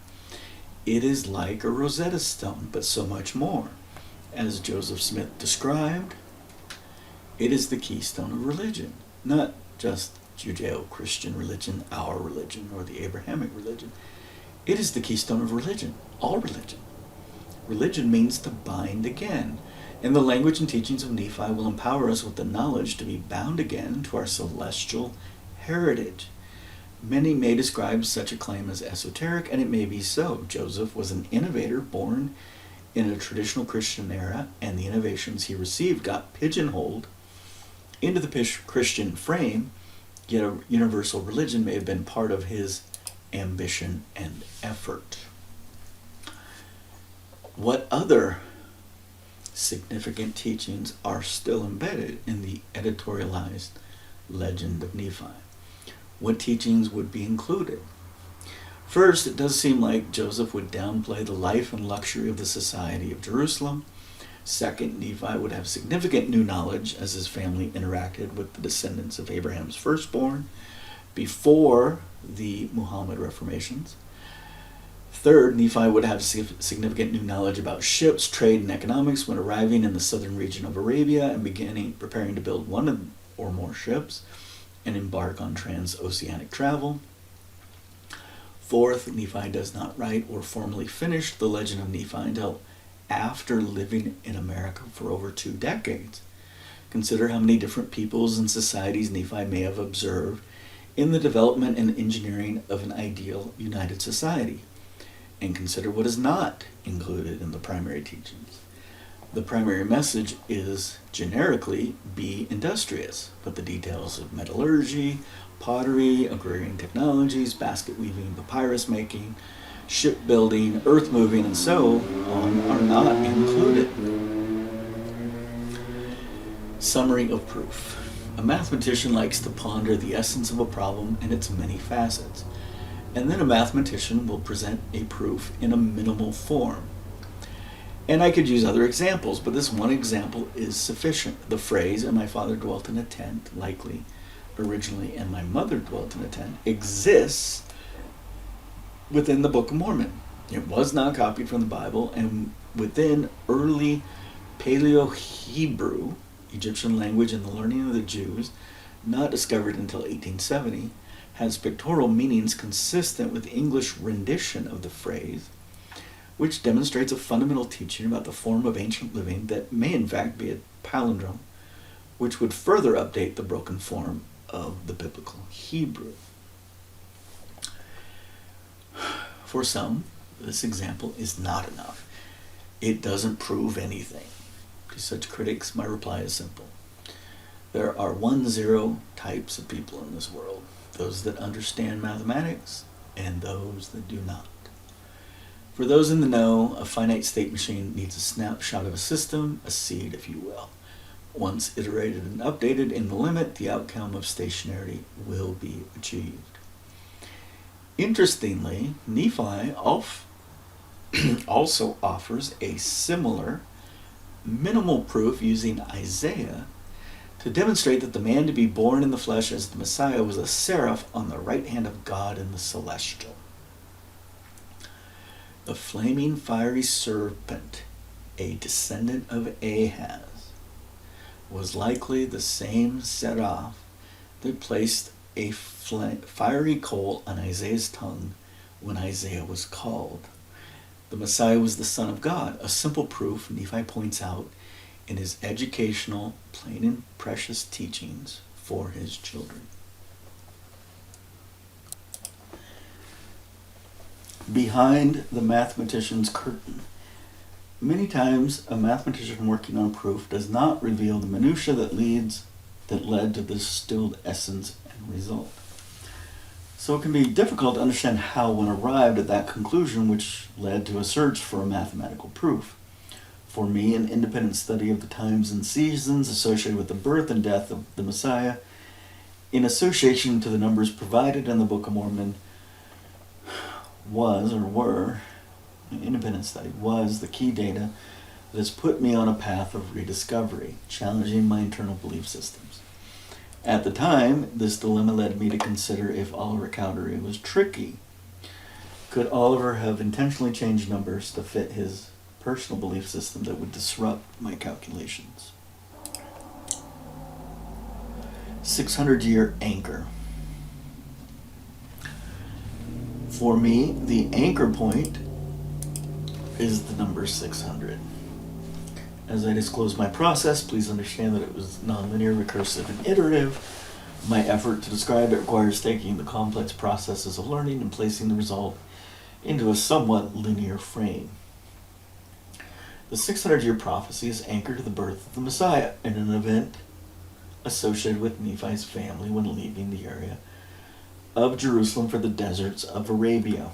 It is like a Rosetta Stone, but so much more. As Joseph Smith described, it is the keystone of religion, not just Judeo-Christian religion, our religion, or the Abrahamic religion. It is the keystone of religion, all religion. Religion means to bind again, and the language and teachings of Nephi will empower us with the knowledge to be bound again to our celestial heritage. Many may describe such a claim as esoteric, and it may be so. Joseph was an innovator born in a traditional Christian era, and the innovations he received got pigeonholed into the Christian frame, yet a universal religion may have been part of his ambition and effort. What other significant teachings are still embedded in the editorialized legend of Nephi? What teachings would be included? First, it does seem like Joseph would downplay the life and luxury of the society of Jerusalem. Second, Nephi would have significant new knowledge as his family interacted with the descendants of Abraham's firstborn before the Muhammad reformations. Third, Nephi would have significant new knowledge about ships, trade, and economics when arriving in the southern region of Arabia and preparing to build one or more ships and embark on transoceanic travel. Fourth, Nephi does not write or formally finish the legend of Nephi until after living in America for over 2 decades. Consider how many different peoples and societies Nephi may have observed in the development and engineering of an ideal united society. And consider what is not included in the primary teachings. The primary message is, generically, be industrious, but the details of metallurgy, pottery, agrarian technologies, basket weaving, papyrus making, shipbuilding, earth moving, and so on are not included. Summary of proof. A mathematician likes to ponder the essence of a problem and its many facets, and then a mathematician will present a proof in a minimal form. And I could use other examples, but this one example is sufficient. The phrase, and my father dwelt in a tent, likely originally, and my mother dwelt in a tent, exists within the Book of Mormon. It was not copied from the Bible, and within early Paleo-Hebrew, Egyptian language and the learning of the Jews, not discovered until 1870, has pictorial meanings consistent with English rendition of the phrase, which demonstrates a fundamental teaching about the form of ancient living that may in fact be a palindrome, which would further update the broken form of the biblical Hebrew. For some, this example is not enough. It doesn't prove anything. To such critics, my reply is simple. There are 1-0 types of people in this world: those that understand mathematics and those that do not. For those in the know, a finite state machine needs a snapshot of a system, a seed, if you will. Once iterated and updated in the limit, the outcome of stationarity will be achieved. Interestingly, Nephi also offers a similar minimal proof using Isaiah to demonstrate that the man to be born in the flesh as the Messiah was a seraph on the right hand of God in the celestial. The flaming fiery serpent, a descendant of Ahaz, was likely the same seraph that placed a fiery coal on Isaiah's tongue when Isaiah was called. The Messiah was the Son of God, a simple proof Nephi points out in his educational, plain and precious teachings for his children. Behind the mathematician's curtain. Many times, a mathematician working on a proof does not reveal the minutiae that led to the distilled essence and result. So it can be difficult to understand how one arrived at that conclusion, which led to a search for a mathematical proof. For me, an independent study of the times and seasons associated with the birth and death of the Messiah, in association to the numbers provided in the Book of Mormon, an independent study was the key data that has put me on a path of rediscovery, challenging my internal belief systems. At the time, this dilemma led me to consider if Oliver Cowdery was tricky. Could Oliver have intentionally changed numbers to fit his personal belief system that would disrupt my calculations? 600-year anchor. For me, the anchor point is the number 600. As I disclose my process, please understand that it was nonlinear, recursive, and iterative. My effort to describe it requires taking the complex processes of learning and placing the result into a somewhat linear frame. The 600-year prophecy is anchored to the birth of the Messiah in an event associated with Nephi's family when leaving the area of Jerusalem for the deserts of Arabia.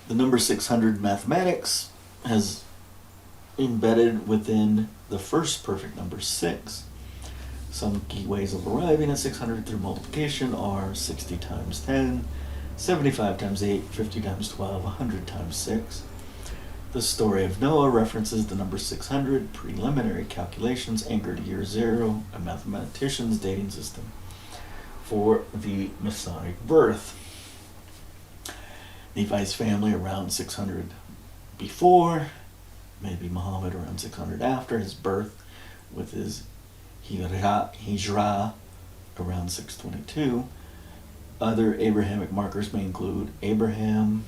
The number 600 mathematics has embedded within the first perfect number 6. Some key ways of arriving at 600 through multiplication are 60 times 10, 75 times 8, 50 times 12, 100 times 6. The story of Noah references the number 600, preliminary calculations anchored to year 0, a mathematician's dating system for the Masonic birth. Nephi's family around 600 before, maybe Muhammad around 600 after his birth, with his Hijrah around 622. Other Abrahamic markers may include Abraham,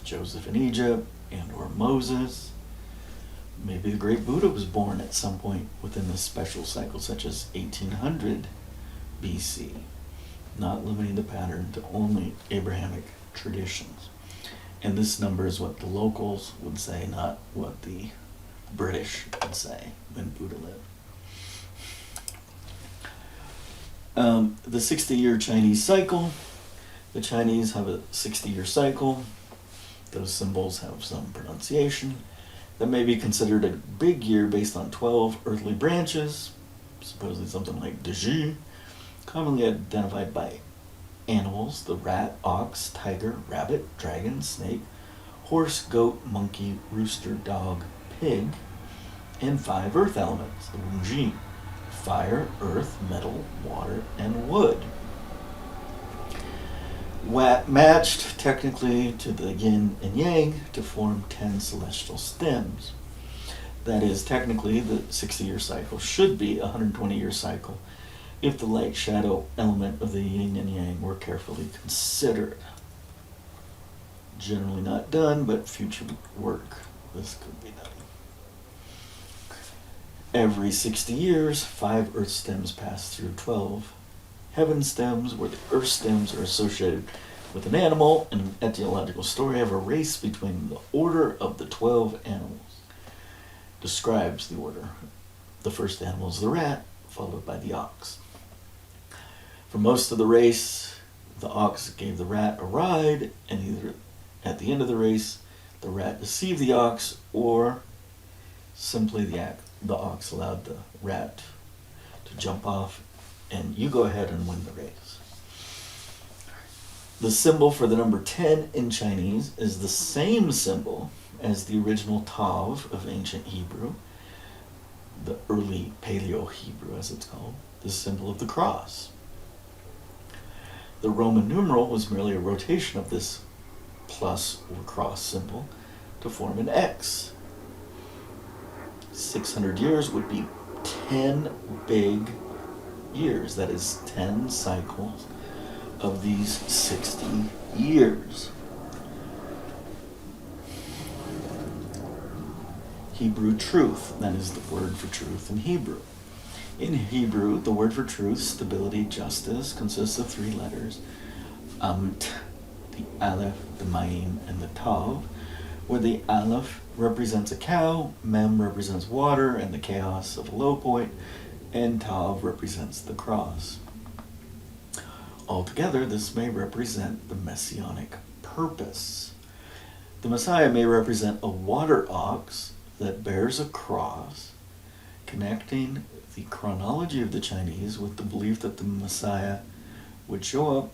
Joseph in Egypt, and or Moses. Maybe the great Buddha was born at some point within this special cycle, such as 1800 BC, not limiting the pattern to only Abrahamic traditions. And this number is what the locals would say, not what the British would say when Buddha lived. The 60-year Chinese cycle. The Chinese have a 60-year cycle. Those symbols have some pronunciation. That may be considered a big year based on 12 earthly branches, supposedly something like Deji, commonly identified by animals: the rat, ox, tiger, rabbit, dragon, snake, horse, goat, monkey, rooster, dog, pig, and 5 earth elements: the Wunji, fire, earth, metal, water, and wood. Matched technically to the yin and yang to form 10 celestial stems. That is, technically the 60-year cycle should be a 120-year cycle if the light shadow element of the yin and yang were carefully considered. Generally not done, but future work, this could be done. Every 60 years, 5 earth stems pass through 12 heaven stems, where the earth stems are associated with an animal and an etiological story of a race between the order of the 12 animals. Describes the order. The first animal is the rat, followed by the ox. For most of the race, the ox gave the rat a ride, and either at the end of the race, the rat deceived the ox, or simply the ox allowed the rat to jump off, and you go ahead and win the race. The symbol for the number 10 in Chinese is the same symbol as the original Tav of ancient Hebrew, the early Paleo-Hebrew as it's called, the symbol of the cross. The Roman numeral was merely a rotation of this plus or cross symbol to form an X. 600 years would be 10 big years, that is 10 cycles of these 60 years. Hebrew truth, that is the word for truth in Hebrew. In Hebrew, the word for truth, stability, justice, consists of 3 letters. Amt, the Aleph, the Ma'im, and the Tav, where the Aleph represents a cow, Mem represents water and the chaos of a low point, and Tav represents the cross. Altogether, this may represent the messianic purpose. The Messiah may represent a water ox that bears a cross, connecting the chronology of the Chinese with the belief that the Messiah would show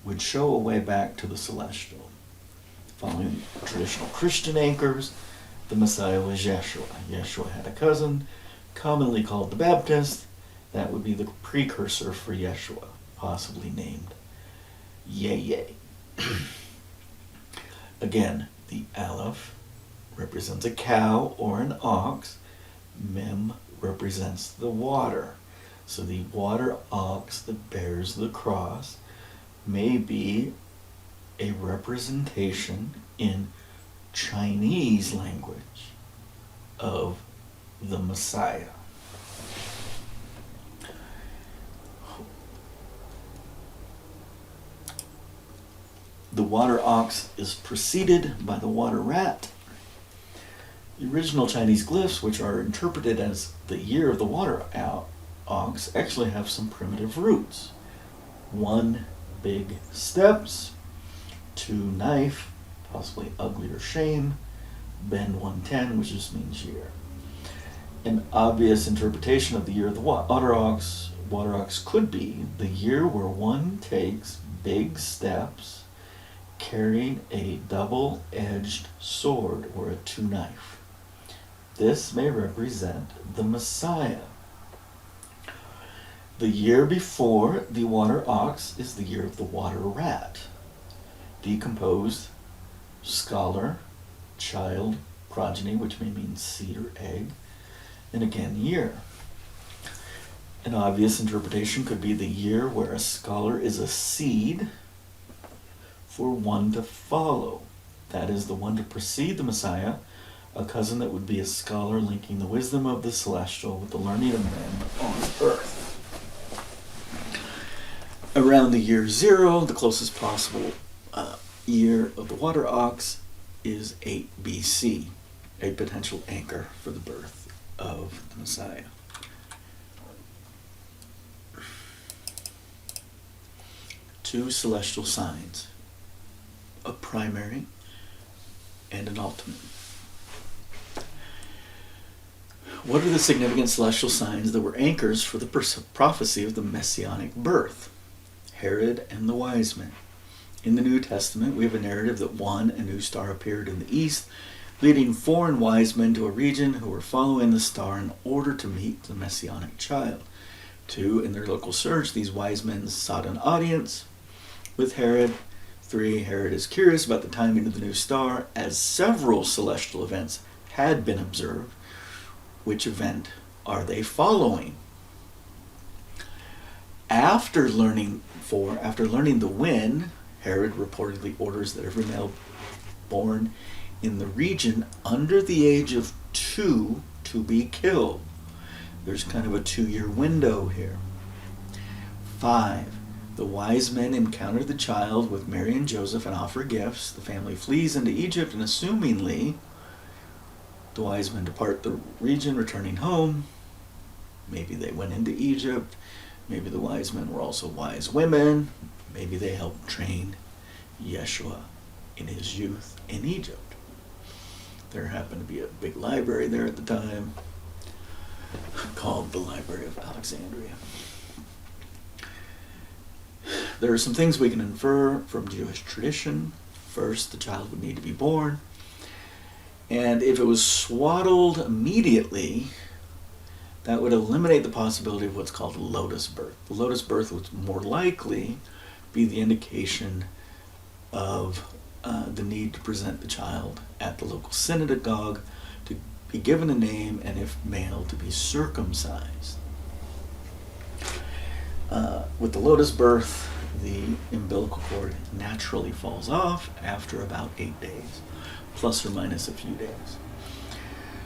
a way back to the celestial. Following traditional Christian anchors, the Messiah was Yeshua. Yeshua had a cousin, commonly called the Baptist. That would be the precursor for Yeshua, possibly named Yeh. Again, the Aleph represents a cow or an ox. Mem represents the water. So the water ox that bears the cross may be a representation in Chinese language of the Messiah. The water ox is preceded by the water rat. The original Chinese glyphs, which are interpreted as the year of the water ox, actually have some primitive roots. 1 big steps, 2 knife, possibly ugly or shame, bend 110, which just means year. An obvious interpretation of the year of the water ox could be the year where one takes big steps carrying a double-edged sword or a 2 knife. This may represent the Messiah. The year before the water ox is the year of the water rat. Decomposed, scholar, child, progeny, which may mean seed or egg, and again year. An obvious interpretation could be the year where a scholar is a seed for one to follow. That is, the one to precede the Messiah, a cousin that would be a scholar linking the wisdom of the celestial with the learning of men on earth. Around the year 0, the closest possible year of the water ox is 8 BC, a potential anchor for the birth of the Messiah. Two celestial signs, a primary and an ultimate. What are the significant celestial signs that were anchors for the prophecy of the messianic birth? Herod and the wise men. In the New Testament, we have a narrative that 1, a new star appeared in the east, leading 4 wise men to a region who were following the star in order to meet the messianic child. 2, in their local search, these wise men sought an audience with Herod. 3, Herod is curious about the timing of the new star, as several celestial events had been observed. Which event are they following? After learning the when, Herod reportedly orders that every male born in the region under the age of 2 to be killed. There's kind of a 2-year window here. 5, the wise men encounter the child with Mary and Joseph and offer gifts. The family flees into Egypt, and assumingly, the wise men depart the region, returning home. Maybe they went into Egypt. Maybe the wise men were also wise women. Maybe they helped train Yeshua in his youth in Egypt. There happened to be a big library there at the time called the Library of Alexandria. There are some things we can infer from Jewish tradition. First, the child would need to be born. And if it was swaddled immediately, that would eliminate the possibility of what's called a lotus birth. The lotus birth would more likely be the indication of the need to present the child at the local synagogue, to be given a name, and if male, to be circumcised. With the lotus birth, the umbilical cord naturally falls off after about 8 days, plus or minus a few days.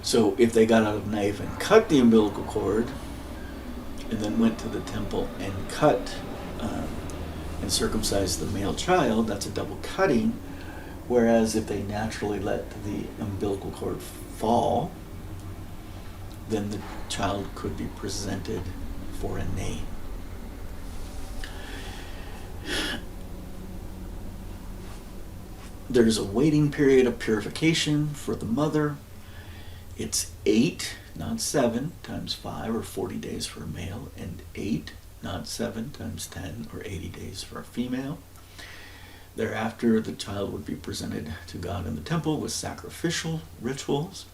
So if they got out a knife and cut the umbilical cord, and then went to the temple and cut and circumcised the male child, that's a double cutting. Whereas if they naturally let the umbilical cord fall, then the child could be presented for a name. There's a waiting period of purification for the mother. It's 8, not 7, times 5 or 40 days for a male, and 8, not 7, times 10 or 80 days for a female. Thereafter, the child would be presented to God in the temple with sacrificial rituals.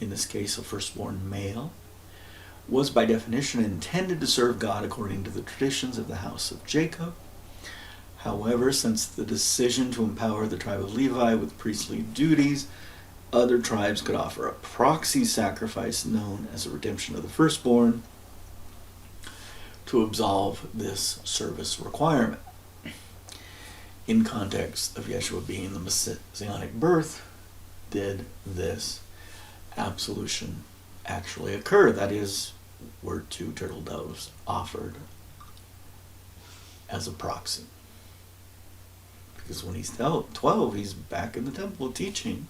In this case, a firstborn male was by definition intended to serve God according to the traditions of the house of Jacob. However, since the decision to empower the tribe of Levi with priestly duties, other tribes could offer a proxy sacrifice known as a redemption of the firstborn to absolve this service requirement. In context of Yeshua being the Messianic birth, did this absolution actually occur? That is, were 2 turtle doves offered as a proxy? Because when he's 12, he's back in the temple teaching.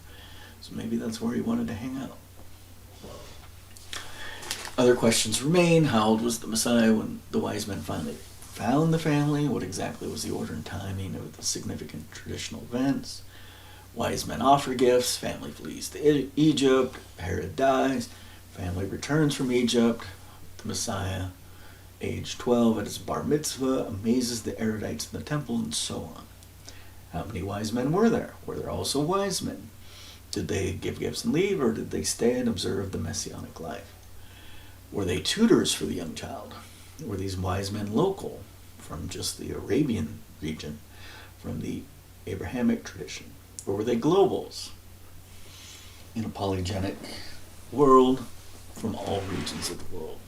So maybe that's where he wanted to hang out. Other questions remain. How old was the Messiah when the wise men finally found the family? What exactly was the order and timing of the significant traditional events? Wise men offer gifts. Family flees to Egypt. Herod dies. Family returns from Egypt. The Messiah, age 12 at his bar mitzvah, amazes the erudites in the temple, and so on. How many wise men were there? Were there also wise men? Did they give gifts and leave, or did they stay and observe the messianic life? Were they tutors for the young child? Were these wise men local, from just the Arabian region, from the Abrahamic tradition? Or were they globals, in a polygenic world, from all regions of the world?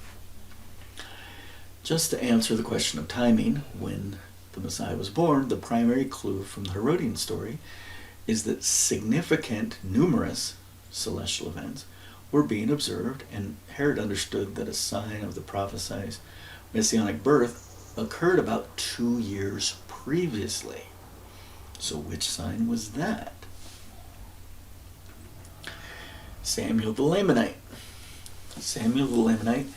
Just to answer the question of timing, when the Messiah was born, the primary clue from the Herodian story is that significant, numerous celestial events were being observed, and Herod understood that a sign of the prophesied messianic birth occurred about 2 years previously. So which sign was that? Samuel the Lamanite. Samuel the Lamanite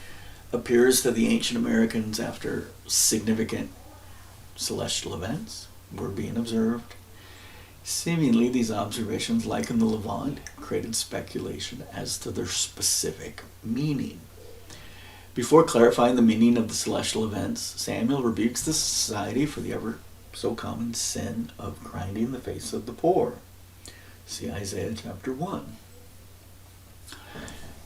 appears to the ancient Americans after significant celestial events were being observed. Seemingly, these observations, like in the Levant, created speculation as to their specific meaning. Before clarifying the meaning of the celestial events, Samuel rebukes the society for the ever so common sin of grinding the face of the poor. See Isaiah chapter 1.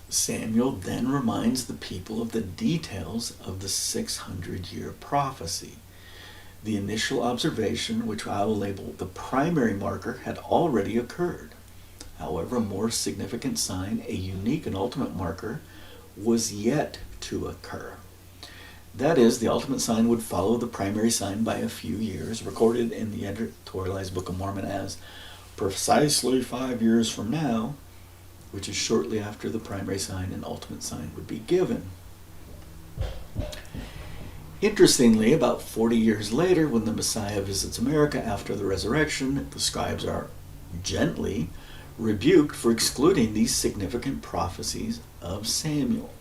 Samuel then reminds the people of the details of the 600-year prophecy. The initial observation, which I will label the primary marker, had already occurred. However, a more significant sign, a unique and ultimate marker, was yet to occur. That is, the ultimate sign would follow the primary sign by a few years, recorded in the editorialized Book of Mormon as precisely 5 years from now, which is shortly after the primary sign and ultimate sign would be given. Interestingly, about 40 years later, when the Messiah visits America after the resurrection, the scribes are gently rebuked for excluding these significant prophecies of Samuel.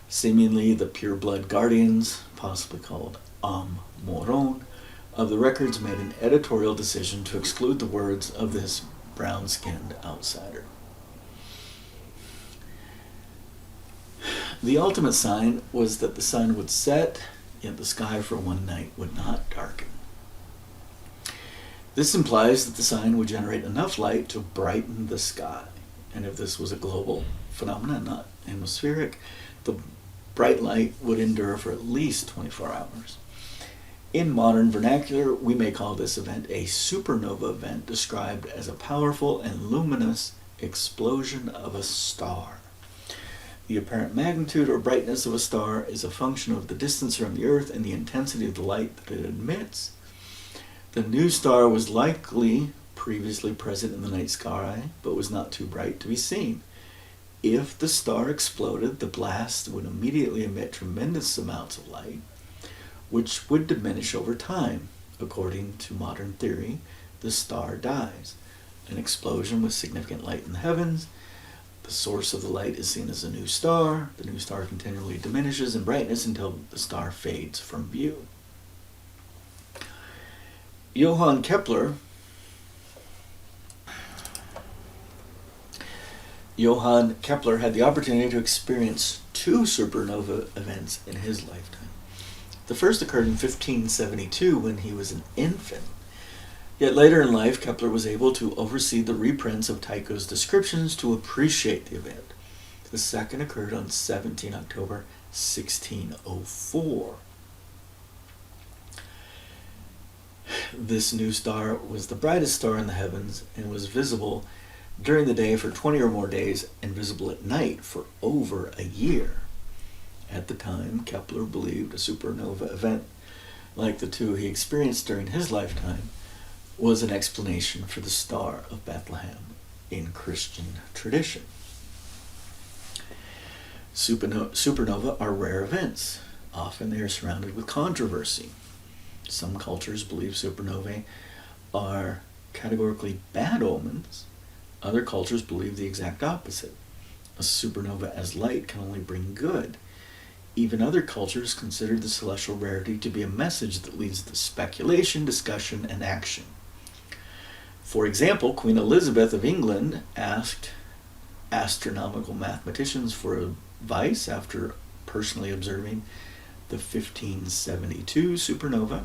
Seemingly, the pure-blood guardians, possibly called Moron, of the records made an editorial decision to exclude the words of this brown-skinned outsider. The ultimate sign was that the sun would set, yet the sky for one night would not darken. This implies that the sign would generate enough light to brighten the sky. And if this was a global phenomenon, not atmospheric, the bright light would endure for at least 24 hours. In modern vernacular, we may call this event a supernova event, described as a powerful and luminous explosion of a star. The apparent magnitude or brightness of a star is a function of the distance from the Earth and the intensity of the light that it emits. The new star was likely previously present in the night sky, but was not too bright to be seen. If the star exploded, the blast would immediately emit tremendous amounts of light, which would diminish over time. According to modern theory, the star dies. An explosion with significant light in the heavens. The source of the light is seen as a new star. The new star continually diminishes in brightness until the star fades from view. Johann Kepler had the opportunity to experience two supernova events in his lifetime. The first occurred in 1572 when he was an infant. Yet later in life, Kepler was able to oversee the reprints of Tycho's descriptions to appreciate the event. The second occurred on 17 October 1604. This new star was the brightest star in the heavens and was visible during the day for 20 or more days and visible at night for over a year. At the time, Kepler believed a supernova event like the two he experienced during his lifetime was an explanation for the Star of Bethlehem in Christian tradition. Supernova are rare events. Often they are surrounded with controversy. Some cultures believe supernovae are categorically bad omens. Other cultures believe the exact opposite. A supernova as light can only bring good. Even other cultures consider the celestial rarity to be a message that leads to speculation, discussion, and action. For example, Queen Elizabeth of England asked astronomical mathematicians for advice after personally observing the 1572 supernova,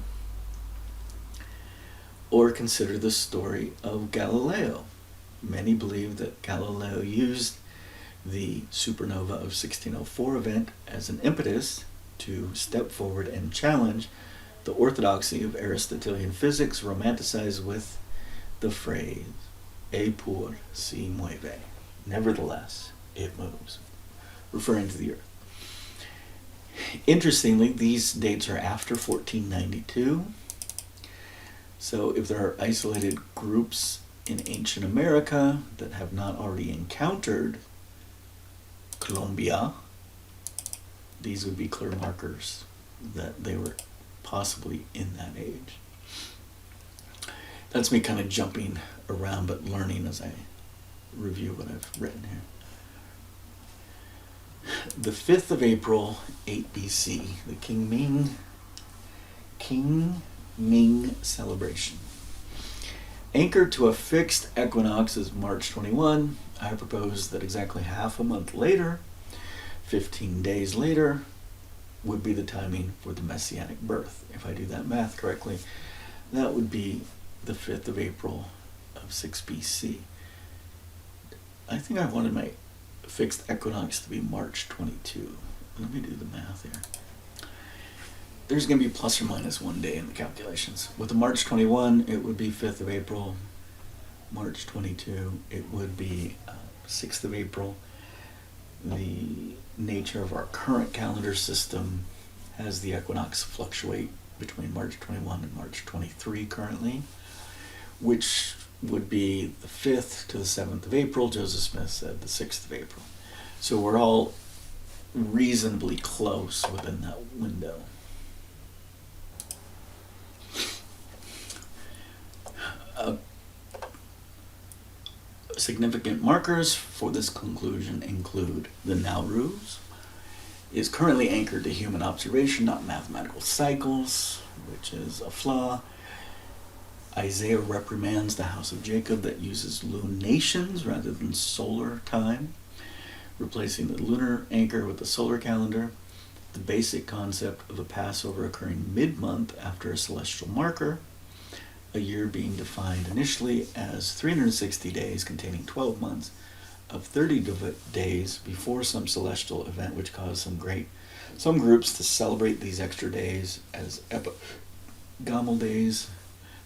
or consider the story of Galileo. Many believe that Galileo used the supernova of 1604 event as an impetus to step forward and challenge the orthodoxy of Aristotelian physics, romanticized with the phrase "Epur si mueve," nevertheless, it moves, referring to the Earth. Interestingly, these dates are after 1492. So if there are isolated groups in ancient America that have not already encountered Colombia, these would be clear markers that they were possibly in that age. That's me kind of jumping around but learning as I review what I've written here. The 5th of April, 8 BC, the King Ming celebration. Anchored to a fixed equinox is March 21. I propose that exactly half a month later, 15 days later, would be the timing for the Messianic birth. If I do that math correctly, that would be the 5th of April of 6 BC. I think I wanted my fixed equinox to be March 22. Let me do the math here. There's going to be plus or minus 1 day in the calculations. With the March 21, it would be 5th of April. March 22, it would be 6th of April. The nature of our current calendar system has the equinox fluctuate between March 21 and March 23 currently, which would be the 5th to the 7th of April. Joseph Smith said the 6th of April. So we're all reasonably close within that window. Significant markers for this conclusion include the Nowruz is currently anchored to human observation, not mathematical cycles, which is a flaw. Isaiah reprimands the house of Jacob that uses lunations rather than solar time, replacing the lunar anchor with the solar calendar. The basic concept of a Passover occurring mid-month after a celestial marker. a year being defined initially as 360 days containing 12 months of 30 days before some celestial event which caused some groups to celebrate these extra days as epigomal days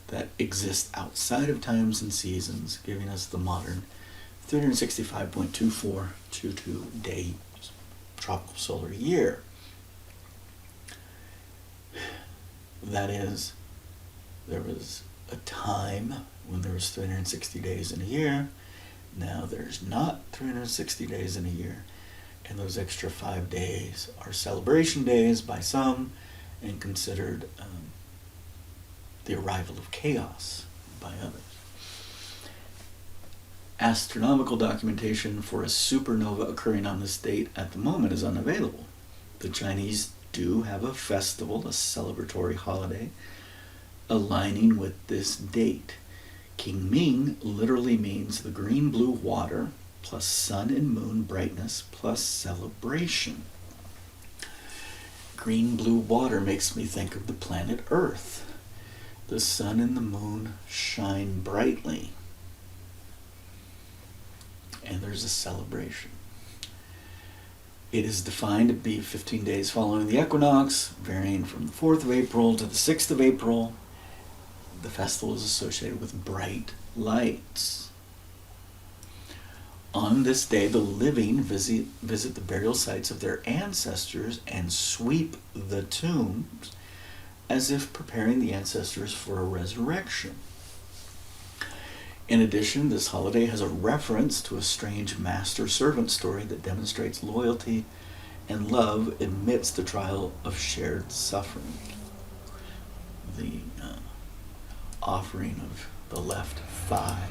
that exist outside of times and seasons, giving us the modern 365.2422 day tropical solar year. That is, there was a time when there was 360 days in a year. Now there's not 360 days in a year, and those extra 5 days are celebration days by some and considered the arrival of chaos by others. Astronomical documentation for a supernova occurring on this date at the moment is unavailable. The Chinese do have a festival, a celebratory holiday, aligning with this date. King Ming literally means the green-blue water plus sun and moon brightness plus celebration. Green-blue water makes me think of the planet Earth. The sun and the moon shine brightly, and there's a celebration. It is defined to be 15 days following the equinox, varying from the 4th of April to the 6th of April. The festival is associated with bright lights. On this day, the living visit the burial sites of their ancestors and sweep the tombs as if preparing the ancestors for a resurrection. In addition, this holiday has a reference to a strange master-servant story that demonstrates loyalty and love amidst the trial of shared suffering. The offering of the left thigh.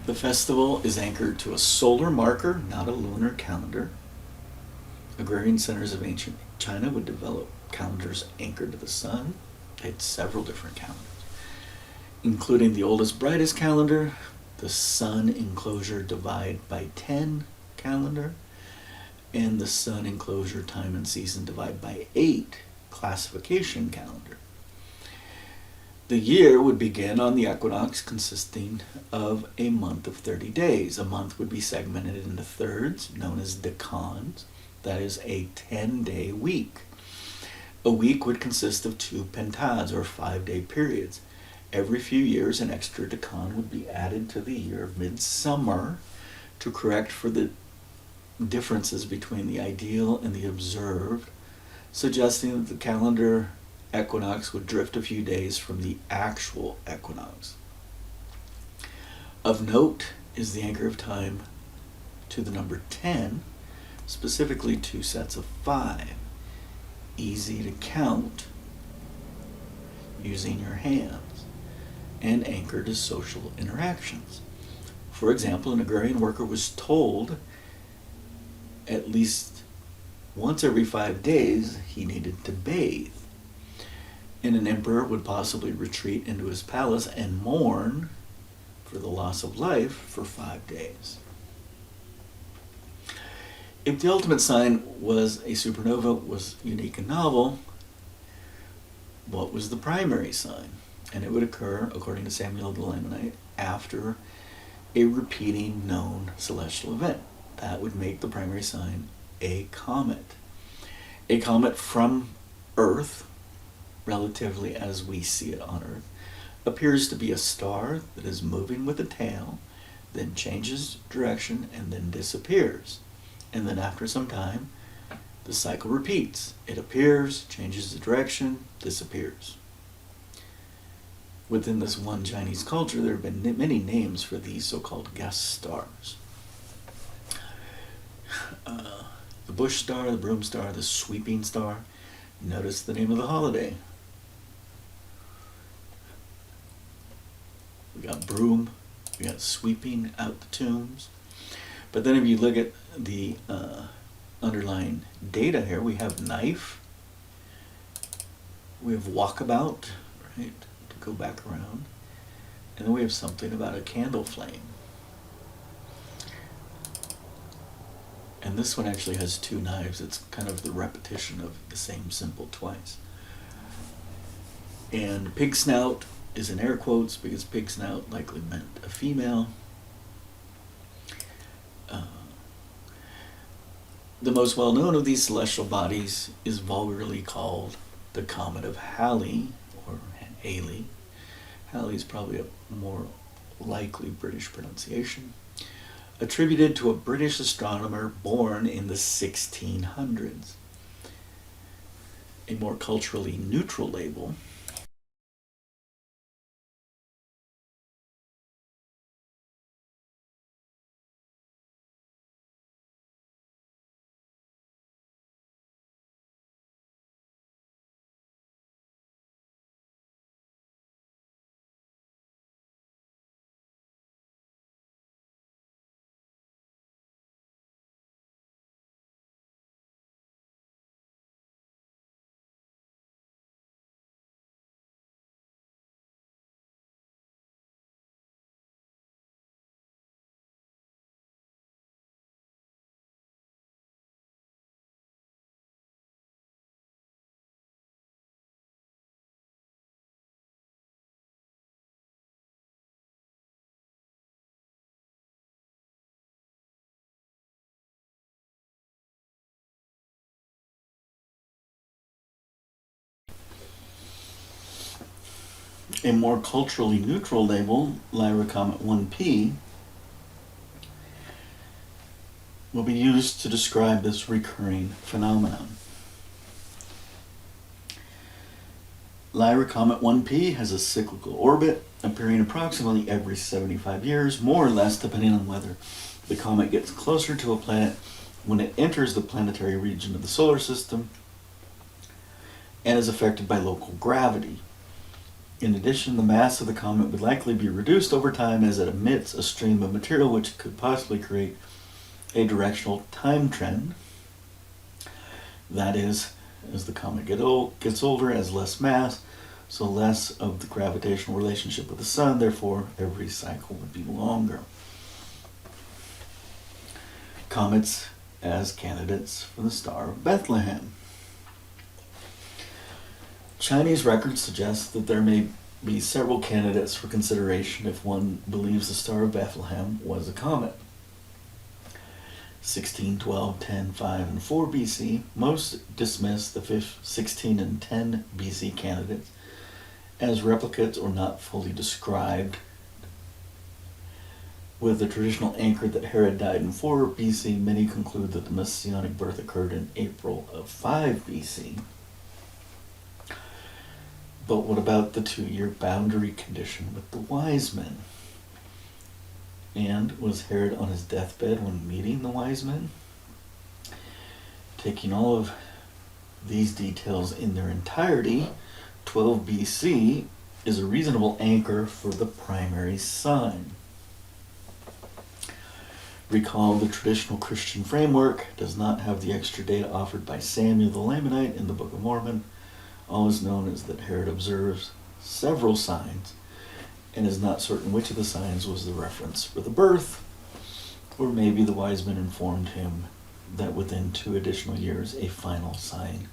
The festival is anchored to a solar marker, not a lunar calendar. Agrarian centers of ancient China would develop calendars anchored to the sun. They had several different calendars, including the oldest, brightest calendar, the sun enclosure divide by 10 calendar, and the sun enclosure time and season divide by 8 classification calendar. The year would begin on the equinox, consisting of a month of 30 days. A month would be segmented into thirds, known as decans. That is a 10-day week. A week would consist of 2 pentads, or 5-day periods. Every few years, an extra decan would be added to the year of midsummer to correct for the differences between the ideal and the observed, suggesting that the calendar equinox would drift a few days from the actual equinox. Of note is the anchor of time to the number 10, specifically 2 sets of 5, easy to count using your hands, and anchored to social interactions. For example, an agrarian worker was told at least once every 5 days he needed to bathe. And an emperor would possibly retreat into his palace and mourn for the loss of life for 5 days. If the ultimate sign was a supernova was unique and novel, what was the primary sign? And it would occur, according to Samuel the Lamanite, after a repeating known celestial event. That would make the primary sign a comet. A comet from Earth, relatively as we see it on Earth, appears to be a star that is moving with a tail, then changes direction, and then disappears. And then after some time, the cycle repeats. It appears, changes the direction, disappears. Within this one Chinese culture, there have been many names for these so-called guest stars. The bush star, the broom star, the sweeping star. Notice the name of the holiday. We got broom, we got sweeping out the tombs. But then if you look at the underlying data here, we have knife, we have walkabout, right, to go back around, and then we have something about a candle flame. And this one actually has 2 knives. It's kind of the repetition of the same symbol twice. And pig snout is in air quotes because pig snout likely meant a female. The most well-known of these celestial bodies is vulgarly called the Comet of Halley, or Halley. Halley is probably a more likely British pronunciation. Attributed to a British astronomer born in the 1600s. A more culturally neutral label a more culturally neutral label, Lyra Comet 1P, will be used to describe this recurring phenomenon. Lyra Comet 1P has a cyclical orbit, appearing approximately every 75 years, more or less depending on whether the comet gets closer to a planet when it enters the planetary region of the solar system and is affected by local gravity. In addition, the mass of the comet would likely be reduced over time as it emits a stream of material which could possibly create a directional time trend. That is, as the comet gets older, has less mass, so less of the gravitational relationship with the sun, therefore every cycle would be longer. Comets as candidates for the Star of Bethlehem. Chinese records suggest that there may be several candidates for consideration if one believes the Star of Bethlehem was a comet. 16, 12, 10, 5, and 4 BC. Most dismiss the 16 and 10 BC candidates as replicates or not fully described. With the traditional anchor that Herod died in 4 BC, many conclude that the Messianic birth occurred in April of 5 BC. But what about the 2-year boundary condition with the wise men? And was Herod on his deathbed when meeting the wise men? Taking all of these details in their entirety, 12 BC is a reasonable anchor for the primary sign. Recall the traditional Christian framework does not have the extra data offered by Samuel the Lamanite in the Book of Mormon. All is known is that Herod observes several signs and is not certain which of the signs was the reference for the birth, or maybe the wise men informed him that within 2 additional years a final sign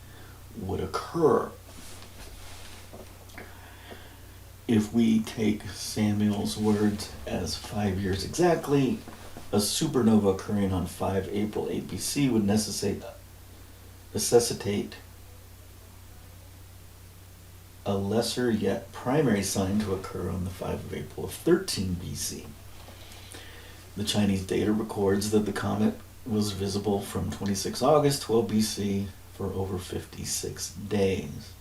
would occur. If we take Samuel's words as 5 years exactly, a supernova occurring on 5 April 8 BC would necessitate a lesser yet primary sign to occur on the 5 of April of 13 BC. The Chinese data records that the comet was visible from 26 August 12 BC for over 56 days.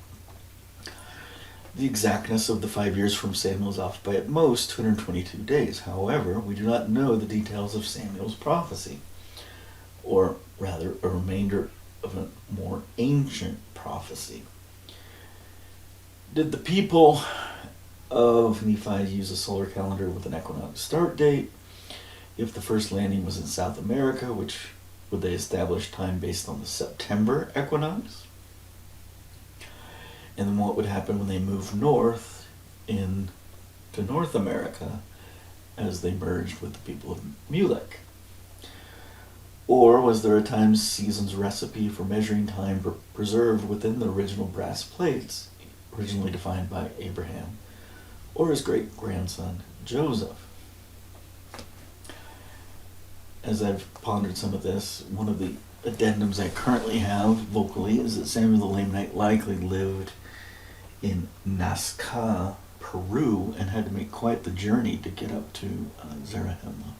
The exactness of the 5 years from Samuel is off by at most 222 days. However, we do not know the details of Samuel's prophecy, or rather a remainder of a more ancient prophecy. Did the people of Nephi use a solar calendar with an equinox start date? If the first landing was in South America, would they establish time based on the September equinox? And then what would happen when they moved north into North America as they merged with the people of Mulek? Or was there a times seasons recipe for measuring time preserved within the original brass plates originally defined by Abraham, or his great-grandson Joseph. As I've pondered some of this, one of the addendums I currently have vocally is that Samuel the Lamanite likely lived in Nazca, Peru, and had to make quite the journey to get up to Zarahemla.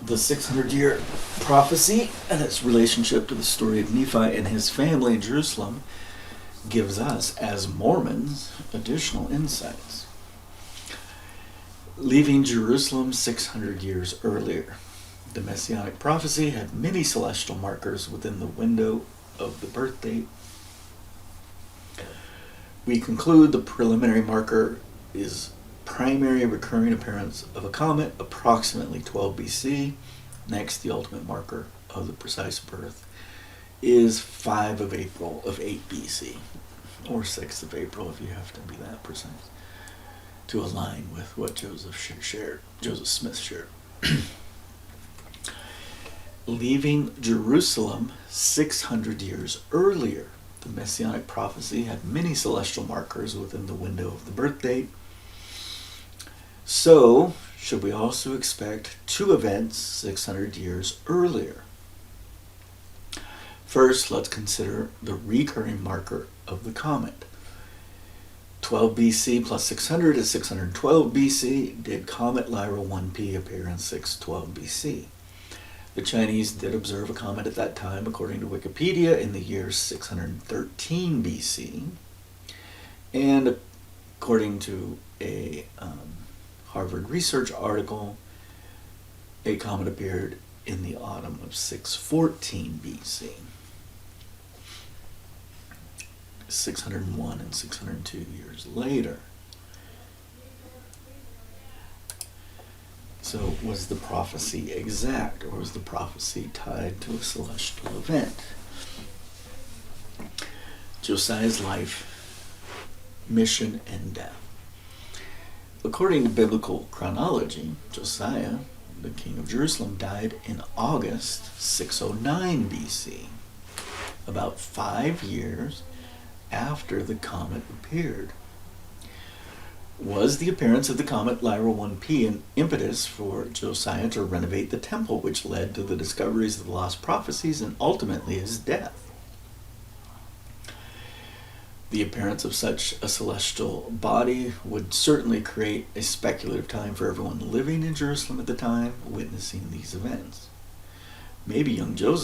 The 600-year prophecy and its relationship to the story of Nephi and his family in Jerusalem gives us, as Mormons, additional insights. Leaving Jerusalem 600 years earlier, the Messianic prophecy had many celestial markers within the window of the birth date. We conclude the preliminary marker is primary recurring appearance of a comet approximately 12 BC. Next, the ultimate marker of the precise birth is 5 of April of 8 BC, or 6th of April if you have to be that precise, to align with what Joseph Smith shared. Leaving Jerusalem 600 years earlier, the Messianic prophecy had many celestial markers within the window of the birth date. So, should we also expect 2 events 600 years earlier? First, let's consider the recurring marker of the comet. 12 BC plus 600 is 612 BC. Did comet Lyra 1P appear in 612 BC? The Chinese did observe a comet at that time, according to Wikipedia, in the year 613 BC. And according to a Harvard research article, a comet appeared in the autumn of 614 BC. 601 and 602 years later. So was the prophecy exact, or was the prophecy tied to a celestial event? Josiah's life, mission, and death. According to biblical chronology, Josiah, the king of Jerusalem, died in August 609 BC, about 5 years after the comet appeared. Was the appearance of the comet Lyra 1P an impetus for Josiah to renovate the temple, which led to the discoveries of the lost prophecies and ultimately his death? The appearance of such a celestial body would certainly create a speculative time for everyone living in Jerusalem at the time, witnessing these events. Maybe young Nephi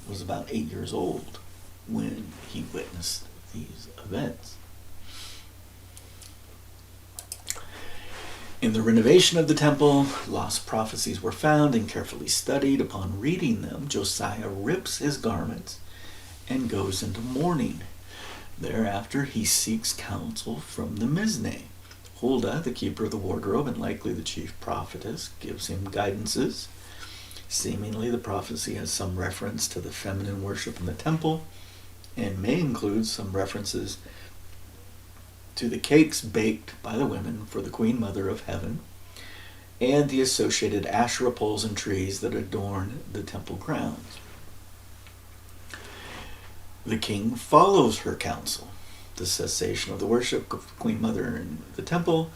was about 8 years old when he witnessed these events. In the renovation of the temple, lost prophecies were found and carefully studied. Upon reading them, Josiah rips his garments and goes into mourning. Thereafter, he seeks counsel from the Mizne. Huldah, the keeper of the wardrobe and likely the chief prophetess, gives him guidances. Seemingly, the prophecy has some reference to the feminine worship in the temple and may include some references to the cakes baked by the women for the Queen Mother of Heaven and the associated Asherah poles and trees that adorn the temple grounds. The king follows her counsel, the cessation of the worship of Queen Mother in the temple,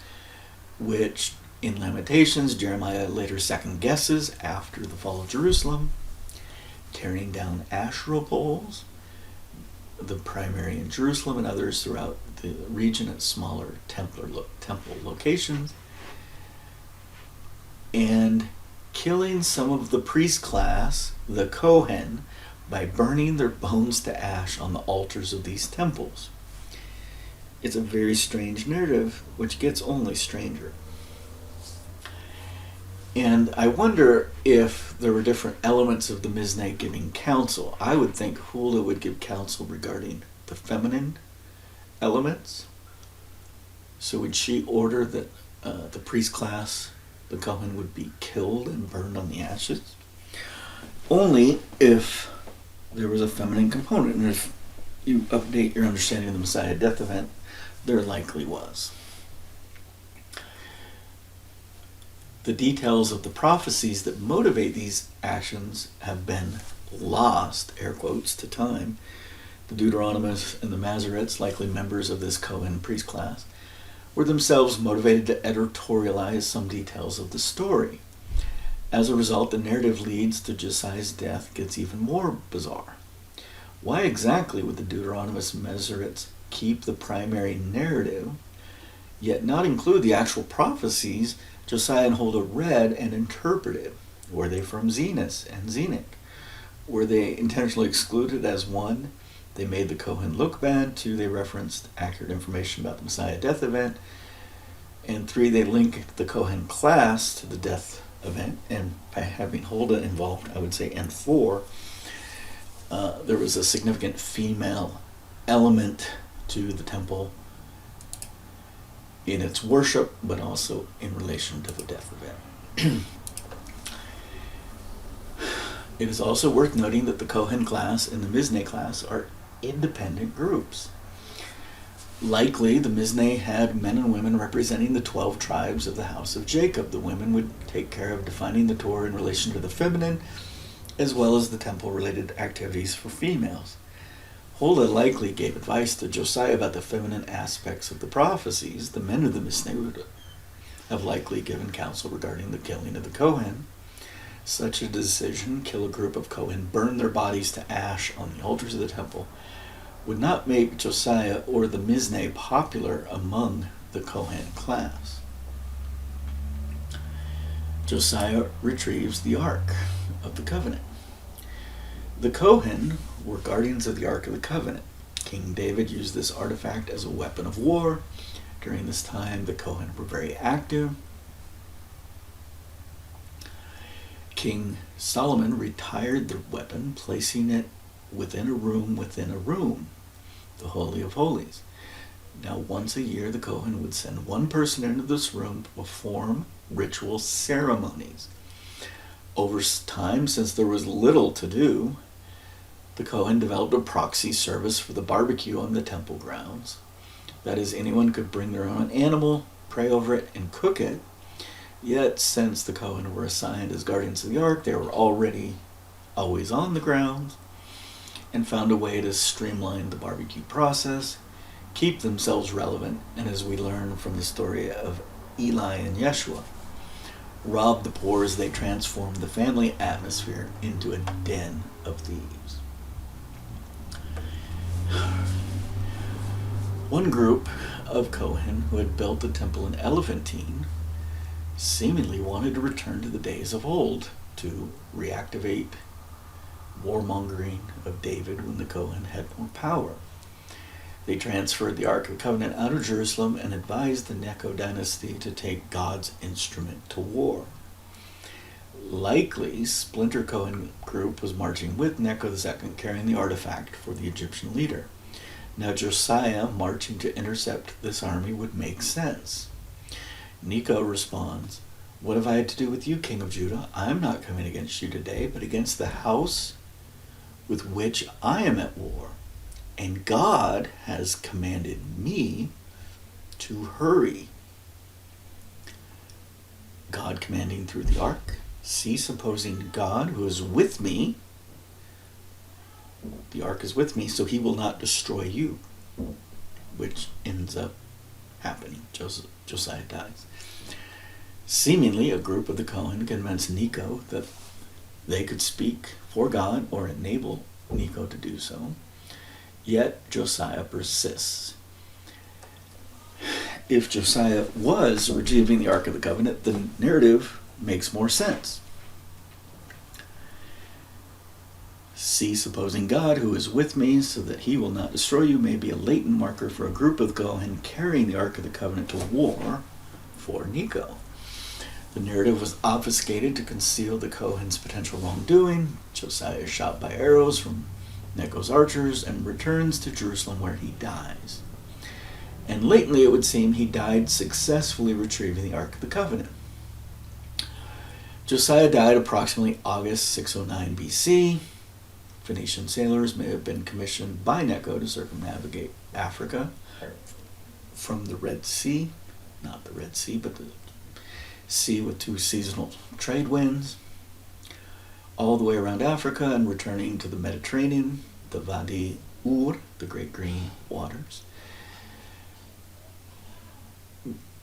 which in Lamentations Jeremiah later second guesses after the fall of Jerusalem, tearing down Asherah poles, the primary in Jerusalem and others throughout the region at smaller temple locations, and killing some of the priest class, the Kohen, by burning their bones to ash on the altars of these temples. It's a very strange narrative, which gets only stranger. And I wonder if there were different elements of the Mizne giving counsel. I would think Huldah would give counsel regarding the feminine elements. So would she order that the priest class, the Kohen, would be killed and burned on the ashes? Only if there was a feminine component. And if you update your understanding of the Messiah death event, there likely was. The details of the prophecies that motivate these actions have been lost, air quotes, to time, the Deuteronomists and the Masoretes, likely members of this Cohen priest class, were themselves motivated to editorialize some details of the story. As a result, the narrative leads to Josiah's death gets even more bizarre. Why exactly would the Deuteronomists and Masoretes keep the primary narrative, yet not include the actual prophecies Josiah and Huldah read and interpreted? Were they from Zenos and Zenock? Were they intentionally excluded as one, they made the Kohen look bad, 2, they referenced accurate information about the Messiah death event, and 3, they linked the Kohen class to the death event, and by having Huldah involved, I would say, and 4, there was a significant female element to the temple in its worship, but also in relation to the death event. It is also worth noting that the Kohen class and the Mizne class are independent groups. Likely, the Mizne had men and women representing the 12 tribes of the house of Jacob. The women would take care of defining the Torah in relation to the feminine, as well as the temple-related activities for females. Huldah likely gave advice to Josiah about the feminine aspects of the prophecies. The men of the Mizne would have likely given counsel regarding the killing of the Kohen. Such a decision, kill a group of Kohen, burn their bodies to ash on the altars of the temple, would not make Josiah or the Mizne popular among the Kohen class. Josiah retrieves the Ark of the Covenant. The Kohen were guardians of the Ark of the Covenant. King David used this artifact as a weapon of war. During this time, the Kohen were very active. King Solomon retired the weapon, placing it within a room, the Holy of Holies. Now, once a year, the Kohen would send one person into this room to perform ritual ceremonies. Over time, since there was little to do, the Kohen developed a proxy service for the barbecue on the temple grounds. That is, anyone could bring their own animal, pray over it, and cook it. Yet, since the Kohen were assigned as guardians of the Ark, they were already always on the grounds and found a way to streamline the barbecue process, keep themselves relevant, and as we learn from the story of Eli and Yeshua, rob the poor as they transformed the family atmosphere into a den of thieves. One group of Kohen who had built the temple in Elephantine seemingly wanted to return to the days of old, to reactivate warmongering of David when the Kohen had more power. They transferred the Ark of the Covenant out of Jerusalem and advised the Necho dynasty to take God's instrument to war. Likely, Splinter Kohen group was marching with Necho II, carrying the artifact for the Egyptian leader. Now Josiah marching to intercept this army would make sense. Necho responds, "What have I had to do with you, King of Judah? I am not coming against you today, but against the house with which I am at war. And God has commanded me to hurry." God commanding through the ark, cease opposing God who is with me. The ark is with me, so he will not destroy you, which ends up happening. Josiah dies. Seemingly, a group of the Kohen convinced Necho that they could speak for God or enable Necho to do so. Yet Josiah persists. If Josiah was retrieving the Ark of the Covenant, the narrative makes more sense. Cease opposing God who is with me so that he will not destroy you may be a latent marker for a group of Kohen carrying the Ark of the Covenant to war for Necho. The narrative was obfuscated to conceal the Kohen's potential wrongdoing. Josiah is shot by arrows from Necho's archers and returns to Jerusalem where he dies. And lately it would seem he died successfully retrieving the Ark of the Covenant. Josiah died approximately August 609 BC. Phoenician sailors may have been commissioned by Necho to circumnavigate Africa from the Red Sea, not the Red Sea, but the sea with two seasonal trade winds. all the way around Africa and returning to the Mediterranean, the Wadi Ur, the Great Green Waters,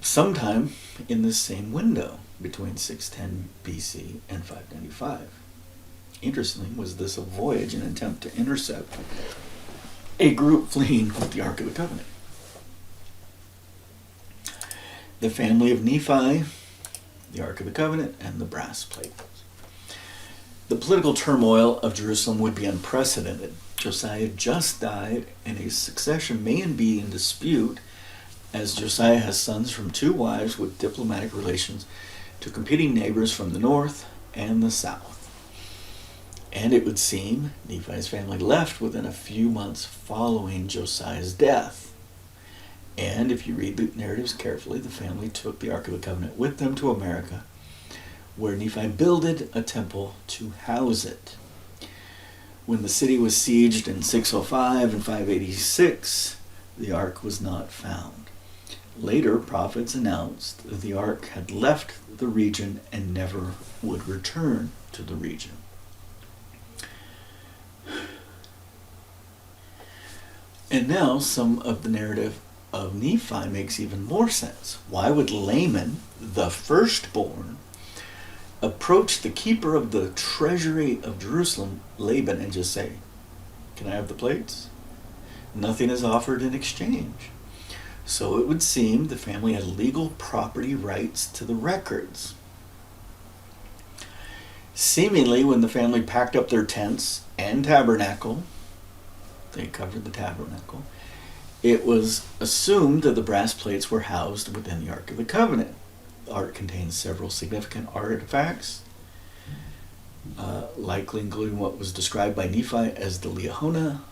sometime in this same window between 610 BC and 595. Interestingly, was this a voyage, an attempt to intercept a group fleeing with the Ark of the Covenant? The family of Nephi, the Ark of the Covenant, and the brass plates. The political turmoil of Jerusalem would be unprecedented. Josiah just died, and his succession may be in dispute, as Josiah has sons from 2 wives with diplomatic relations to competing neighbors from the north and the south. And it would seem Nephi's family left within a few months following Josiah's death. And if you read the narratives carefully, the family took the Ark of the Covenant with them to America, where Nephi builded a temple to house it. When the city was sieged in 605 and 586, the Ark was not found. Later, prophets announced that the Ark had left the region and never would return to the region. And now some of the narrative of Nephi makes even more sense. Why would Laman, the firstborn, approach the keeper of the treasury of Jerusalem, Laban, and just say, "Can I have the plates?" Nothing is offered in exchange. So it would seem the family had legal property rights to the records. Seemingly, when the family packed up their tents and tabernacle, they covered the tabernacle, it was assumed that the brass plates were housed within the Ark of the Covenant. The Ark contains several significant artifacts, likely including what was described by Nephi as the Leona,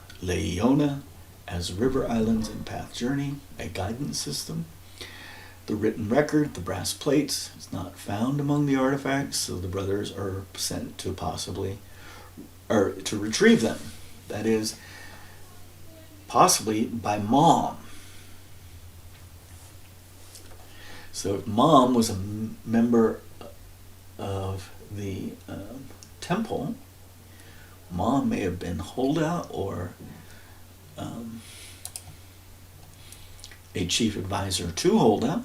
as river islands and path journey, a guidance system. The written record, the brass plates, is not found among the artifacts, so the brothers are sent to to retrieve them. That is, possibly by Mom. So if Mom was a member of the temple, Mom may have been holdout or a chief advisor to holdout,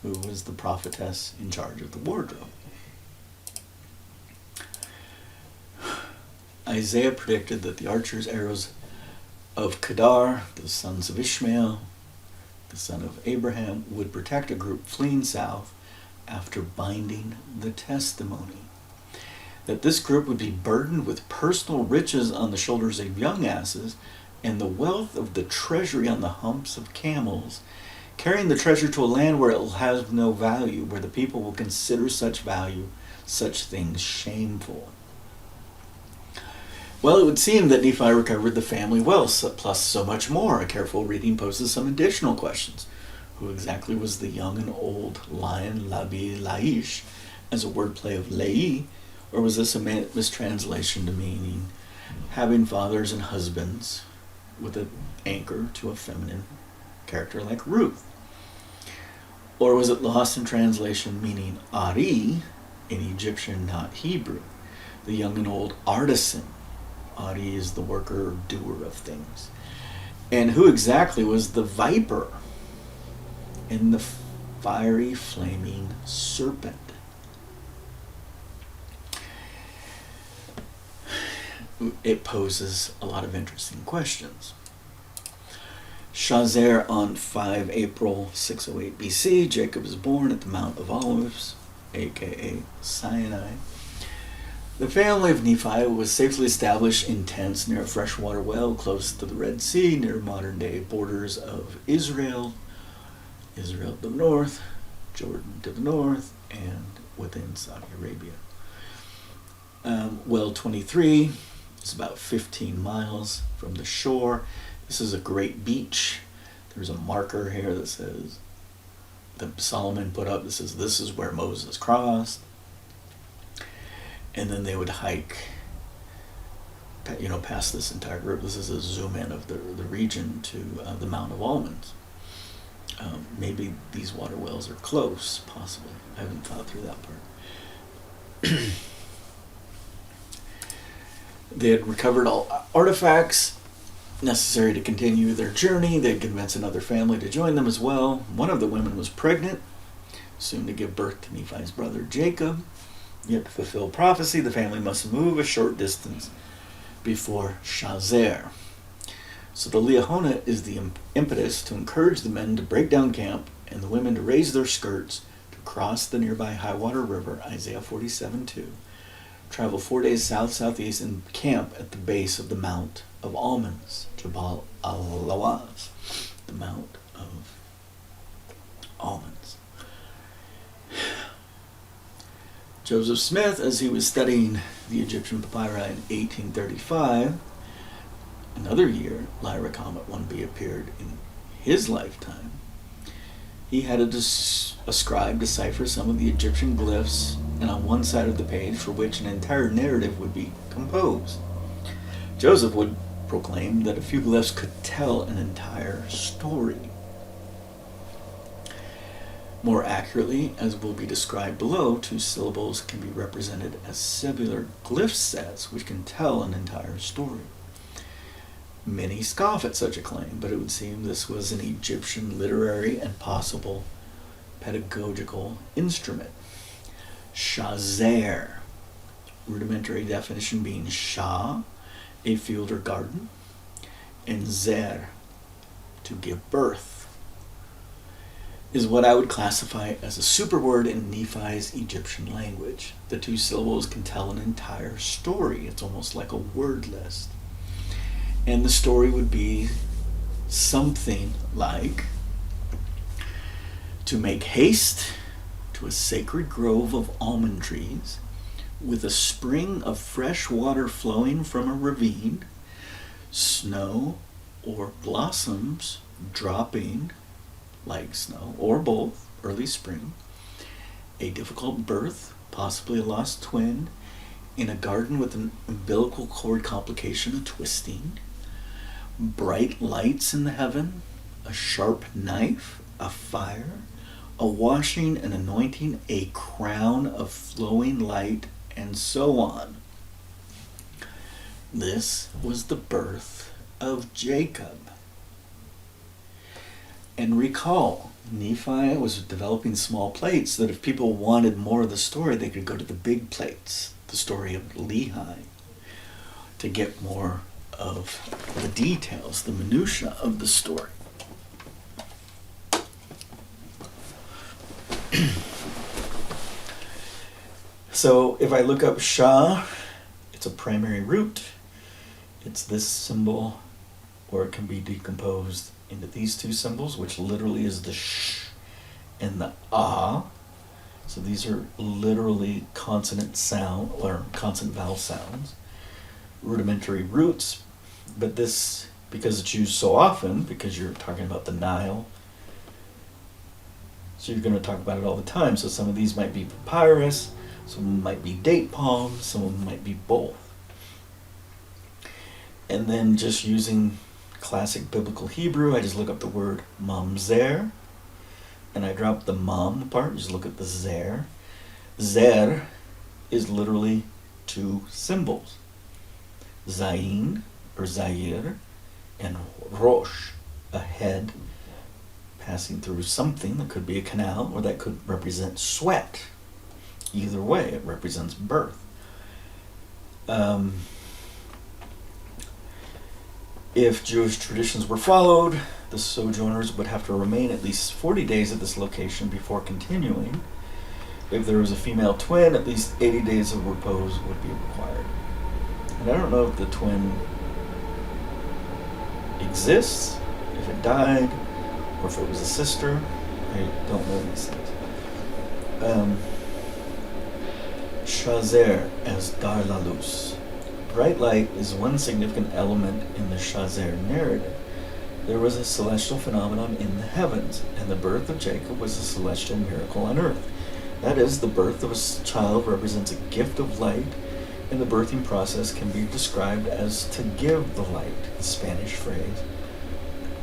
who was the prophetess in charge of the wardrobe. Isaiah predicted that the archers' arrows of Kedar, the sons of Ishmael, the son of Abraham, would protect a group fleeing south after binding the testimony. That this group would be burdened with personal riches on the shoulders of young asses and the wealth of the treasury on the humps of camels, carrying the treasure to a land where it will have no value, where the people will consider such things shameful. Well, it would seem that Nephi recovered the family wealth, plus so much more. A careful reading poses some additional questions. Who exactly was the young and old lion, Labi Laish, as a wordplay of Lei, or was this a mistranslation to meaning having fathers and husbands with an anchor to a feminine character like Ruth? Or was it lost in translation meaning Ari, in Egyptian, not Hebrew, the young and old artisan? Ari is the worker or doer of things. And who exactly was the viper and the fiery flaming serpent? It poses a lot of interesting questions. Shazer on 5 April 608 BC, Jacob is born at the Mount of Olives, aka Sinai. The family of Nephi was safely established in tents near a freshwater well close to the Red Sea, near modern-day borders of Israel to the north, Jordan to the north, and within Saudi Arabia. Well 23 is about 15 miles from the shore. This is a great beach. There's a marker here that says, that Solomon put up, that says this is where Moses crossed. And then they would hike, past this entire group. This is a zoom in of the region to the Mount of Almonds. Maybe these water wells are close, possibly. I haven't thought through that part. They had recovered all artifacts necessary to continue their journey. They had convinced another family to join them as well. One of the women was pregnant, soon to give birth to Nephi's brother Jacob. Yet to fulfill prophecy, the family must move a short distance before Shazer. So the Liahona is the impetus to encourage the men to break down camp and the women to raise their skirts to cross the nearby high water river, Isaiah 47:2. Travel 4 days south-southeast and camp at the base of the Mount of Almonds, Jabal al-Lawaz, the Mount of Almonds. Joseph Smith, as he was studying the Egyptian papyri in 1835, another year Lyra Comet 1b appeared in his lifetime, he had a scribe decipher some of the Egyptian glyphs, and on one side of the page for which an entire narrative would be composed. Joseph would proclaim that a few glyphs could tell an entire story. More accurately, as will be described below, 2 syllables can be represented as cellular glyph sets which can tell an entire story. Many scoff at such a claim, but it would seem this was an Egyptian literary and possible pedagogical instrument. Shazer, rudimentary definition being Shah, a field or garden, and Zer, to give birth, is what I would classify as a superword in Nephi's Egyptian language. The 2 syllables can tell an entire story. It's almost like a word list. And the story would be something like, to make haste to a sacred grove of almond trees, with a spring of fresh water flowing from a ravine, snow or blossoms dropping like snow, or both, early spring, a difficult birth, possibly a lost twin, in a garden with an umbilical cord complication, a twisting, bright lights in the heaven, a sharp knife, a fire, a washing and anointing, a crown of flowing light, and so on. This was the birth of Jacob. And recall, Nephi was developing small plates so that if people wanted more of the story, they could go to the big plates, the story of Lehi, to get more of the details, the minutiae of the story. So if I look up Shah, it's a primary root. It's this symbol, or it can be decomposed into these 2 symbols, which literally is the sh and the ah. So these are literally consonant sound or consonant vowel sounds, rudimentary roots. But this, because it's used so often, because you're talking about the Nile, so you're going to talk about it all the time. So some of these might be papyrus, some might be date palms, some of them might be both. And then just using classic biblical Hebrew, I just look up the word mamzer, and I drop the mam part, just look at the zer. Zer is literally 2 symbols, zayin, or zayir, and rosh, a head passing through something that could be a canal, or that could represent sweat. Either way, it represents birth. If Jewish traditions were followed, the sojourners would have to remain at least 40 days at this location before continuing. If there was a female twin, at least 80 days of repose would be required. And I don't know if the twin exists, if it died, or if it was a sister. I don't know these things. Shazer as Dar Lalus. Bright light is one significant element in the Shazer narrative. There was a celestial phenomenon in the heavens, and the birth of Jacob was a celestial miracle on earth. That is, the birth of a child represents a gift of light, and the birthing process can be described as to give the light, the Spanish phrase,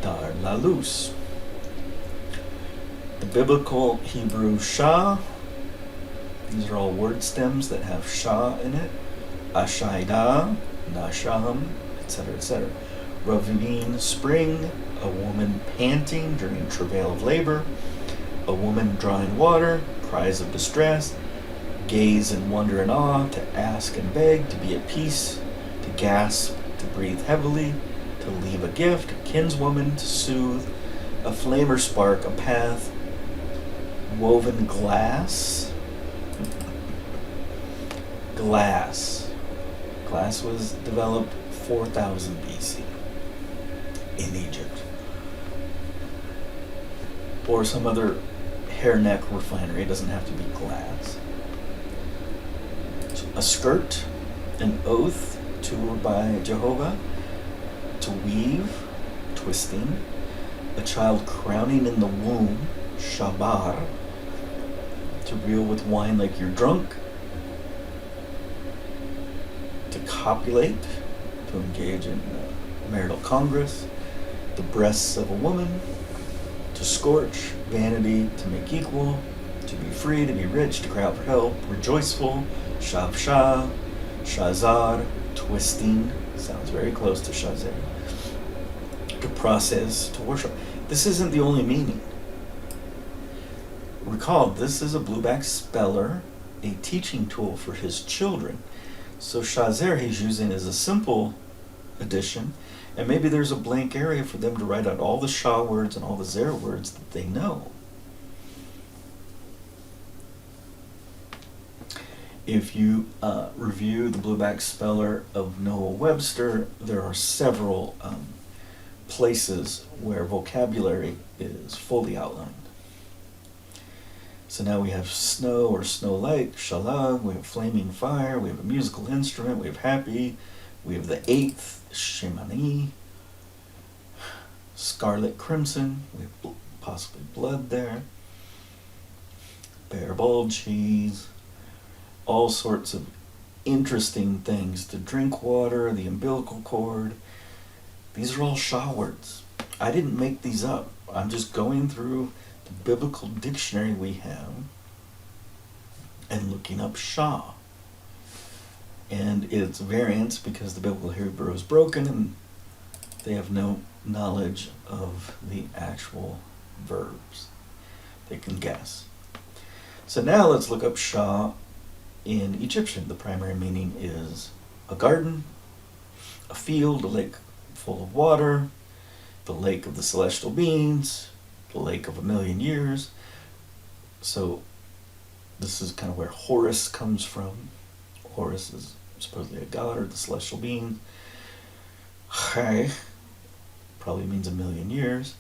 dar la luz. The biblical Hebrew Shah, these are all word stems that have Shah in it. Ashaidah, Nasham, etc., etc. Ravine, spring, a woman panting during travail of labor, a woman drawing water, cries of distress, gaze in wonder and awe, to ask and beg, to be at peace, to gasp, to breathe heavily, to leave a gift, a kinswoman, to soothe, a flame or spark, a path, woven glass. Glass. Glass was developed 4000 BC in Egypt. Or some other hairneck refinery. It doesn't have to be glass. A skirt, an oath to or by Jehovah, to weave, twisting, a child crowning in the womb, shabar, to reel with wine like you're drunk, to copulate, to engage in marital congress, the breasts of a woman, to scorch, vanity, to make equal, to be free, to be rich, to cry out for help, rejoiceful, shavshah, shazar, twisting, sounds very close to shazer, to process, to worship. This isn't the only meaning. Recall, this is a blueback speller, a teaching tool for his children. So shazer he's using as a simple addition, and maybe there's a blank area for them to write out all the Shah words and all the Zer words that they know. If you review the blueback speller of Noah Webster, there are several places where vocabulary is fully outlined. So now we have snow or snow-like, shalag, we have flaming fire, we have a musical instrument, we have happy, we have the eighth, shemani, scarlet crimson, we have possibly blood there, bare bowl cheese, all sorts of interesting things. To drink water, the umbilical cord, these are all Shah words. I didn't make these up. I'm just going through the biblical dictionary we have and looking up Shah. And it's variants because the biblical Hebrew is broken and they have no knowledge of the actual verbs. They can guess. So now let's look up Shah in Egyptian. The primary meaning is a garden, a field, a lake full of water, the lake of the celestial beings, the lake of a million years. So this is kind of where Horus comes from. Horus is supposedly a god or the celestial being. Chai probably means a million years.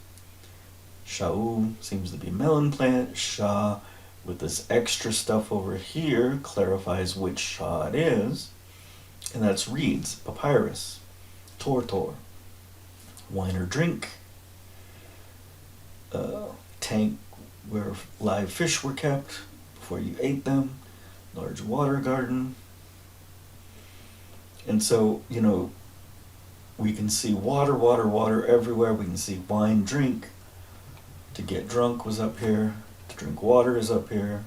Sha'u seems to be melon plant. Shah, with this extra stuff over here, clarifies which Shah it is. And that's reeds, papyrus, tortor, wine or drink, tank where live fish were kept before you ate them, large water garden. And so, we can see water, water, water everywhere. We can see wine, drink. To get drunk was up here. To drink water is up here.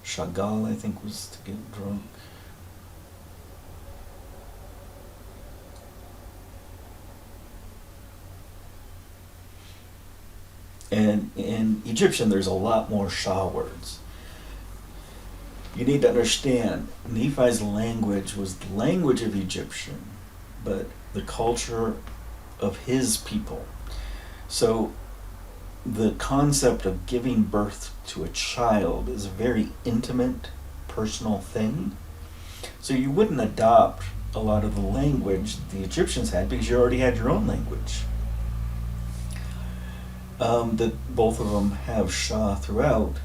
Shagal, I think, was to get drunk. And in Egyptian, there's a lot more Shah words. You need to understand, Nephi's language was the language of Egyptian, but the culture of his people. So the concept of giving birth to a child is a very intimate, personal thing. So you wouldn't adopt a lot of the language the Egyptians had because you already had your own language. That both of them have Shah throughout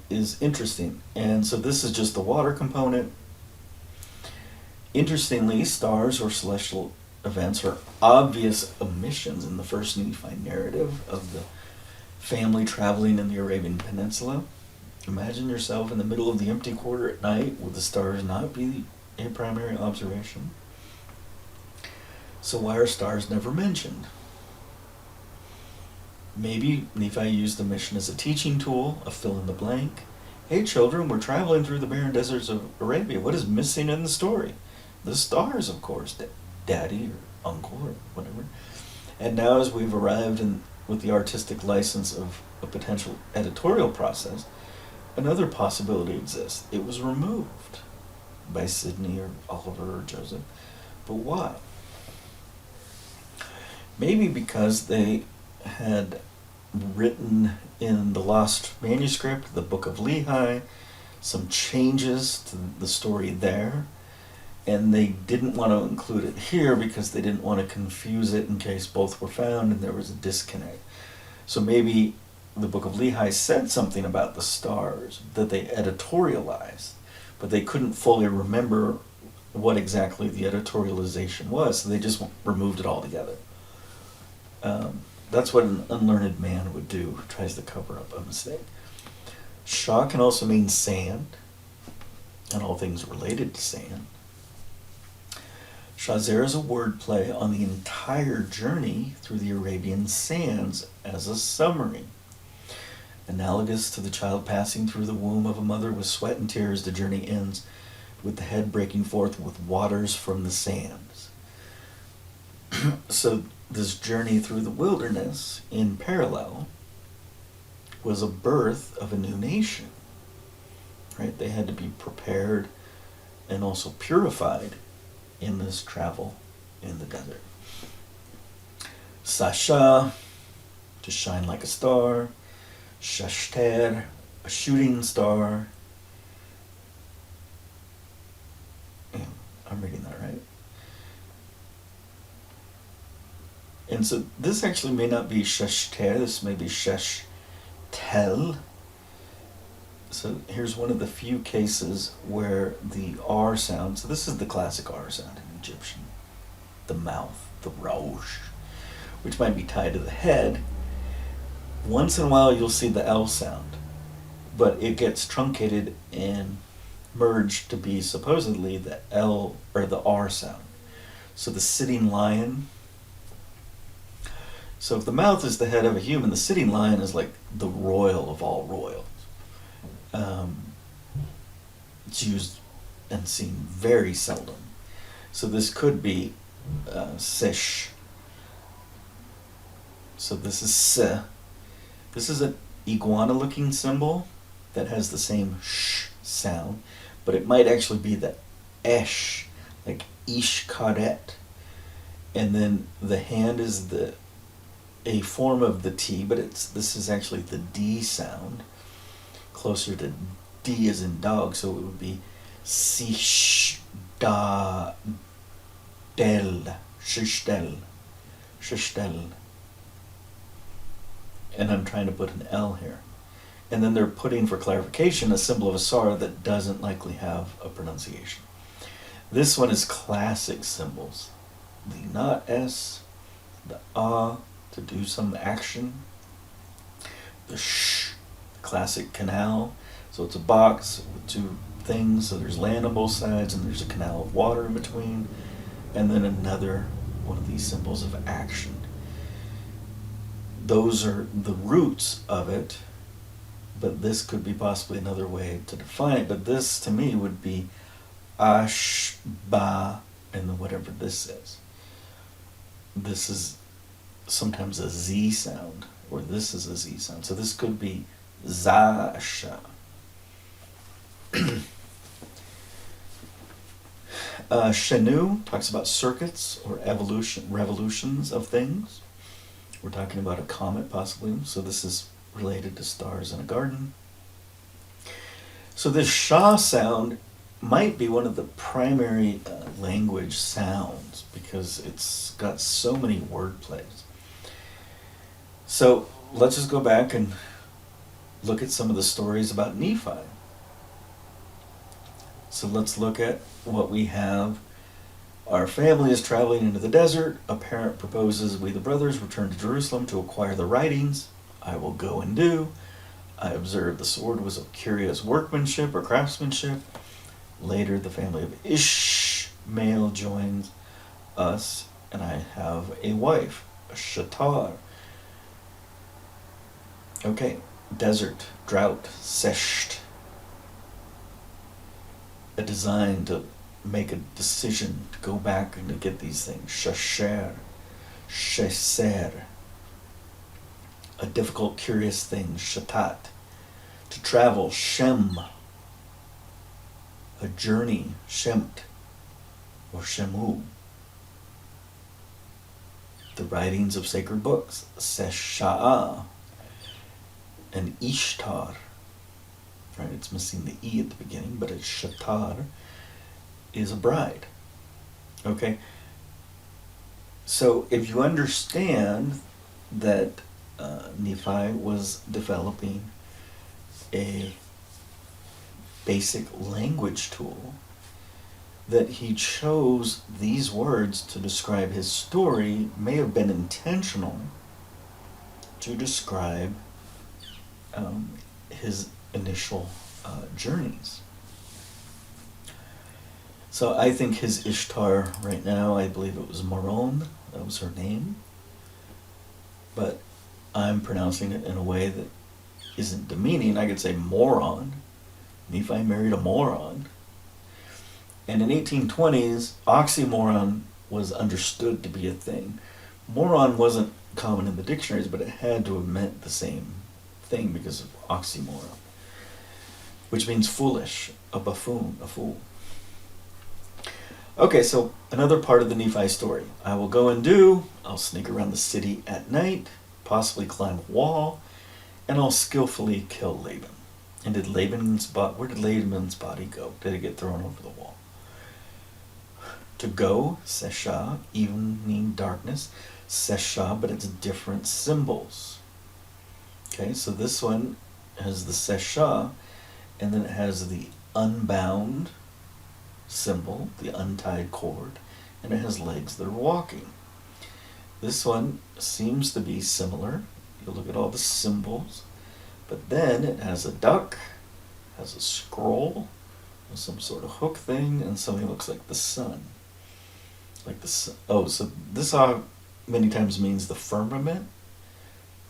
is interesting. And so this is just the water component. Interestingly, stars or celestial events are obvious omissions in the first Nephi narrative of the family traveling in the Arabian Peninsula. Imagine yourself in the middle of the empty quarter at night. Would the stars not be a primary observation? So why are stars never mentioned? Maybe Nephi used the mission as a teaching tool, a fill in the blank. Hey children, we're traveling through the barren deserts of Arabia. What is missing in the story? The stars, of course, daddy or uncle or whatever. And now, as we've arrived with the artistic license of a potential editorial process, another possibility exists. It was removed by Sidney or Oliver or Joseph. But why? Maybe because they had written in the lost manuscript, the Book of Lehi, some changes to the story there, and they didn't want to include it here because they didn't want to confuse it in case both were found and there was a disconnect. So maybe the Book of Lehi said something about the stars that they editorialized, but they couldn't fully remember what exactly the editorialization was, so they just removed it altogether. That's what an unlearned man would do, tries to cover up a mistake. Shah can also mean sand, and all things related to sand. Shazer is a wordplay on the entire journey through the Arabian sands as a summary. Analogous to the child passing through the womb of a mother with sweat and tears, the journey ends with the head breaking forth with waters from the sands. So this journey through the wilderness, in parallel, was a birth of a new nation. Right? They had to be prepared and also purified in this travel in the desert. Sasha, to shine like a star. Shashter, a shooting star. Yeah, I'm reading that right. And so this actually may not be Shashter, this may be Shashtel. So here's one of the few cases where the R sound, so this is the classic R sound in Egyptian, the mouth, the rosh, which might be tied to the head. Once in a while you'll see the L sound, but it gets truncated and merged to be supposedly the L or the R sound. So the sitting lion. So if the mouth is the head of a human, the sitting lion is like the royal of all royals. It's used and seen very seldom. So this could be sesh. So this is se. This is an iguana-looking symbol that has the same sh sound, but it might actually be the esh, like ish karet. And then the hand is a form of the T, but this is actually the D sound, closer to D as in dog, so it would be sish da del shishtel shishtel. And I'm trying to put an L here. And then they're putting, for clarification, a symbol of a sar that doesn't likely have a pronunciation. This one is classic symbols. The not S, the to do some action, the sh, classic canal. So it's a box with two things, so there's land on both sides and there's a canal of water in between, and then another one of these symbols of action. Those are the roots of it, but this could be possibly another way to define it. But this, to me, would be ash, ba, and then whatever this is. This is sometimes a Z sound, or this is a Z sound. So this could be Zasha. Shanu talks about circuits or revolutions of things. We're talking about a comet, possibly. So this is related to stars in a garden. So this Shah sound might be one of the primary language sounds because it's got so many word plays. So let's just go back and look at some of the stories about Nephi. So let's look at what we have. Our family is traveling into the desert. A parent proposes we the brothers return to Jerusalem to acquire the writings. I will go and do. I observed the sword was of curious workmanship or craftsmanship. Later the family of Ishmael joins us, and I have a wife, a shatar. Okay, desert, drought, sesht. a design to make a decision to go back and to get these things. Shasher, sheser. A difficult, curious thing. Shatat. To travel. Shem. A journey. Shemt. Or shemu. The writings of sacred books. Sesha'ah. And Ishtar. Right, it's missing the E at the beginning, but it's Shatar is a bride. Okay? So if you understand that Nephi was developing a basic language tool, that he chose these words to describe his story may have been intentional to describe his initial journeys. So I think his Ishtar right now, I believe it was Moron, that was her name, but I'm pronouncing it in a way that isn't demeaning. I could say moron. Nephi married a moron. And in 1820s, oxymoron was understood to be a thing. Moron wasn't common in the dictionaries, but it had to have meant the same thing because of oxymoron, which means foolish, a buffoon, a fool. Okay, so another part of the Nephi story. I'll sneak around the city at night, possibly climb a wall, and I'll skillfully kill Laban. And where did Laban's body go? Did it get thrown over the wall? To go, Sesha, evening darkness, Sesha, but it's different symbols. Okay, so this one has the Sesha, and then it has the unbound symbol, the untied cord, and it has legs that are walking. This one seems to be similar. You look at all the symbols, but then it has a duck, has a scroll, some sort of hook thing, and something that looks like the sun. Like the sun. Oh, so this many times means the firmament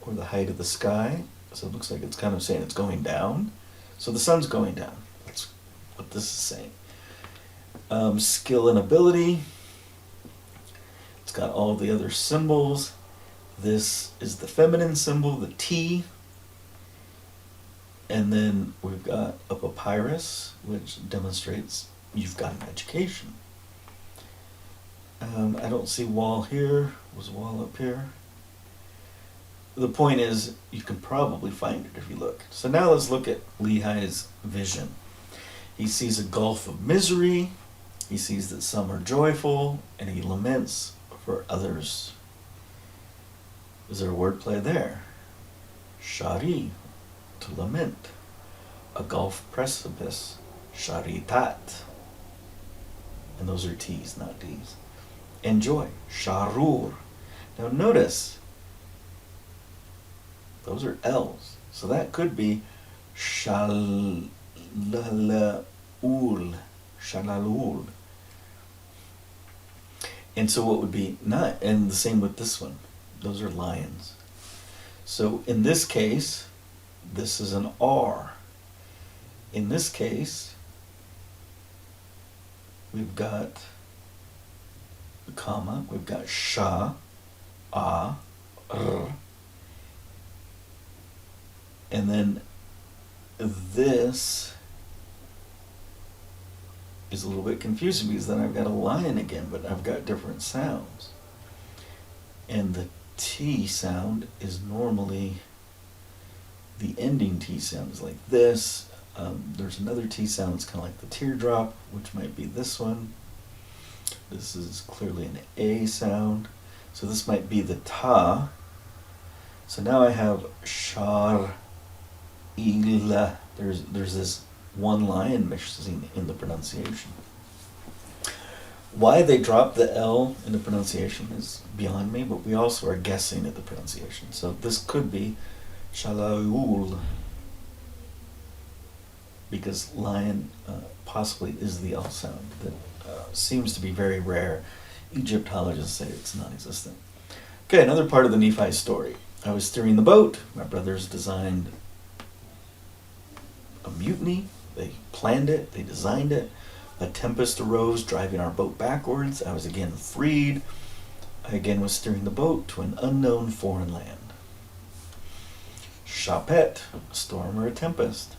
or the height of the sky. So it looks like it's kind of saying it's going down. So the sun's going down. That's what this is saying. Skill and ability. It's got all the other symbols. This is the feminine symbol, the T. And then we've got a papyrus, which demonstrates you've got an education. I don't see wall here. Was wall up here? The point is, you can probably find it if you look. So now let's look at Lehi's vision. He sees a gulf of misery. He sees that some are joyful, and he laments for others. Is there a wordplay there? Shari, to lament. A gulf precipice, sharitat. And those are T's, not D's. And joy, sharur. Now notice, those are L's. So that could be shalalul, shalalul. And so what would be not, and the same with this one. Those are lions. So in this case, this is an R. In this case, we've got the comma, we've got sha, a, r. And then this is a little bit confusing because then I've got a lion again, but I've got different sounds. And the T sound is normally, the ending T sound is like this. There's another T sound that's kind of like the teardrop, which might be this one. This is clearly an A sound. So this might be the ta. So now I have shar, ila. There's this one lion missing in the pronunciation. Why they dropped the L in the pronunciation is beyond me, but we also are guessing at the pronunciation. So this could be shalaul, because lion possibly is the L sound that seems to be very rare. Egyptologists say it's non-existent. Okay, another part of the Nephi story. I was steering the boat. My brothers designed a mutiny. They planned it. They designed it. A tempest arose, driving our boat backwards. I was again freed. I again was steering the boat to an unknown foreign land. Shapet, a storm or a tempest.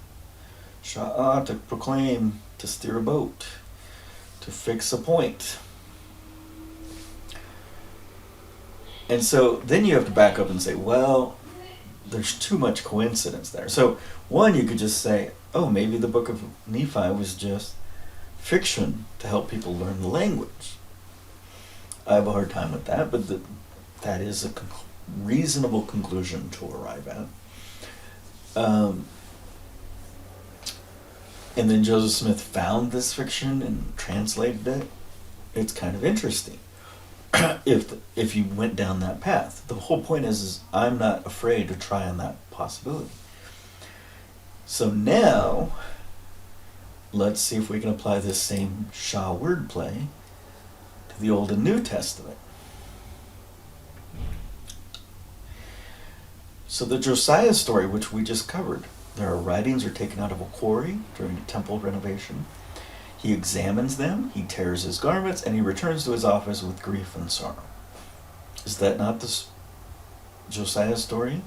Sha'ah, to proclaim, to steer a boat, to fix a point. And so then you have to back up and say, well, there's too much coincidence there. So one, you could just say, oh, maybe the book of Nephi was just fiction to help people learn the language. I have a hard time with that, but that is a reasonable conclusion to arrive at. And then Joseph Smith found this fiction and translated it. It's kind of interesting if you went down that path. The whole point is I'm not afraid to try on that possibility. So now, let's see if we can apply this same Shah wordplay to the Old and New Testament. So the Josiah story, which we just covered, their writings are taken out of a quarry during a temple renovation. He examines them, he tears his garments, and he returns to his office with grief and sorrow. Is that not the Josiah story?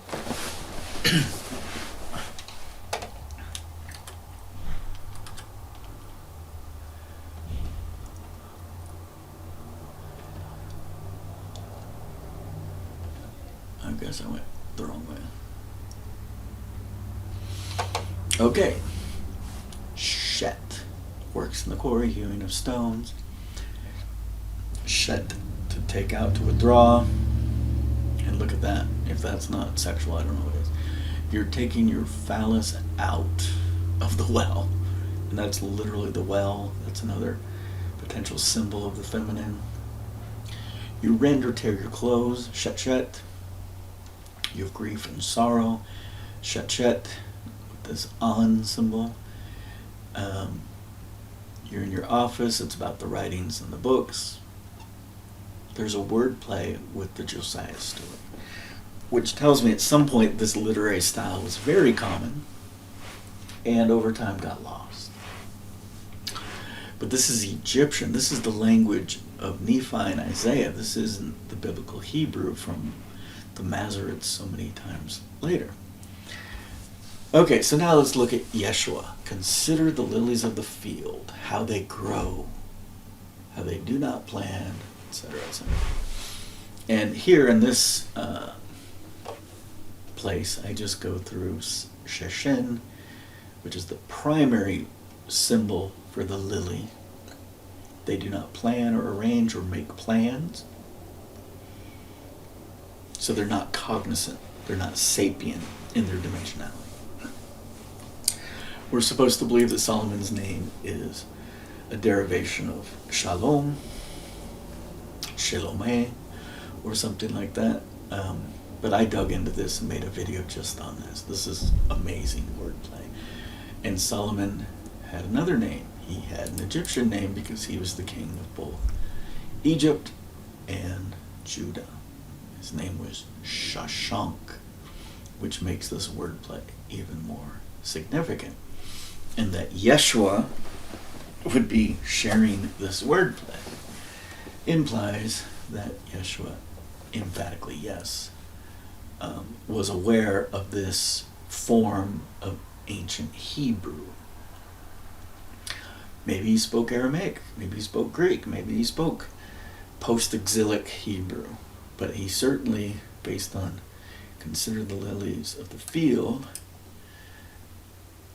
I guess I went the wrong way. Okay. Shet works in the quarry, hewing of stones. Shet, to take out, to withdraw. And look at that. If that's not sexual, I don't know what it is. You're taking your phallus out of the well. And that's literally the well. That's another potential symbol of the feminine. You rend or tear your clothes. Shet, shet. You have grief and sorrow. Shet, shet. This on symbol. You're in your office. It's about the writings and the books. There's a wordplay with the Josiah story, which tells me at some point this literary style was very common and over time got lost. But this is Egyptian. This is the language of Nephi and Isaiah. This isn't the biblical Hebrew from the Masoretes so many times later. Okay, so now let's look at Yeshua. Consider the lilies of the field, how they grow, how they do not plant, etc., etc. And here in this place, I just go through Sheshen, which is the primary symbol for the lily. They do not plan or arrange or make plans. So they're not cognizant. They're not sapient in their dimensionality. We're supposed to believe that Solomon's name is a derivation of Shalom, Shalomeh, or something like that. But I dug into this and made a video just on this. This is amazing wordplay. And Solomon had another name. He had an Egyptian name because he was the king of both Egypt and Judah. His name was Shashank, which makes this wordplay even more significant. And that Yeshua would be sharing this wordplay implies that Yeshua, emphatically yes, was aware of this form of ancient Hebrew. Maybe he spoke Aramaic, maybe he spoke Greek, maybe he spoke post-exilic Hebrew. But he certainly, based on consider the lilies of the field,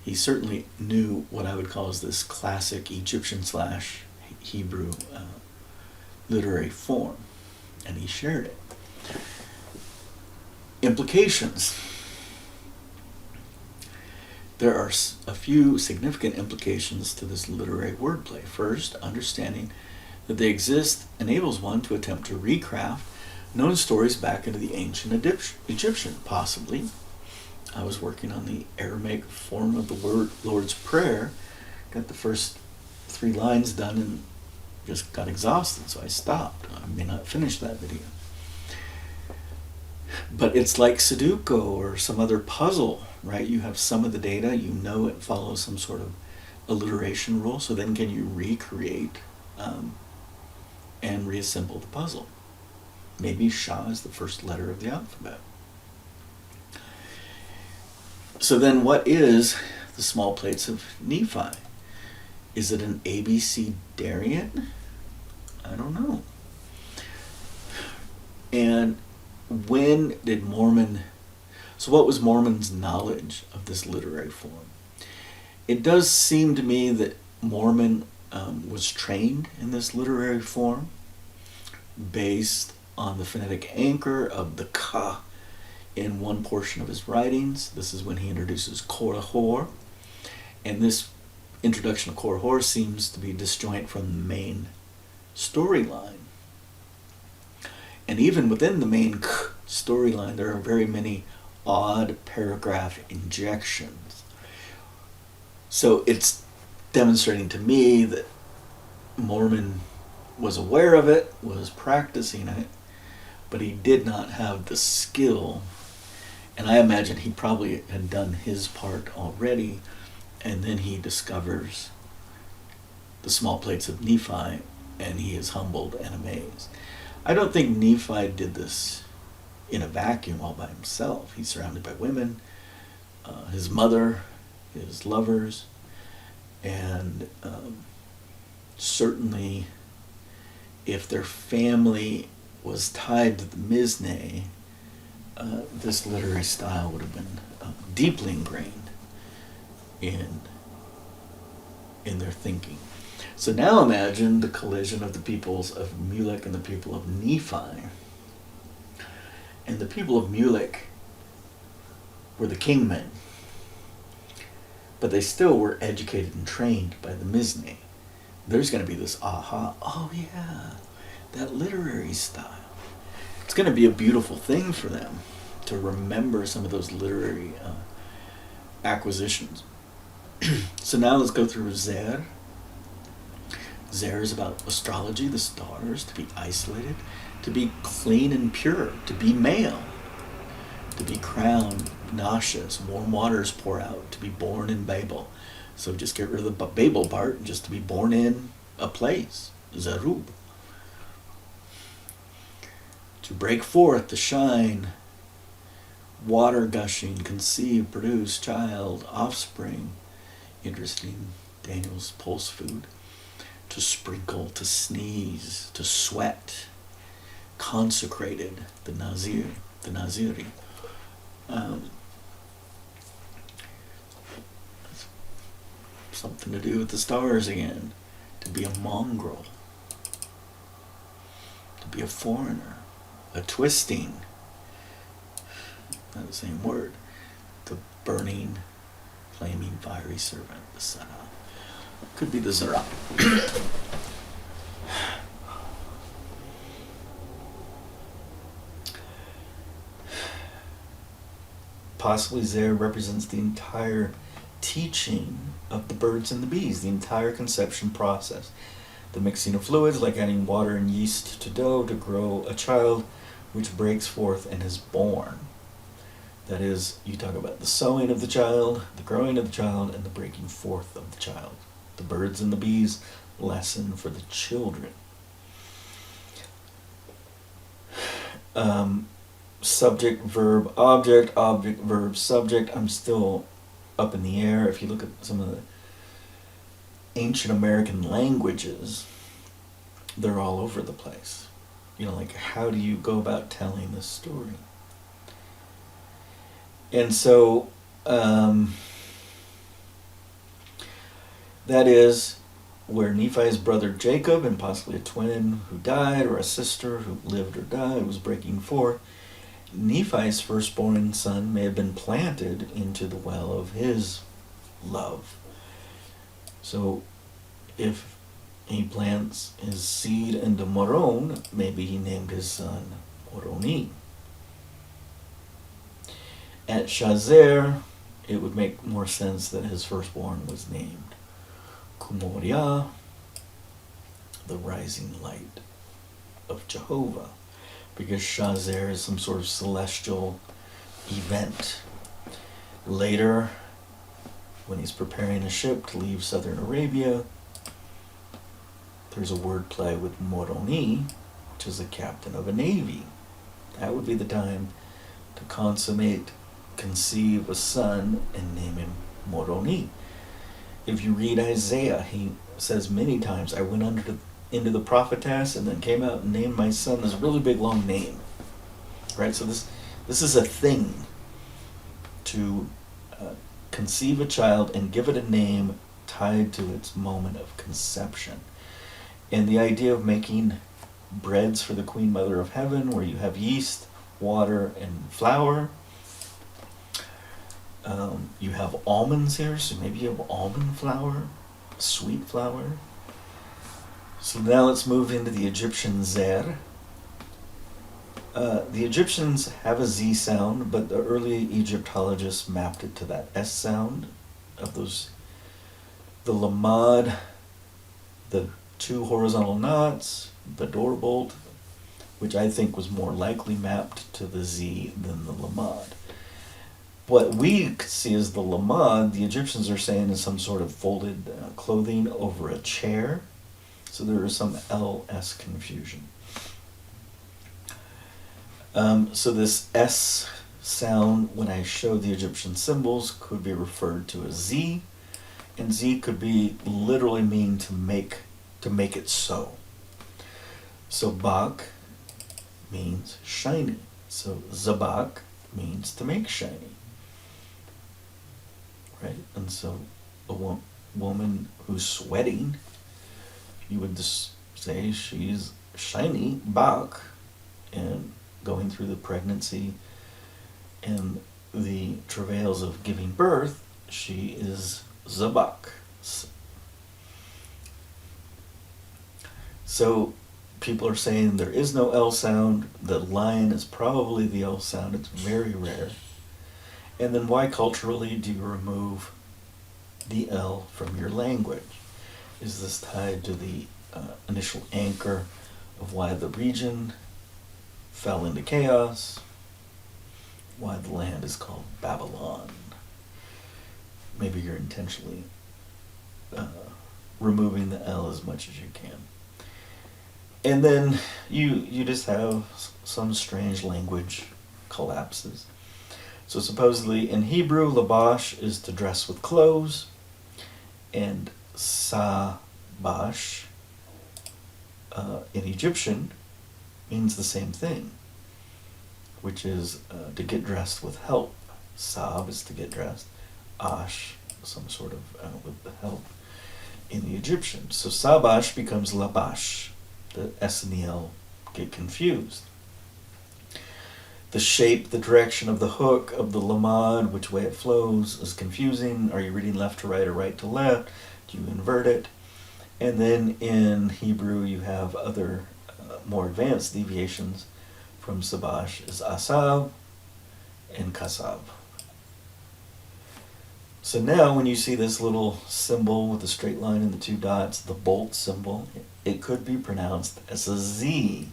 he certainly knew what I would call as this classic Egyptian/Hebrew literary form, and he shared it. Implications. There are a few significant implications to this literary wordplay. First, understanding that they exist enables one to attempt to recraft known stories back into the ancient Egyptian, possibly. I was working on the Aramaic form of the Lord's Prayer, got the first 3 lines done and just got exhausted, so I stopped. I may not finish that video. But it's like Sudoku or some other puzzle, right? You have some of the data, you know it follows some sort of alliteration rule, so then can you recreate and reassemble the puzzle? Maybe Shah is the first letter of the alphabet. So then what is the small plates of Nephi? Is it an ABC Darian? I don't know. And when did so what was Mormon's knowledge of this literary form? It does seem to me that Mormon was trained in this literary form based on the phonetic anchor of the ka in one portion of his writings. This is when he introduces Korahor, and this introduction of Korahor seems to be disjoint from the main storyline. And even within the main storyline, there are very many odd paragraph injections. So it's demonstrating to me that Mormon was aware of it, was practicing it, but he did not have the skill. And I imagine he probably had done his part already, and then he discovers the small plates of Nephi, and he is humbled and amazed. I don't think Nephi did this in a vacuum all by himself. He's surrounded by women, his mother, his lovers, and certainly if their family was tied to the Mizne, this literary style would have been deeply ingrained in their thinking. So now imagine the collision of the peoples of Mulek and the people of Nephi. And the people of Mulek were the kingmen, but they still were educated and trained by the Mizne. There's going to be this aha, oh yeah, that literary style. It's going to be a beautiful thing for them to remember some of those literary acquisitions. So now let's go through Zer. Zer is about astrology, the stars, to be isolated, to be clean and pure, to be male, to be crowned, nauseous, warm waters pour out, to be born in Babel. So just get rid of the Babel part, just to be born in a place, Zerub. To break forth, to shine, water gushing, conceive, produce, child, offspring. Interesting, Daniel's pulse food. To sprinkle, to sneeze, to sweat. Consecrated, the Nazir, the Naziri. Something to do with the stars again. To be a mongrel. To be a foreigner. A twisting. Not the same word. The burning, flaming, fiery servant, the Sarah. Could be the Zara. Possibly Zer represents the entire teaching of the birds and the bees, the entire conception process. The mixing of fluids, like adding water and yeast to dough to grow a child, which breaks forth and is born. That is, you talk about the sowing of the child, the growing of the child, and the breaking forth of the child. The birds and the bees, lesson for the children. Subject, verb, object, verb, subject. I'm still up in the air. If you look at some of the ancient American languages, they're all over the place. You know, like, how do you go about telling this story? And so, that is where Nephi's brother Jacob, and possibly a twin who died, or a sister who lived or died, was breaking forth. Nephi's firstborn son may have been planted into the well of his love. So if he plants his seed into Moron, maybe he named his son Moroni. At Shazer, it would make more sense that his firstborn was named Kumoria, the rising light of Jehovah, because Shazer is some sort of celestial event. Later, when he's preparing a ship to leave southern Arabia, there's a wordplay with Moroni, which is the captain of a navy. That would be the time to consummate, conceive a son, and name him Moroni. If you read Isaiah, he says many times, I went into the prophetess and then came out and named my son this really big long name. Right? So this is a thing to conceive a child and give it a name tied to its moment of conception. And the idea of making breads for the Queen Mother of Heaven, where you have yeast, water, and flour. You have almonds here, so maybe you have almond flour, sweet flour. So now let's move into the Egyptian zer. The Egyptians have a Z sound, but the early Egyptologists mapped it to that S sound of those, the lamad, the two horizontal knots, the door bolt, which I think was more likely mapped to the Z than the lamad. What we see as the lamad, the Egyptians are saying is some sort of folded clothing over a chair. So there is some LS confusion. So this S sound, when I show the Egyptian symbols, could be referred to as Z, and Z could be literally mean to make it so. So bak means shiny. So zabak means to make shiny. Right? And so a woman who's sweating, you would just say she's shiny, bak, and going through the pregnancy and the travails of giving birth, she is zabak. So people are saying there is no L sound, the lion is probably the L sound, it's very rare. And then why culturally do you remove the L from your language? Is this tied to the initial anchor of why the region fell into chaos? Why the land is called Babylon? Maybe you're intentionally removing the L as much as you can. And then you just have some strange language collapses. So supposedly in Hebrew, labash is to dress with clothes, and sabash in Egyptian means the same thing, which is to get dressed with help. Sab is to get dressed, ash, some sort of with the help in the Egyptian. So sabash becomes labash. The S and the L get confused. The shape, the direction of the hook of the lamad, which way it flows, is confusing. Are you reading left to right or right to left? Do you invert it? And then in Hebrew you have other more advanced deviations from sabash is asab and kasab. So now when you see this little symbol with the straight line and the two dots, the bolt symbol, it could be pronounced as a Z.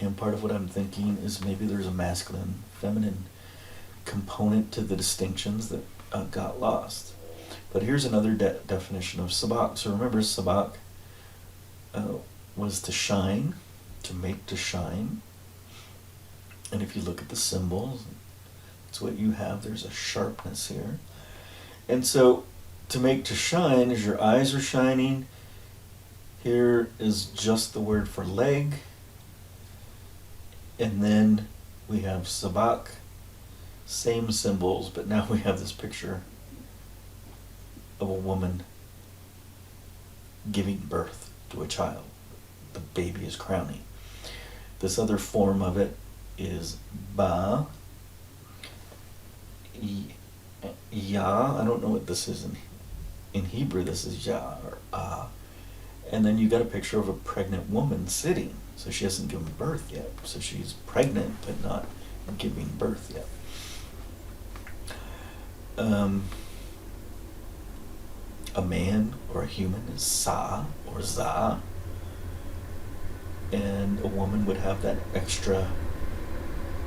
And part of what I'm thinking is maybe there's a masculine, feminine component to the distinctions that got lost. But here's another definition of sabak. So remember, sabak was to shine, to make to shine. And if you look at the symbols, it's what you have. There's a sharpness here. And so to make to shine is your eyes are shining. Here is just the word for leg. And then we have sabak, same symbols, but now we have this picture of a woman giving birth to a child. The baby is crowning. This other form of it is ba, ya. I don't know what this is in Hebrew. This is ya or ah. And then you got a picture of a pregnant woman sitting. So she hasn't given birth yet. So she's pregnant but not giving birth yet. A man or a human is sa or za. And a woman would have that extra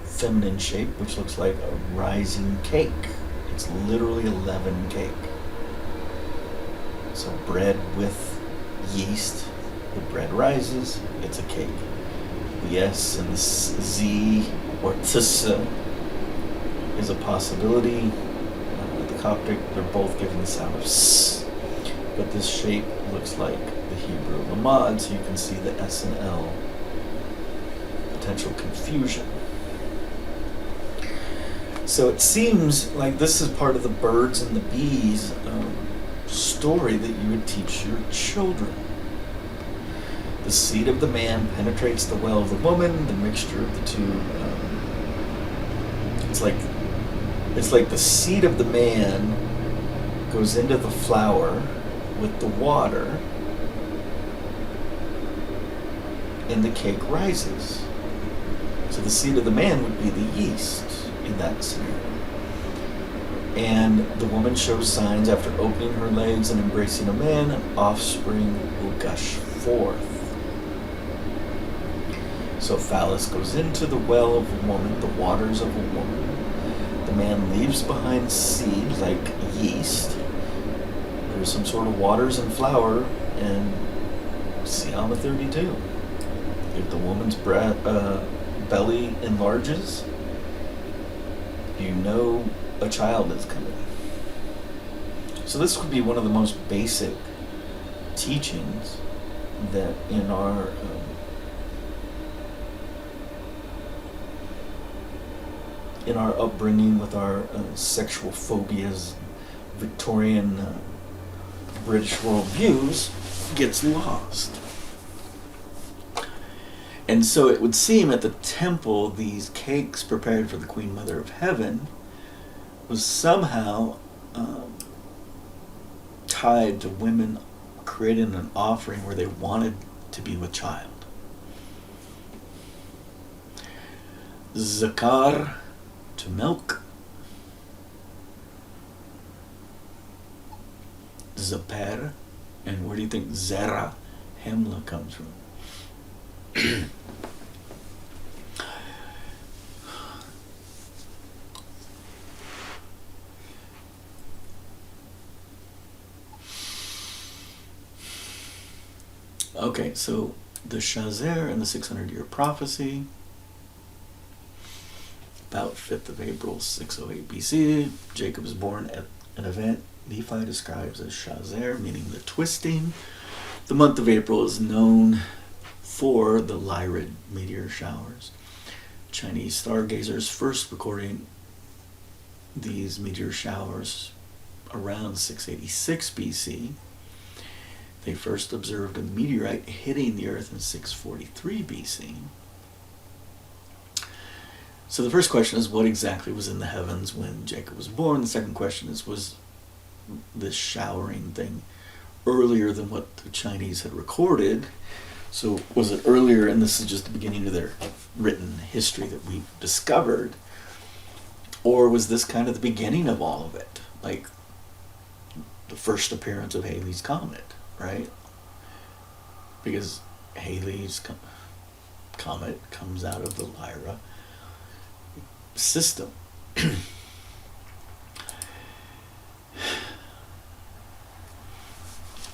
feminine shape, which looks like a rising cake. It's literally a leaven cake. So bread with yeast, the bread rises, it's a cake. The S and the Z or ts is a possibility. The Coptic, they're both given the sound of s, but this shape looks like the Hebrew lamad, so you can see the S and L potential confusion. So it seems like this is part of the birds and the bees story that you would teach your children. The seed of the man penetrates the well of the woman. The mixture of the two. It's like the seed of the man goes into the flour with the water, and the cake rises. So the seed of the man would be the yeast in that scenario. And the woman shows signs after opening her legs and embracing a man, and offspring will gush forth. So phallus goes into the well of a woman, the waters of a woman. The man leaves behind seed like yeast. There's some sort of waters and flour, and see on the 32. If the woman's belly enlarges, you know a child is coming. So this would be one of the most basic teachings that in our upbringing with our sexual phobias, Victorian British worldviews, gets lost. And so it would seem at the temple, these cakes prepared for the Queen Mother of Heaven was somehow tied to women creating an offering where they wanted to be with child. Zakar, to milk. Zaper, and where do you think Zera, Hemla, comes from? Okay, so the Shazer and the 600-year prophecy, about 5th of April, 608 BC, Jacob is born at an event Nephi describes as Shazer, meaning the twisting. The month of April is known for the Lyrid meteor showers. Chinese stargazers first recording these meteor showers around 686 BC. They first observed a meteorite hitting the earth in 643 BC. So the first question is, what exactly was in the heavens when Jacob was born? The second question is, was this showering thing earlier than what the Chinese had recorded? So was it earlier, and this is just the beginning of their written history that we've discovered, or was this kind of the beginning of all of it? Like the first appearance of Halley's Comet, right? Because Halley's Comet comes out of the Lyra system.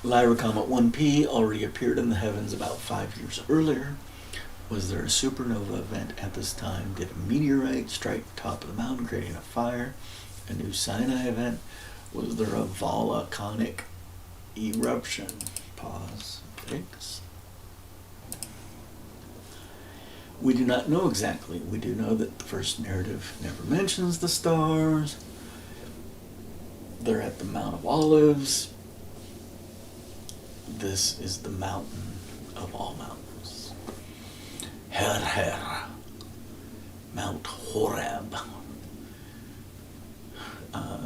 Lyra Comet 1P already appeared in the heavens about 5 years earlier. Was there a supernova event at this time? Did a meteorite strike the top of the mountain, creating a fire? A new Sinai event? Was there a volcanic eruption? Pause. Thanks. We do not know exactly. We do know that the first narrative never mentions the stars. They're at the Mount of Olives. This is the mountain of all mountains. Her, Mount Horeb.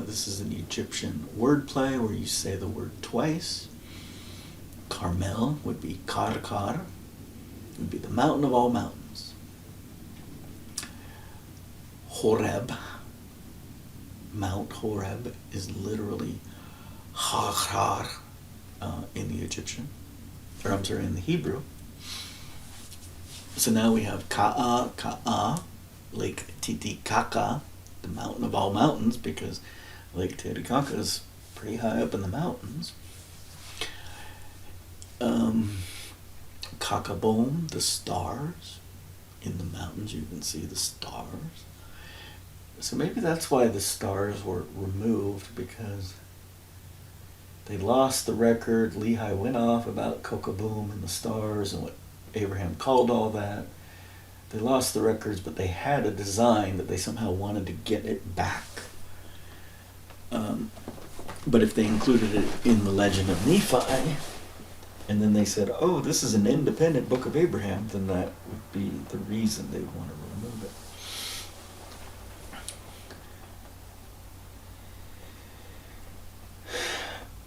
This is an Egyptian wordplay where you say the word twice. Carmel would be Karkar. It would be the mountain of all mountains. Horeb, Mount Horeb, is literally Har in the Egyptian, or I'm sorry, in the Hebrew. So now we have Ka'a, Lake Titicaca, the mountain of all mountains, because Lake Titicaca is pretty high up in the mountains. Kakabom, the stars. In the mountains you can see the stars. So maybe that's why the stars were removed, because they lost the record. Lehi went off about Kokoboom and the stars and what Abraham called all that. They lost the records, but they had a design that they somehow wanted to get it back. But if they included it in the legend of Nephi, and then they said, oh, this is an independent book of Abraham, then that would be the reason they would want to remove it.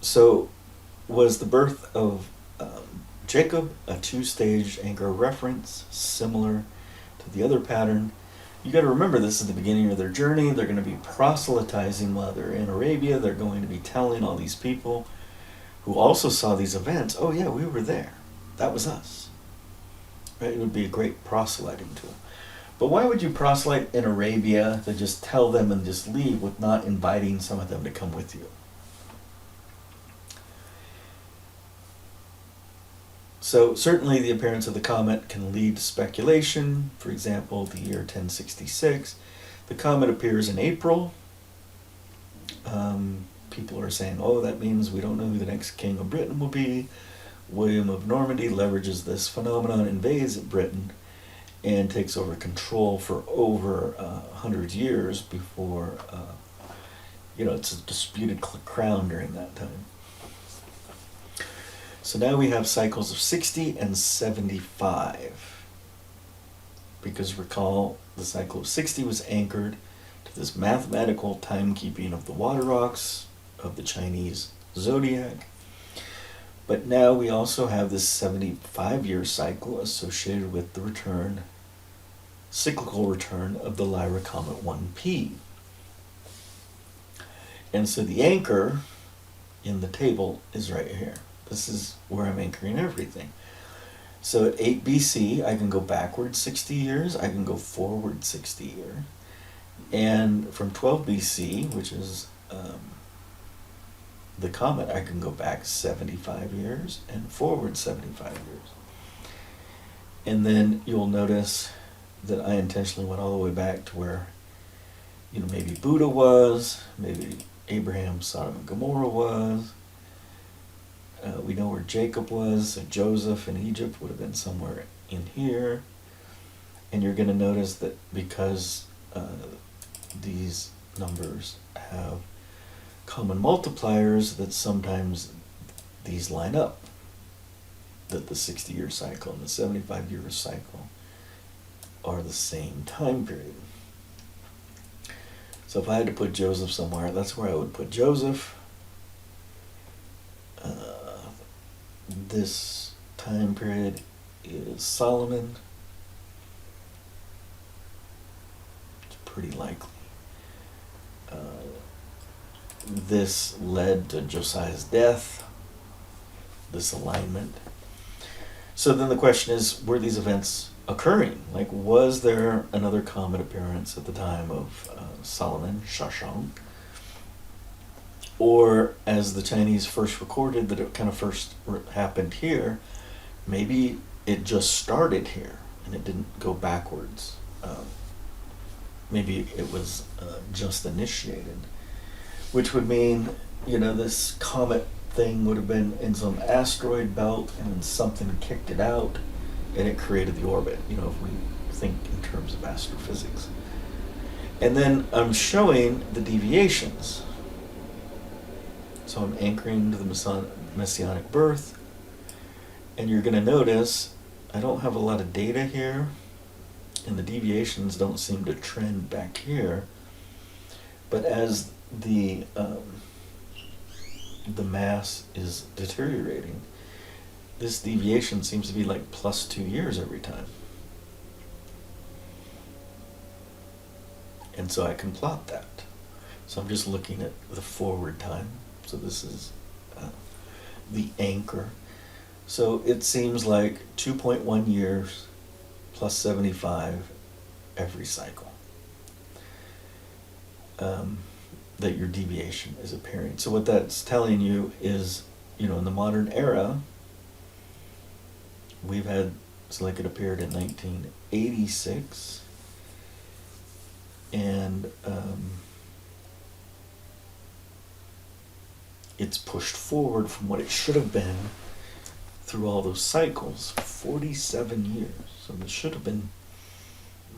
So, was the birth of Jacob a two-stage anchor reference, similar to the other pattern? You got to remember, this is the beginning of their journey. They're going to be proselytizing while they're in Arabia. They're going to be telling all these people who also saw these events, oh yeah, we were there. That was us. Right? It would be a great proselyting tool. But why would you proselyte in Arabia to just tell them and just leave with not inviting some of them to come with you? So certainly the appearance of the comet can lead to speculation. For example, the year 1066, the comet appears in April. People are saying, oh, that means we don't know who the next king of Britain will be. William of Normandy leverages this phenomenon, invades Britain, and takes over control for over 100 years before, it's a disputed crown during that time. So now we have cycles of 60 and 75. Because recall, the cycle of 60 was anchored to this mathematical timekeeping of the water rocks, of the Chinese zodiac. But now we also have this 75-year cycle associated with the cyclical return of the Lyra Comet 1P. And so the anchor in the table is right here. This is where I'm anchoring everything. So at 8 BC, I can go backward 60 years, I can go forward 60 years. And from 12 BC, which is the comet, I can go back 75 years and forward 75 years. And then you'll notice that I intentionally went all the way back to where, maybe Buddha was, maybe Abraham, Sodom and Gomorrah was. We know where Jacob was, so Joseph in Egypt would have been somewhere in here. And you're going to notice that because these numbers have common multipliers, that sometimes these line up. That the 60-year cycle and the 75-year cycle are the same time period. So if I had to put Joseph somewhere, that's where I would put Joseph. This time period is Solomon. It's pretty likely. This led to Josiah's death, this alignment. So then the question is, were these events occurring? Like, was there another comet appearance at the time of Solomon, Shashang? Or, as the Chinese first recorded, that it kind of first happened here, maybe it just started here and it didn't go backwards. Maybe it was just initiated, which would mean, this comet thing would have been in some asteroid belt and then something kicked it out and it created the orbit, if we think in terms of astrophysics. And then I'm showing the deviations. So I'm anchoring to the Messianic birth, and you're going to notice I don't have a lot of data here, and the deviations don't seem to trend back here. But as the mass is deteriorating, this deviation seems to be like plus 2 years every time. And so I can plot that. So I'm just looking at the forward time. So this is the anchor. So it seems like 2.1 years plus 75 every cycle. that your deviation is appearing. So what that's telling you is, in the modern era, we've had, so like it appeared in 1986, and it's pushed forward from what it should have been through all those cycles, 47 years. So it should have been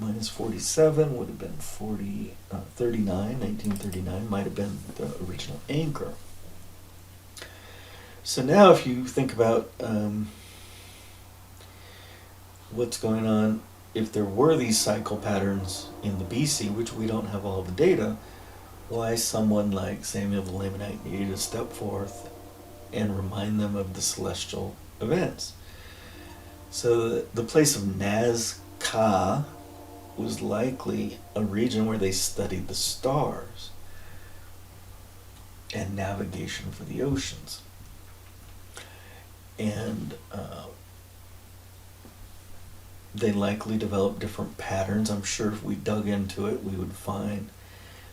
minus 47, would have been 1939 might have been the original anchor. So now if you think about what's going on, if there were these cycle patterns in the BC, which we don't have all the data, why someone like Samuel the Lamanite needed to step forth and remind them of the celestial events. So the place of Nazca was likely a region where they studied the stars and navigation for the oceans. And they likely developed different patterns. I'm sure if we dug into it, we would find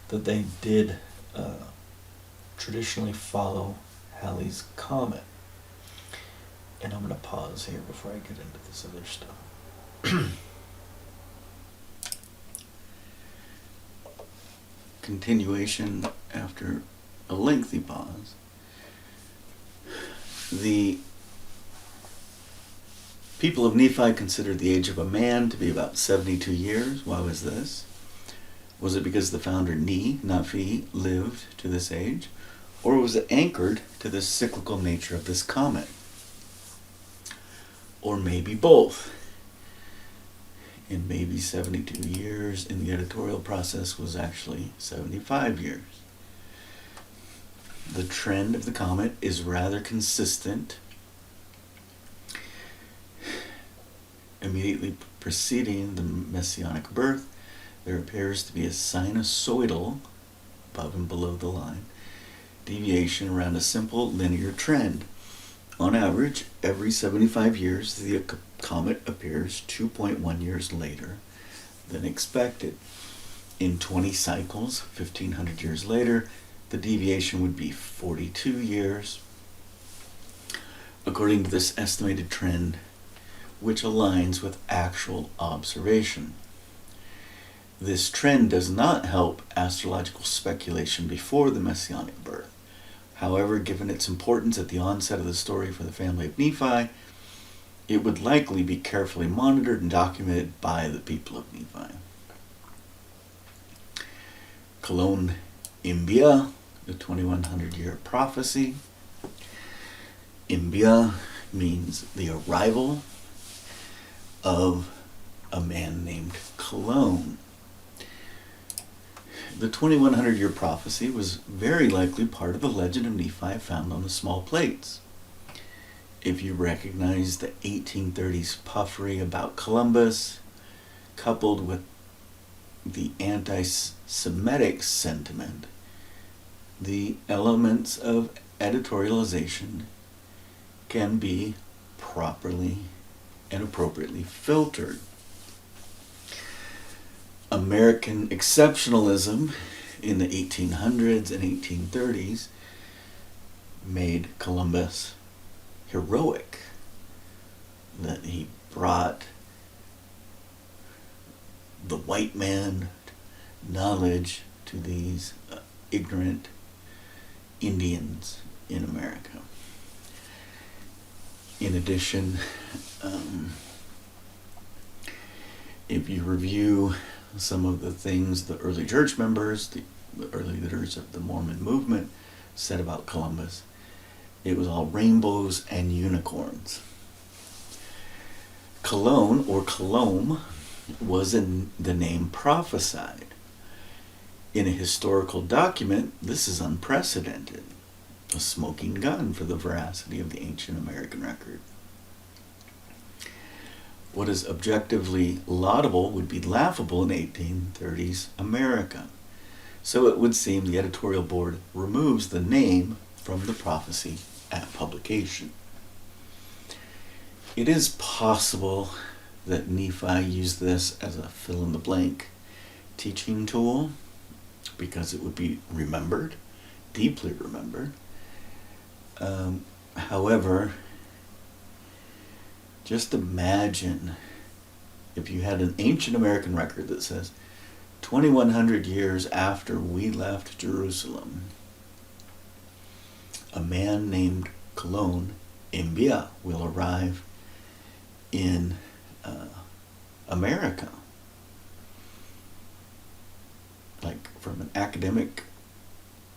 that they did traditionally follow Halley's Comet. And I'm going to pause here before I get into this other stuff. Continuation after a lengthy pause. The people of Nephi considered the age of a man to be about 72 years. Why was this? Was it because the founder Nephi lived to this age? Or was it anchored to the cyclical nature of this comet? Or maybe both. And maybe 72 years in the editorial process was actually 75 years. The trend of the comet is rather consistent. Immediately preceding the messianic birth, there appears to be a sinusoidal, above and below the line, deviation around a simple linear trend. On average, every 75 years, the comet appears 2.1 years later than expected. In 20 cycles, 1,500 years later, the deviation would be 42 years, according to this estimated trend, which aligns with actual observation. This trend does not help astrological speculation before the messianic birth. However, given its importance at the onset of the story for the family of Nephi, it would likely be carefully monitored and documented by the people of Nephi. Cologne Imbia, the 2100-year prophecy. Imbia means the arrival of a man named Cologne. The 2100-year prophecy was very likely part of the legend of Nephi found on the small plates. If you recognize the 1830s puffery about Columbus, coupled with the anti-Semitic sentiment, the elements of editorialization can be properly and appropriately filtered. American exceptionalism in the 1800s and 1830s made Columbus heroic, that he brought the white man knowledge to these ignorant Indians in America. In addition, if you review some of the things the early church members, the early leaders of the Mormon movement said about Columbus, it was all rainbows and unicorns. Cologne, or Colomb, was in the name prophesied. In a historical document, this is unprecedented. A smoking gun for the veracity of the ancient American record. What is objectively laudable would be laughable in 1830s America. So it would seem the editorial board removes the name from the prophecy at publication. It is possible that Nephi used this as a fill-in-the-blank teaching tool because it would be remembered, deeply remembered. However, just imagine if you had an ancient American record that says 2,100 years after we left Jerusalem, a man named Cologne Imbia will arrive in America. Like, from an academic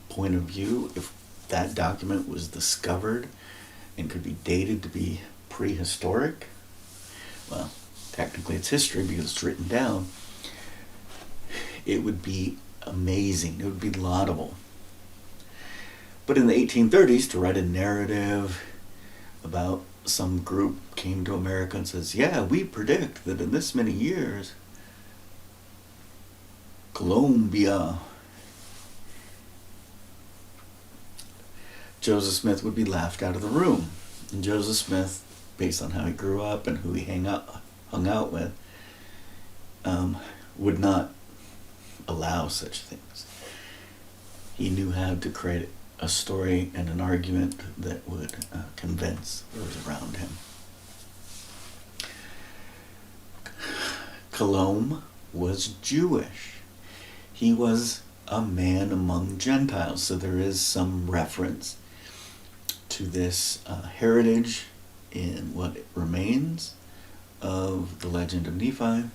point of view, if that document was discovered and could be dated to be prehistoric, well, technically it's history because it's written down, it would be amazing. It would be laudable. But in the 1830s, to write a narrative about some group came to America and says, yeah, we predict that in this many years, Colombia, Joseph Smith would be laughed out of the room. And Joseph Smith, based on how he grew up and who he hung out with, would not allow such things. He knew how to create a story and an argument that would convince those around him. Cologne was Jewish. He was a man among Gentiles, so there is some reference to this heritage in what remains of the legend of Nephi.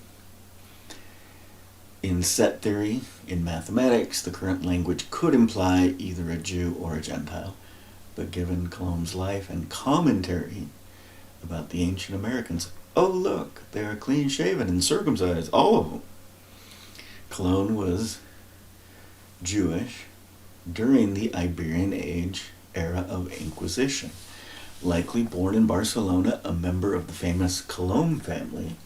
In set theory, in mathematics, the current language could imply either a Jew or a Gentile, but given Cologne's life and commentary about the ancient Americans, oh look, they're clean-shaven and circumcised, all of them. Cologne was Jewish during the Iberian Age era of Inquisition, likely born in Barcelona, a member of the famous Colomb family.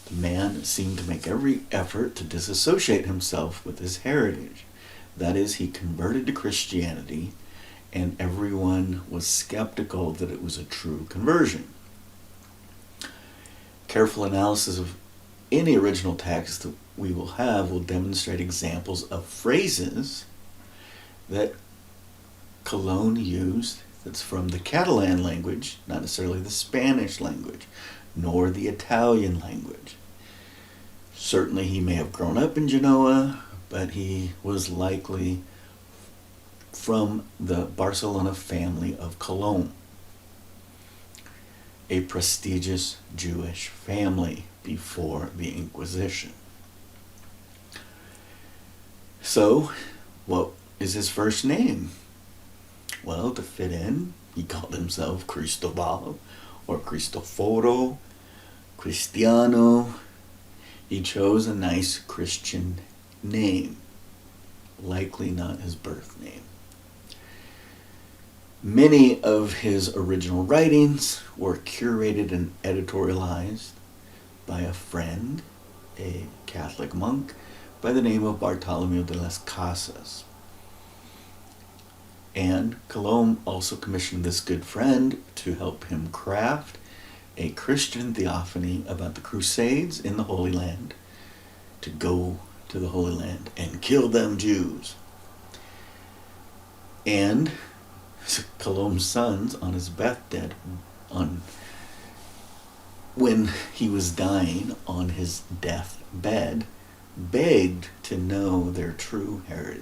The man seemed to make every effort to disassociate himself with his heritage. That is, he converted to Christianity, and everyone was skeptical that it was a true conversion. Careful analysis of any original text that we will have will demonstrate examples of phrases that Cologne used that's from the Catalan language, not necessarily the Spanish language, nor the Italian language. Certainly he may have grown up in Genoa, but he was likely from the Barcelona family of Cologne, a prestigious Jewish family before the Inquisition. So, what is his first name? Well, to fit in, he called himself Cristobal or Cristoforo, Cristiano. He chose a nice Christian name, likely not his birth name. Many of his original writings were curated and editorialized by a friend, a Catholic monk, by the name of Bartolomeo de las Casas. And Cologne also commissioned this good friend to help him craft a Christian theophany about the Crusades in the Holy Land, to go to the Holy Land and kill them Jews. And Cologne's sons, on his deathbed, when he was dying on his deathbed, begged to know their true heritage.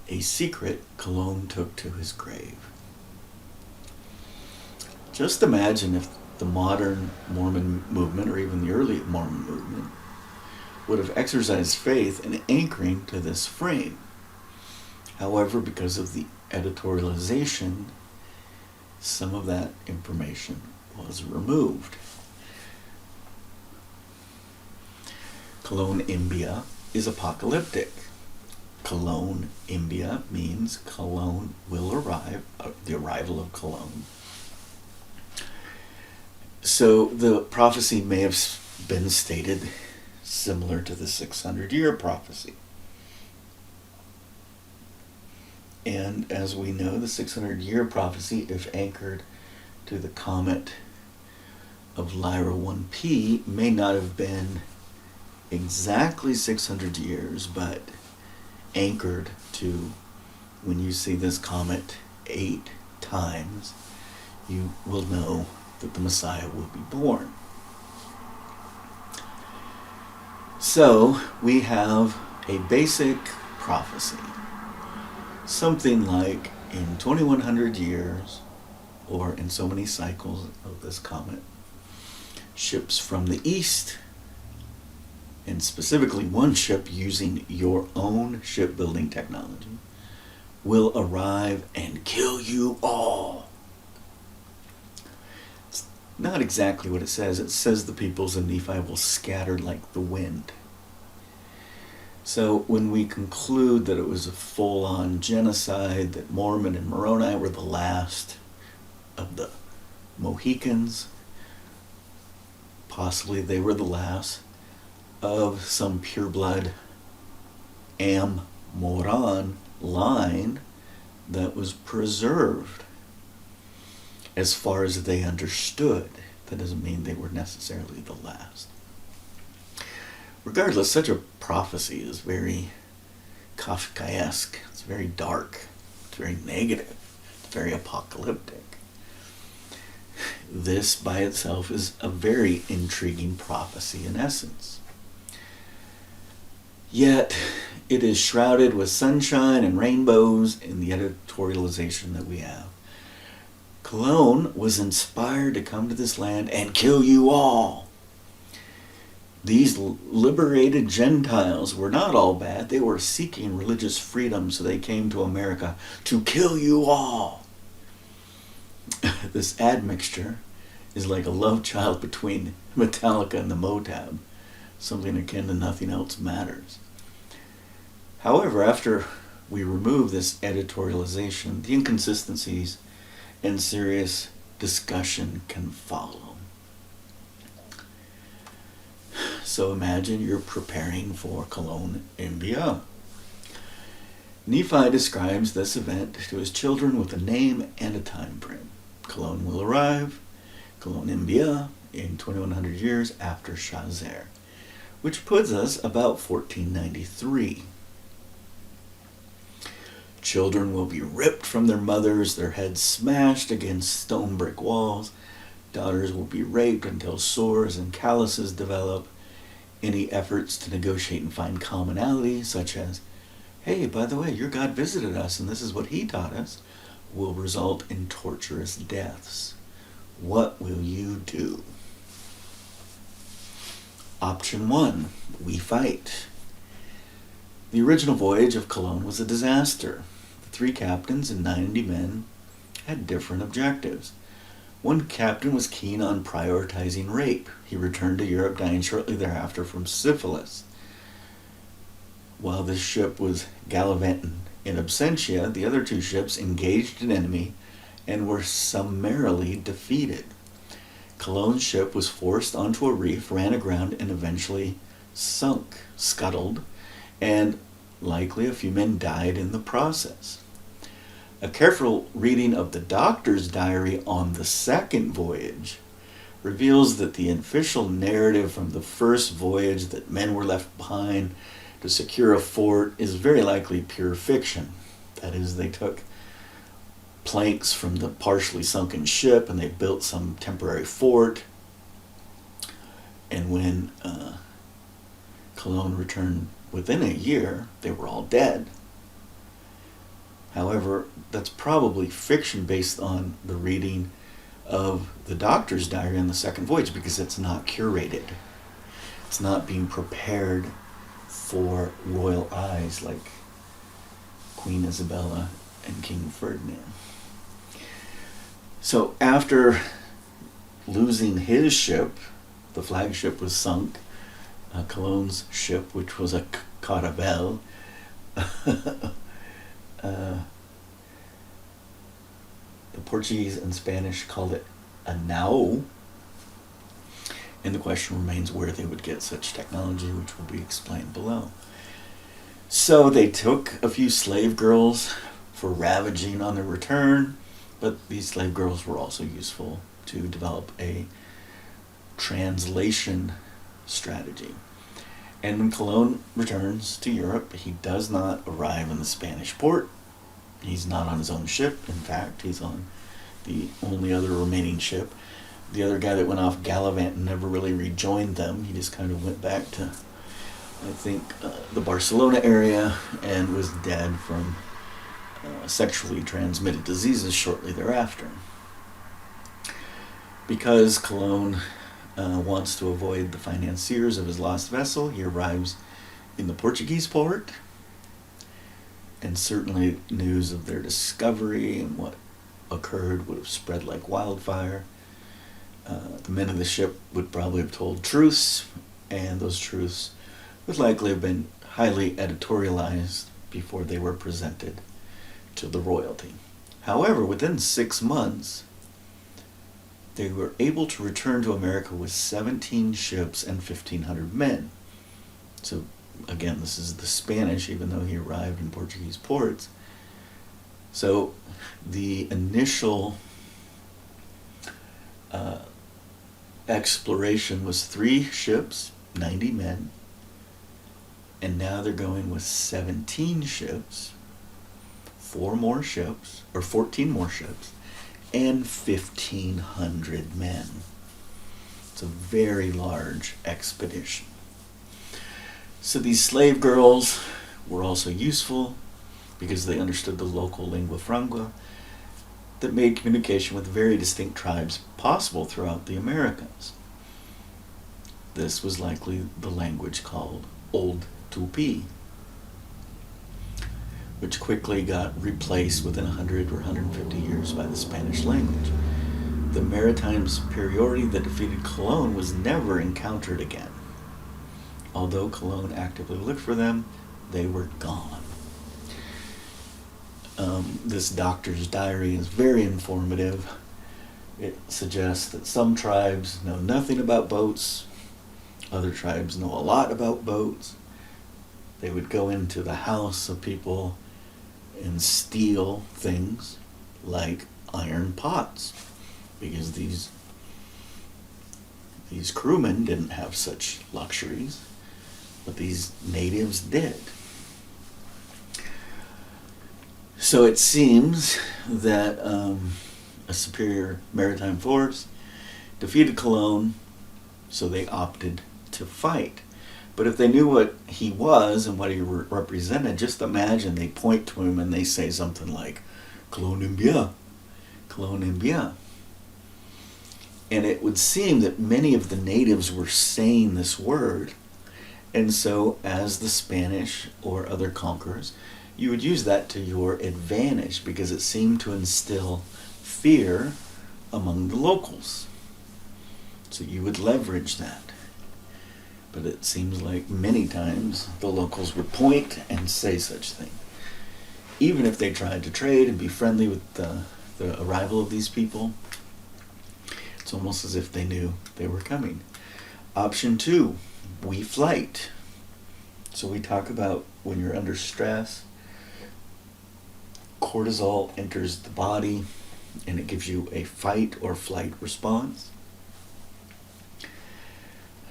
A secret Cologne took to his grave. Just imagine if the modern Mormon movement, or even the early Mormon movement, would have exercised faith in anchoring to this frame. However, because of the editorialization, some of that information was removed. Cologne Imbia is apocalyptic. Cologne Imbia means Cologne will arrive, the arrival of Cologne. So the prophecy may have been stated similar to the 600-year prophecy. And as we know, the 600-year prophecy, if anchored to the comet of Lyra 1P, may not have been exactly 600 years, but anchored to when you see this comet 8 times, you will know that the Messiah will be born. So we have a basic prophecy. Something like in 2100 years, or in so many cycles of this comet, ships from the east, and specifically one ship using your own shipbuilding technology, will arrive and kill you all. It's not exactly what it says. It says the peoples of Nephi will scatter like the wind. So when we conclude that it was a full-on genocide, that Mormon and Moroni were the last of the Mohicans, possibly they were the last of some pureblood Moron line that was preserved as far as they understood. That doesn't mean they were necessarily the last. Regardless, such a prophecy is very Kafkaesque. It's very dark. It's very negative. It's very apocalyptic. This by itself is a very intriguing prophecy in essence. Yet, it is shrouded with sunshine and rainbows in the editorialization that we have. Cologne was inspired to come to this land and kill you all. These liberated Gentiles were not all bad. They were seeking religious freedom, so they came to America to kill you all. This admixture is like a love child between Metallica and the Motown, something akin to Nothing Else Matters. However, after we remove this editorialization, the inconsistencies and serious discussion can follow. So imagine you're preparing for Cologne Mbia. Nephi describes this event to his children with a name and a time frame. Cologne will arrive, Cologne Mbia, in 2100 years after Shazer, which puts us about 1493. Children will be ripped from their mothers, their heads smashed against stone brick walls. Daughters will be raped until sores and calluses develop. Any efforts to negotiate and find commonality, such as, hey, by the way, your God visited us and this is what he taught us, will result in torturous deaths. What will you do? Option 1, we fight. The original voyage of Cologne was a disaster. The 3 captains and 90 men had different objectives. One captain was keen on prioritizing rape. He returned to Europe, dying shortly thereafter from syphilis. While this ship was gallivanting in absentia, the other 2 ships engaged an enemy and were summarily defeated. Cologne's ship was forced onto a reef, ran aground, and eventually sunk, scuttled, and likely a few men died in the process. A careful reading of the doctor's diary on the second voyage reveals that the official narrative from the first voyage that men were left behind to secure a fort is very likely pure fiction. That is, they took planks from the partially sunken ship and they built some temporary fort. And when Cologne returned within a year, they were all dead. However, that's probably fiction based on the reading of the doctor's diary on the second voyage, because it's not curated. It's not being prepared for royal eyes like Queen Isabella and King Ferdinand. So after losing his ship, the flagship was sunk. Cologne's ship, which was a caravel, the Portuguese and Spanish called it a nao, and the question remains where they would get such technology, which will be explained below. So they took a few slave girls for ravaging on their return, but these slave girls were also useful to develop a translation strategy. And when Colon returns to Europe, he does not arrive in the Spanish port. He's not on his own ship. In fact, he's on the only other remaining ship. The other guy that went off gallivanting never really rejoined them. He just kind of went back to, I think, the Barcelona area and was dead from sexually transmitted diseases shortly thereafter. Because Colon wants to avoid the financiers of his lost vessel, he arrives in the Portuguese port, and certainly news of their discovery and what occurred would have spread like wildfire. The men of the ship would probably have told truths, and those truths would likely have been highly editorialized before they were presented to the royalty. However, within 6 months, they were able to return to America with 17 ships and 1,500 men. So, again, this is the Spanish, even though he arrived in Portuguese ports. So, the initial exploration was 3 ships, 90 men, and now they're going with 17 ships, 14 more ships, and 1,500 men. It's a very large expedition. So these slave girls were also useful because they understood the local lingua franca that made communication with very distinct tribes possible throughout the Americas. This was likely the language called Old Tupi, which quickly got replaced within 100 or 150 years by the Spanish language. The maritime superiority that defeated Colon was never encountered again. Although Colon actively looked for them, they were gone. This doctor's diary is very informative. It suggests that some tribes know nothing about boats, other tribes know a lot about boats. They would go into the house of people and steal things like iron pots, because these crewmen didn't have such luxuries, but these natives did. So it seems that a superior maritime force defeated Colon, so they opted to fight. But if they knew what he was and what he represented, just imagine they point to him and they say something like, Colombia, Colombia. And it would seem that many of the natives were saying this word. And so as the Spanish or other conquerors, you would use that to your advantage because it seemed to instill fear among the locals. So you would leverage that. But it seems like many times the locals would point and say such things. Even if they tried to trade and be friendly with the arrival of these people, it's almost as if they knew they were coming. Option 2, we flight. So we talk about when you're under stress, cortisol enters the body and it gives you a fight or flight response.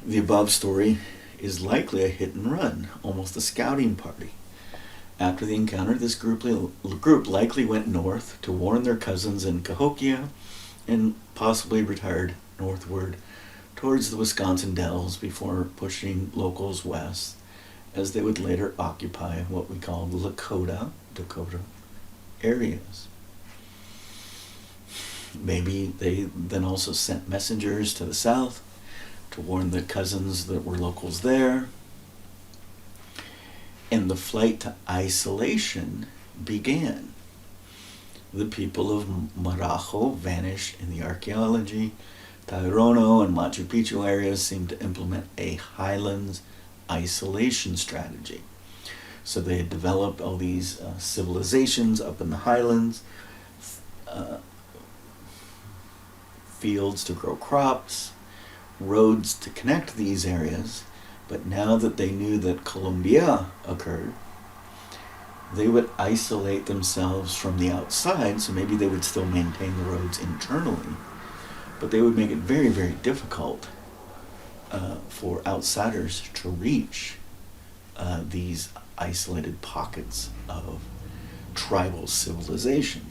The above story is likely a hit and run, almost a scouting party. After the encounter, this group likely went north to warn their cousins in Cahokia and possibly retired northward towards the Wisconsin Dells before pushing locals west, as they would later occupy what we call the Dakota areas. Maybe they then also sent messengers to the south to warn the cousins that were locals there. And the flight to isolation began. The people of Marajo vanished in the archaeology. Tairono and Machu Picchu areas seemed to implement a highlands isolation strategy. So they had developed all these civilizations up in the highlands, fields to grow crops, roads to connect these areas. But now that they knew that Colombia occurred, they would isolate themselves from the outside, so maybe they would still maintain the roads internally, but they would make it very, very difficult for outsiders to reach these isolated pockets of tribal civilization.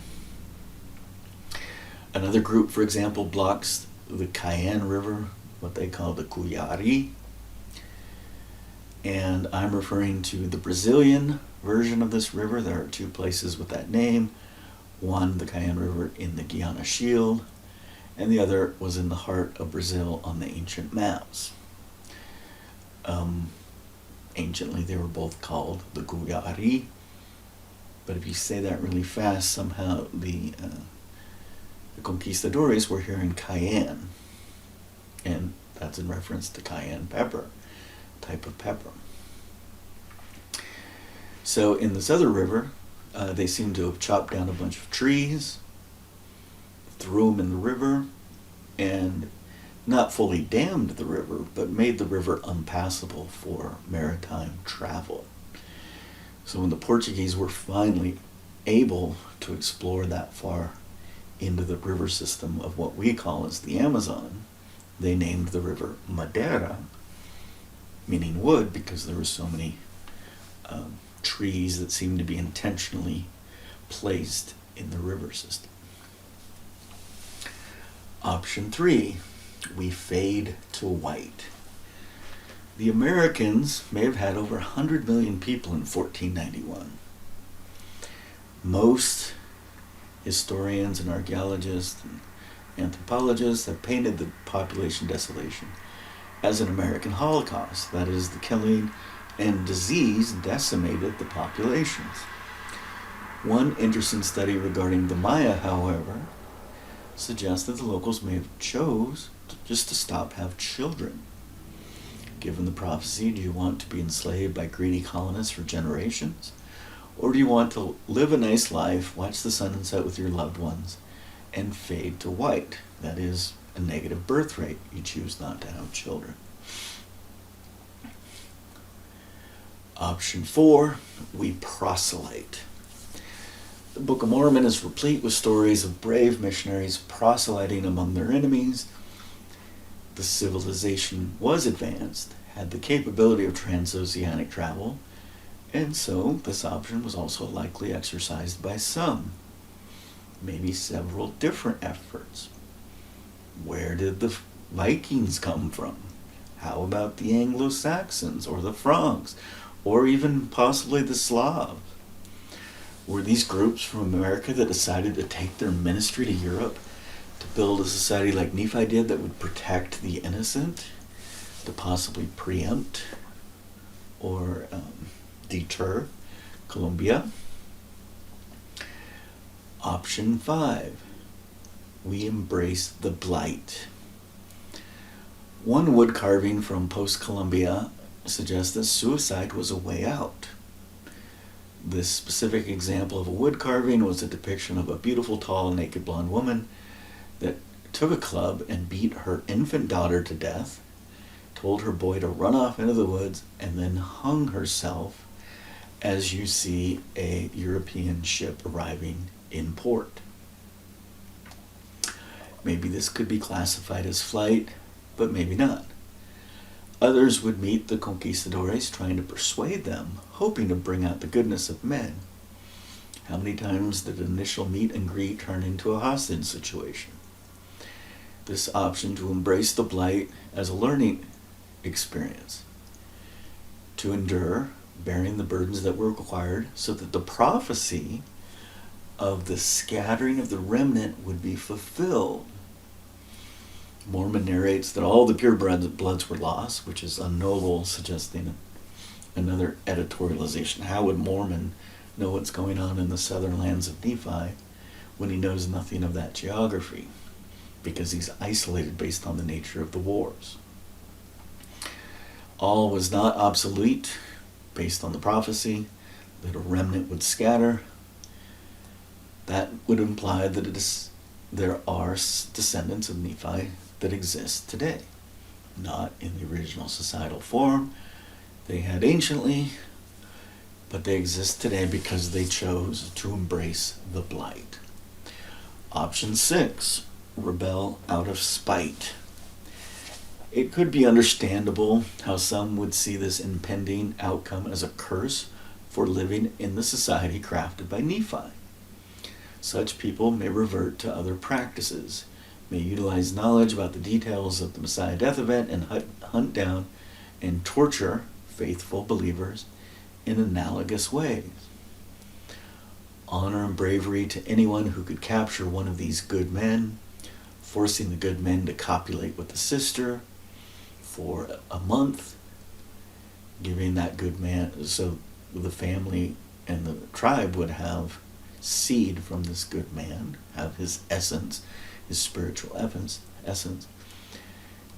Another group, for example, blocks the Cayenne River, what they call the Cuyari. And I'm referring to the Brazilian version of this river. There are two places with that name. One, the Cayenne River in the Guiana Shield, and the other was in the heart of Brazil on the ancient maps. Anciently, they were both called the Cuyari, but if you say that really fast, somehow the conquistadores were hearing Cayenne, and that's in reference to cayenne pepper, type of pepper. So in this other river, they seem to have chopped down a bunch of trees, threw them in the river, and not fully dammed the river, but made the river unpassable for maritime travel. So when the Portuguese were finally able to explore that far into the river system of what we call as the Amazon, they named the river Madeira, meaning wood, because there were so many trees that seemed to be intentionally placed in the river system. Option 3, we fade to white. The Americans may have had over 100 million people in 1491. Most historians and archaeologists and anthropologists have painted the population desolation as an American Holocaust. That is, the killing and disease decimated the populations. One interesting study regarding the Maya, however, suggests that the locals may have chose just to stop have children. Given the prophecy, do you want to be enslaved by greedy colonists for generations? Or do you want to live a nice life, watch the sun set with your loved ones, and fade to white? That is a negative birth rate. You choose not to have children. Option 4, we proselyte. The Book of Mormon is replete with stories of brave missionaries proselyting among their enemies. The civilization was advanced, had the capability of transoceanic travel, and so this option was also likely exercised by some, maybe several different efforts. Where did the Vikings come from? How about the Anglo-Saxons or the Franks, or even possibly the Slavs? Were these groups from America that decided to take their ministry to Europe to build a society like Nephi did that would protect the innocent, to possibly preempt or deter Colombia? Option 5, we embrace the blight. One wood carving from post-Columbia suggests that suicide was a way out. This specific example of a wood carving was a depiction of a beautiful, tall, naked blonde woman that took a club and beat her infant daughter to death, told her boy to run off into the woods, and then hung herself as you see a European ship arriving in port. Maybe this could be classified as flight, but maybe not. Others would meet the conquistadores trying to persuade them, hoping to bring out the goodness of men. How many times did initial meet and greet turn into a hostage situation? This option to embrace the blight as a learning experience, to endure, bearing the burdens that were required so that the prophecy of the scattering of the remnant would be fulfilled. Mormon narrates that all the pure bloods were lost, which is unknowable, suggesting another editorialization. How would Mormon know what's going on in the southern lands of Nephi when he knows nothing of that geography? Because he's isolated based on the nature of the wars. All was not obsolete based on the prophecy that a remnant would scatter. That would imply that there are descendants of Nephi that exist today. Not in the original societal form they had anciently, but they exist today because they chose to embrace the blight. Option 6, rebel out of spite. It could be understandable how some would see this impending outcome as a curse for living in the society crafted by Nephi. Such people may revert to other practices, may utilize knowledge about the details of the Messiah death event and hunt down and torture faithful believers in analogous ways. Honor and bravery to anyone who could capture one of these good men, forcing the good men to copulate with the sister for a month, giving that good man, so the family and the tribe would have seed from this good man, have his essence, his spiritual essence,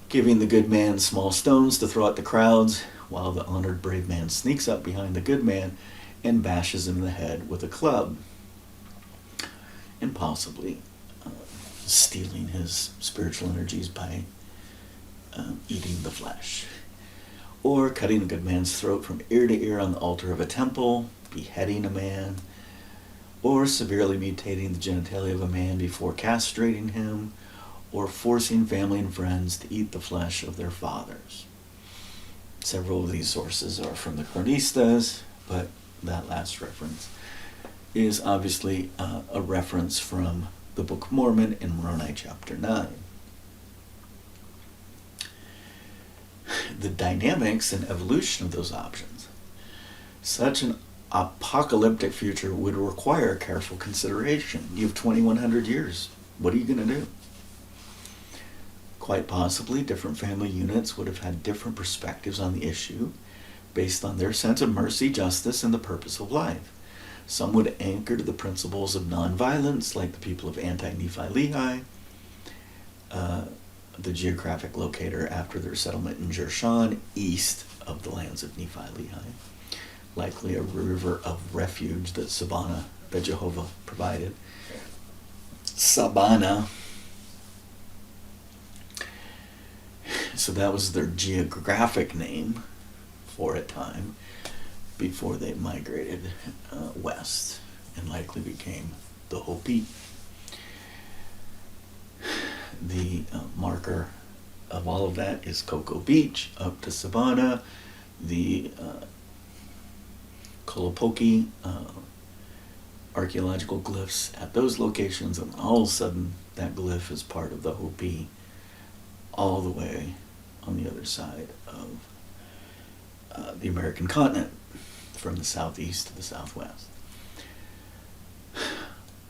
giving the good man small stones to throw at the crowds, while the honored brave man sneaks up behind the good man and bashes him in the head with a club, and possibly stealing his spiritual energies by eating the flesh, or cutting a good man's throat from ear to ear on the altar of a temple, beheading a man, or severely mutating the genitalia of a man before castrating him, or forcing family and friends to eat the flesh of their fathers. Several of these sources are from the Chronistas, but that last reference is obviously a reference from the Book of Mormon in Moroni chapter 9. The dynamics and evolution of those options. Such an apocalyptic future would require careful consideration. You have 2,100 years. What are you going to do? Quite possibly, different family units would have had different perspectives on the issue based on their sense of mercy, justice, and the purpose of life. Some would anchor to the principles of nonviolence, like the people of Anti-Nephi Lehi, the geographic locator after their settlement in Jershon, east of the lands of Nephi Lehi, likely a river of refuge that Jehovah provided. Sabana. So that was their geographic name for a time before they migrated west and likely became the Hopi. The marker of all of that is Cocoa Beach up to Sabana, the Kolopoki archaeological glyphs at those locations, and all of a sudden that glyph is part of the Hopi all the way on the other side of the American continent, from the southeast to the southwest.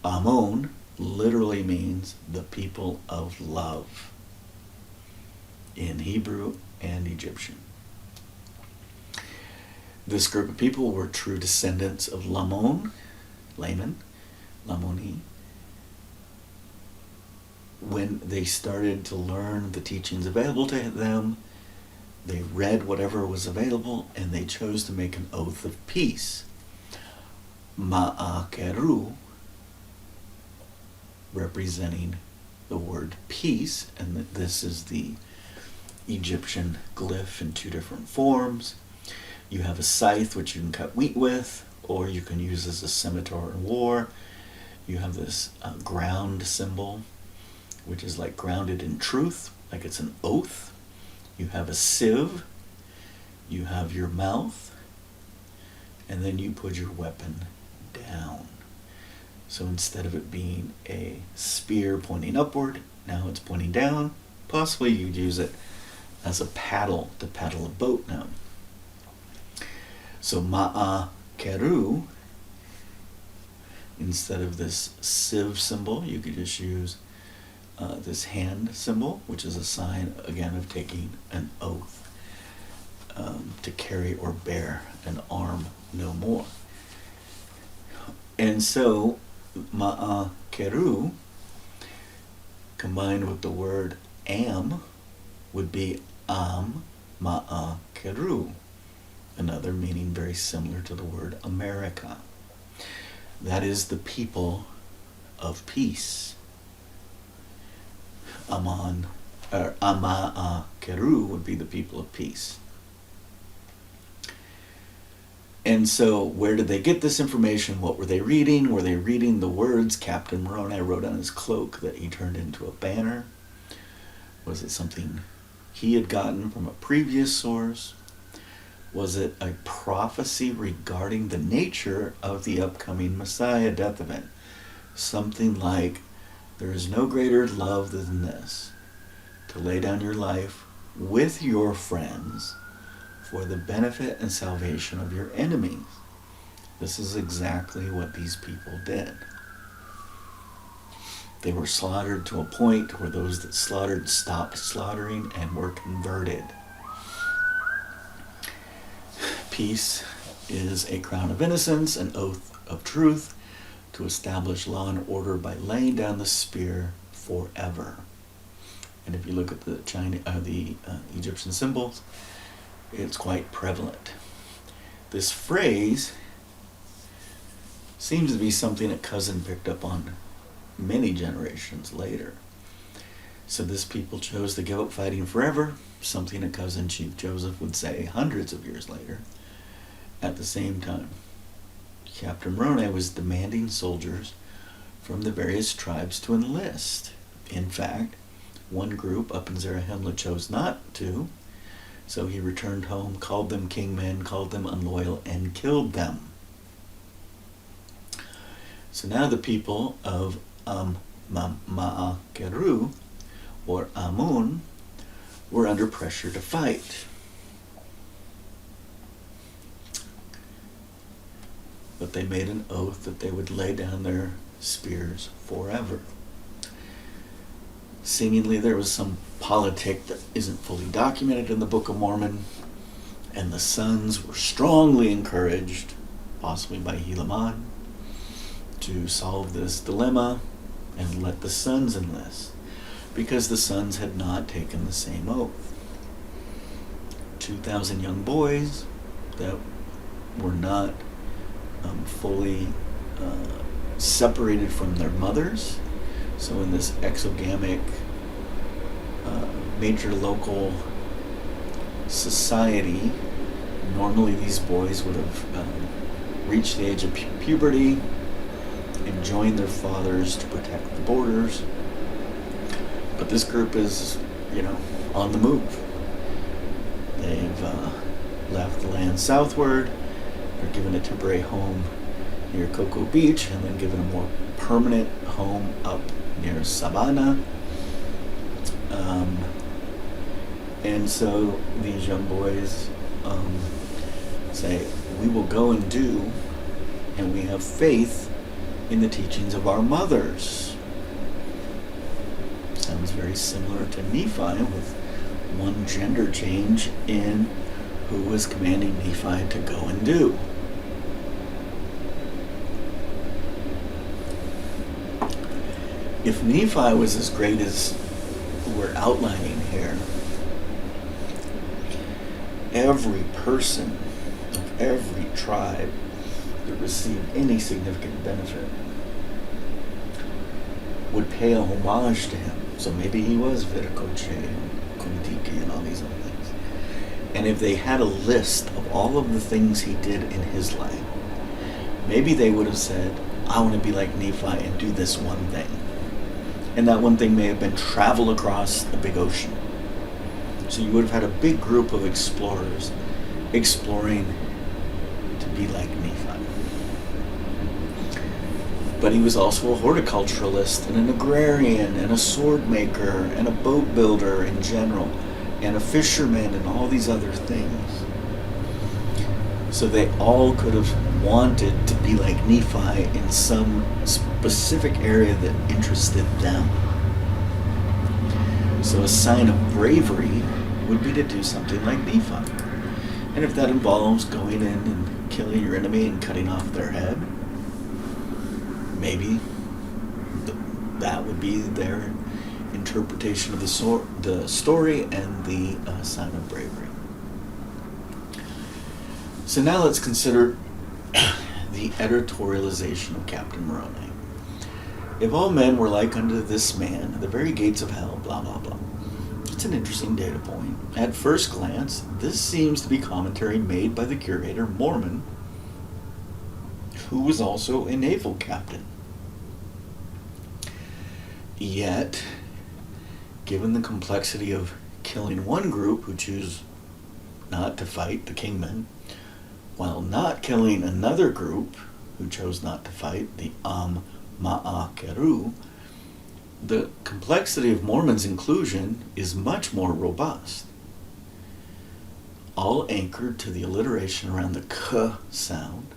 Ammon literally means the people of love in Hebrew and Egyptian. This group of people were true descendants of Lamoni. When they started to learn the teachings available to them, they read whatever was available, and they chose to make an oath of peace. Ma'akeru, representing the word peace, and that this is the Egyptian glyph in two different forms. You have a scythe, which you can cut wheat with, or you can use as a scimitar in war. You have this ground symbol, which is like grounded in truth, like it's an oath. You have a sieve, you have your mouth, and then you put your weapon down. So instead of it being a spear pointing upward, now it's pointing down. Possibly you'd use it as a paddle to paddle a boat now. So Ma'akeru, instead of this sieve symbol, you could just use this hand symbol, which is a sign, again, of taking an oath to carry or bear an arm no more. And so Ma'akeru, combined with the word am, would be Am Ma'akeru, another meaning very similar to the word America. That is the people of peace. Ama'akeru would be the people of peace. And so where did they get this information? What were they reading? Were they reading the words Captain Moroni wrote on his cloak that he turned into a banner? Was it something he had gotten from a previous source? Was it a prophecy regarding the nature of the upcoming Messiah death event? Something like, there is no greater love than this, to lay down your life with your friends for the benefit and salvation of your enemies. This is exactly what these people did. They were slaughtered to a point where those that slaughtered stopped slaughtering and were converted. Peace is a crown of innocence, an oath of truth, to establish law and order by laying down the spear forever. And if you look at the Egyptian symbols, it's quite prevalent. This phrase seems to be something that Cousin picked up on many generations later. So this people chose to give up fighting forever, something that Cousin Chief Joseph would say hundreds of years later. At the same time, Captain Moroni was demanding soldiers from the various tribes to enlist. In fact, one group up in Zarahemla chose not to, so he returned home, called them kingmen, called them unloyal, and killed them. So now the people of Ma'akeru, or Amun, were under pressure to fight. But they made an oath that they would lay down their spears forever. Seemingly there was some politic that isn't fully documented in the Book of Mormon, and the sons were strongly encouraged, possibly by Helaman, to solve this dilemma and let the sons enlist, because the sons had not taken the same oath. 2,000 young boys that were not fully separated from their mothers. So in this exogamic major local society, normally these boys would have reached the age of puberty and joined their fathers to protect the borders. But this group is, on the move. They've left the land southward. They're given a temporary home near Cocoa Beach and then given a more permanent home up near Savannah. And so these young boys say, we will go and do, and we have faith in the teachings of our mothers. Sounds very similar to Nephi, with one gender change in who was commanding Nephi to go and do. If Nephi was as great as we're outlining here, every person of every tribe that received any significant benefit would pay a homage to him. So maybe he was Viracocha and Kuntiki and all these other things. And if they had a list of all of the things he did in his life, maybe they would have said, I want to be like Nephi and do this one thing. And that one thing may have been travel across the big ocean. So you would have had a big group of explorers exploring to be like Nephi. But he was also a horticulturalist and an agrarian and a sword maker and a boat builder in general and a fisherman and all these other things. So they all could have wanted to be like Nephi in some specific area that interested them. So a sign of bravery would be to do something like Nephi. And if that involves going in and killing your enemy and cutting off their head, maybe that would be their interpretation of the story and the sign of bravery. So now let's consider the editorialization of Captain Moroni. If all men were like unto this man, the very gates of hell, blah, blah, blah. It's an interesting data point. At first glance, this seems to be commentary made by the curator Mormon, who was also a naval captain. Yet, given the complexity of killing one group who choose not to fight, the kingmen, while not killing another group who chose not to fight, the Ma'akeru, the complexity of Mormon's inclusion is much more robust, all anchored to the alliteration around the k sound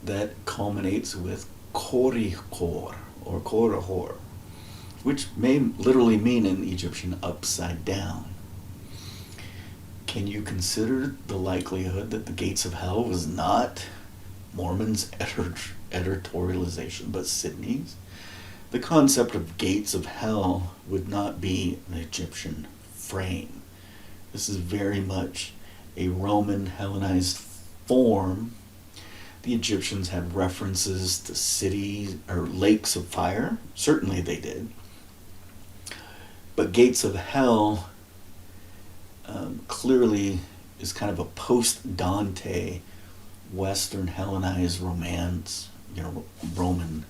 that culminates with korihor or korihor, which may literally mean in Egyptian upside down. Can you consider the likelihood that the gates of hell was not Mormon's editorialization, but Sidney's? The concept of gates of hell would not be an Egyptian frame. This is very much a Roman Hellenized form. The Egyptians had references to cities or lakes of fire. Certainly they did. But gates of hell clearly is kind of a post-Dante Western Hellenized romance, Roman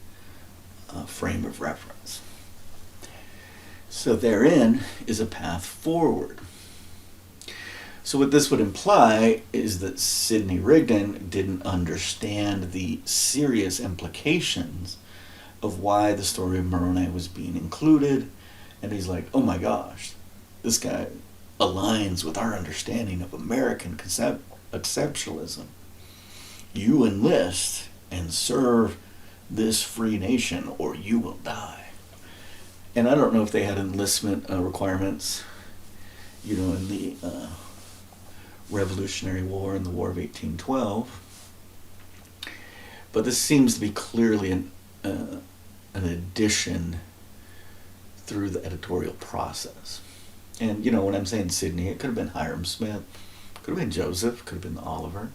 frame of reference. So therein is a path forward. So what this would imply is that Sidney Rigdon didn't understand the serious implications of why the story of Moroni was being included, and he's like, oh my gosh, this guy aligns with our understanding of American exceptionalism. You enlist and serve this free nation or you will die. And I don't know if they had enlistment requirements, in the Revolutionary War and the War of 1812. But this seems to be clearly an addition through the editorial process. And, when I'm saying Sidney, it could have been Hiram Smith, could have been Joseph, could have been Oliver.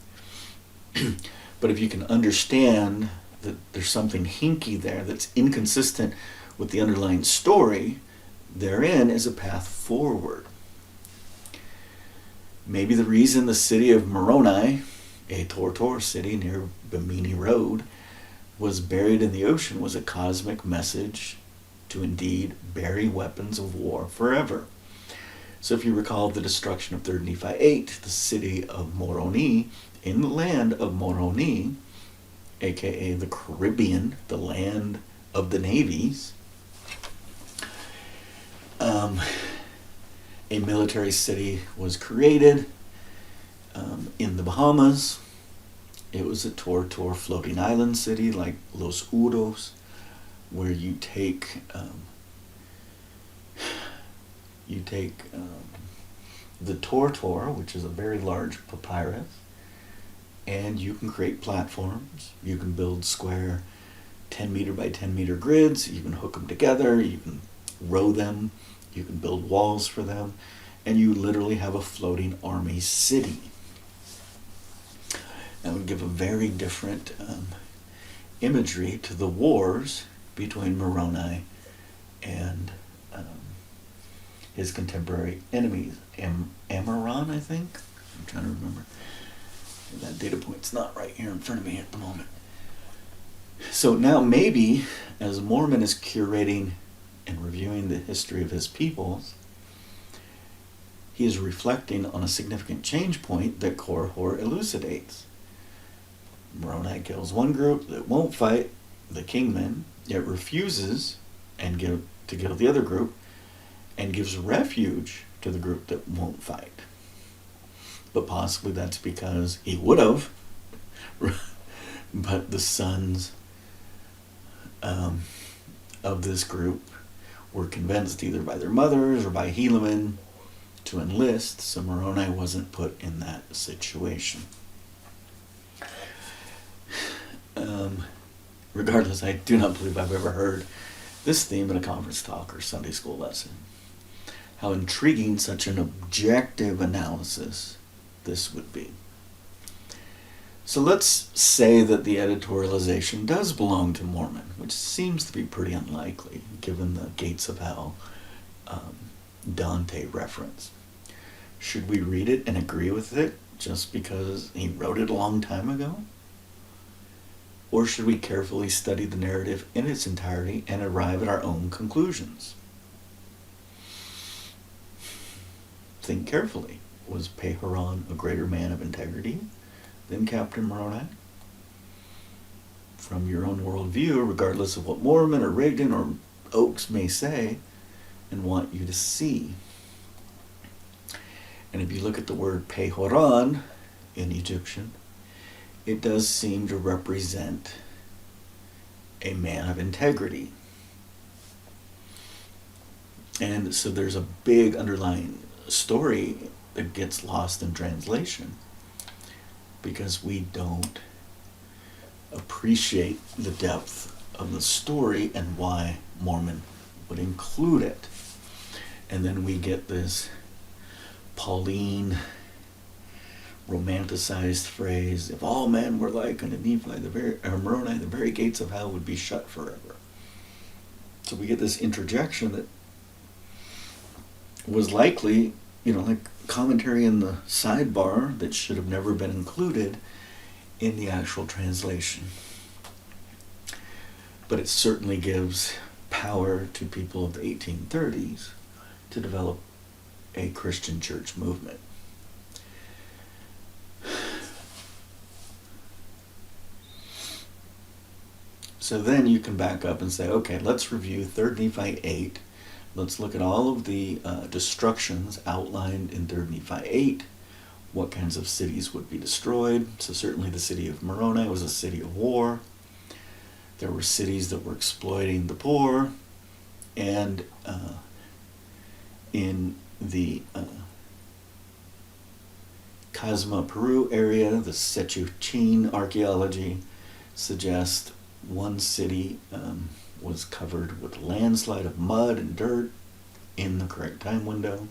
But if you can understand that there's something hinky there that's inconsistent with the underlying story, therein is a path forward. Maybe the reason the city of Moroni, a Tortor city near Bimini Road, was buried in the ocean was a cosmic message to indeed bury weapons of war forever. So if you recall the destruction of 3rd Nephi 8, the city of Moroni, in the land of Moroni, aka the Caribbean, the land of the navies, a military city was created in the Bahamas. It was a Tortor floating island city like Los Uros, where you take the Tortor, which is a very large papyrus, and you can create platforms. You can build square 10 meter by 10 meter grids. You can hook them together. You can row them. You can build walls for them. And you literally have a floating army city. That would give a very different imagery to the wars between Moroni and his contemporary enemies. Amaron, I think? I'm trying to remember. That data point's not right here in front of me at the moment. So now maybe, as Mormon is curating and reviewing the history of his peoples, he is reflecting on a significant change point that Korihor elucidates. Moroni kills one group that won't fight, the kingmen, yet refuses to kill the other group, and gives refuge to the group that won't fight. But possibly that's because he would have, but the sons of this group were convinced either by their mothers or by Helaman to enlist, so Moroni wasn't put in that situation. Regardless, I do not believe I've ever heard this theme in a conference talk or Sunday school lesson. How intriguing such an objective analysis this would be. So let's say that the editorialization does belong to Mormon, which seems to be pretty unlikely given the Gates of Hell Dante reference. Should we read it and agree with it just because he wrote it a long time ago? Or should we carefully study the narrative in its entirety and arrive at our own conclusions? think carefully. Was Peharon a greater man of integrity than Captain Moroni? From your own worldview, regardless of what Mormon or Rigdon or Oakes may say and want you to see. And if you look at the word Peharon in Egyptian, it does seem to represent a man of integrity. And so there's a big underlying story that gets lost in translation because we don't appreciate the depth of the story and why Mormon would include it. And then we get this Pauline romanticized phrase, if all men were like unto Nephi, Moroni, the very gates of hell would be shut forever. So we get this interjection that was likely, like commentary in the sidebar that should have never been included in the actual translation. But it certainly gives power to people of the 1830s to develop a Christian church movement. So then you can back up and say, okay, let's review 3 Nephi 8. Let's look at all of the destructions outlined in 3 Nephi 8. What kinds of cities would be destroyed? So certainly the city of Moroni was a city of war. There were cities that were exploiting the poor. And in the Casma, Peru area, the Sechuchin archaeology suggests one city was covered with a landslide of mud and dirt in the correct time window.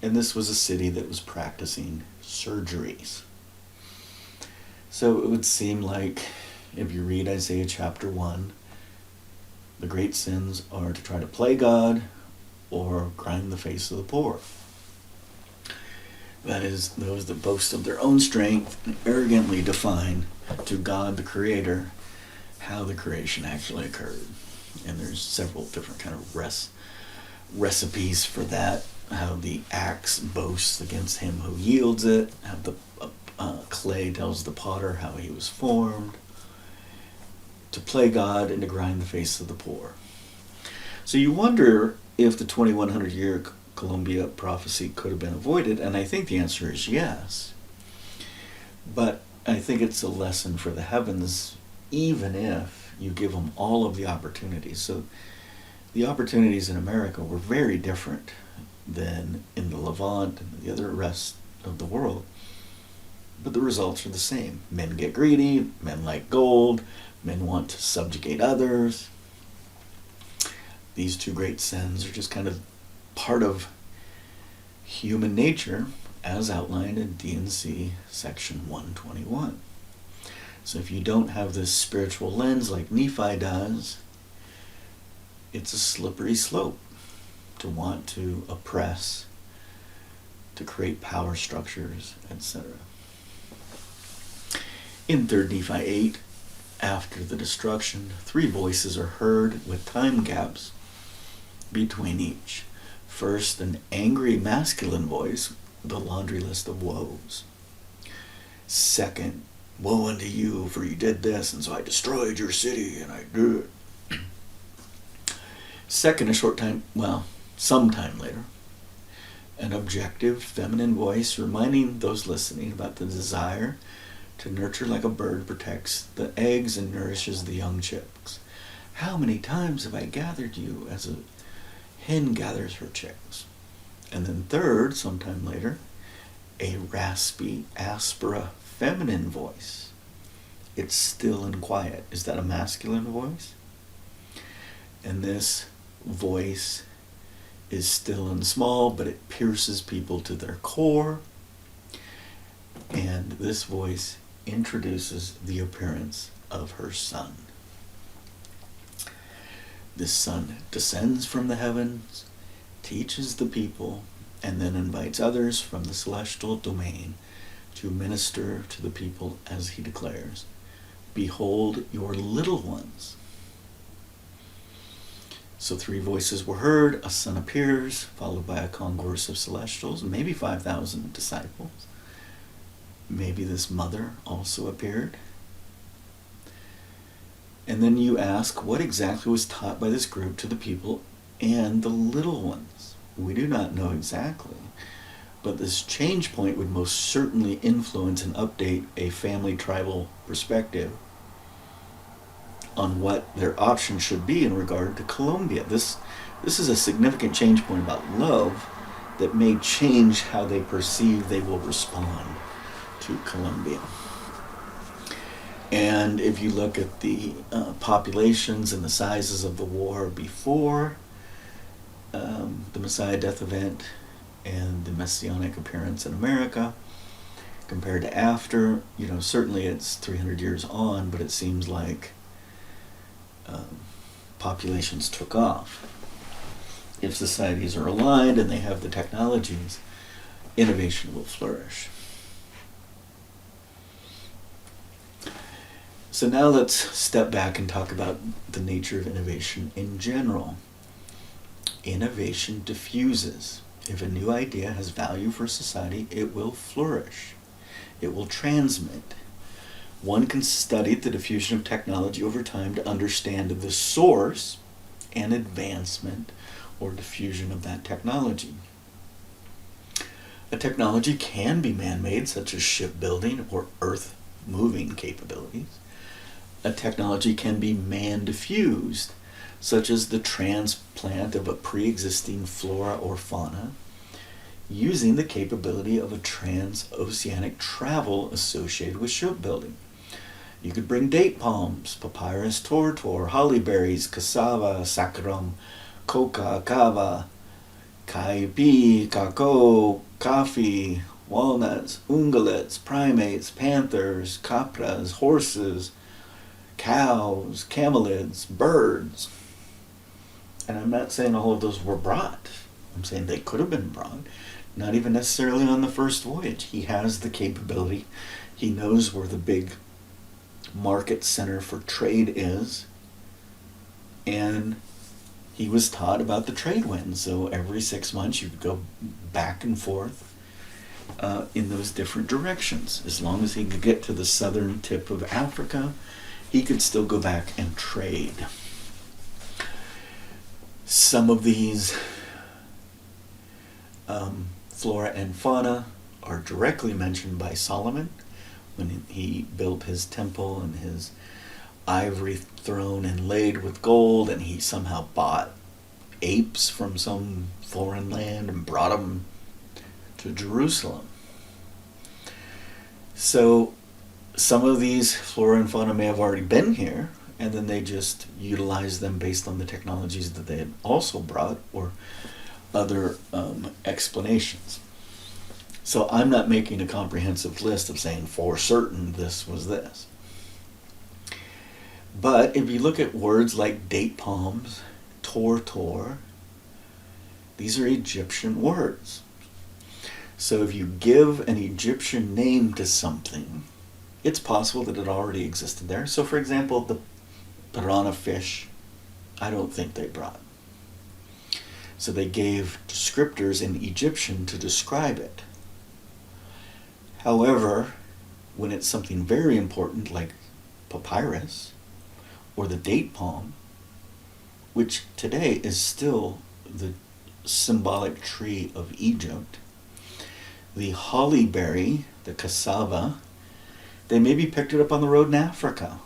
And this was a city that was practicing surgeries. So it would seem like, if you read Isaiah chapter 1, the great sins are to try to play God or grind the face of the poor. That is, those that boast of their own strength and arrogantly define to God the Creator how the creation actually occurred. And there's several different kind of recipes for that. How the axe boasts against him who yields it. How the clay tells the potter how he was formed. To play God and to grind the face of the poor. So you wonder if the 2100-year Columbia prophecy could have been avoided, and I think the answer is yes. But I think it's a lesson for the heavens, even if you give them all of the opportunities. So the opportunities in America were very different than in the Levant and the other rest of the world. But the results are the same. Men get greedy, men like gold, men want to subjugate others. These two great sins are just kind of part of human nature as outlined in D&C section 121. So if you don't have this spiritual lens like Nephi does, it's a slippery slope to want to oppress, to create power structures, etc. In 3 Nephi 8, after the destruction, 3 voices are heard with time gaps between each. First, an angry masculine voice with a laundry list of woes. Second, woe unto you, for you did this, and so I destroyed your city, and I did it. Second, sometime later, an objective feminine voice reminding those listening about the desire to nurture like a bird protects the eggs and nourishes the young chicks. How many times have I gathered you as a hen gathers her chicks? And then third, sometime later, a raspy, aspera, feminine voice. It's still and quiet. Is that a masculine voice? And this voice is still and small, but it pierces people to their core. And this voice introduces the appearance of her son. This son descends from the heavens, teaches the people, and then invites others from the celestial domain to minister to the people as he declares, "Behold your little ones." So 3 voices were heard, a son appears, followed by a concourse of celestials, maybe 5,000 disciples. Maybe this mother also appeared. And then you ask, what exactly was taught by this group to the people and the little ones? We do not know exactly, but this change point would most certainly influence and update a family tribal perspective on what their options should be in regard to Colombia. This is a significant change point about love that may change how they perceive they will respond to Colombia. And if you look at the populations and the sizes of the war before the Messiah death event and the Messianic appearance in America, compared to after, certainly it's 300 years on, but it seems like populations took off. If societies are aligned and they have the technologies, innovation will flourish. So now let's step back and talk about the nature of innovation in general. Innovation diffuses. If a new idea has value for society, it will flourish. It will transmit. One can study the diffusion of technology over time to understand the source and advancement or diffusion of that technology. A technology can be man-made, such as shipbuilding or earth-moving capabilities. A technology can be man-diffused, such as the transplant of a pre-existing flora or fauna, using the capability of a transoceanic travel associated with shipbuilding. You could bring date palms, papyrus tortor, holly berries, cassava, saccharum, coca, cava, caipi, cacao, coffee, walnuts, ungulates, primates, panthers, capras, horses, cows, camelids, birds. And I'm not saying all of those were brought. I'm saying they could have been brought. Not even necessarily on the first voyage. He has the capability. He knows where the big market center for trade is. And he was taught about the trade winds. So every 6 months you could go back and forth in those different directions. As long as he could get to the southern tip of Africa, he could still go back and trade. Some of these flora and fauna are directly mentioned by Solomon when he built his temple and his ivory throne inlaid with gold, and he somehow bought apes from some foreign land and brought them to Jerusalem. So some of these flora and fauna may have already been here, and then they just utilized them based on the technologies that they had also brought or other explanations. So I'm not making a comprehensive list of saying for certain this was this. But if you look at words like date palms, tortor, these are Egyptian words. So if you give an Egyptian name to something, it's possible that it already existed there. So for example, the piranha fish, I don't think they brought. So they gave descriptors in Egyptian to describe it. However, when it's something very important like papyrus or the date palm, which today is still the symbolic tree of Egypt, the holly berry, the cassava, they maybe picked it up on the road in Africa,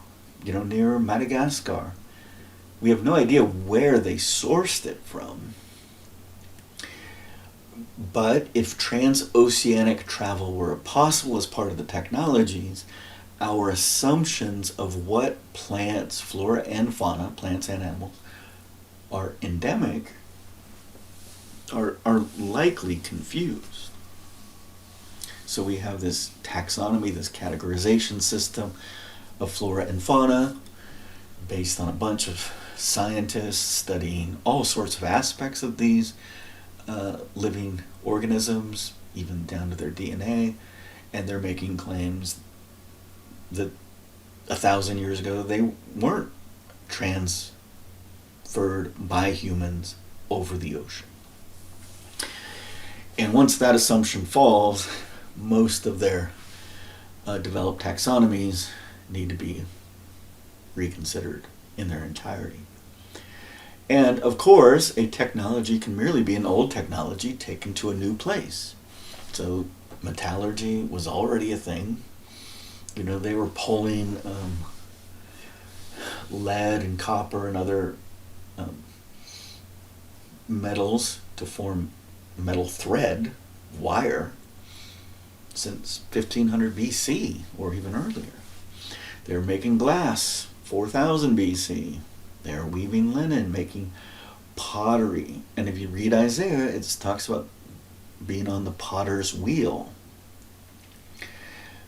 near Madagascar. We have no idea where they sourced it from. But if transoceanic travel were possible as part of the technologies, our assumptions of what plants, flora and fauna, plants and animals, are endemic are likely confused. So we have this taxonomy, this categorization system of flora and fauna based on a bunch of scientists studying all sorts of aspects of these living organisms, even down to their DNA, and they're making claims that 1,000 years ago they weren't transoceanic transferred by humans over the ocean. And once that assumption falls, most of their developed taxonomies need to be reconsidered in their entirety. And of course, a technology can merely be an old technology taken to a new place. So metallurgy was already a thing. You know, they were pulling lead and copper and other metals to form metal thread, wire, since 1500 BC or even earlier. They were making glass 4000 BC. They are weaving linen, making pottery. And if you read Isaiah, it talks about being on the potter's wheel.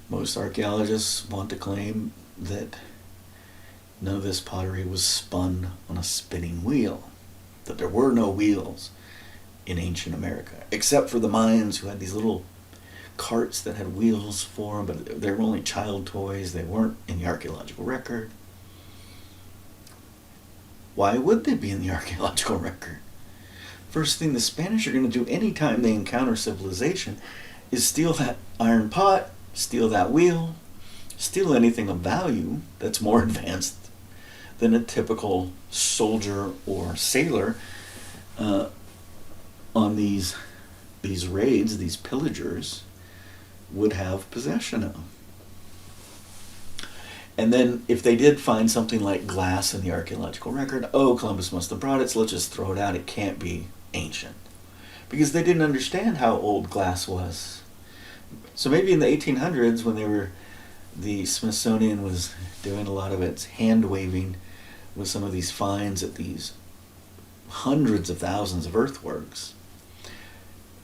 Most archaeologists want to claim that none of this pottery was spun on a spinning wheel, that there were no wheels in ancient America, except for the Mayans, who had these little carts that had wheels for them, but they were only child toys. They weren't in the archaeological record. Why would they be in the archaeological record? First thing the Spanish are going to do anytime they encounter civilization is steal that iron pot, steal that wheel, steal anything of value that's more advanced than a typical soldier or sailor on these raids, these pillagers, would have possession of. And then if they did find something like glass in the archaeological record, oh, Columbus must have brought it, so let's just throw it out. It can't be ancient. Because they didn't understand how old glass was. So maybe in the 1800s, when the Smithsonian was doing a lot of its hand waving with some of these finds at these hundreds of thousands of earthworks,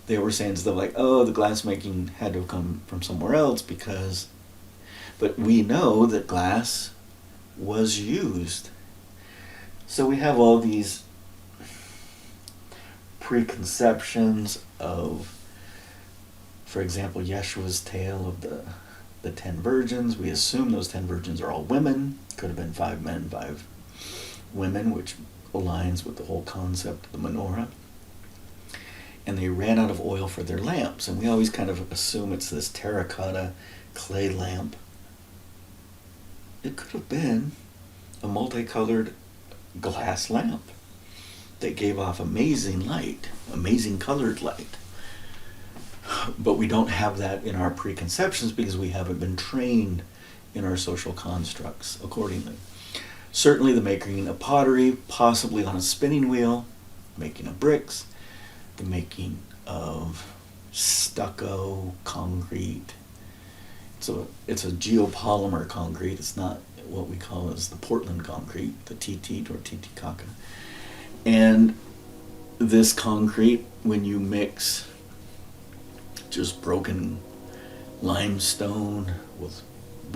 they were saying stuff like, oh, the glass making had to have come from somewhere else because... But we know that glass was used. So we have all these preconceptions of, for example, Yeshua's tale of the 10 virgins. We assume those 10 virgins are all women. Could have been 5 men, 5 women, which aligns with the whole concept of the menorah. And they ran out of oil for their lamps. And we always kind of assume it's this terracotta clay lamp. It could have been a multicolored glass lamp that gave off amazing light, amazing colored light. But we don't have that in our preconceptions because we haven't been trained in our social constructs accordingly. Certainly the making of pottery, possibly on a spinning wheel, making of bricks, the making of stucco, concrete. It's a geopolymer concrete. It's not what we call as the Portland concrete, the TT or Titicaca. And this concrete, when you mix just broken limestone with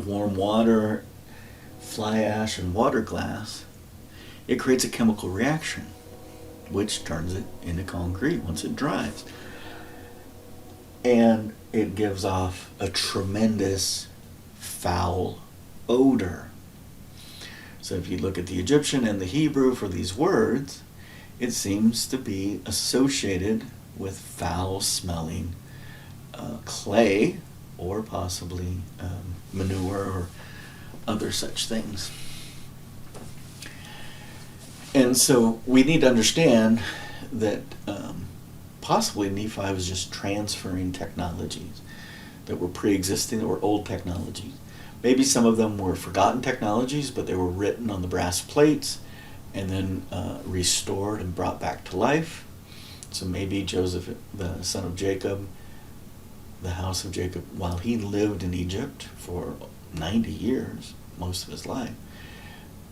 warm water, fly ash, and water glass, it creates a chemical reaction, which turns it into concrete once it dries. And it gives off a tremendous foul odor. So if you look at the Egyptian and the Hebrew for these words, it seems to be associated with foul-smelling clay, or possibly manure or other such things. And so we need to understand that possibly Nephi was just transferring technologies that were pre-existing, that were old technologies. Maybe some of them were forgotten technologies, but they were written on the brass plates and then restored and brought back to life. So maybe Joseph, the son of Jacob, the house of Jacob, while he lived in Egypt for 90 years, most of his life,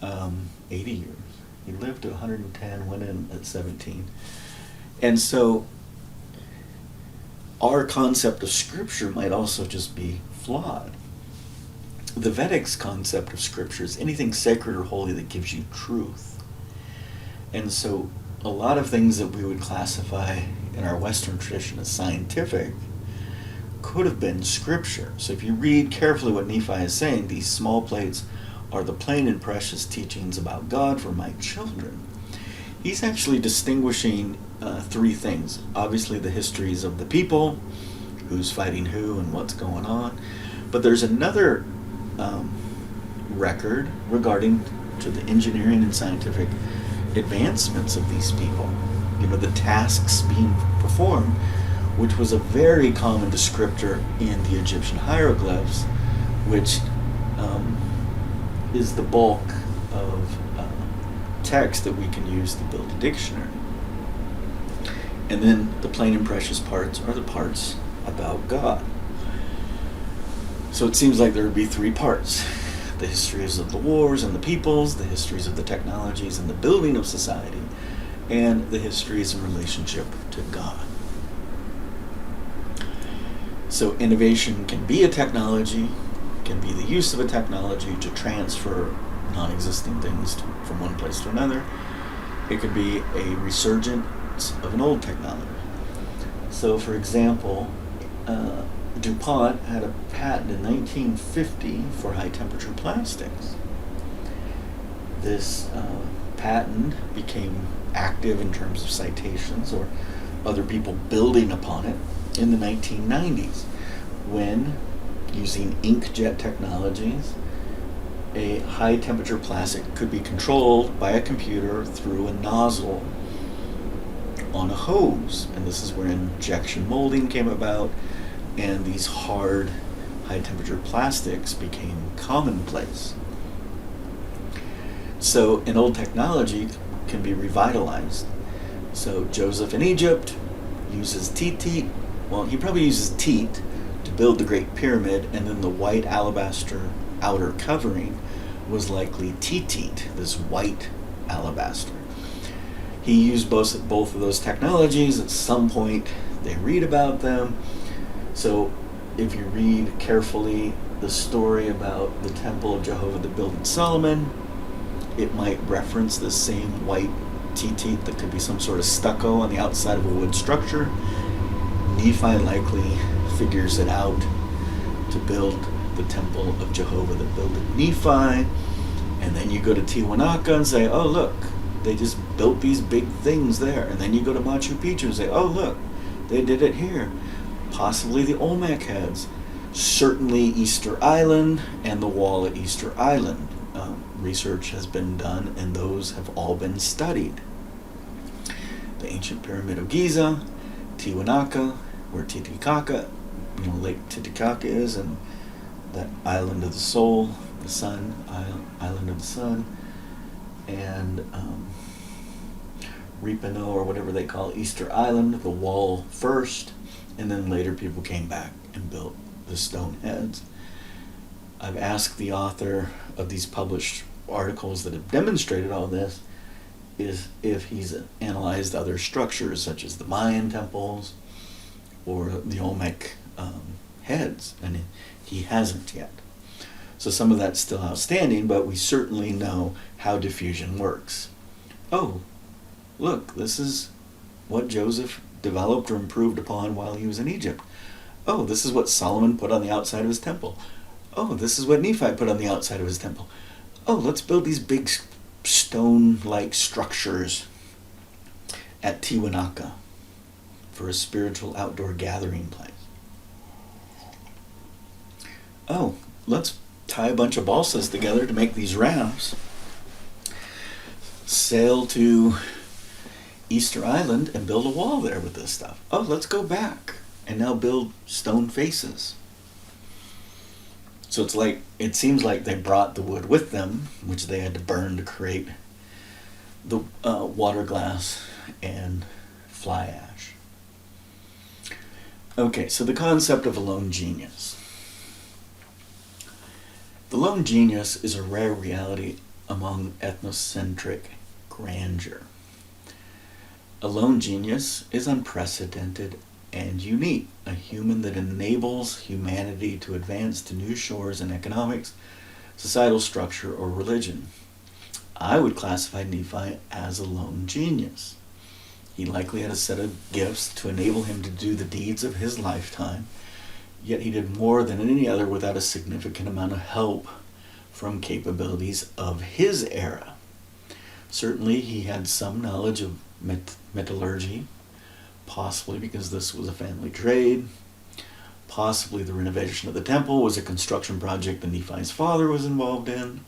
80 years. He lived to 110, went in at 17. And so our concept of Scripture might also just be flawed. The Vedic concept of Scripture is anything sacred or holy that gives you truth. And so a lot of things that we would classify in our Western tradition as scientific could have been Scripture. So if you read carefully what Nephi is saying, these small plates are the plain and precious teachings about God for my children. he's actually distinguishing three things. Obviously, the histories of the people, who's fighting who and what's going on. But there's another record regarding to the engineering and scientific advancements of these people. You know, the tasks being performed, which was a very common descriptor in the Egyptian hieroglyphs, which is the bulk of text that we can use to build a dictionary. And then the plain and precious parts are the parts about God. So it seems like there would be three parts: the histories of the wars and the peoples, the histories of the technologies and the building of society, and the histories in relationship to God. So innovation can be a technology, can be the use of a technology to transfer non-existing things from one place to another. It could be a resurgence of an old technology. So for example, DuPont had a patent in 1950 for high temperature plastics. This patent became active in terms of citations or other people building upon it in the 1990s, when, using inkjet technologies, a high temperature plastic could be controlled by a computer through a nozzle on a hose. And this is where injection molding came about, and these hard high temperature plastics became commonplace. So an old technology can be revitalized. So Joseph in Egypt uses teat. Well, he probably uses teat to build the Great Pyramid, and then the white alabaster outer covering was likely teat, this white alabaster. He used both of those technologies. At some point, they read about them. So if you read carefully the story about the temple of Jehovah that built in Solomon, it might reference the same white teat that could be some sort of stucco on the outside of a wood structure. Nephi likely figures it out to build the temple of Jehovah that built at Nephi. And then you go to Tiwanaku and say, oh look, they just built these big things there. And then you go to Machu Picchu and say, oh look, they did it here. Possibly the Olmec heads. Certainly Easter Island and the wall at Easter Island. Research has been done, and those have all been studied. The ancient pyramid of Giza, Tiwanaku, where Titicaca, Lake Titicaca is, and that island of the soul, the sun, island of the sun, and Ripano, or whatever they call Easter Island, the wall first, and then later people came back and built the stone heads. I've asked the author of these published articles that have demonstrated all this is if he's analyzed other structures such as the Mayan temples or the Olmec heads, and he hasn't yet. So some of that's still outstanding, but we certainly know how diffusion works. Oh, look, this is what Joseph developed or improved upon while he was in Egypt. Oh, this is what Solomon put on the outside of his temple. Oh, this is what Nephi put on the outside of his temple. Oh, let's build these big stone-like structures at Tiwanaku for a spiritual outdoor gathering place. Oh, let's tie a bunch of balsas together to make these rafts, sail to Easter Island and build a wall there with this stuff. Oh, let's go back and now build stone faces. So it seems like they brought the wood with them, which they had to burn to create the water glass and fly ash. Okay, so the concept of a lone genius. The lone genius is a rare reality among ethnocentric grandeur. A lone genius is unprecedented and unique, a human that enables humanity to advance to new shores in economics, societal structure, or religion. I would classify Nephi as a lone genius. He likely had a set of gifts to enable him to do the deeds of his lifetime, yet he did more than any other without a significant amount of help from capabilities of his era. Certainly he had some knowledge of metallurgy, possibly because this was a family trade. Possibly the renovation of the temple was a construction project that Nephi's father was involved in.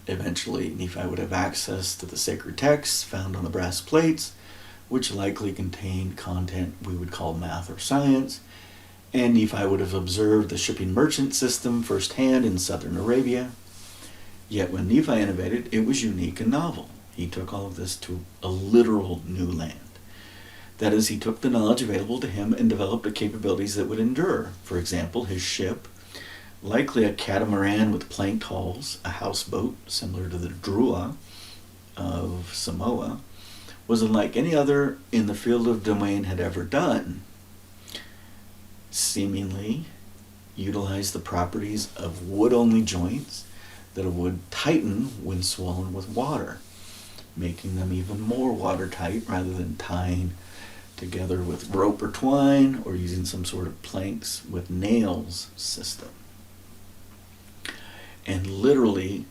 Eventually, Nephi would have access to the sacred texts found on the brass plates, which likely contained content we would call math or science. And Nephi would have observed the shipping merchant system firsthand in southern Arabia. Yet when Nephi innovated, it was unique and novel. He took all of this to a literal new land. That is, he took the knowledge available to him and developed the capabilities that would endure. For example, his ship, likely a catamaran with planked hulls, a houseboat similar to the Drua of Samoa, was unlike any other in the field of domain had ever done. Seemingly utilized the properties of wood-only joints that would tighten when swollen with water, making them even more watertight rather than tying together with rope or twine or using some sort of planks with nails system. And literally,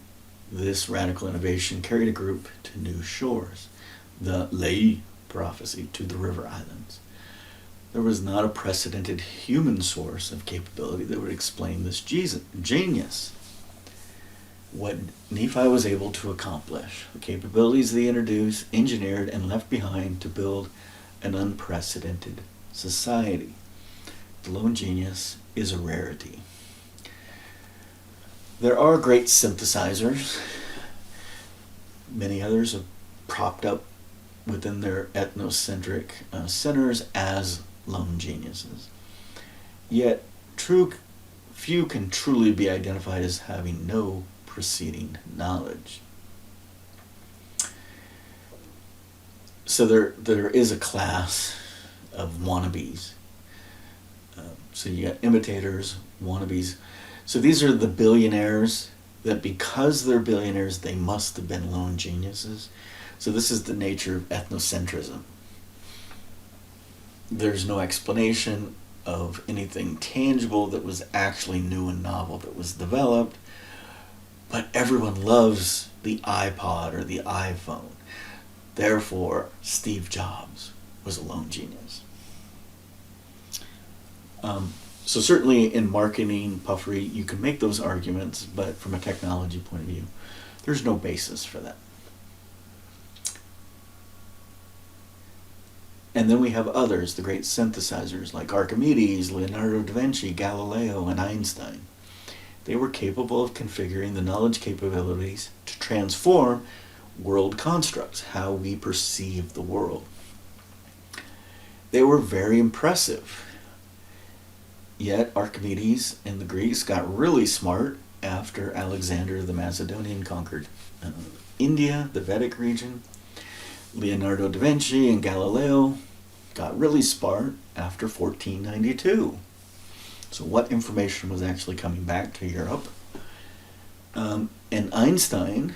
this radical innovation carried a group to new shores, the Lei prophecy, to the river islands. There was not a precedented human source of capability that would explain this genius. What Nephi was able to accomplish, the capabilities they introduced, engineered, and left behind to build an unprecedented society. The lone genius is a rarity. There are great synthesizers. Many others are propped up within their ethnocentric centers as lone geniuses. Yet, few can truly be identified as having no preceding knowledge. So there is a class of wannabes. So you got imitators, wannabes. So these are the billionaires that because they're billionaires, they must have been lone geniuses. So this is the nature of ethnocentrism. There's no explanation of anything tangible that was actually new and novel that was developed, but everyone loves the iPod or the iPhone. Therefore, Steve Jobs was a lone genius. So certainly in marketing puffery, you can make those arguments, but from a technology point of view, there's no basis for that. And then we have others, the great synthesizers like Archimedes, Leonardo da Vinci, Galileo, and Einstein. They were capable of configuring the knowledge capabilities to transform world constructs, how we perceive the world. They were very impressive. Yet Archimedes and the Greeks got really smart after Alexander the Macedonian conquered India, the Vedic region. Leonardo da Vinci and Galileo got really smart after 1492. So what information was actually coming back to Europe? And Einstein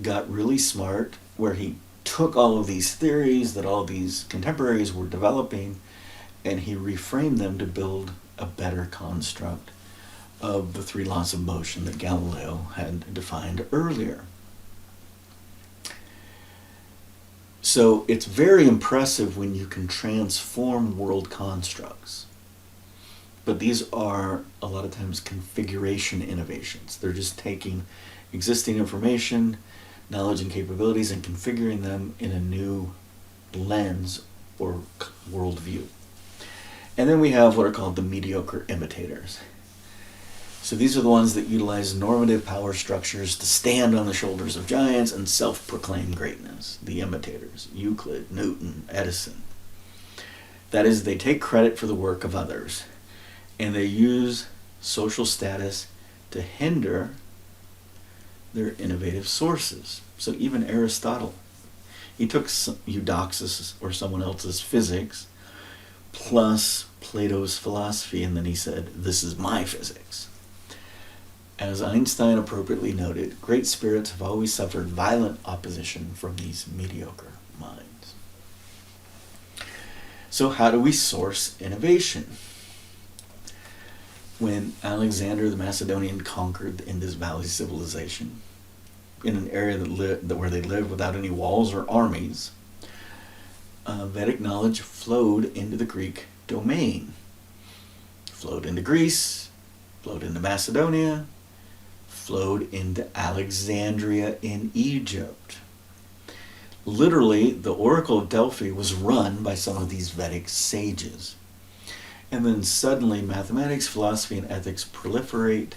got really smart where he took all of these theories that all these contemporaries were developing and he reframed them to build a better construct of the three laws of motion that Galileo had defined earlier. So it's very impressive when you can transform world constructs. But these are a lot of times configuration innovations. They're just taking existing information, knowledge and capabilities and configuring them in a new lens or worldview. And then we have what are called the mediocre imitators. So these are the ones that utilize normative power structures to stand on the shoulders of giants and self-proclaim greatness. The imitators, Euclid, Newton, Edison. That is, they take credit for the work of others, and they use social status to hinder their innovative sources. So even Aristotle, he took Eudoxus or someone else's physics plus Plato's philosophy, and then he said, this is my physics. As Einstein appropriately noted, great spirits have always suffered violent opposition from these mediocre minds. So how do we source innovation? when Alexander the Macedonian conquered the Indus Valley civilization in an area where they lived without any walls or armies, Vedic knowledge flowed into the Greek domain, flowed into Greece, flowed into Macedonia, flowed into Alexandria in Egypt. Literally, the Oracle of Delphi was run by some of these Vedic sages. And then suddenly mathematics, philosophy, and ethics proliferate.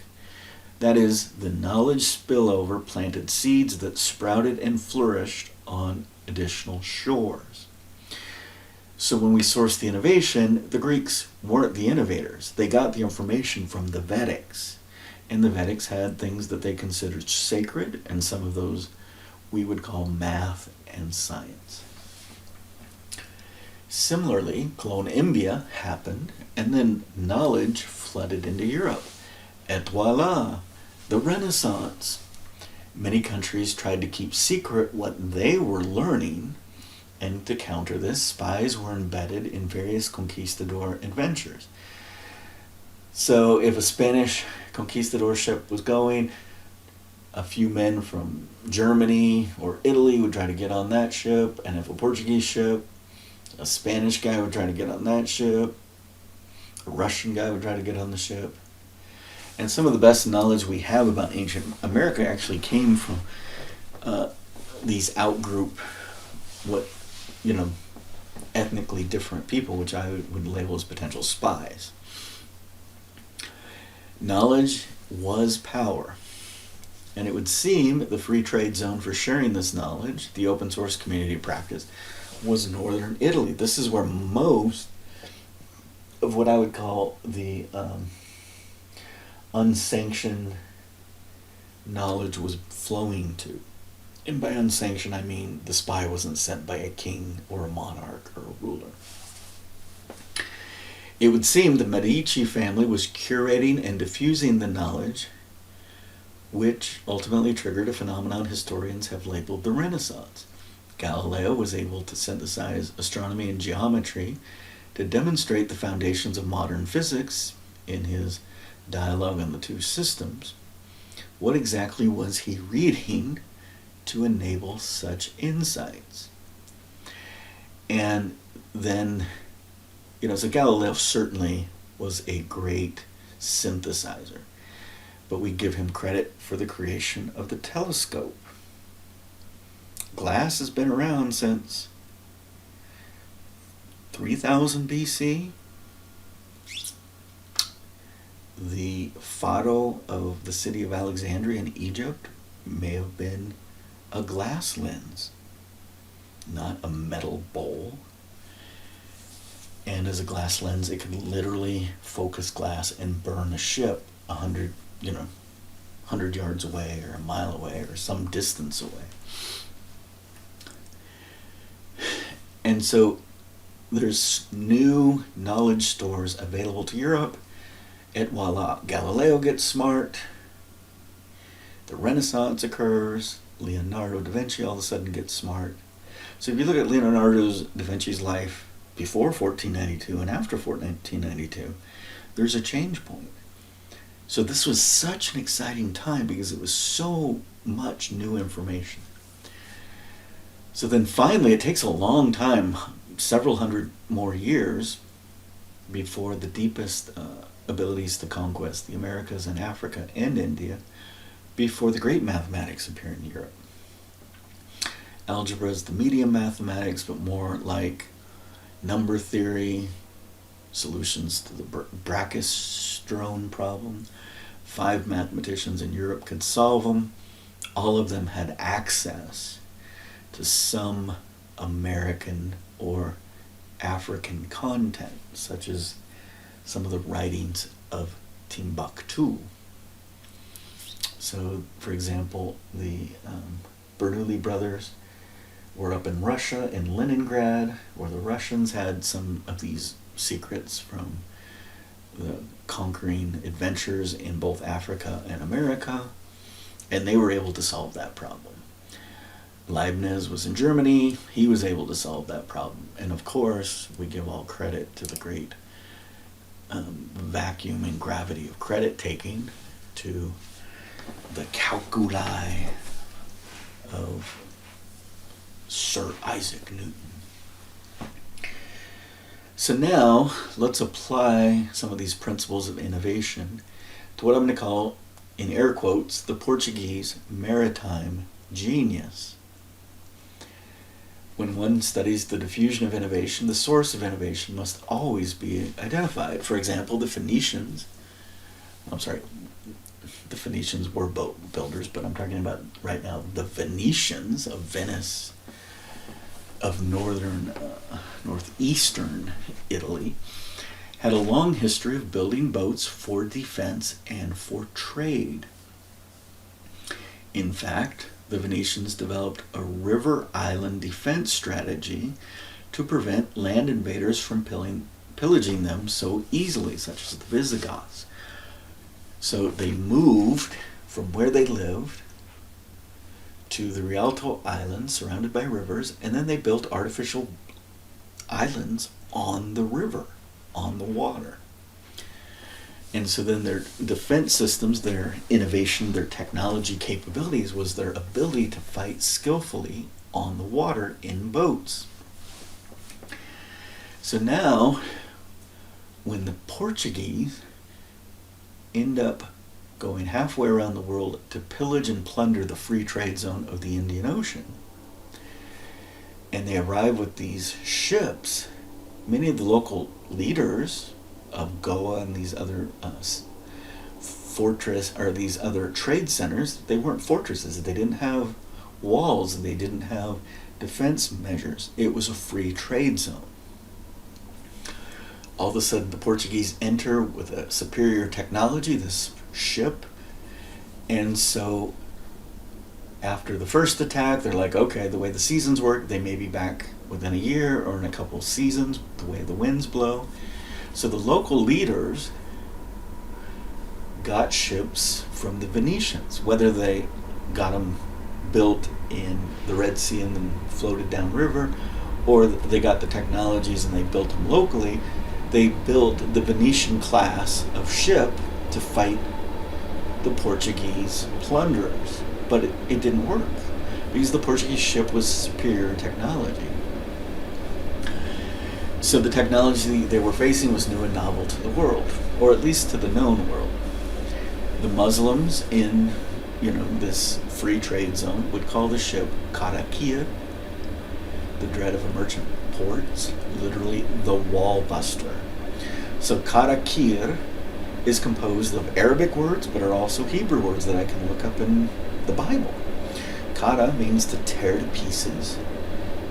That is, the knowledge spillover planted seeds that sprouted and flourished on additional shores. So when we source the innovation, the Greeks weren't the innovators. They got the information from the Vedics. And the Vedics had things that they considered sacred, and some of those we would call math and science. Similarly, Colombia happened, and then knowledge flooded into Europe. Et voila, the Renaissance. Many countries tried to keep secret what they were learning, and to counter this, spies were embedded in various conquistador adventures. So if a Spanish conquistador ship was going, a few men from Germany or Italy would try to get on that ship, and if a Portuguese ship, a Spanish guy would try to get on that ship, a Russian guy would try to get on the ship. And some of the best knowledge we have about ancient America actually came from these outgroup, ethnically different people, which I would label as potential spies. Knowledge was power. And it would seem the free trade zone for sharing this knowledge, the open source community practice, was northern Italy. This is where most of what I would call the unsanctioned knowledge was flowing to. And by unsanctioned, I mean the spy wasn't sent by a king or a monarch or a ruler. It would seem the Medici family was curating and diffusing the knowledge, which ultimately triggered a phenomenon historians have labeled the Renaissance. Galileo was able to synthesize astronomy and geometry to demonstrate the foundations of modern physics in his Dialogue on the Two Systems. What exactly was he reading to enable such insights? And then, so Galileo certainly was a great synthesizer, but we give him credit for the creation of the telescope. Glass has been around since 3000 BC. The Faro of the city of Alexandria in Egypt may have been a glass lens, not a metal bowl. And as a glass lens, it could literally focus glass and burn a ship 100 yards away or a mile away or some distance away. And so there's new knowledge stores available to Europe. Et voila, Galileo gets smart, the Renaissance occurs, Leonardo da Vinci all of a sudden gets smart. So if you look at Leonardo da Vinci's life before 1492 and after 1492, there's a change point. So this was such an exciting time because it was so much new information. So then finally, it takes a long time, several hundred more years, before the deepest abilities to conquest the Americas and Africa and India, before the great mathematics appear in Europe. Algebra is the medium mathematics, but more like number theory, solutions to the Brachistone problem. 5 mathematicians in Europe could solve them. All of them had access to some American or African content, such as some of the writings of Timbuktu. So, for example, the Bernoulli brothers were up in Russia, in Leningrad, where the Russians had some of these secrets from the conquering adventures in both Africa and America, and they were able to solve that problem. Leibniz was in Germany, he was able to solve that problem. And of course, we give all credit to the great vacuum and gravity of credit taking to the calculi of Sir Isaac Newton. So now let's apply some of these principles of innovation to what I'm going to call, in air quotes, the Portuguese maritime genius. When one studies the diffusion of innovation, the source of innovation must always be identified. For example, the Phoenicians were boat builders, but I'm talking about right now the Venetians of Venice, of northeastern Italy, had a long history of building boats for defense and for trade. In fact, the Venetians developed a river island defense strategy to prevent land invaders from pillaging them so easily, such as the Visigoths. So they moved from where they lived to the Rialto Islands, surrounded by rivers, and then they built artificial islands on the river, on the water. And so then their defense systems, their innovation, their technology capabilities was their ability to fight skillfully on the water in boats. So now, when the Portuguese end up going halfway around the world to pillage and plunder the free trade zone of the Indian Ocean, and they arrive with these ships, many of the local leaders of Goa and these other these other trade centers, they weren't fortresses. They didn't have walls and they didn't have defense measures. It was a free trade zone. All of a sudden, the Portuguese enter with a superior technology, this ship, and so after the first attack, they're like, okay, the way the seasons work, they may be back within a year or in a couple of seasons, the way the winds blow. So the local leaders got ships from the Venetians, whether they got them built in the Red Sea and then floated downriver, or they got the technologies and they built them locally. They built the Venetian class of ship to fight the Portuguese plunderers. But it didn't work because the Portuguese ship was superior in technology. So the technology they were facing was new and novel to the world, or at least to the known world. The Muslims in this free trade zone would call the ship Karakia, the dread of a merchant ports, literally the wall buster. So Karakir is composed of Arabic words, but are also Hebrew words that I can look up in the Bible. Kara means to tear to pieces,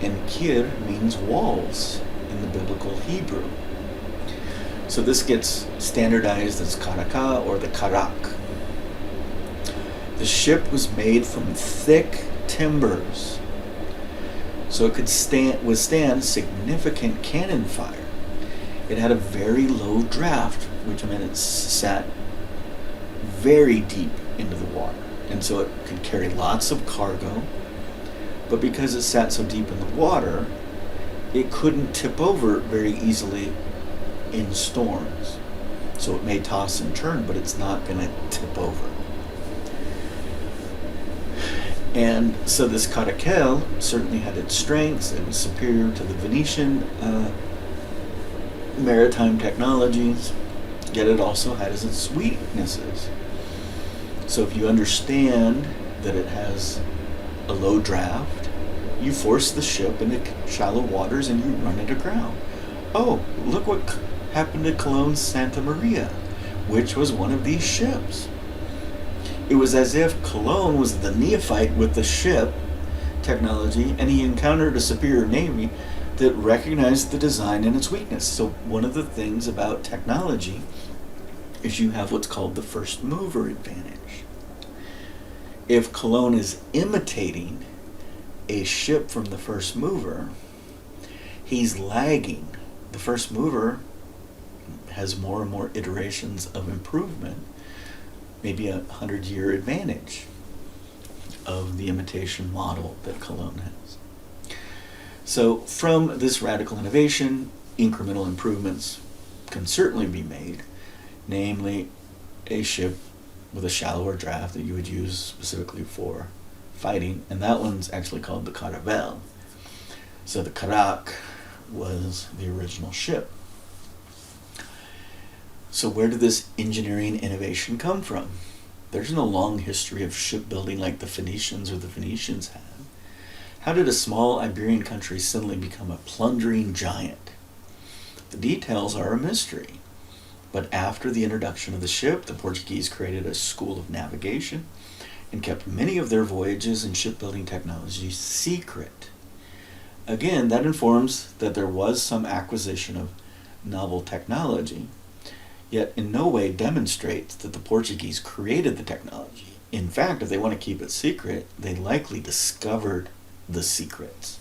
and kir means walls in the biblical Hebrew. So this gets standardized as Karaka or the Karak. The ship was made from thick timbers, so it could withstand significant cannon fire. It had a very low draft, which meant it sat very deep into the water. And so it could carry lots of cargo, but because it sat so deep in the water, it couldn't tip over very easily in storms. So it may toss and turn, but it's not going to tip over. And so this Caracal certainly had its strengths. It was superior to the Venetian maritime technologies, yet it also had its weaknesses. So if you understand that it has a low draft, you force the ship into shallow waters and you run it aground. Oh, look what happened to Colón's Santa Maria, which was one of these ships. It was as if Colón was the neophyte with the ship technology, and he encountered a superior navy that recognized the design and its weakness. So one of the things about technology is you have what's called the first mover advantage. If Colón is imitating a ship from the first mover, he's lagging. The first mover has more and more iterations of improvement, maybe 100-year advantage of the imitation model that Colón has. So from this radical innovation, incremental improvements can certainly be made, namely a ship with a shallower draft that you would use specifically for fighting, and that one's actually called the caravel. So the carack was the original ship. So where did this engineering innovation come from? There's no long history of shipbuilding like the Phoenicians or the Venetians had. How did a small Iberian country suddenly become a plundering giant? The details are a mystery. But after the introduction of the ship, the Portuguese created a school of navigation and kept many of their voyages and shipbuilding technologies secret. Again, that informs that there was some acquisition of novel technology, yet in no way demonstrates that the Portuguese created the technology. In fact, if they want to keep it secret, they likely discovered the secrets.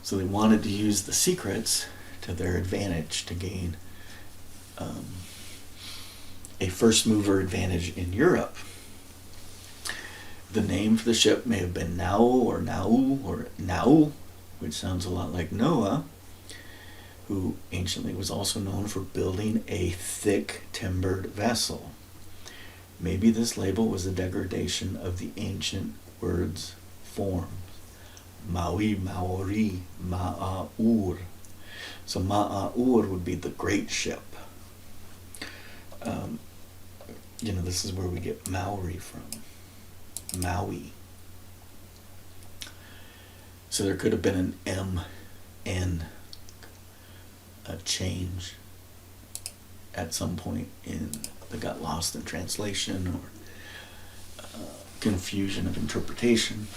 So they wanted to use the secrets to their advantage to gain a first mover advantage in Europe. The name for the ship may have been Nau, which sounds a lot like Noah, who anciently was also known for building a thick timbered vessel. Maybe this label was a degradation of the ancient word's forms. Maui, Maori, Ma'aur. So Ma'aur would be the great ship. This is where we get Maori from. Maui. So there could have been an M-N change at some point that got lost in translation or confusion of interpretation.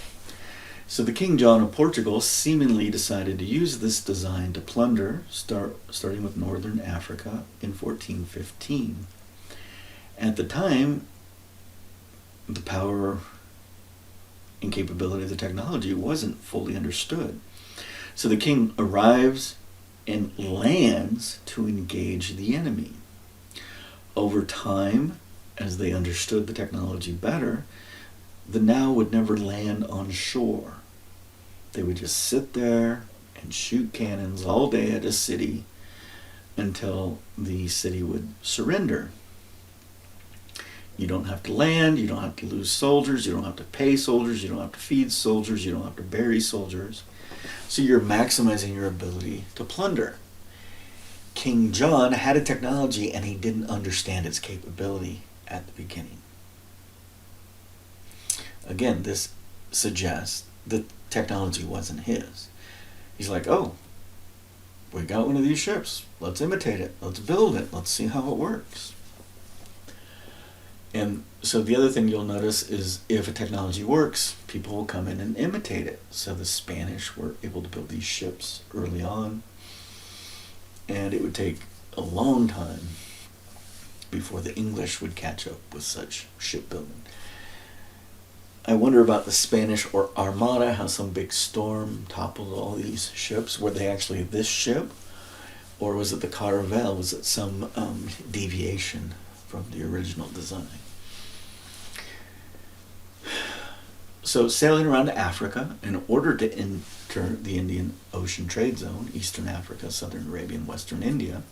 So the King John of Portugal seemingly decided to use this design to plunder, starting with northern Africa in 1415. At the time, the power and capability of the technology wasn't fully understood. So the king arrives and lands to engage the enemy. Over time, as they understood the technology better, the Nau would never land on shore. They would just sit there and shoot cannons all day at a city until the city would surrender. You don't have to land, you don't have to lose soldiers, you don't have to pay soldiers, you don't have to feed soldiers, you don't have to bury soldiers. So you're maximizing your ability to plunder. King John had a technology and he didn't understand its capability at the beginning. Again, this suggests that technology wasn't his. He's like, oh, we got one of these ships. Let's imitate it. Let's build it. Let's see how it works. And so the other thing you'll notice is if a technology works, people will come in and imitate it. So the Spanish were able to build these ships early on, and it would take a long time before the English would catch up with such shipbuilding. I wonder about the Spanish or Armada, how some big storm toppled all these ships. Were they actually this ship? Or was it the Caravel? Was it some deviation from the original design? So sailing around Africa in order to enter the Indian Ocean trade zone, Eastern Africa, Southern Arabia, and Western India,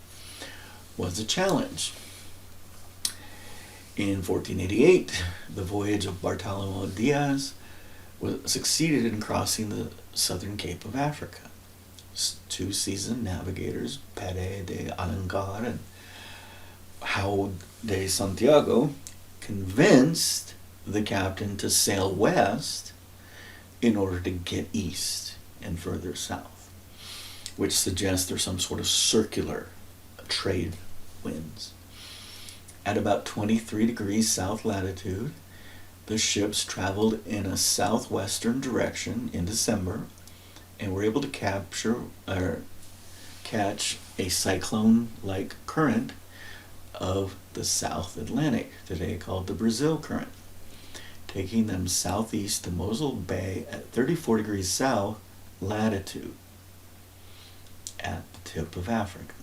was a challenge. In 1488, the voyage of Bartolomeo Diaz succeeded in crossing the southern Cape of Africa. Two seasoned navigators, Pere de Alencar and João de Santiago, convinced the captain to sail west in order to get east and further south, which suggests there's some sort of circular trade winds. At about 23 degrees south latitude, the ships traveled in a southwestern direction in December and were able to catch a cyclone-like current of the South Atlantic, today called the Brazil Current, taking them southeast to Mosul Bay at 34 degrees south latitude at the tip of Africa.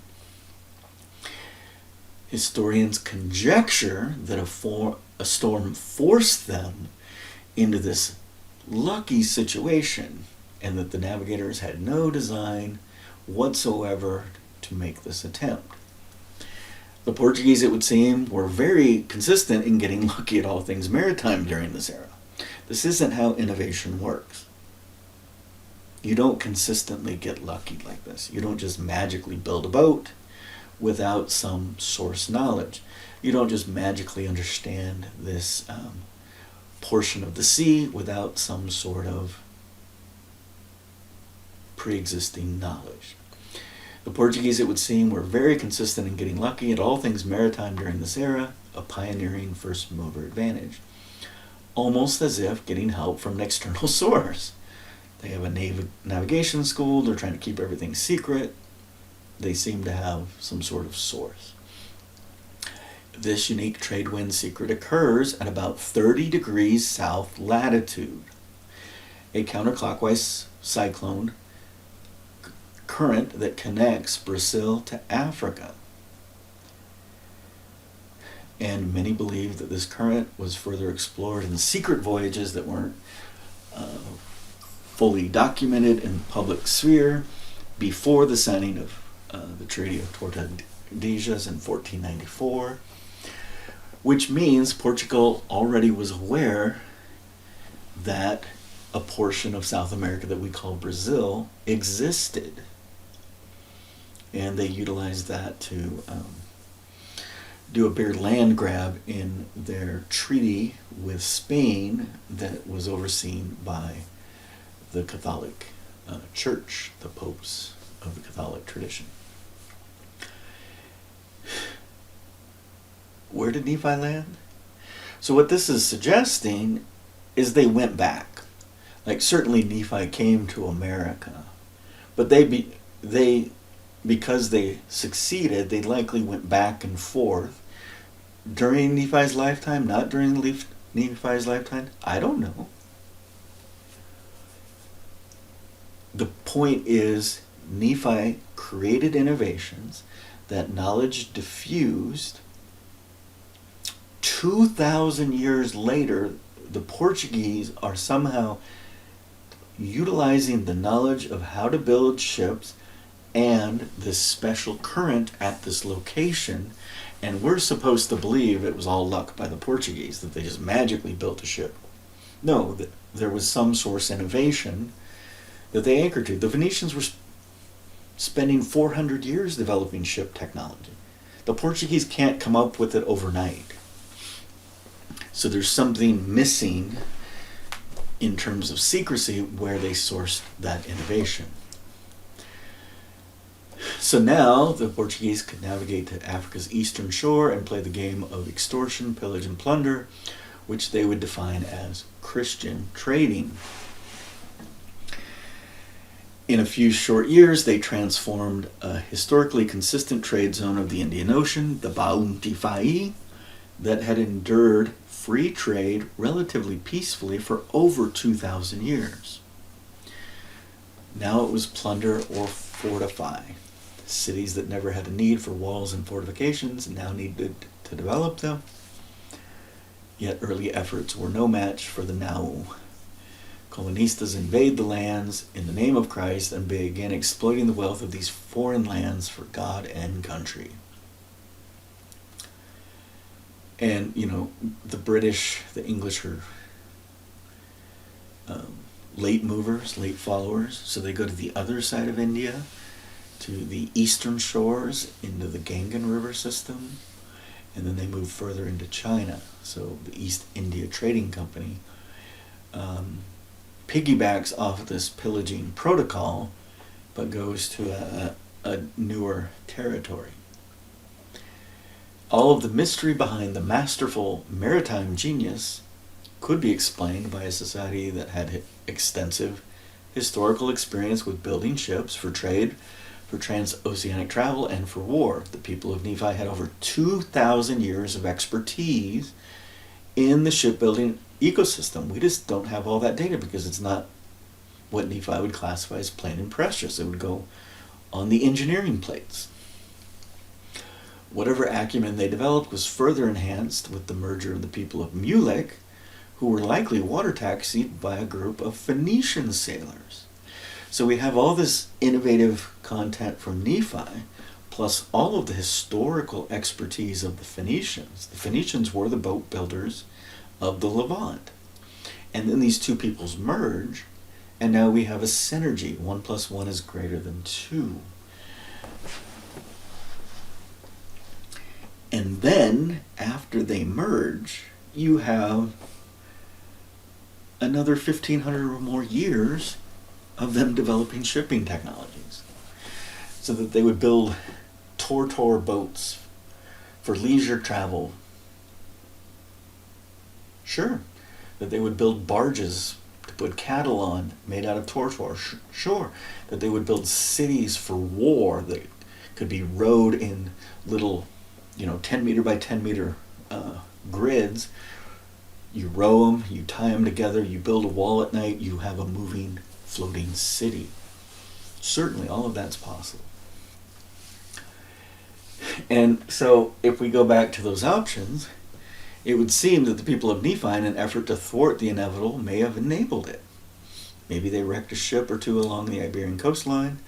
Historians conjecture that a storm forced them into this lucky situation and that the navigators had no design whatsoever to make this attempt. The Portuguese, it would seem, were very consistent in getting lucky at all things maritime during this era. This isn't how innovation works. You don't consistently get lucky like this. You don't just magically build a boat without some source knowledge. You don't just magically understand this portion of the sea without some sort of pre-existing knowledge. The Portuguese, it would seem, were very consistent in getting lucky at all things maritime during this era, a pioneering first mover advantage. Almost as if getting help from an external source. They have a navigation school, they're trying to keep everything secret. They seem to have some sort of source. This unique trade wind secret occurs at about 30 degrees south latitude. A counterclockwise cyclone current that connects Brazil to Africa. And many believe that this current was further explored in secret voyages that weren't fully documented in the public sphere before the signing of the Treaty of Tordesillas in 1494, which means Portugal already was aware that a portion of South America that we call Brazil existed. And they utilized that to do a bare land grab in their treaty with Spain that was overseen by the Catholic Church, the popes of the Catholic tradition. Where did Nephi land? So what this is suggesting is they went back. Like certainly Nephi came to America, but because they succeeded, they likely went back and forth during Nephi's lifetime, not during Nephi's lifetime. I don't know. The point is, Nephi created innovations, that knowledge diffused. 2,000 years later, the Portuguese are somehow utilizing the knowledge of how to build ships and this special current at this location, and we're supposed to believe it was all luck by the Portuguese, that they just magically built a ship. No, there was some source innovation that they anchored to. The Venetians were spending 400 years developing ship technology. The Portuguese can't come up with it overnight. So there's something missing in terms of secrecy where they sourced that innovation. So now the Portuguese could navigate to Africa's eastern shore and play the game of extortion, pillage, and plunder, which they would define as Christian trading. In a few short years, they transformed a historically consistent trade zone of the Indian Ocean, the Bountify, that had endured free trade relatively peacefully for over 2,000 years. Now it was plunder or fortify. Cities that never had a need for walls and fortifications now needed to develop them. Yet early efforts were no match for the Nau. Colonists invade the lands in the name of Christ and began exploiting the wealth of these foreign lands for God and country. And, the British, the English are late movers, late followers. So they go to the other side of India, to the eastern shores, into the Gangan River system, and then they move further into China. So the East India Trading Company piggybacks off of this pillaging protocol, but goes to a newer territory. All of the mystery behind the masterful maritime genius could be explained by a society that had extensive historical experience with building ships for trade, for transoceanic travel, and for war. The people of Nephi had over 2,000 years of expertise in the shipbuilding ecosystem. We just don't have all that data because it's not what Nephi would classify as plain and precious. It would go on the engineering plates. Whatever acumen they developed was further enhanced with the merger of the people of Mulek, who were likely water taxied by a group of Phoenician sailors. So we have all this innovative content from Nephi, plus all of the historical expertise of the Phoenicians. The Phoenicians were the boat builders of the Levant. And then these two peoples merge, and now we have a synergy. 1 plus 1 is greater than 2. And then, after they merge, you have another 1,500 or more years of them developing shipping technologies. So that they would build Tortor boats for leisure travel. Sure. That they would build barges to put cattle on made out of Tortor. Sure. That they would build cities for war that could be rowed in little 10 meter by 10 meter grids. You row them, you tie them together, you build a wall at night, you have a moving, floating city. Certainly, all of that's possible. And so, if we go back to those options, it would seem that the people of Nephi, in an effort to thwart the inevitable, may have enabled it. Maybe they wrecked a ship or two along the Iberian coastline,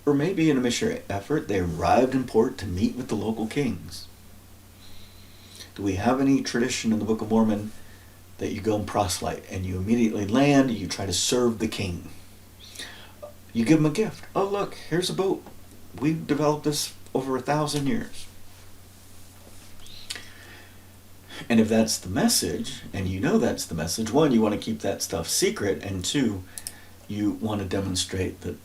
or maybe in a missionary effort, they arrived in port to meet with the local kings. Do we have any tradition in the Book of Mormon that you go and proselyte and you immediately land, you try to serve the king? You give him a gift. Oh, look, here's a boat. We've developed this over 1,000 years. And if that's the message, and you know that's the message, one, you want to keep that stuff secret, and two, you want to demonstrate that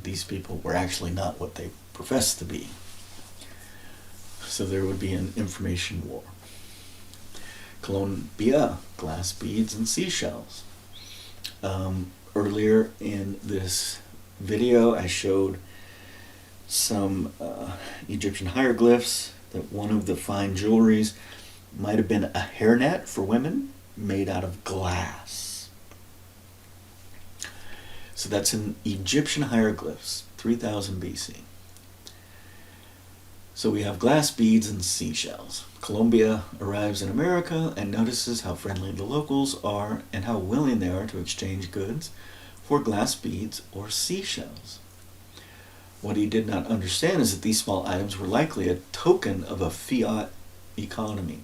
these people were actually not what they profess to be. So there would be an information war. Colombia, glass beads and seashells. Earlier in this video, I showed some Egyptian hieroglyphs that one of the fine jewelries might have been a hairnet for women made out of glass. So that's in Egyptian hieroglyphs, 3000 BC. So we have glass beads and seashells. Colombia arrives in America and notices how friendly the locals are and how willing they are to exchange goods for glass beads or seashells. What he did not understand is that these small items were likely a token of a fiat economy,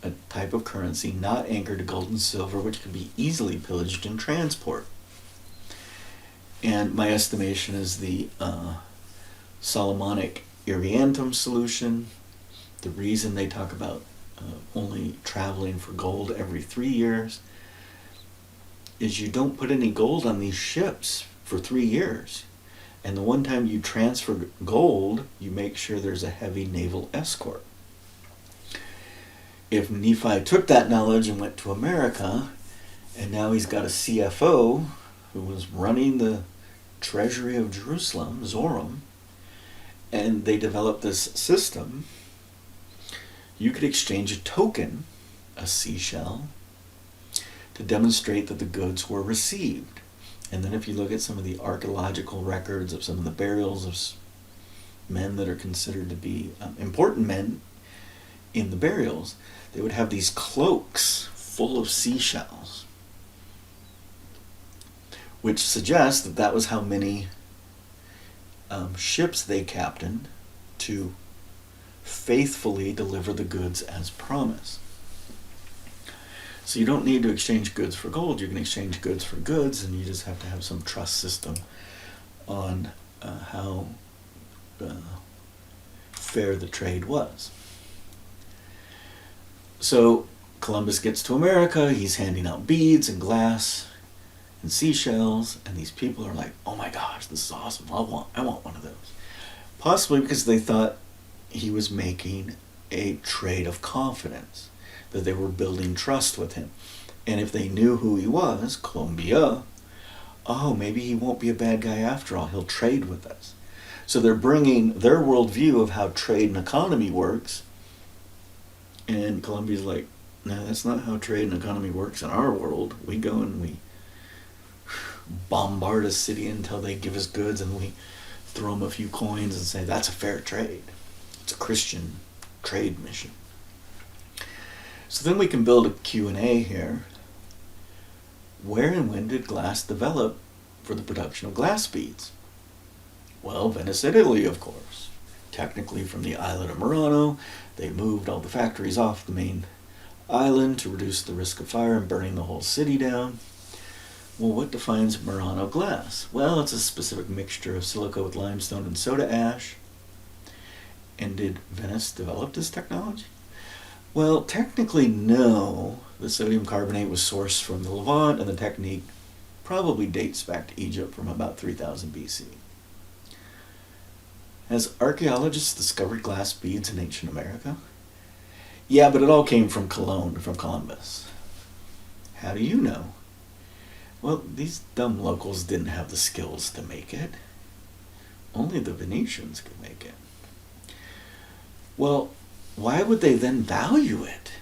a type of currency not anchored to gold and silver, which could be easily pillaged in transport. And my estimation is the Solomonic Orientum solution. The reason they talk about only traveling for gold every 3 years is you don't put any gold on these ships for 3 years. And the one time you transfer gold, you make sure there's a heavy naval escort. If Nephi took that knowledge and went to America, and now he's got a CFO who was running the treasury of Jerusalem, Zoram, and they developed this system, you could exchange a token, a seashell, to demonstrate that the goods were received. And then if you look at some of the archaeological records of some of the burials of men that are considered to be important men in the burials, they would have these cloaks full of seashells, which suggests that that was how many ships they captained to faithfully deliver the goods as promised. So you don't need to exchange goods for gold. You can exchange goods for goods, and you just have to have some trust system on how fair the trade was. So Columbus gets to America. He's handing out beads and glass and seashells, and these people are like, "Oh my gosh, this is awesome! I want one of those." Possibly because they thought he was making a trade of confidence, that they were building trust with him. And if they knew who he was, Colombia, oh, maybe he won't be a bad guy after all. He'll trade with us. So they're bringing their worldview of how trade and economy works. And Columbia's like, no, that's not how trade and economy works in our world. We go and we bombard a city until they give us goods, and we throw them a few coins and say, that's a fair trade. It's a Christian trade mission. So then we can build a Q&A here. Where and when did glass develop for the production of glass beads? Well, Venice, Italy, of course. Technically from the island of Murano, they moved all the factories off the main island to reduce the risk of fire and burning the whole city down. Well, what defines Murano glass? Well, it's a specific mixture of silica with limestone and soda ash. And did Venice develop this technology? Well, technically no. The sodium carbonate was sourced from the Levant, and the technique probably dates back to Egypt from about 3000 BC. Has archaeologists discovered glass beads in ancient America? Yeah, but it all came from Cologne, from Columbus. How do you know? Well, these dumb locals didn't have the skills to make it. Only the Venetians could make it. Well, why would they then value it?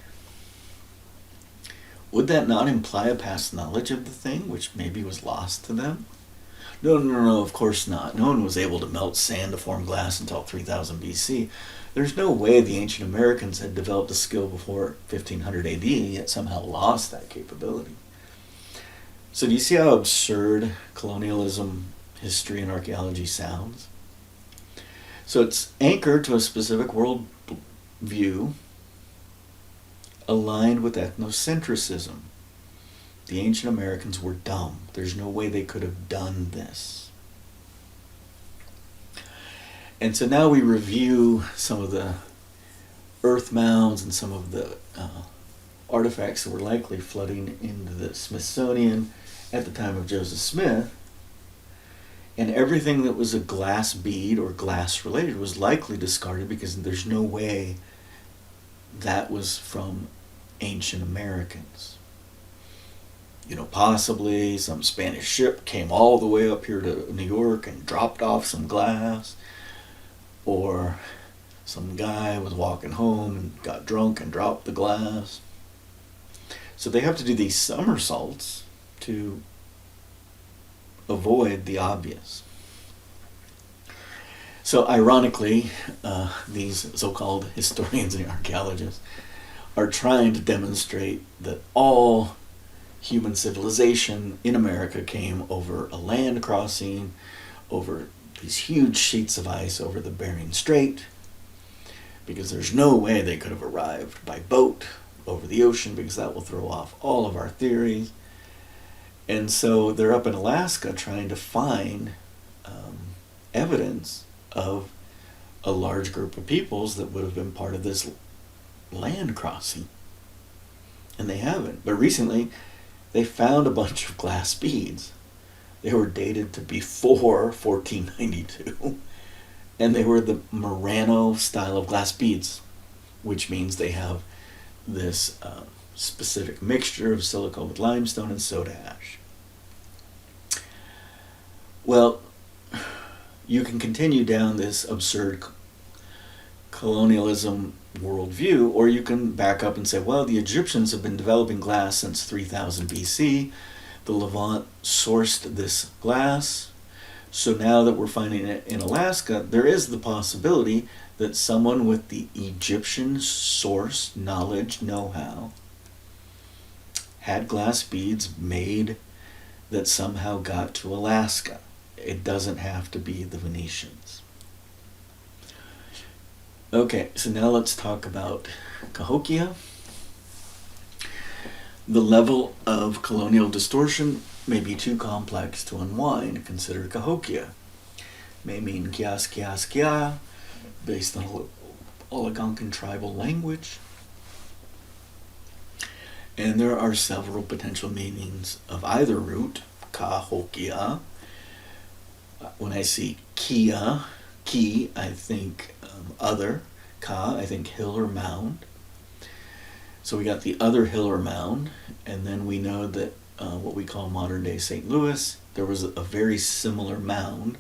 Would that not imply a past knowledge of the thing, which maybe was lost to them? No, of course not. No one was able to melt sand to form glass until 3000 BC. There's no way the ancient Americans had developed a skill before 1500 AD, yet somehow lost that capability. So do you see how absurd colonialism, history, and archaeology sounds? So it's anchored to a specific world view aligned with ethnocentrism. The ancient Americans were dumb. There's no way they could have done this. And so now we review some of the earth mounds and some of the artifacts that were likely flooding into the Smithsonian at the time of Joseph Smith. And everything that was a glass bead or glass related was likely discarded because there's no way that was from ancient Americans. Possibly some Spanish ship came all the way up here to New York and dropped off some glass, or some guy was walking home and got drunk and dropped the glass. So they have to do these somersaults to avoid the obvious. So ironically, these so-called historians and archaeologists are trying to demonstrate that all human civilization in America came over a land crossing, over these huge sheets of ice over the Bering Strait, because there's no way they could have arrived by boat over the ocean, because that will throw off all of our theories. And so they're up in Alaska trying to find evidence of a large group of peoples that would have been part of this land crossing. And they haven't. But recently, they found a bunch of glass beads. They were dated to before 1492. And they were the Murano style of glass beads, which means they have this specific mixture of silica with limestone and soda ash. Well, you can continue down this absurd colonialism worldview, or you can back up and say, well, the Egyptians have been developing glass since 3000 BC. The Levant sourced this glass. So now that we're finding it in Alaska, there is the possibility that someone with the Egyptian source knowledge, know-how, had glass beads made that somehow got to Alaska. It doesn't have to be the Venetians. Okay, so now let's talk about Cahokia. The level of colonial distortion may be too complex to unwind. Consider Cahokia. May mean Kias Kias Kia, based on Algonquin tribal language. And there are several potential meanings of either root, Cahokia. When I see Kia, Ki, I think other. Ka, I think hill or mound. So we got the other hill or mound, and then we know that what we call modern day St. Louis, there was a very similar mound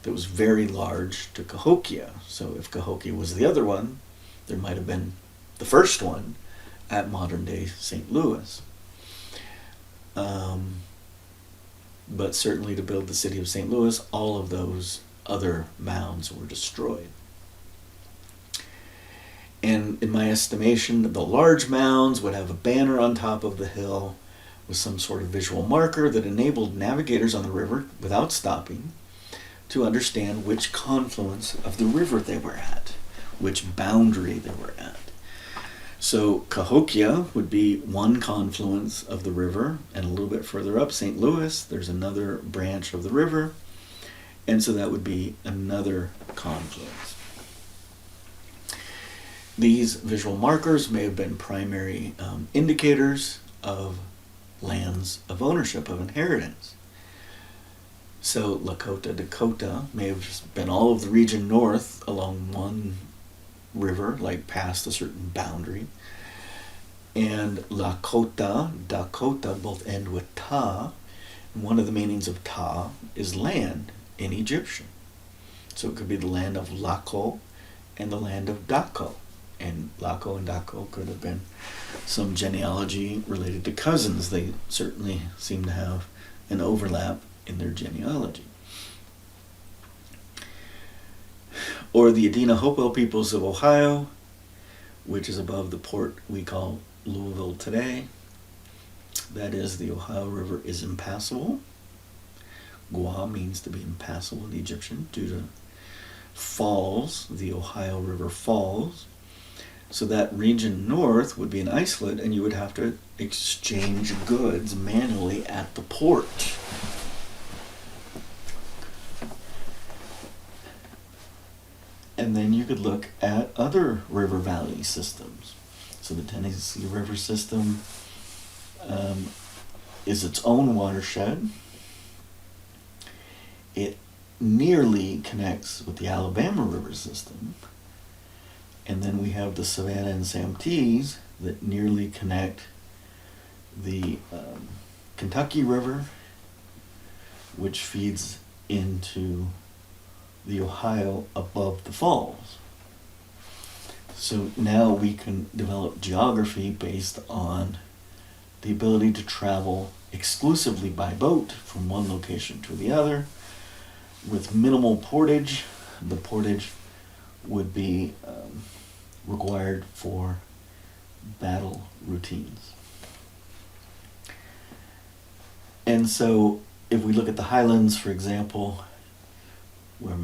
that was very large to Cahokia. So if Cahokia was the other one, there might have been the first one at modern day St. Louis. But certainly to build the city of St. Louis, all of those other mounds were destroyed. And in my estimation, the large mounds would have a banner on top of the hill with some sort of visual marker that enabled navigators on the river, without stopping, to understand which confluence of the river they were at, which boundary they were at. So Cahokia would be one confluence of the river, and a little bit further up, St. Louis, there's another branch of the river, and so that would be another confluence. These visual markers may have been primary indicators of lands of ownership, of inheritance. So Lakota, Dakota may have just been all of the region north along one river, like past a certain boundary. And Lakota, Dakota both end with ta. And one of the meanings of ta is land in Egyptian. So it could be the land of Lako and the land of Dako. And Lako and Dako could have been some genealogy related to cousins. They certainly seem to have an overlap in their genealogy. Or the Adena Hopewell peoples of Ohio, which is above the port we call Louisville today. That is, the Ohio River is impassable. Gua means to be impassable in Egyptian due to falls, the Ohio River falls. So that region north would be an isolate, and you would have to exchange goods manually at the port. And then you could look at other river valley systems. So the Tennessee River system is its own watershed. It nearly connects with the Alabama River system. And then we have the Savannah and Santee that nearly connect the Kentucky River, which feeds into the Ohio above the falls. So now we can develop geography based on the ability to travel exclusively by boat from one location to the other with minimal portage. The portage would be required for battle routines. And so if we look at the highlands, for example, where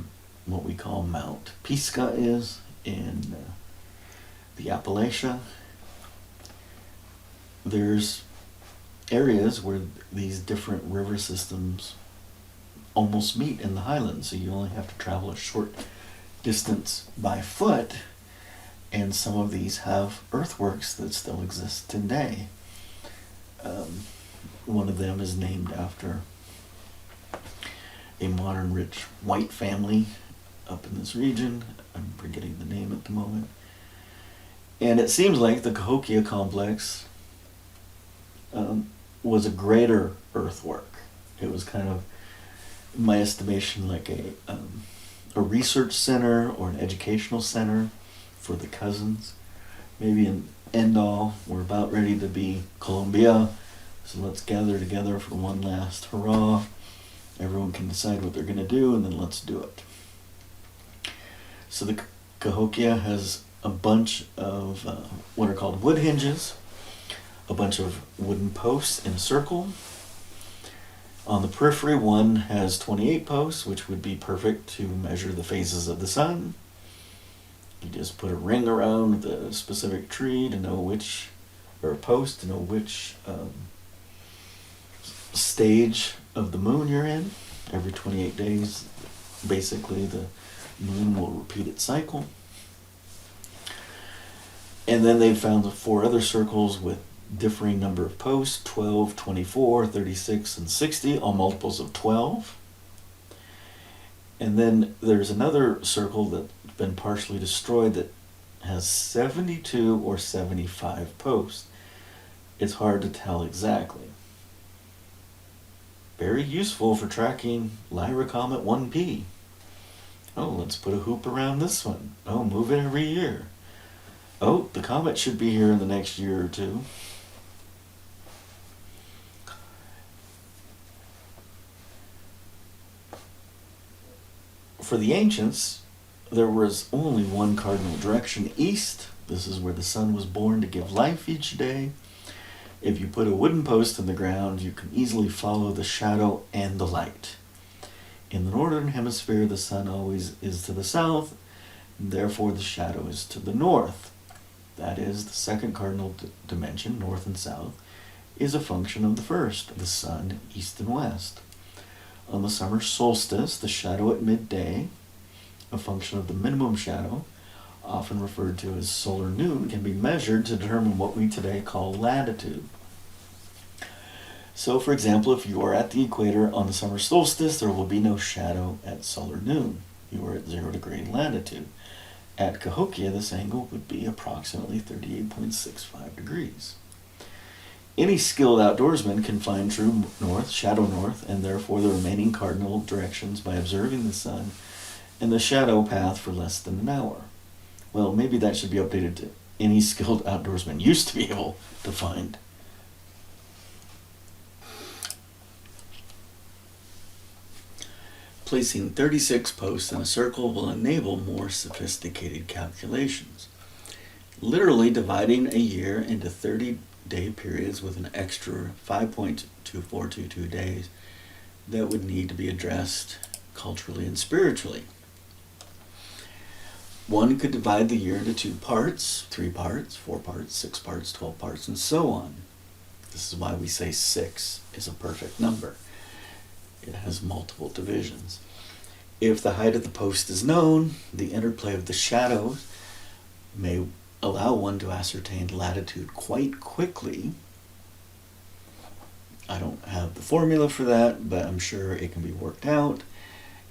what we call Mount Pisgah is in the Appalachia, there's areas where these different river systems almost meet in the highlands, so you only have to travel a short distance by foot, and some of these have earthworks that still exist today. One of them is named after a modern rich white family up in this region. I'm forgetting the name at the moment. And it seems like the Cahokia complex was a greater earthwork. It was kind of, in my estimation, like a research center or an educational center for the cousins. Maybe an end all. We're about ready to be Columbia, so let's gather together for one last hurrah. Everyone can decide what they're going to do, and then let's do it. So the Cahokia has a bunch of what are called wood hinges, a bunch of wooden posts in a circle. On the periphery, one has 28 posts, which would be perfect to measure the phases of the sun. You just put a ring around the specific tree to know which, or a post to know which stage of the moon you're in. Every 28 days, basically, the moon will repeat its cycle. And then they found 4 other circles with differing number of posts, 12, 24, 36, and 60, all multiples of 12. And then there's another circle that's been partially destroyed that has 72 or 75 posts. It's hard to tell exactly. Very useful for tracking Lyra Comet 1P. Oh, let's put a hoop around this one. Oh, move it every year. Oh, the comet should be here in the next year or two. For the ancients, there was only one cardinal direction, east. This is where the sun was born to give life each day. If you put a wooden post in the ground, you can easily follow the shadow and the light. In the northern hemisphere, the sun always is to the south, and therefore the shadow is to the north. That is, the second cardinal dimension, north and south, is a function of the first, the sun, east and west. On the summer solstice, the shadow at midday, a function of the minimum shadow, often referred to as solar noon, can be measured to determine what we today call latitude. So, for example, if you are at the equator on the summer solstice, there will be no shadow at solar noon. You are at 0 degree latitude. At Cahokia, this angle would be approximately 38.65 degrees. Any skilled outdoorsman can find true north, shadow north, and therefore the remaining cardinal directions by observing the sun and the shadow path for less than an hour. Well, maybe that should be updated to any skilled outdoorsman used to be able to find. Placing 36 posts in a circle will enable more sophisticated calculations. Literally dividing a year into 30-day periods with an extra 5.2422 days that would need to be addressed culturally and spiritually. One could divide the year into 2 parts, 3 parts, 4 parts, 6 parts, 12 parts, and so on. This is why we say 6 is a perfect number. It has multiple divisions. If the height of the post is known, the interplay of the shadows may allow one to ascertain latitude quite quickly. I don't have the formula for that, but I'm sure it can be worked out,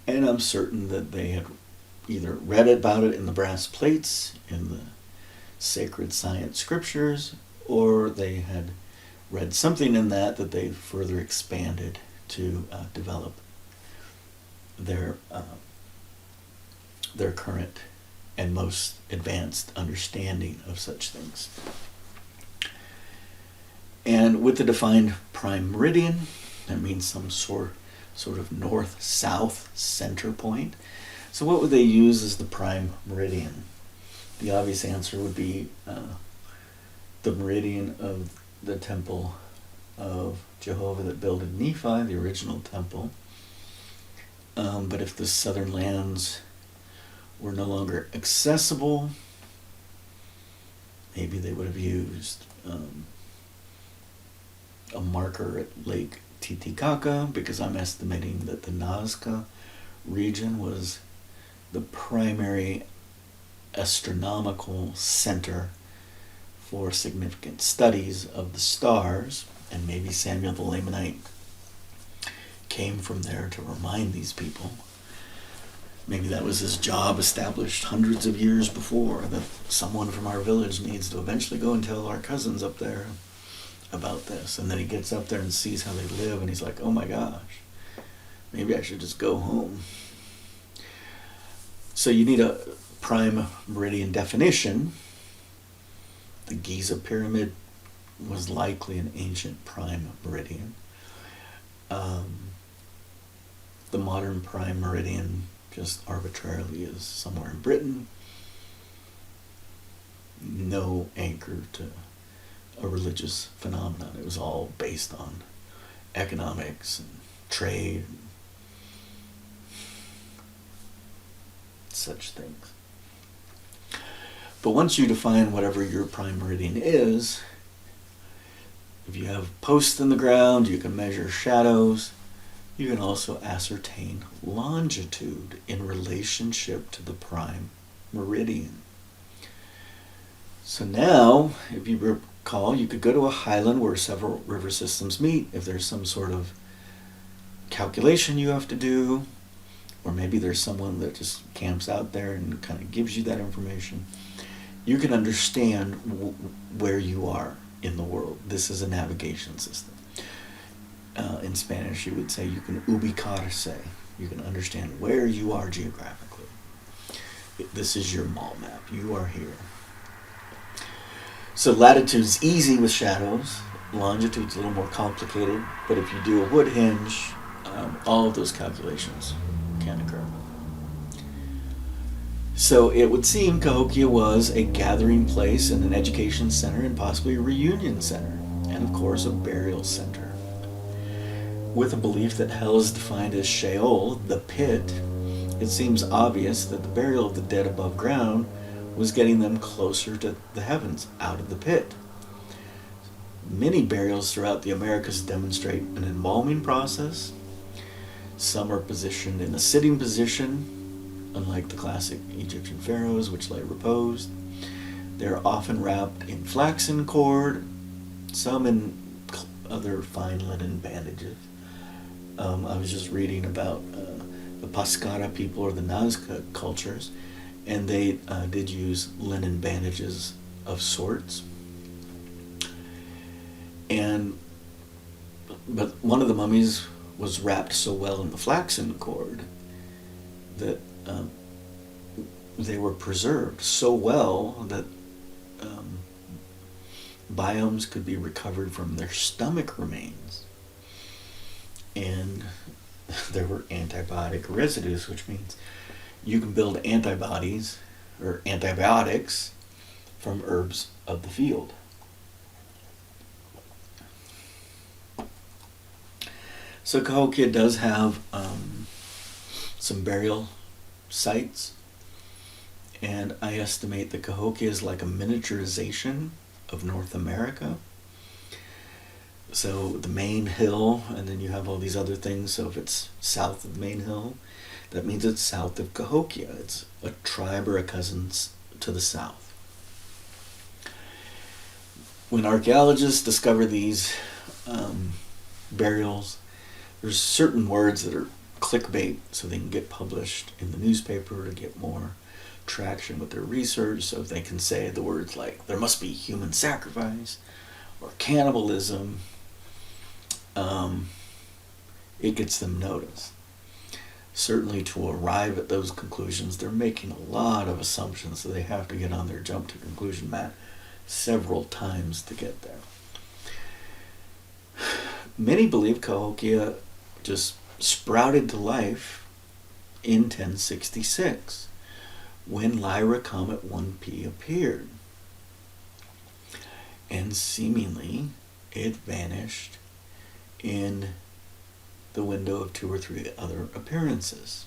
and I'm certain that they had either read about it in the brass plates, in the sacred science scriptures, or they had read something in that they further expanded to develop their current and most advanced understanding of such things. And with the defined prime meridian, that means some sort of north-south center point. So what would they use as the prime meridian? The obvious answer would be the meridian of the temple of Jehovah that builded Nephi, the original temple. But if the southern lands were no longer accessible, maybe they would have used a marker at Lake Titicaca, because I'm estimating that the Nazca region was the primary astronomical center for significant studies of the stars, and maybe Samuel the Lamanite came from there to remind these people. Maybe that was his job, established hundreds of years before, that someone from our village needs to eventually go and tell our cousins up there about this. And then he gets up there and sees how they live, and he's like, oh my gosh, maybe I should just go home. So you need a prime meridian definition. The Giza pyramid was likely an ancient prime meridian. The modern prime meridian just arbitrarily is somewhere in Britain. No anchor to a religious phenomenon. It was all based on economics and trade and such things. But once you define whatever your prime meridian is, if you have posts in the ground, you can measure shadows. You can also ascertain longitude in relationship to the prime meridian. So now, if you recall, you could go to a highland where several river systems meet. If there's some sort of calculation you have to do, or maybe there's someone that just camps out there and kind of gives you that information, you can understand where you are in the world. This is a navigation system. In Spanish, you would say you can ubicarse. You can understand where you are geographically. This is your mall map. You are here. So latitude's easy with shadows. Longitude's a little more complicated. But if you do a wood hinge, all of those calculations can occur. So it would seem Cahokia was a gathering place and an education center and possibly a reunion center. And of course a burial center. With a belief that hell is defined as Sheol, the pit, it seems obvious that the burial of the dead above ground was getting them closer to the heavens, out of the pit. Many burials throughout the Americas demonstrate an embalming process. Some are positioned in a sitting position, unlike the classic Egyptian pharaohs, which lay reposed. They're often wrapped in flaxen cord, some in other fine linen bandages. I was just reading about the Pascara people or the Nazca cultures, and they did use linen bandages of sorts. But one of the mummies was wrapped so well in the flaxen cord that they were preserved so well that biomes could be recovered from their stomach remains. And there were antibiotic residues, which means you can build antibodies or antibiotics from herbs of the field. So Cahokia does have some burial sites, and I estimate that Cahokia is like a miniaturization of North America. So the main hill, and then you have all these other things. So if it's south of the main hill, that means it's south of Cahokia. It's a tribe or a cousin to the south. When archaeologists discover these burials, there's certain words that are clickbait so they can get published in the newspaper to get more traction with their research. So if they can say the words like there must be human sacrifice or cannibalism, it gets them noticed. Certainly to arrive at those conclusions, they're making a lot of assumptions, so they have to get on their jump to conclusion mat several times to get there. Many believe Cahokia just sprouted to life in 1066 when Lyra Comet 1P appeared, and seemingly it vanished in the window of 2 or 3 other appearances.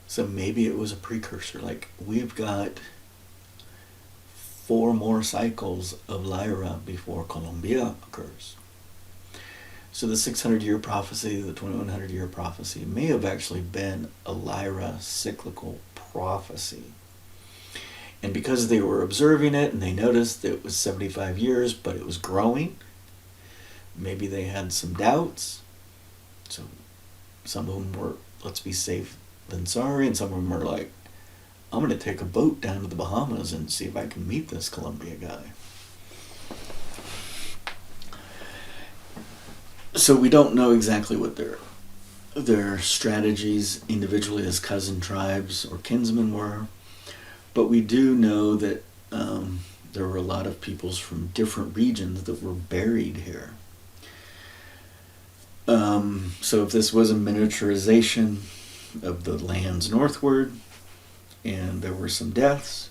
So maybe it was a precursor, like we've got 4 more cycles of Lyra before Columbia occurs. So the 600-year prophecy, the 2100-year prophecy may have actually been a Lyra cyclical prophecy. And because they were observing it and they noticed that it was 75 years, but it was growing, maybe they had some doubts. So some of them were, let's be safe than sorry, and some of them were like, I'm going to take a boat down to the Bahamas and see if I can meet this Columbia guy. So we don't know exactly what their strategies individually as cousin tribes or kinsmen were, but we do know that there were a lot of peoples from different regions that were buried here. So if this was a miniaturization of the lands northward and there were some deaths,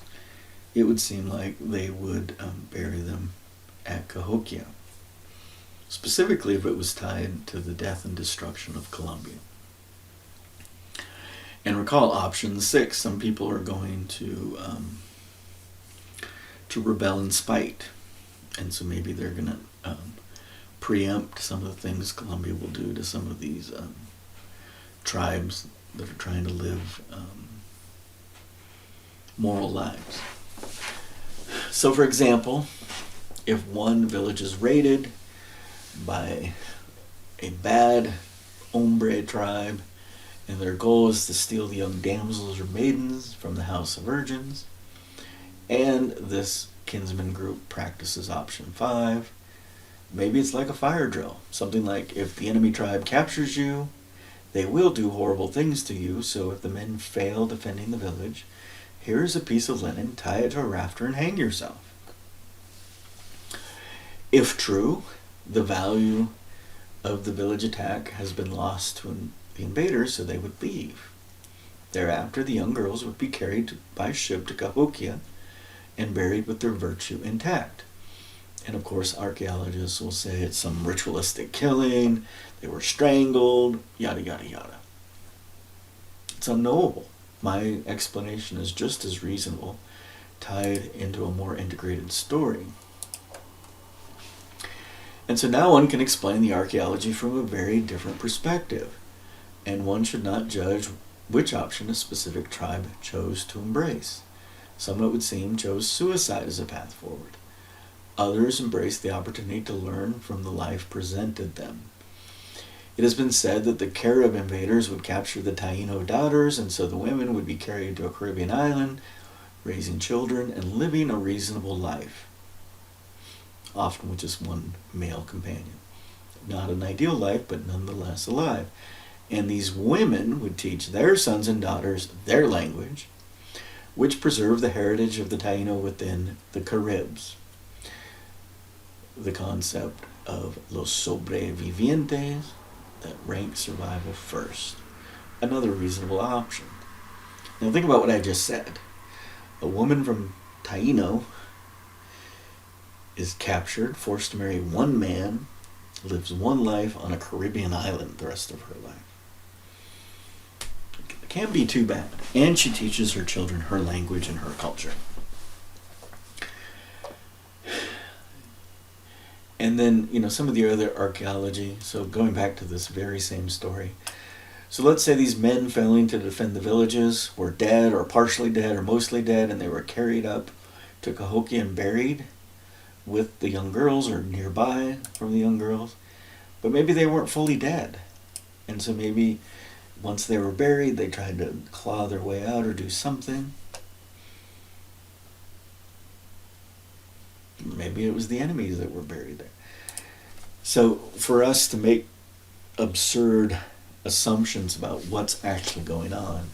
it would seem like they would bury them at Cahokia. Specifically if it was tied to the death and destruction of Columbia. And recall option 6, some people are going to rebel in spite. And so maybe they're going to preempt some of the things Columbia will do to some of these tribes that are trying to live moral lives. So for example, if one village is raided by a bad hombre tribe, and their goal is to steal the young damsels or maidens from the house of virgins, and this kinsman group practices option 5, maybe it's like a fire drill. Something like, if the enemy tribe captures you, they will do horrible things to you, so if the men fail defending the village, here's a piece of linen, tie it to a rafter and hang yourself. If true, the value of the village attack has been lost to the invaders, so they would leave. Thereafter, the young girls would be carried by ship to Cahokia and buried with their virtue intact. And of course, archaeologists will say it's some ritualistic killing, they were strangled, yada, yada, yada. It's unknowable. My explanation is just as reasonable, tied into a more integrated story. And so now one can explain the archaeology from a very different perspective, and one should not judge which option a specific tribe chose to embrace. Some, it would seem, chose suicide as a path forward. Others embraced the opportunity to learn from the life presented them. It has been said that the Carib invaders would capture the Taino daughters, and so the women would be carried to a Caribbean island, raising children and living a reasonable life, often with just one male companion. Not an ideal life, but nonetheless alive. And these women would teach their sons and daughters their language, which preserved the heritage of the Taino within the Caribs. The concept of los sobrevivientes, that rank survival first. Another reasonable option. Now think about what I just said. A woman from Taino is captured, forced to marry one man, lives one life on a Caribbean island the rest of her life. It can't be too bad. And she teaches her children her language and her culture. And then, some of the other archaeology, so going back to this very same story. So let's say these men failing to defend the villages were dead or partially dead or mostly dead, and they were carried up to Cahokia and buried with the young girls or nearby from the young girls. But maybe they weren't fully dead. And so maybe once they were buried, they tried to claw their way out or do something. Maybe it was the enemies that were buried there. So for us to make absurd assumptions about what's actually going on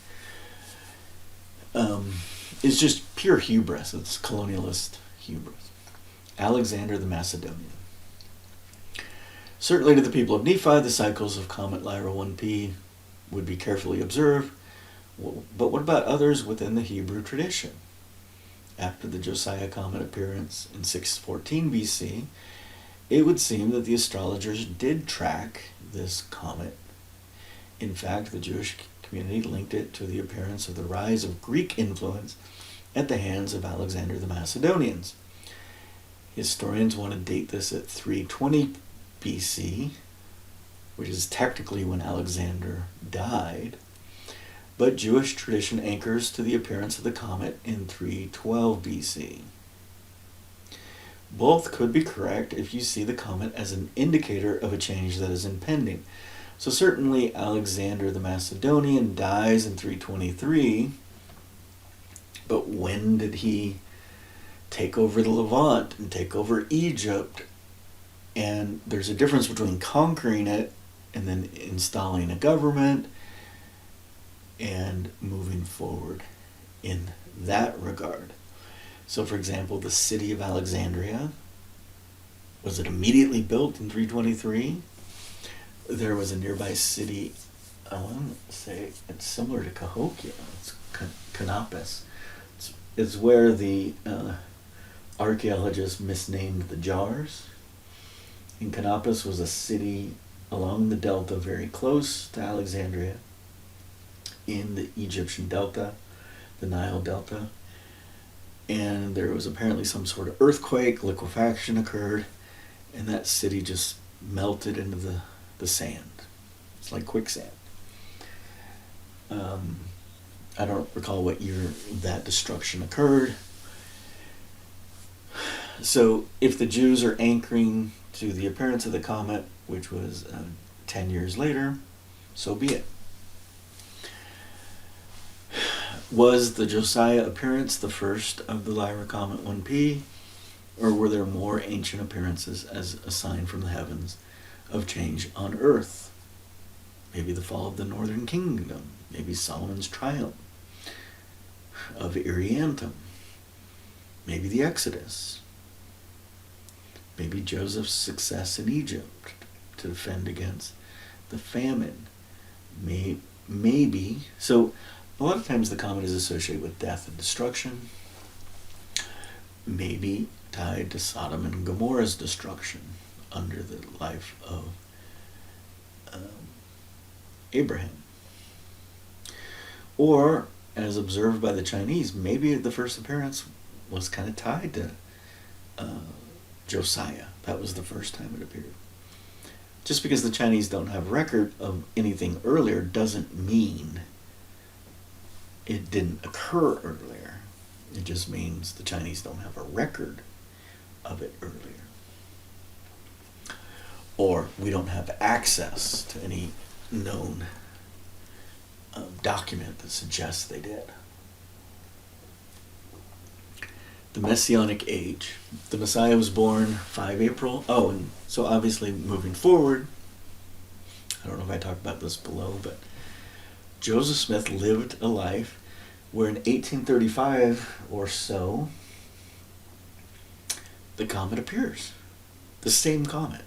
is just pure hubris. It's colonialist hubris. Alexander the Macedonian. Certainly to the people of Nephi, the cycles of Comet Lyra 1P would be carefully observed. But what about others within the Hebrew tradition? After the Josiah comet appearance in 614 BC, it would seem that the astrologers did track this comet. In fact, the Jewish community linked it to the appearance of the rise of Greek influence at the hands of Alexander the Macedonians. Historians want to date this at 320 BC, which is technically when Alexander died. But Jewish tradition anchors to the appearance of the comet in 312 BC. Both could be correct if you see the comet as an indicator of a change that is impending. So certainly Alexander the Macedonian dies in 323, but when did he take over the Levant and take over Egypt? And there's a difference between conquering it and then installing a government and moving forward in that regard. So for example, the city of Alexandria, was it immediately built in 323? There was a nearby city, I want to say it's similar to Cahokia, it's Canopus. It's where the archaeologists misnamed the jars. And Canopus was a city along the delta very close to Alexandria, in the Egyptian delta, the Nile delta. And there was apparently some sort of earthquake, liquefaction occurred, and that city just melted into the sand. It's like quicksand. I don't recall what year that destruction occurred. So if the Jews are anchoring to the appearance of the comet, which was 10 years later, so be it. Was the Josiah appearance the first of the Lyra Comet 1P, or were there more ancient appearances as a sign from the heavens of change on earth? Maybe the fall of the northern kingdom, maybe Solomon's triumph of Iriantum, maybe the Exodus, maybe Joseph's success in Egypt to defend against the famine, maybe. So a lot of times the comet is associated with death and destruction. Maybe tied to Sodom and Gomorrah's destruction under the life of Abraham. Or, as observed by the Chinese, maybe the first appearance was kind of tied to Josiah. That was the first time it appeared. Just because the Chinese don't have record of anything earlier doesn't mean it didn't occur earlier. It just means the Chinese don't have a record of it earlier. Or we don't have access to any known document that suggests they did. The Messianic Age. The Messiah was born 5 April. Oh, and so obviously moving forward, I don't know if I talked about this below, but Joseph Smith lived a life where in 1835 or so, the comet appears. The same comet.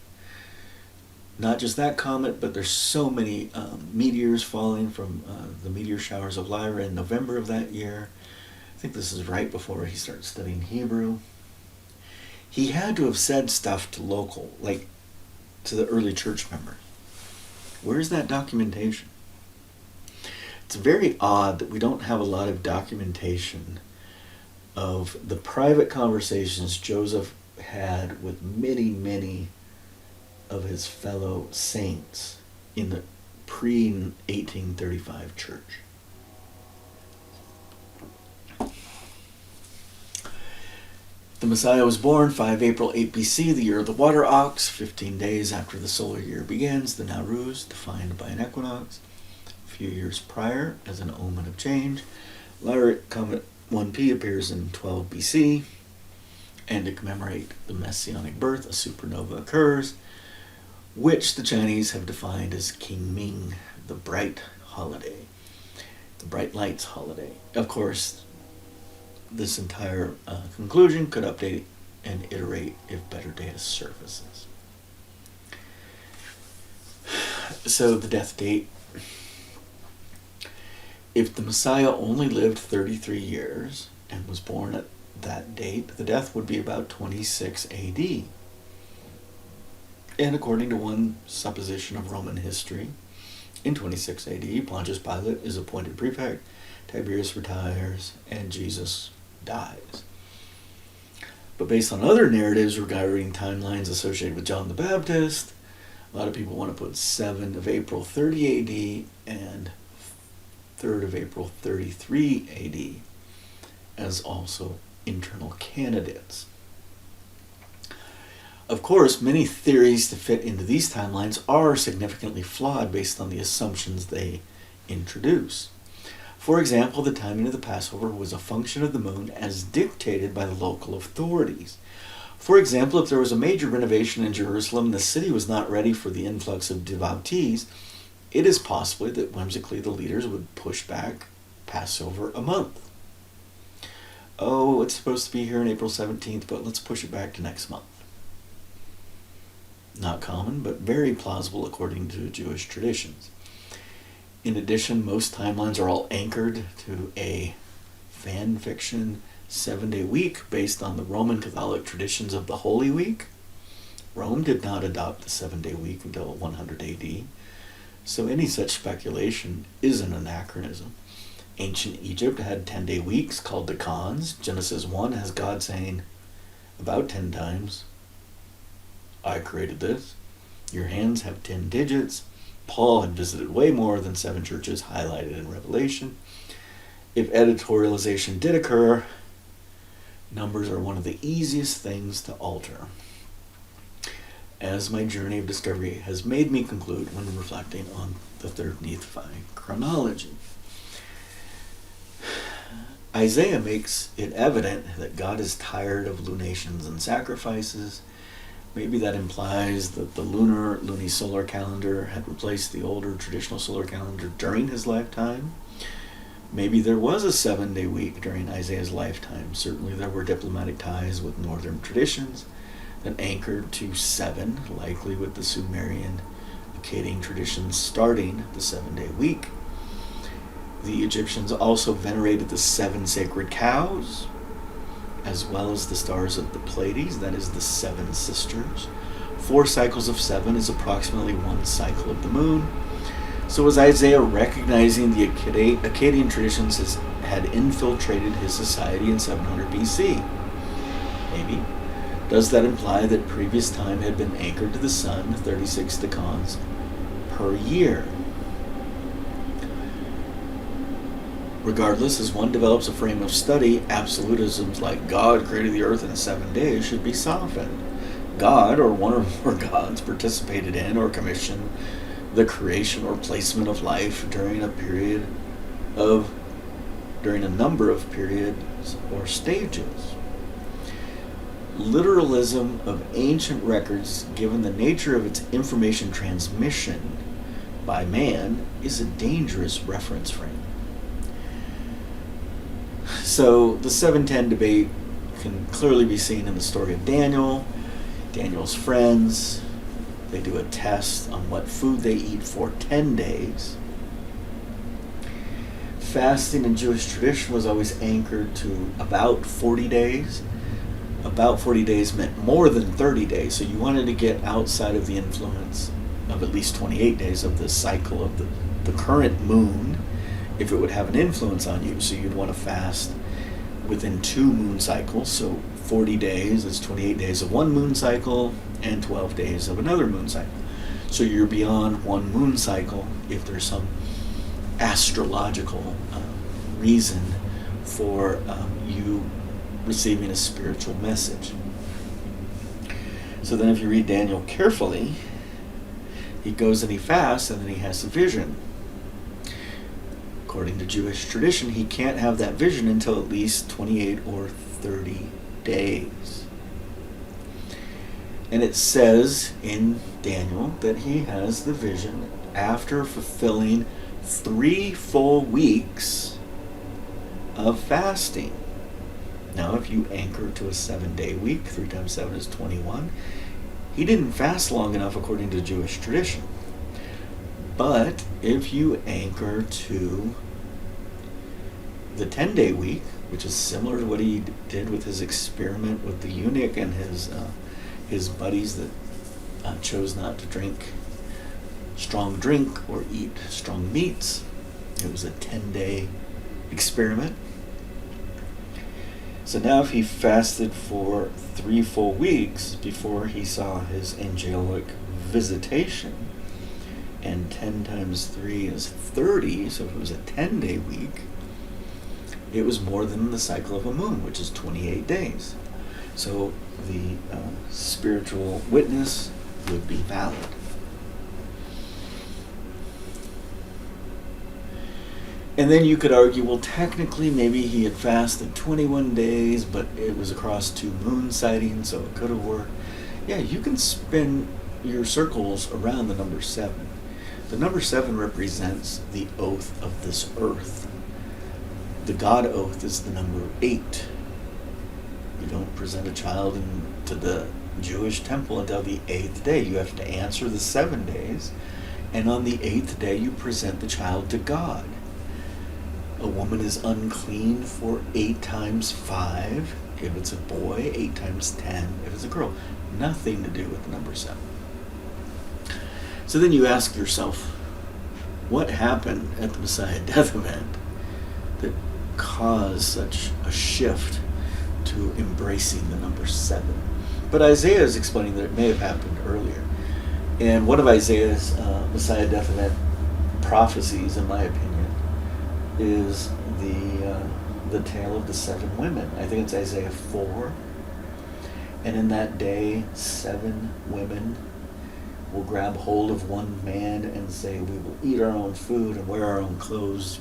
Not just that comet, but there's so many meteors falling from the meteor showers of Lyra in November of that year. I think this is right before he starts studying Hebrew. He had to have said stuff to local, like to the early church members. Where's that documentation? It's very odd that we don't have a lot of documentation of the private conversations Joseph had with many, many of his fellow saints in the pre-1835 church. The Messiah was born 5 April 8 BC, the year of the water ox, 15 days after the solar year begins, the Nowruz, defined by an equinox. A few years prior, as an omen of change, Lyra comet 1P appears in 12 BC, and to commemorate the Messianic birth, a supernova occurs, which the Chinese have defined as Qingming, the bright holiday, the bright lights holiday. Of course, this entire conclusion could update and iterate if better data surfaces. So the death date. If the Messiah only lived 33 years and was born at that date, the death would be about 26 AD. And according to one supposition of Roman history, in 26 AD, Pontius Pilate is appointed prefect, Tiberius retires, and Jesus dies. But based on other narratives regarding timelines associated with John the Baptist, a lot of people want to put 7 of April 30 AD and 3rd of April 33 AD as also internal candidates. Of course, many theories to fit into these timelines are significantly flawed based on the assumptions they introduce. For example, the timing of the Passover was a function of the moon as dictated by the local authorities. For example, if there was a major renovation in Jerusalem and the city was not ready for the influx of devotees, it is possible that whimsically the leaders would push back Passover a month. Oh, it's supposed to be here on April 17th, but let's push it back to next month. Not common, but very plausible according to Jewish traditions. In addition, most timelines are all anchored to a fan fiction 7-day week based on the Roman Catholic traditions of the Holy Week. Rome did not adopt the 7-day week until 100 AD, so any such speculation is an anachronism. Ancient Egypt had 10-day weeks called decans. Genesis 1 has God saying about 10 times, I created this. Your hands have 10 digits. Paul had visited way more than 7 churches highlighted in Revelation. If editorialization did occur, numbers are one of the easiest things to alter, as my journey of discovery has made me conclude when reflecting on the third Nephi chronology. Isaiah makes it evident that God is tired of lunations and sacrifices. Maybe that implies that the lunisolar calendar had replaced the older traditional solar calendar during his lifetime. Maybe there was a 7-day week during Isaiah's lifetime. Certainly there were diplomatic ties with northern traditions that anchored to 7, likely with the Sumerian Akkadian traditions starting the 7-day week. The Egyptians also venerated the 7 sacred cows, as well as the stars of the Pleiades, that is the 7 sisters. 4 cycles of 7 is approximately 1 cycle of the moon. So was Isaiah recognizing the Akkadian traditions had infiltrated his society in 700 BC? Maybe. Does that imply that previous time had been anchored to the sun, 36 decans per year? Regardless, as one develops a frame of study, absolutisms like God created the earth in 7 days should be softened. God, or one or more gods, participated in or commissioned the creation or placement of life during a number of periods or stages. Literalism of ancient records, given the nature of its information transmission by man, is a dangerous reference frame. So the 710 debate can clearly be seen in the story of Daniel. Daniel's friends, they do a test on what food they eat for 10 days. Fasting in Jewish tradition was always anchored to about 40 days. About 40 days meant more than 30 days, so you wanted to get outside of the influence of at least 28 days of the cycle of the current moon if it would have an influence on you. So you'd want to fast within 2 moon cycles, so 40 days is 28 days of one moon cycle and 12 days of another moon cycle. So you're beyond one moon cycle if there's some astrological reason for you receiving a spiritual message. So then if you read Daniel carefully, he goes and he fasts and then he has a vision. According to Jewish tradition, he can't have that vision until at least 28 or 30 days. And it says in Daniel that he has the vision after fulfilling 3 full weeks of fasting. Now, if you anchor to a 7-day week, 3 times 7 is 21, he didn't fast long enough according to Jewish tradition. But if you anchor to the 10-day week, which is similar to what he did with his experiment with the eunuch and his buddies that chose not to drink strong drink or eat strong meats. It was a 10-day experiment. So now if he fasted for 3 full weeks before he saw his angelic visitation, and 10 times 3 is 30, so if it was a 10-day week, it was more than the cycle of a moon, which is 28 days. So the spiritual witness would be valid. And then you could argue, well, technically maybe he had fasted 21 days, but it was across 2 moon sightings, so it could have worked. Yeah, you can spin your circles around the number 7. The number 7 represents the oath of this earth. The God oath is the number 8. You don't present a child into the Jewish temple until the 8th day. You have to answer the 7 days, and on the 8th day you present the child to God. A woman is unclean for 8 times 5 if it's a boy, 8 times 10 if it's a girl. Nothing to do with the number 7. So then you ask yourself, what happened at the Messiah death event that caused such a shift to embracing the number 7? But Isaiah is explaining that it may have happened earlier. And one of Isaiah's Messiah death event prophecies, in my opinion, is the tale of the 7 women. I think it's Isaiah 4. And in that day, 7 women will grab hold of one man and say, we will eat our own food and wear our own clothes.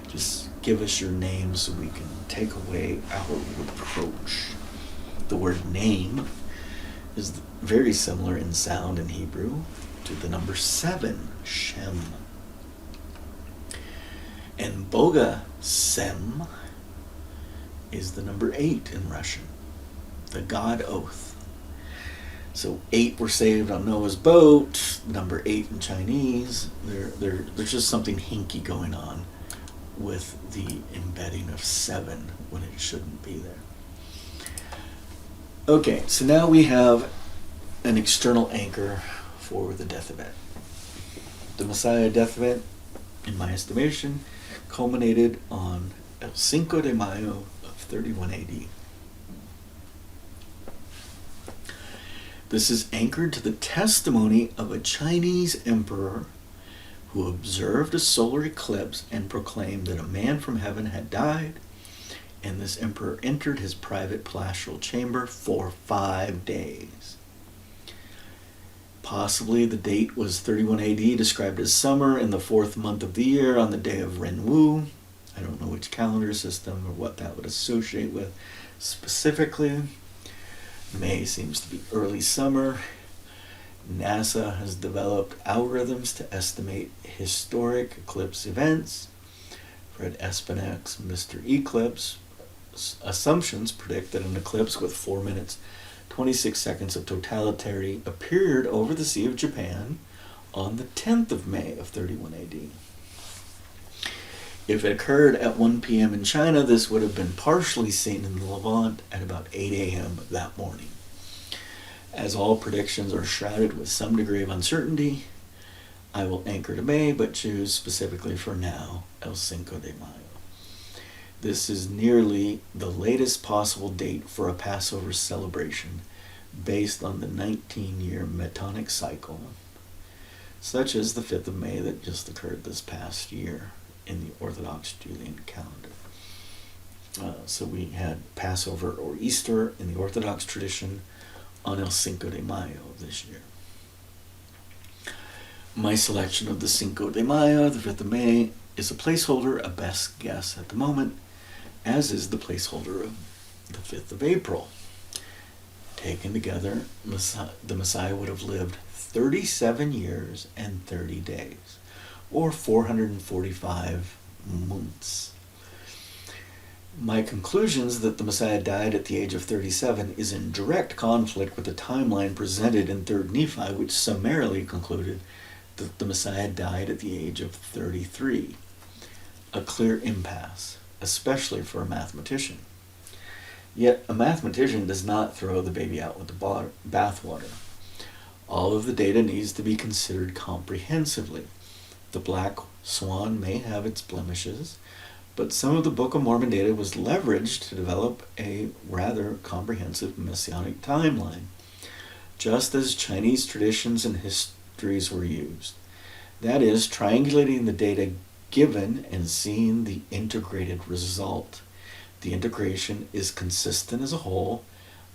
Just give us your name so we can take away our reproach. The word name is very similar in sound in Hebrew to the number 7, Shem. And Boga Sem is the number 8 in Russian, the God oath. So 8 were saved on Noah's boat, number 8 in Chinese. There's just something hinky going on with the embedding of 7 when it shouldn't be there. Okay, so now we have an external anchor for the death event. The Messiah death event, in my estimation, culminated on El Cinco de Mayo of 31 AD. This is anchored to the testimony of a Chinese emperor who observed a solar eclipse and proclaimed that a man from heaven had died, and this emperor entered his private palatial chamber for 5 days. Possibly the date was 31 AD, described as summer in the 4th month of the year on the day of Renwu. I don't know which calendar system or what that would associate with specifically. May seems to be early summer. NASA has developed algorithms to estimate historic eclipse events. Fred Espinak's Mr. Eclipse assumptions predict that an eclipse with 4 minutes 26 seconds of totality appeared over the Sea of Japan on the 10th of May of 31 AD. If it occurred at 1 p.m. in China, this would have been partially seen in the Levant at about 8 a.m. that morning. As all predictions are shrouded with some degree of uncertainty, I will anchor to May, but choose specifically for now El Cinco de Mayo. This is nearly the latest possible date for a Passover celebration based on the 19-year Metonic cycle, such as the 5th of May that just occurred this past year in the Orthodox Julian calendar. So we had Passover or Easter in the Orthodox tradition on El Cinco de Mayo of this year. My selection of the Cinco de Mayo, the 5th of May, is a placeholder, a best guess at the moment, as is the placeholder of the 5th of April. Taken together, the Messiah would have lived 37 years and 30 days, or 445 months. My conclusions that the Messiah died at the age of 37 is in direct conflict with the timeline presented in 3rd Nephi, which summarily concluded that the Messiah died at the age of 33. A clear impasse, especially for a mathematician. Yet a mathematician does not throw the baby out with the bathwater. All of the data needs to be considered comprehensively. The black swan may have its blemishes, but some of the Book of Mormon data was leveraged to develop a rather comprehensive messianic timeline, just as Chinese traditions and histories were used. That is, triangulating the data given and seeing the integrated result. The integration is consistent as a whole,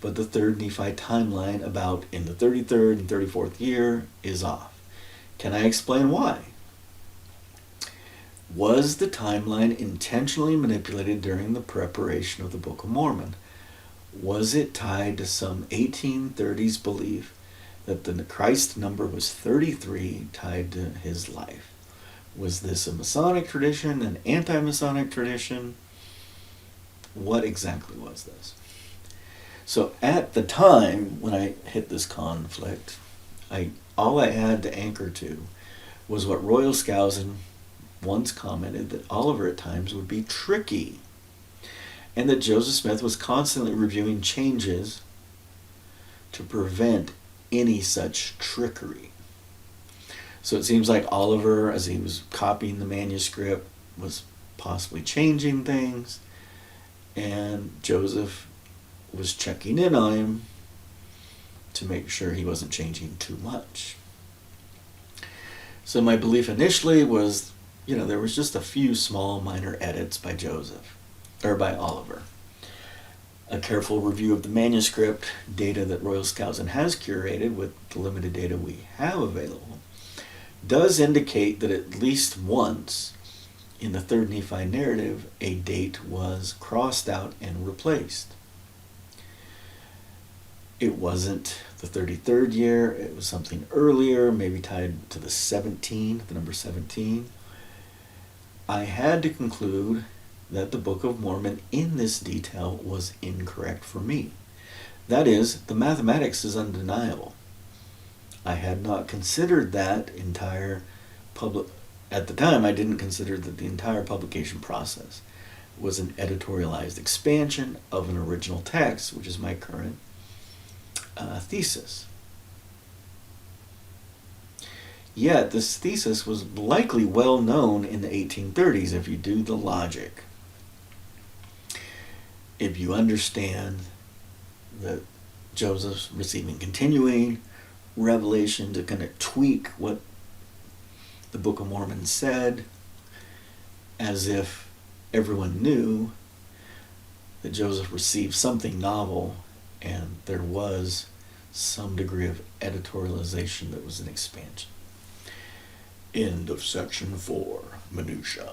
but the 3rd Nephi timeline about in the 33rd and 34th year is off. Can I explain why? Was the timeline intentionally manipulated during the preparation of the Book of Mormon? Was it tied to some 1830s belief that the Christ number was 33 tied to his life? Was this a Masonic tradition, an anti-Masonic tradition? What exactly was this? So at the time when I hit this conflict, all I had to anchor to was what Royal Skousen once commented, that Oliver at times would be tricky, and that Joseph Smith was constantly reviewing changes to prevent any such trickery. So it seems like Oliver, as he was copying the manuscript, was possibly changing things, and Joseph was checking in on him to make sure he wasn't changing too much. So my belief initially was, there was just a few small minor edits by by Oliver. A careful review of the manuscript, data that Royal Skousen has curated with the limited data we have available, does indicate that at least once in the 3rd Nephi narrative, a date was crossed out and replaced. It wasn't the 33rd year, it was something earlier, maybe tied to the number 17. I had to conclude that the Book of Mormon in this detail was incorrect for me. That is, the mathematics is undeniable. I had not considered that entire at the time I didn't consider that the entire publication process was an editorialized expansion of an original text, which is my current thesis. Yet this thesis was likely well known in the 1830s if you do the logic. If you understand that Joseph's receiving continuing revelation to kind of tweak what the Book of Mormon said, as if everyone knew that Joseph received something novel and there was some degree of editorialization that was an expansion. End of section 4, minutia.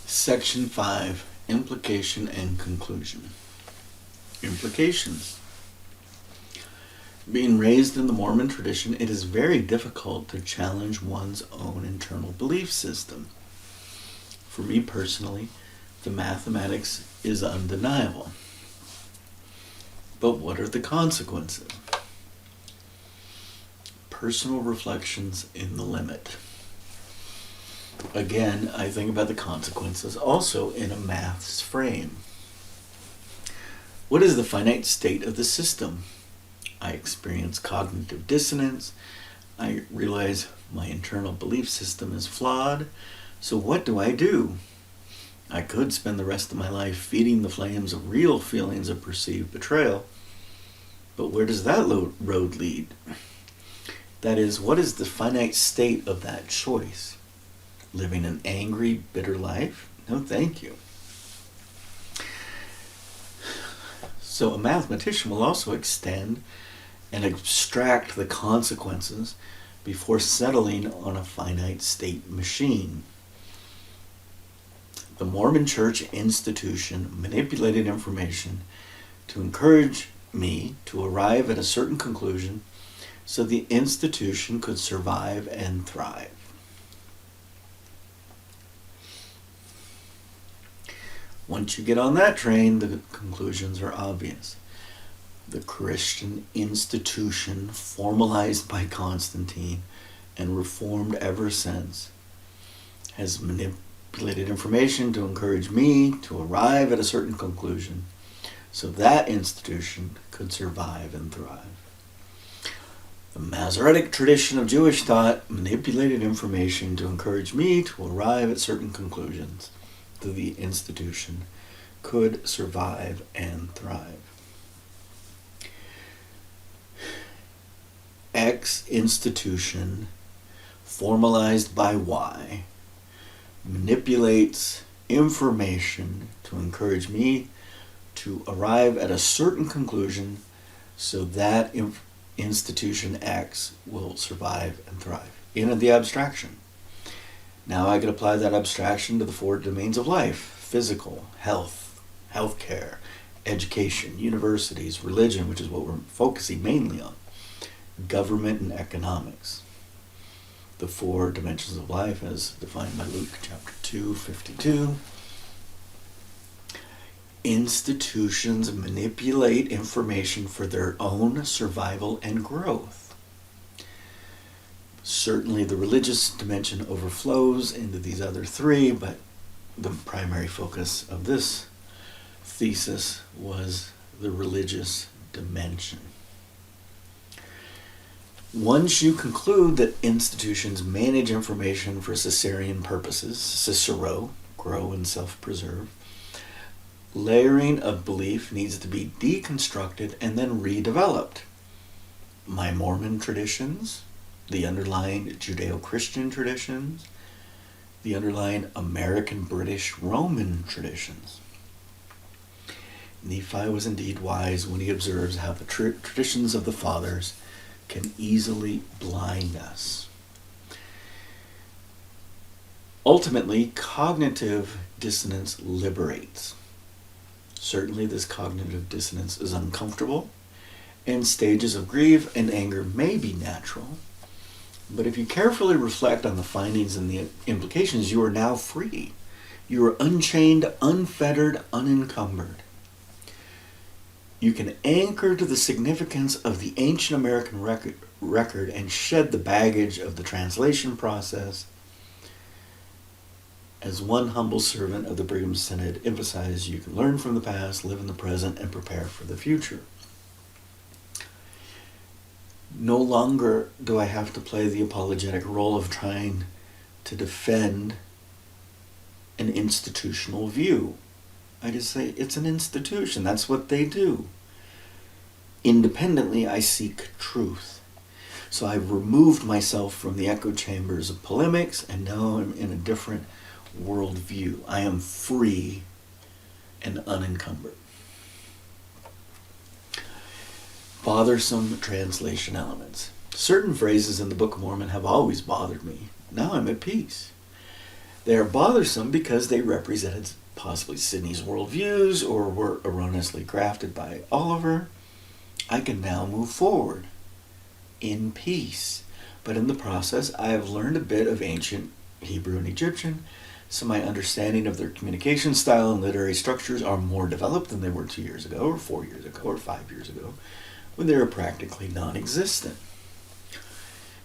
Section 5, implication and conclusion. Implications. Being raised in the Mormon tradition, it is very difficult to challenge one's own internal belief system. For me personally, the mathematics is undeniable. But what are the consequences? Personal reflections in the limit. Again, I think about the consequences also in a maths frame. What is the finite state of the system? I experience cognitive dissonance. I realize my internal belief system is flawed. So what do? I could spend the rest of my life feeding the flames of real feelings of perceived betrayal. But where does that road lead? That is, what is the finite state of that choice? Living an angry, bitter life? No, thank you. So a mathematician will also extend and abstract the consequences before settling on a finite state machine. The Mormon Church institution manipulated information to encourage me to arrive at a certain conclusion so the institution could survive and thrive. Once you get on that train, the conclusions are obvious. The Christian institution, formalized by Constantine and reformed ever since, has manipulated information to encourage me to arrive at a certain conclusion so that institution could survive and thrive. The Masoretic tradition of Jewish thought manipulated information to encourage me to arrive at certain conclusions so the institution could survive and thrive. X institution, formalized by Y, manipulates information to encourage me to arrive at a certain conclusion so that institution X will survive and thrive. In the abstraction. Now I can apply that abstraction to the 4 domains of life: physical, health, healthcare, education, universities, religion, which is what we're focusing mainly on, government, and economics. The 4 dimensions of life as defined by Luke chapter 2:52. Institutions manipulate information for their own survival and growth. Certainly the religious dimension overflows into these other 3, but the primary focus of this thesis was the religious dimension. Once you conclude that institutions manage information for Caesarean purposes, Cicero, grow and self-preserve, layering of belief needs to be deconstructed and then redeveloped. My Mormon traditions, the underlying Judeo-Christian traditions, the underlying American, British, Roman traditions. Nephi was indeed wise when he observes how the traditions of the fathers can easily blind us. Ultimately, cognitive dissonance liberates. Certainly this cognitive dissonance is uncomfortable, and stages of grief and anger may be natural, but if you carefully reflect on the findings and the implications, you are now free. You are unchained, unfettered, unencumbered. You can anchor to the significance of the ancient American record and shed the baggage of the translation process As one humble servant of the Brigham Synod emphasized, you can learn from the past, live in the present, and prepare for the future. No longer do I have to play the apologetic role of trying to defend an institutional view. I just say, it's an institution. That's what they do. Independently, I seek truth. So I've removed myself from the echo chambers of polemics, and now I'm in a different worldview. I am free and unencumbered. Bothersome translation elements. Certain phrases in the Book of Mormon have always bothered me. Now I'm at peace. They are bothersome because they represented possibly Sidney's worldviews or were erroneously crafted by Oliver. I can now move forward in peace. But in the process, I have learned a bit of ancient Hebrew and Egyptian, so my understanding of their communication style and literary structures are more developed than they were 2 years ago, or 4 years ago, or 5 years ago, when they were practically non-existent.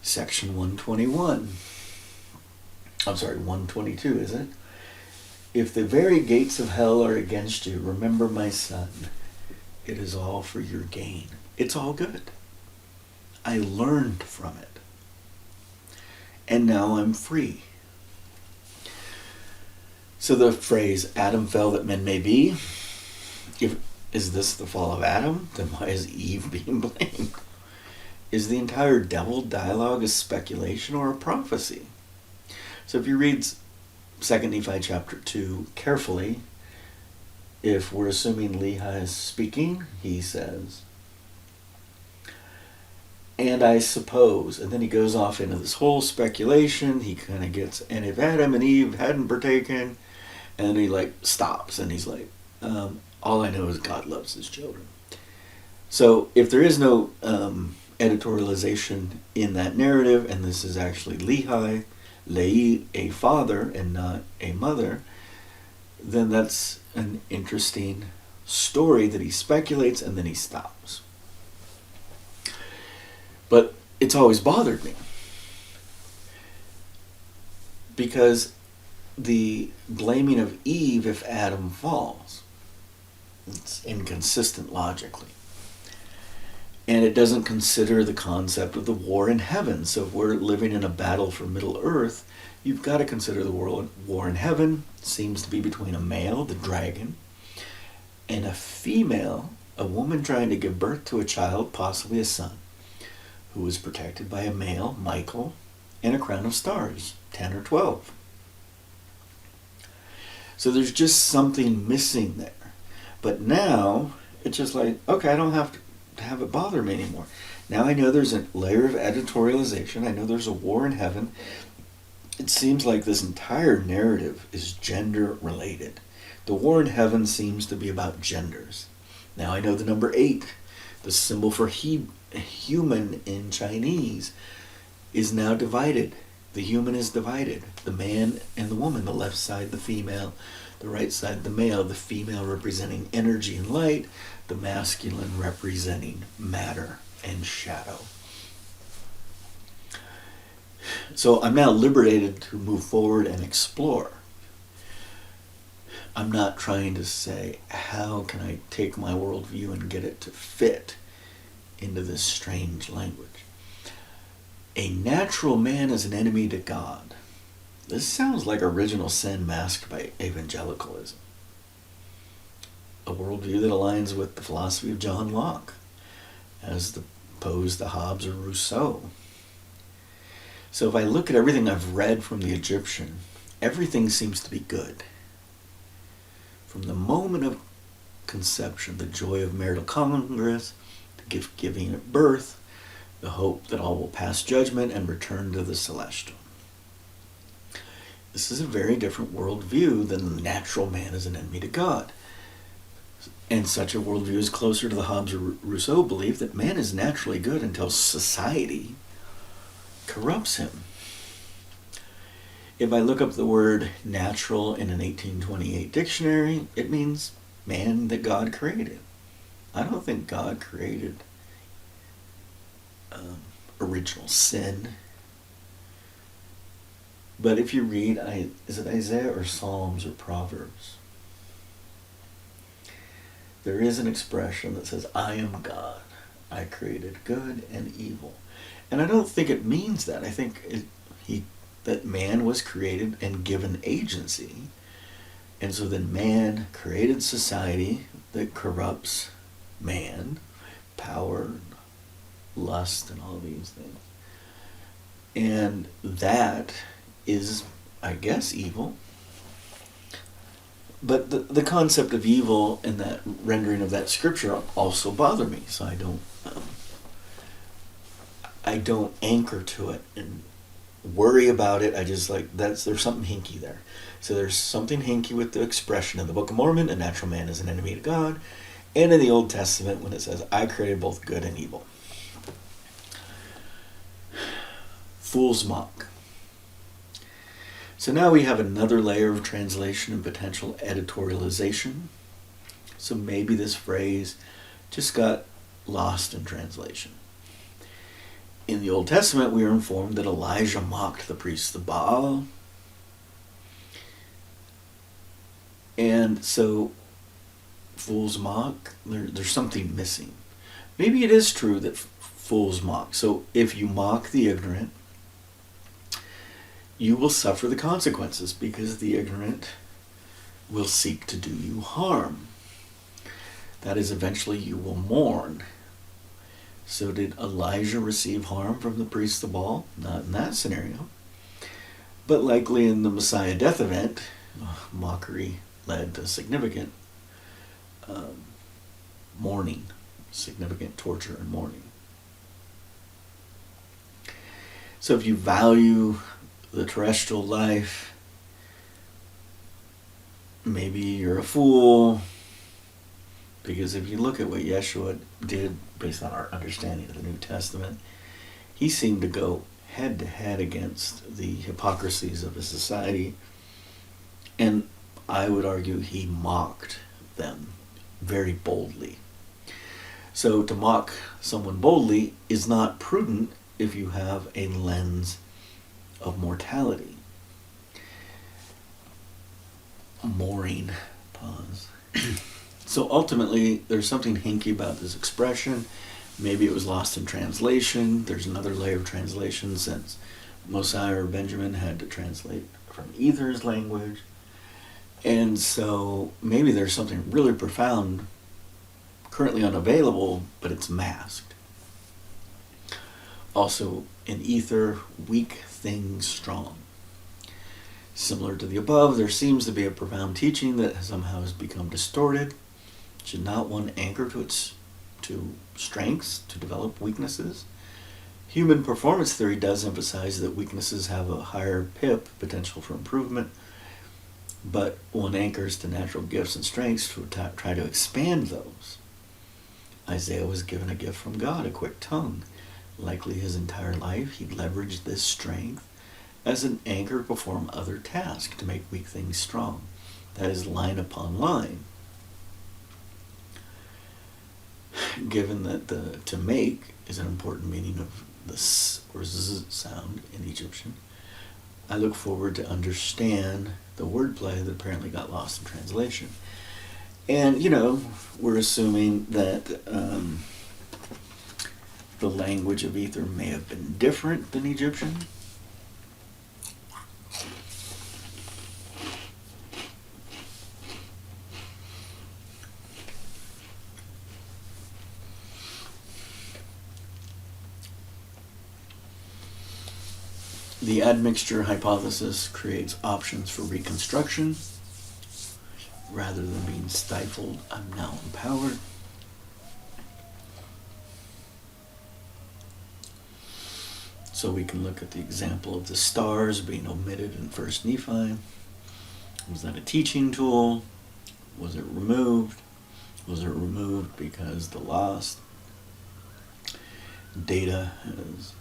Section 121. I'm sorry, 122, is it? If the very gates of hell are against you, remember, my son, it is all for your gain. It's all good. I learned from it. And now I'm free. So the phrase, Adam fell that men may be, is this the fall of Adam? Then why is Eve being blamed? Is the entire devil dialogue a speculation or a prophecy? So if you read 2 Nephi chapter 2 carefully, if we're assuming Lehi is speaking, he says, and I suppose, and then he goes off into this whole speculation, he kind of gets, and if Adam and Eve hadn't partaken, and then he stops, and he's like, all I know is God loves his children. So if there is no editorialization in that narrative, and this is actually Lehi, a father and not a mother, then that's an interesting story that he speculates and then he stops. But it's always bothered me because the blaming of Eve if Adam falls, it's inconsistent logically. And it doesn't consider the concept of the war in heaven. So if we're living in a battle for Middle Earth, you've got to consider the war in heaven seems to be between a male, the dragon, and a female, a woman trying to give birth to a child, possibly a son, who was protected by a male, Michael, and a crown of stars, 10 or 12. So there's just something missing there. But now, it's just like, okay, I don't have to have it bother me anymore. Now I know there's a layer of editorialization. I know there's a war in heaven. It seems like this entire narrative is gender related. The war in heaven seems to be about genders. Now I know the number 8, the symbol for human in Chinese, is now divided. The human is divided. The man and the woman, the left side the female, the right side the male, the female representing energy and light, the masculine representing matter and shadow. So I'm now liberated to move forward and explore. I'm not trying to say, how can I take my worldview and get it to fit into this strange language? A natural man is an enemy to God. This sounds like original sin masked by evangelicalism. A worldview that aligns with the philosophy of John Locke, as opposed to Hobbes or Rousseau. So if I look at everything I've read from the Egyptian, everything seems to be good. From the moment of conception, the joy of marital congress, the gift giving at birth, the hope that all will pass judgment and return to the celestial. This is a very different worldview than the natural man is an enemy to God. And such a worldview is closer to the Hobbes or Rousseau belief that man is naturally good until society corrupts him. If I look up the word natural in an 1828 dictionary, it means man that God created. I don't think God created original sin. But if you read, is it Isaiah or Psalms or Proverbs? There is an expression that says, I am God. I created good and evil. And I don't think it means that. I think that man was created and given agency. And so then man created society that corrupts man, power, lust, and all these things. And that is, I guess, evil. But the concept of evil and that rendering of that scripture also bother me. So I don't anchor to it and worry about it. I just there's something hinky there. So there's something hinky with the expression in the Book of Mormon, a natural man is an enemy to God, and in the Old Testament when it says, I created both good and evil. Fools mock. So now we have another layer of translation and potential editorialization. So maybe this phrase just got lost in translation. In the Old Testament, we are informed that Elijah mocked the priests of Baal. And so, fools mock, there's something missing. Maybe it is true that fools mock. So if you mock the ignorant, you will suffer the consequences because the ignorant will seek to do you harm. That is, eventually you will mourn. So did Elijah receive harm from the priests of Baal? Not in that scenario. But likely in the Messiah death event, mockery led to significant mourning, significant torture and mourning. So if you value the terrestrial life, maybe you're a fool, because if you look at what Yeshua did based on our understanding of the New Testament, he seemed to go head to head against the hypocrisies of his society, and I would argue he mocked them very boldly. So to mock someone boldly is not prudent if you have a lens of mortality. Mooring. Pause. So ultimately, there's something hinky about this expression. Maybe it was lost in translation. There's another layer of translation since Mosiah or Benjamin had to translate from Ether's language. And so maybe there's something really profound currently unavailable, but it's masked. Also, in Ether, weak things strong. Similar to the above, there seems to be a profound teaching that somehow has become distorted. Should not one anchor to strengths to develop weaknesses? Human performance theory does emphasize that weaknesses have a higher PIP, potential for improvement, but one anchors to natural gifts and strengths to try to expand those. Isaiah was given a gift from God, a quick tongue. Likely his entire life he leveraged this strength as an anchor to perform other tasks to make weak things strong. That is line upon line. Given that the to make is an important meaning of the s or z sound in Egyptian, I look forward to understand the wordplay that apparently got lost in translation. And, we're assuming that the language of Ether may have been different than Egyptian. The admixture hypothesis creates options for reconstruction. Rather than being stifled, I'm now empowered. So we can look at the example of the stars being omitted in 1st Nephi. Was that a teaching tool? Was it removed? Was it removed because the lost data has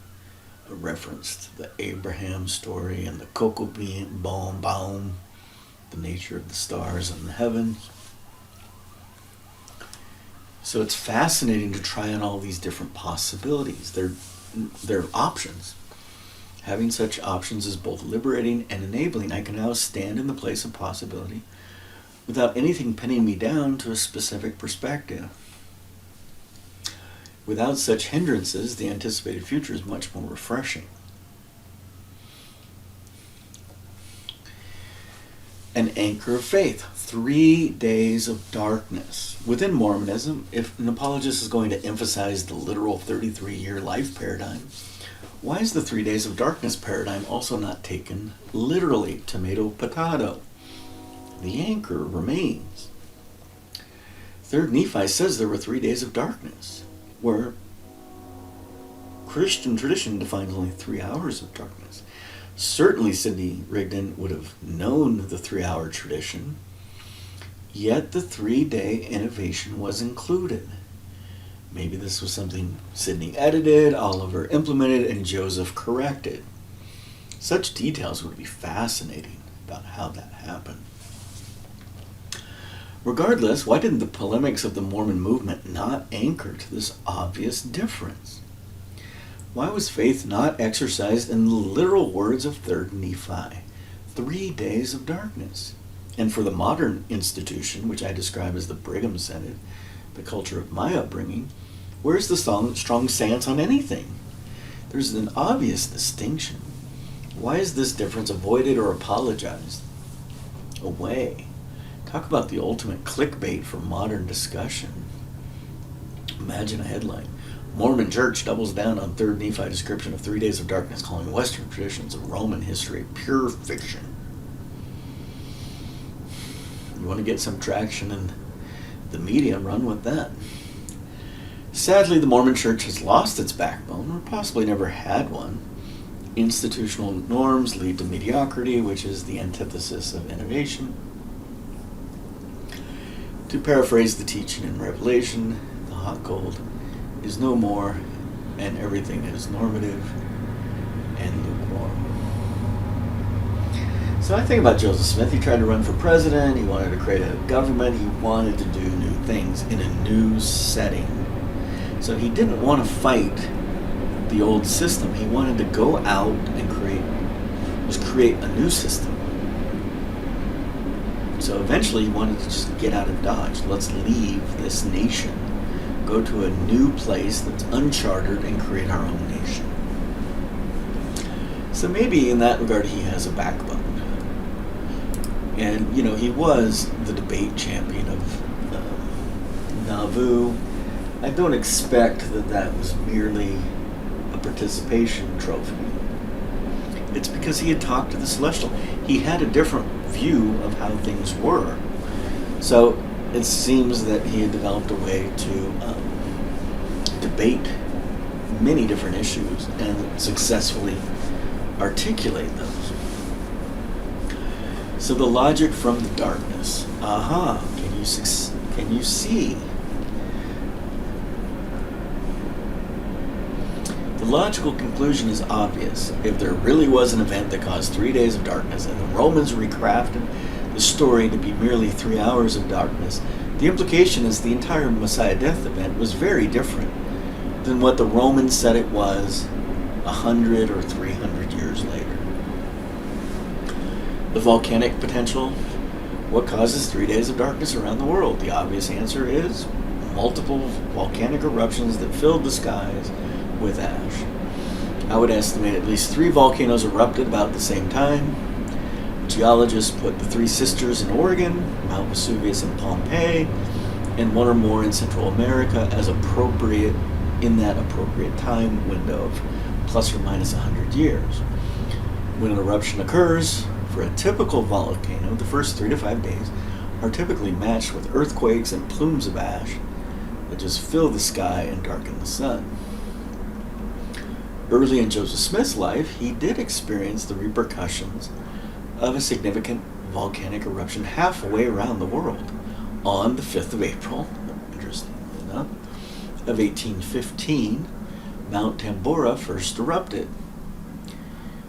referenced the Abraham story and the cocoa bean baum, the nature of the stars in the heavens? So it's fascinating to try on all these different possibilities. They're options. Having such options is both liberating and enabling. I can now stand in the place of possibility without anything pinning me down to a specific perspective. Without such hindrances, the anticipated future is much more refreshing. An anchor of faith. 3 days of darkness. Within Mormonism, if an apologist is going to emphasize the literal 33-year life paradigm, why is the 3 days of darkness paradigm also not taken literally? Tomato, potato. The anchor remains. 3rd Nephi says there were 3 days of darkness, where Christian tradition defines only 3 hours of darkness. Certainly Sidney Rigdon would have known the 3-hour tradition, yet the 3-day innovation was included. Maybe this was something Sidney edited, Oliver implemented, and Joseph corrected. Such details would be fascinating about how that happened. Regardless, why didn't the polemics of the Mormon movement not anchor to this obvious difference? Why was faith not exercised in the literal words of 3rd Nephi? 3 days of darkness. And for the modern institution, which I describe as the Brigham Synod, the culture of my upbringing, where's the strong stance on anything? There's an obvious distinction. Why is this difference avoided or apologized away? Talk about the ultimate clickbait for modern discussion. Imagine a headline. Mormon Church doubles down on 3rd Nephi description of 3 days of darkness, calling Western traditions of Roman history pure fiction. You want to get some traction in the media, run with that. Sadly, the Mormon Church has lost its backbone, or possibly never had one. Institutional norms lead to mediocrity, which is the antithesis of innovation. To paraphrase the teaching in Revelation, the hot gold is no more, and everything is normative and lukewarm. So I think about Joseph Smith. He tried to run for president. He wanted to create a government. He wanted to do new things in a new setting. So he didn't want to fight the old system. He wanted to go out and create a new system. So eventually he wanted to just get out of Dodge. Let's leave this nation, go to a new place that's uncharted, and create our own nation. So maybe in that regard he has a backbone. And, he was the debate champion of Nauvoo. I don't expect that was merely a participation trophy. It's because he had talked to the Celestial. He had a different view of how things were. So it seems that he had developed a way to debate many different issues and successfully articulate those. So the logic from the darkness. Can you see? The logical conclusion is obvious. If there really was an event that caused 3 days of darkness and the Romans recrafted the story to be merely 3 hours of darkness, the implication is the entire Messiah death event was very different than what the Romans said it was 100 or 300 years later. The volcanic potential. What causes 3 days of darkness around the world? The obvious answer is multiple volcanic eruptions that filled the skies with ash. I would estimate at least 3 volcanoes erupted about the same time. Geologists put the 3 sisters in Oregon, Mount Vesuvius in Pompeii, and 1 or more in Central America as appropriate in that appropriate time window of plus or minus 100 years. When an eruption occurs, for a typical volcano, the first 3 to 5 days are typically matched with earthquakes and plumes of ash that just fill the sky and darken the sun. Early in Joseph Smith's life, he did experience the repercussions of a significant volcanic eruption halfway around the world. On the 5th of April, interestingly enough, of 1815, Mount Tambora first erupted.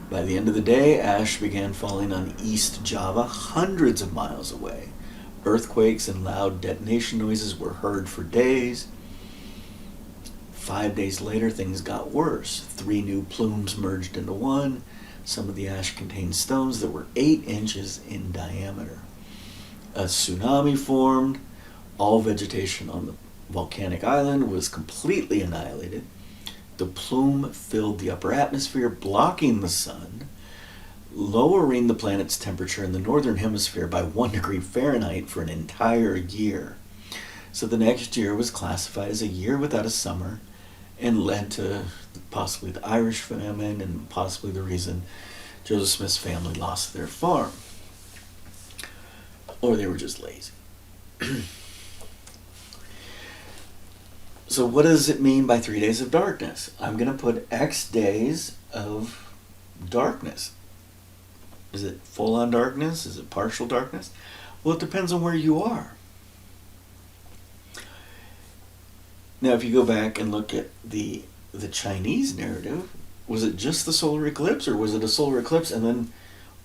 By the end of the day, ash began falling on East Java, hundreds of miles away. Earthquakes and loud detonation noises were heard for days. 5 days later, things got worse. 3 new plumes merged into one. Some of the ash contained stones that were 8 inches in diameter. A tsunami formed. All vegetation on the volcanic island was completely annihilated. The plume filled the upper atmosphere, blocking the sun, lowering the planet's temperature in the northern hemisphere by 1 degree Fahrenheit for an entire year. So the next year was classified as a year without a summer and led to possibly the Irish famine and possibly the reason Joseph Smith's family lost their farm. Or they were just lazy. So what does it mean by 3 days of darkness? I'm going to put X days of darkness. Is it full-on darkness? Is it partial darkness? Well, it depends on where you are. Now, if you go back and look at the Chinese narrative, was it just the solar eclipse, or was it a solar eclipse and then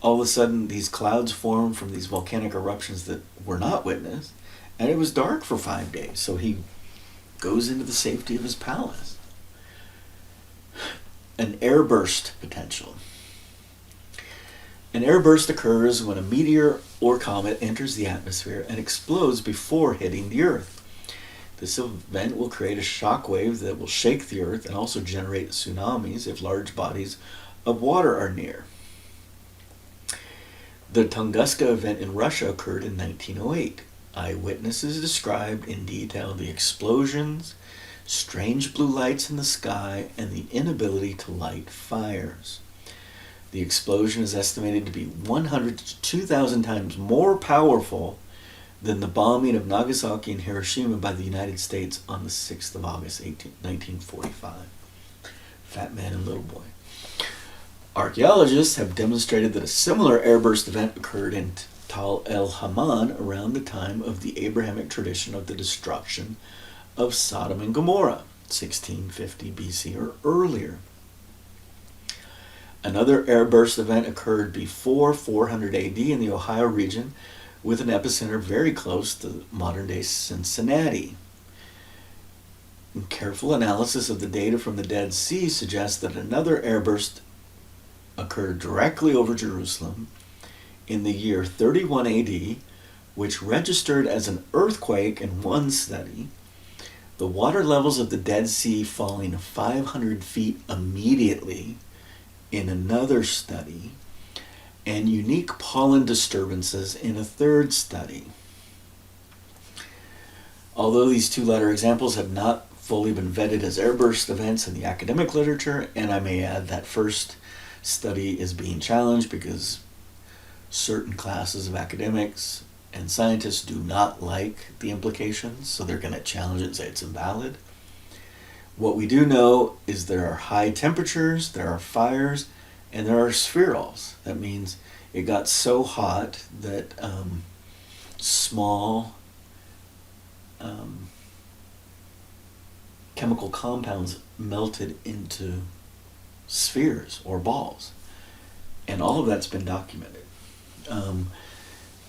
all of a sudden these clouds formed from these volcanic eruptions that were not witnessed, and it was dark for 5 days, so he goes into the safety of his palace. An airburst potential. An airburst occurs when a meteor or comet enters the atmosphere and explodes before hitting the Earth. This event will create a shock wave that will shake the Earth and also generate tsunamis if large bodies of water are near. The Tunguska event in Russia occurred in 1908. Eyewitnesses described in detail the explosions, strange blue lights in the sky, and the inability to light fires. The explosion is estimated to be 100 to 2,000 times more powerful than the bombing of Nagasaki and Hiroshima by the United States on the 6th of August, 1945. Fat Man and Little Boy. Archaeologists have demonstrated that a similar airburst event occurred in Tal el-Haman around the time of the Abrahamic tradition of the destruction of Sodom and Gomorrah, 1650 BC or earlier. Another airburst event occurred before 400 AD in the Ohio region, with an epicenter very close to modern-day Cincinnati. Careful analysis of the data from the Dead Sea suggests that another airburst occurred directly over Jerusalem in the year 31 AD, which registered as an earthquake in one study, the water levels of the Dead Sea falling 500 feet immediately in another study, and unique pollen disturbances in a third study. Although these two latter examples have not fully been vetted as airburst events in the academic literature, and I may add that first study is being challenged because certain classes of academics and scientists do not like the implications, so they're going to challenge it and say it's invalid. What we do know is there are high temperatures, there are fires, and there are spherules. That means it got so hot that small chemical compounds melted into spheres or balls. And all of that's been documented.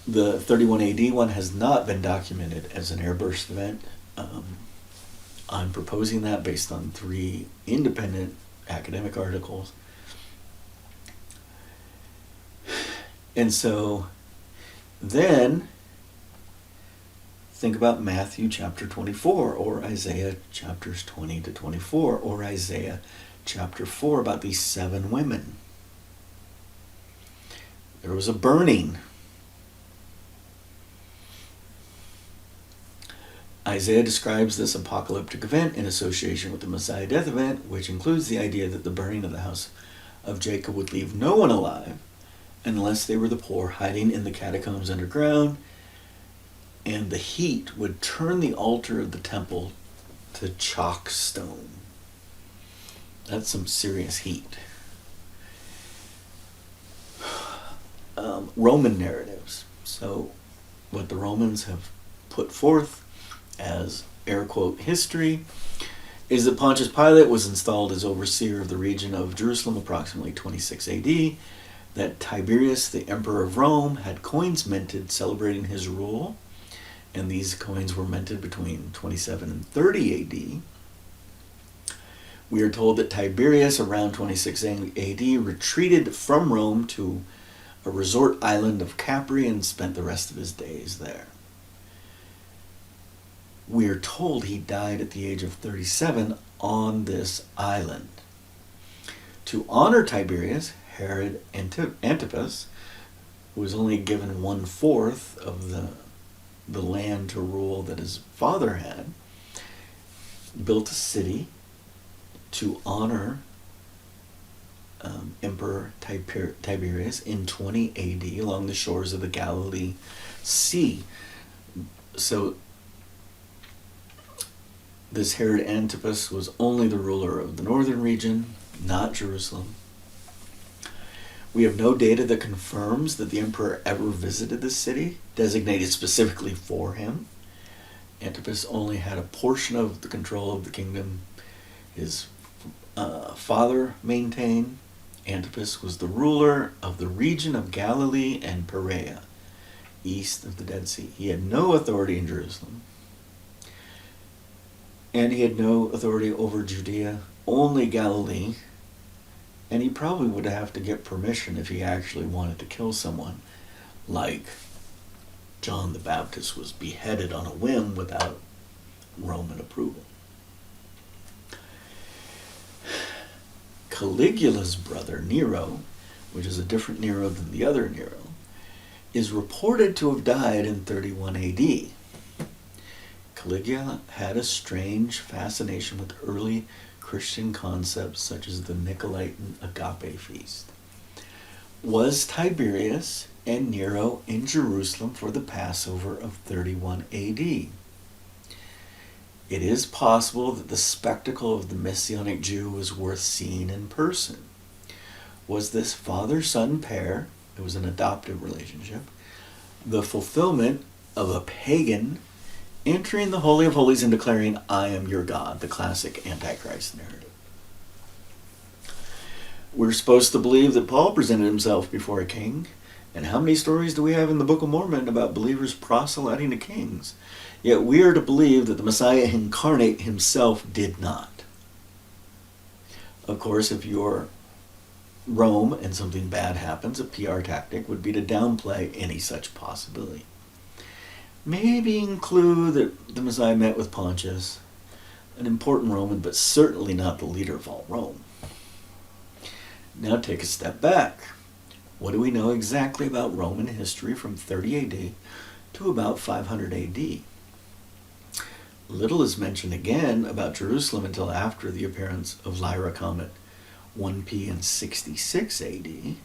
The 31 AD one has not been documented as an airburst event. I'm proposing that based on 3 independent academic articles. And so then think about Matthew chapter 24 or Isaiah chapters 20 to 24 or Isaiah chapter 4 about these 7 women. There was a burning. Isaiah describes this apocalyptic event in association with the Messiah death event, which includes the idea that the burning of the house of Jacob would leave no one alive unless they were the poor hiding in the catacombs underground, and the heat would turn the altar of the temple to chalk stone. That's some serious heat. Roman narratives. So what the Romans have put forth as air quote history is that Pontius Pilate was installed as overseer of the region of Jerusalem approximately 26 AD, that Tiberius, the emperor of Rome, had coins minted celebrating his rule, and these coins were minted between 27 and 30 AD. We are told that Tiberius, around 26 AD, retreated from Rome to a resort island of Capri and spent the rest of his days there. We are told he died at the age of 37 on this island. To honor Tiberius, Herod Antipas, who was only given 1/4 of the land to rule that his father had, built a city to honor Emperor Tiberius in 20 AD along the shores of the Galilee Sea. So this Herod Antipas was only the ruler of the northern region, not Jerusalem. We have no data that confirms that the emperor ever visited this city, designated specifically for him. Antipas only had a portion of the control of the kingdom his father maintained. Antipas was the ruler of the region of Galilee and Perea, east of the Dead Sea. He had no authority in Jerusalem, and he had no authority over Judea, only Galilee, and he probably would have to get permission if he actually wanted to kill someone, like John the Baptist was beheaded on a whim without Roman approval. Caligula's brother, Nero, which is a different Nero than the other Nero, is reported to have died in 31 AD. Caligula had a strange fascination with early Christian concepts such as the Nicolaitan agape feast. Was Tiberius and Nero in Jerusalem for the Passover of 31 AD? It is possible that the spectacle of the Messianic Jew was worth seeing in person. Was this father-son pair, it was an adoptive relationship, the fulfillment of a pagan entering the Holy of Holies and declaring, "I am your God," the classic Antichrist narrative? We're supposed to believe that Paul presented himself before a king. And how many stories do we have in the Book of Mormon about believers proselyting to kings? Yet we are to believe that the Messiah incarnate himself did not. Of course, if you're Rome and something bad happens, a PR tactic would be to downplay any such possibility. Maybe include that the Messiah met with Pontius, an important Roman, but certainly not the leader of all Rome. Now take a step back. What do we know exactly about Roman history from 30 AD to about 500 AD? Little is mentioned again about Jerusalem until after the appearance of Lyra Comet 1P in 66 AD.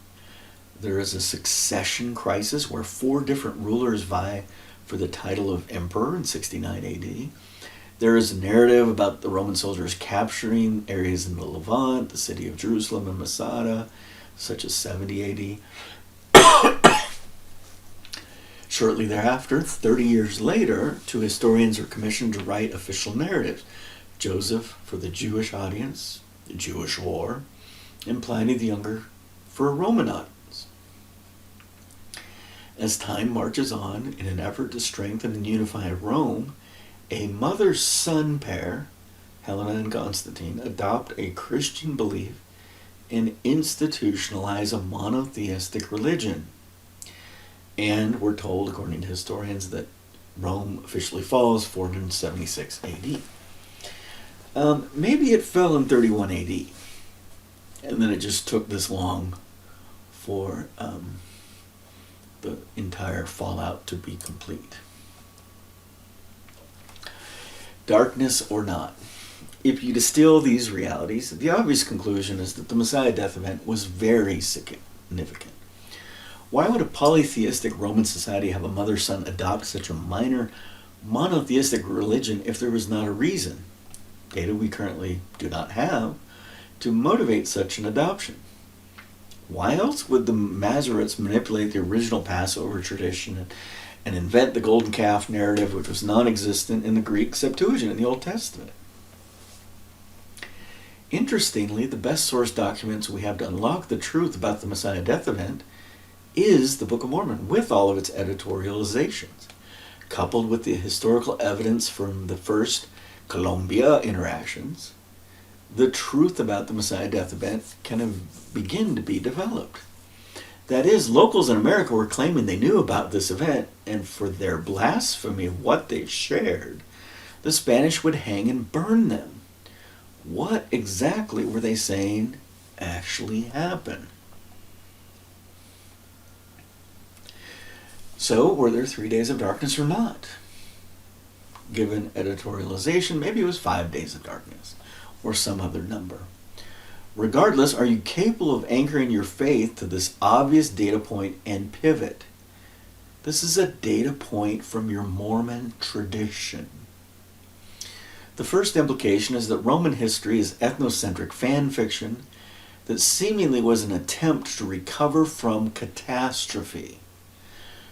There is a succession crisis where 4 different rulers vie for the title of emperor in 69 AD. There is a narrative about the Roman soldiers capturing areas in the Levant, the city of Jerusalem and Masada, such as 70 AD. Shortly thereafter, 30 years later, 2 historians are commissioned to write official narratives. Joseph for the Jewish audience, the Jewish War, and Pliny the Younger for a Roman audience. As time marches on, in an effort to strengthen and unify Rome, a mother-son pair, Helena and Constantine, adopt a Christian belief and institutionalize a monotheistic religion. And we're told, according to historians, that Rome officially falls 476 AD. Maybe it fell in 31 AD, and then it just took this long for the entire fallout to be complete. Darkness or not, if you distill these realities, the obvious conclusion is that the Messiah death event was very significant. Why would a polytheistic Roman society have a mother-son adopt such a minor monotheistic religion if there was not a reason, data we currently do not have, to motivate such an adoption? Why else would the Masoretes manipulate the original Passover tradition and invent the golden calf narrative, which was non-existent in the Greek Septuagint in the Old Testament? Interestingly, the best source documents we have to unlock the truth about the Messiah death event is the Book of Mormon, with all of its editorializations, coupled with the historical evidence from the first Columbia interactions. the truth about the Messiah death event can begin to be developed. That is, locals in America were claiming they knew about this event, and for their blasphemy of what they shared, the Spanish would hang and burn them. What exactly were they saying actually happened? So, were there 3 days of darkness or not? Given editorialization, maybe it was 5 days of darkness, or some other number. Regardless, are you capable of anchoring your faith to this obvious data point and pivot? This is a data point from your Mormon tradition. The first implication is that Roman history is ethnocentric fan fiction that seemingly was an attempt to recover from catastrophe,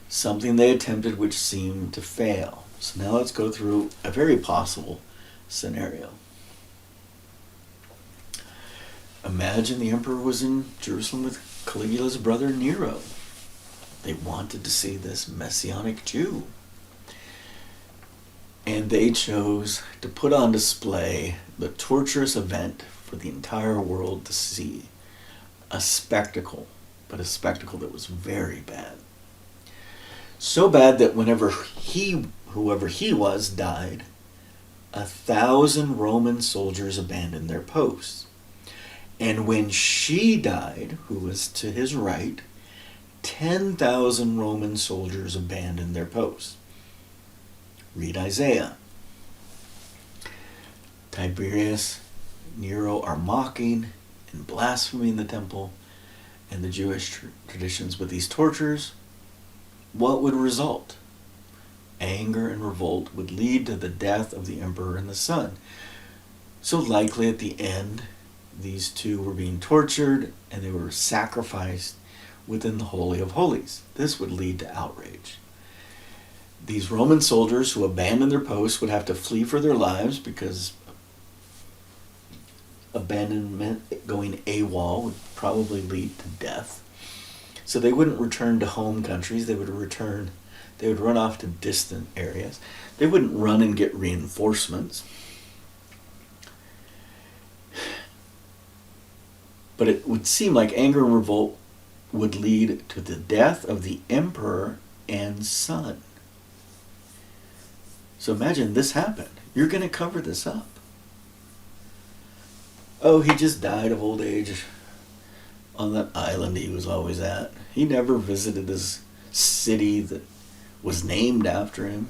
something they attempted which seemed to fail. So now let's go through a very possible scenario. Imagine the emperor was in Jerusalem with Caligula's brother Nero. They wanted to see this Messianic Jew. And they chose to put on display the torturous event for the entire world to see. A spectacle, but a spectacle that was very bad. So bad that whoever he was, died, 1,000 Roman soldiers abandoned their posts. And when she died, who was to his right, 10,000 Roman soldiers abandoned their posts. Read Isaiah. Tiberius, Nero are mocking and blaspheming the temple and the Jewish traditions with these tortures. What would result? Anger and revolt would lead to the death of the emperor and the son. So likely at the end, these two were being tortured and they were sacrificed within the Holy of Holies. This would lead to outrage. These Roman soldiers who abandoned their posts would have to flee for their lives because abandonment, going AWOL, would probably lead to death. So they wouldn't return to home countries. They would run off to distant areas. They wouldn't run and get reinforcements. But it would seem like anger and revolt would lead to the death of the emperor and son. So imagine this happened. You're going to cover this up. Oh, he just died of old age on that island he was always at. He never visited this city that was named after him.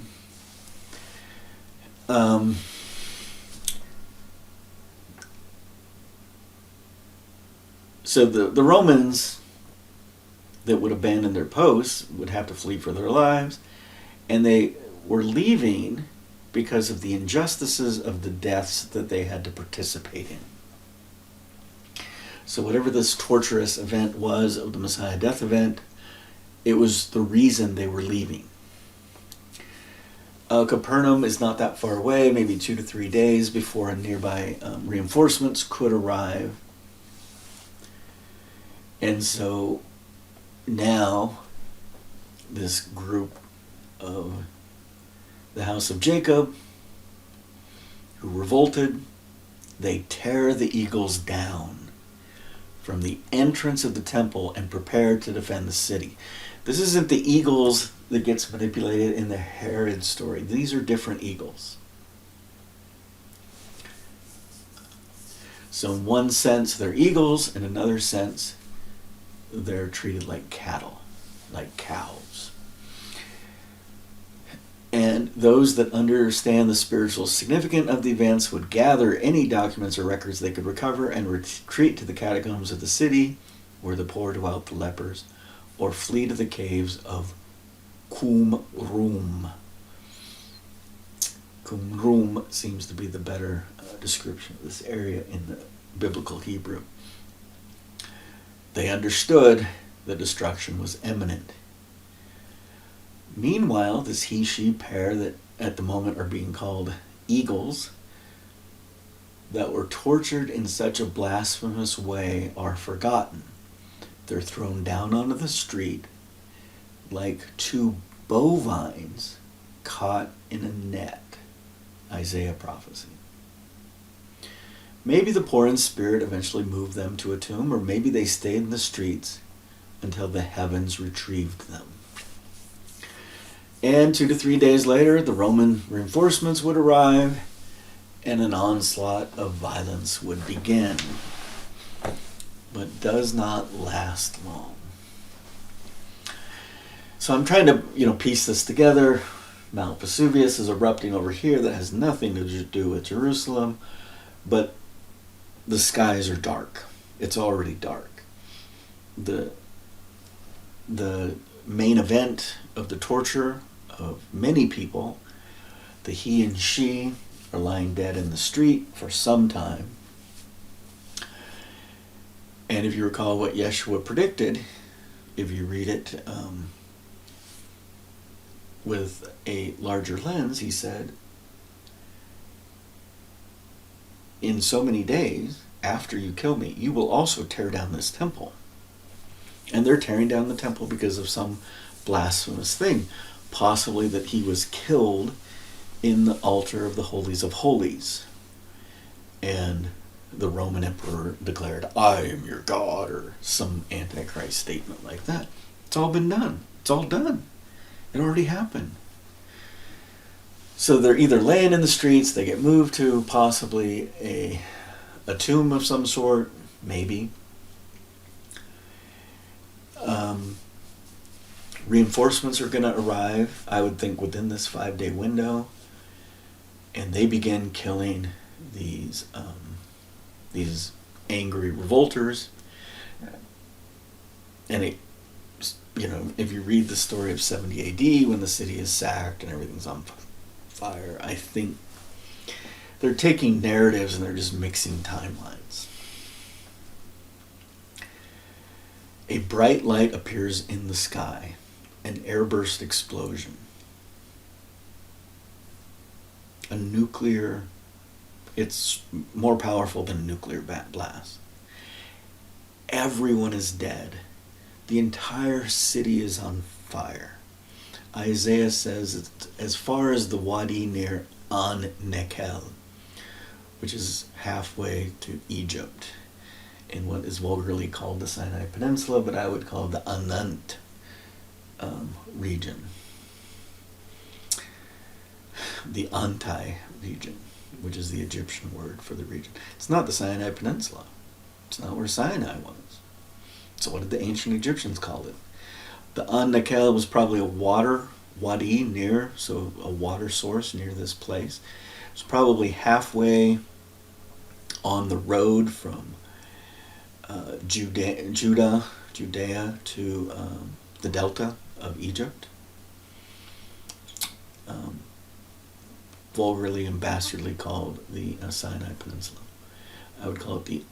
So the Romans that would abandon their posts would have to flee for their lives, and they were leaving because of the injustices of the deaths that they had to participate in. So whatever this torturous event was of the Messiah death event, it was the reason they were leaving. Capernaum is not that far away, maybe 2 to 3 days before nearby reinforcements could arrive. And so now this group of the house of Jacob who revolted, they tear the eagles down from the entrance of the temple and prepare to defend the city. This isn't the eagles that gets manipulated in the Herod story. These are different eagles. So in one sense, they're eagles. In another sense, they're treated like cattle, like cows. And those that understand the spiritual significance of the events would gather any documents or records they could recover and retreat to the catacombs of the city where the poor dwelt, the lepers, or flee to the caves of Qumrum. Qumrum seems to be the better description of this area in the biblical Hebrew. They understood that destruction was imminent. Meanwhile, this he-she pair that at the moment are being called eagles that were tortured in such a blasphemous way are forgotten. They're thrown down onto the street like two bovines caught in a net. Isaiah prophecy. Maybe the poor in spirit eventually moved them to a tomb, or maybe they stayed in the streets until the heavens retrieved them. And 2 to 3 days later, the Roman reinforcements would arrive, and an onslaught of violence would begin, but does not last long. So I'm trying to, piece this together. Mount Vesuvius is erupting over here. That has nothing to do with Jerusalem, but the skies are dark. It's already dark. The main event of the torture of many people, the he and she, are lying dead in the street for some time. And if you recall what Yeshua predicted, if you read it with a larger lens, he said, in so many days after you kill me, you will also tear down this temple. And they're tearing down the temple because of some blasphemous thing, possibly that he was killed in the altar of the holies of holies. And the Roman emperor declared, I am your God, or some Antichrist statement like that. It's all been done. It's all done. It already happened. So they're either laying in the streets, they get moved to possibly a tomb of some sort, maybe. Reinforcements are going to arrive, I would think, within this 5-day window, and they begin killing these angry revolters. And it, if you read the story of 70 AD when the city is sacked and everything's on fire, I think they're taking narratives and they're just mixing timelines. A bright light appears in the sky, an airburst explosion. It's more powerful than a nuclear blast. Everyone is dead. The entire city is on fire. Isaiah says as far as the wadi near An Nekel, which is halfway to Egypt, in what is vulgarly called the Sinai Peninsula, but I would call it the Anant region. The Antai region, which is the Egyptian word for the region. It's not the Sinai Peninsula. It's not where Sinai was. So what did the ancient Egyptians call it? The An Nekel was probably a wadi near, so a water source near this place. It's probably halfway on the road from Judea to the delta of Egypt. Vulgarly and bastardly called the Sinai Peninsula. I would call it the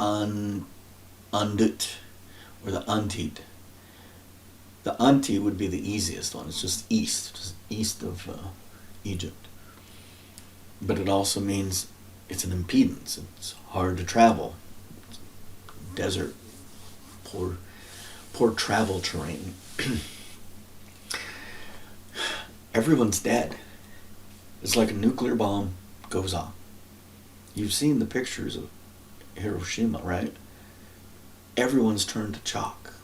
Andut, or the Antit. The Anti would be the easiest one. It's just east of Egypt. But it also means it's an impedance. It's hard to travel. Desert, poor travel terrain. Everyone's dead. It's like a nuclear bomb goes off. You've seen the pictures of Hiroshima, right? Everyone's turned to chalk.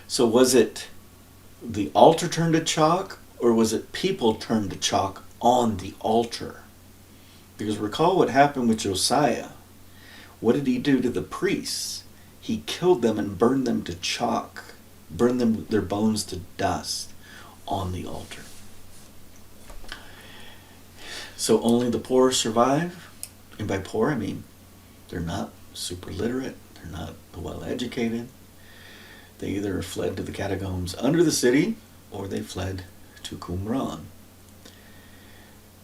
So was it the altar turned to chalk, or was it people turned to chalk on the altar? Because recall what happened with Josiah. What did he do to the priests? He killed them and burned them to chalk, burned their bones to dust on the altar. So only the poor survive, and by poor I mean they're not super literate, they're not well educated. They either fled to the catacombs under the city, or they fled to Qumran.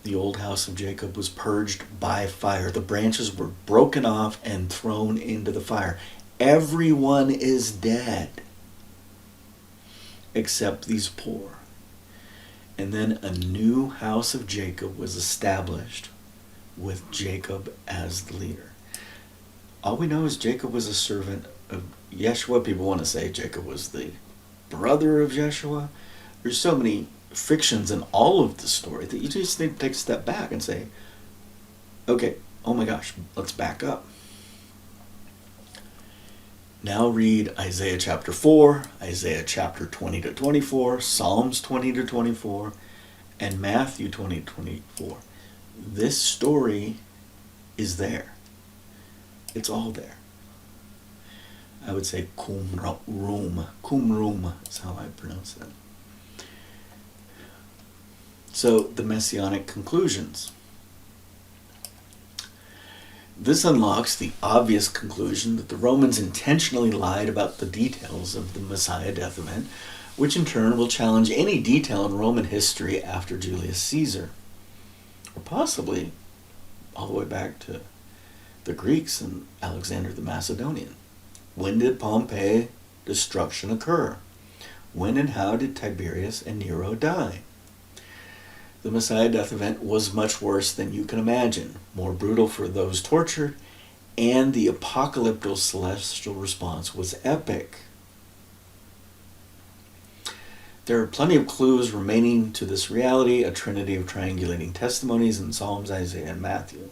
The old house of Jacob was purged by fire. The branches were broken off and thrown into the fire. Everyone is dead, except these poor. And then a new house of Jacob was established with Jacob as the leader. All we know is Jacob was a servant of Yeshua. People want to say Jacob was the brother of Yeshua. There's so many fictions in all of the story that you just need to take a step back and say, okay, oh my gosh, let's back up. Now read Isaiah chapter 4, Isaiah chapter 20 to 24, Psalms 20 to 24, and Matthew 20 to 24. This story is there. It's all there. I would say Qumrum is how I pronounce that. So the messianic conclusions. This unlocks the obvious conclusion that the Romans intentionally lied about the details of the Messiah death event, which in turn will challenge any detail in Roman history after Julius Caesar, or possibly all the way back to the Greeks and Alexander the Macedonian. When did Pompeii's destruction occur? When and how did Tiberius and Nero die? The Messiah death event was much worse than you can imagine, more brutal for those tortured, and the apocalyptic celestial response was epic. There are plenty of clues remaining to this reality, a trinity of triangulating testimonies in Psalms, Isaiah, and Matthew.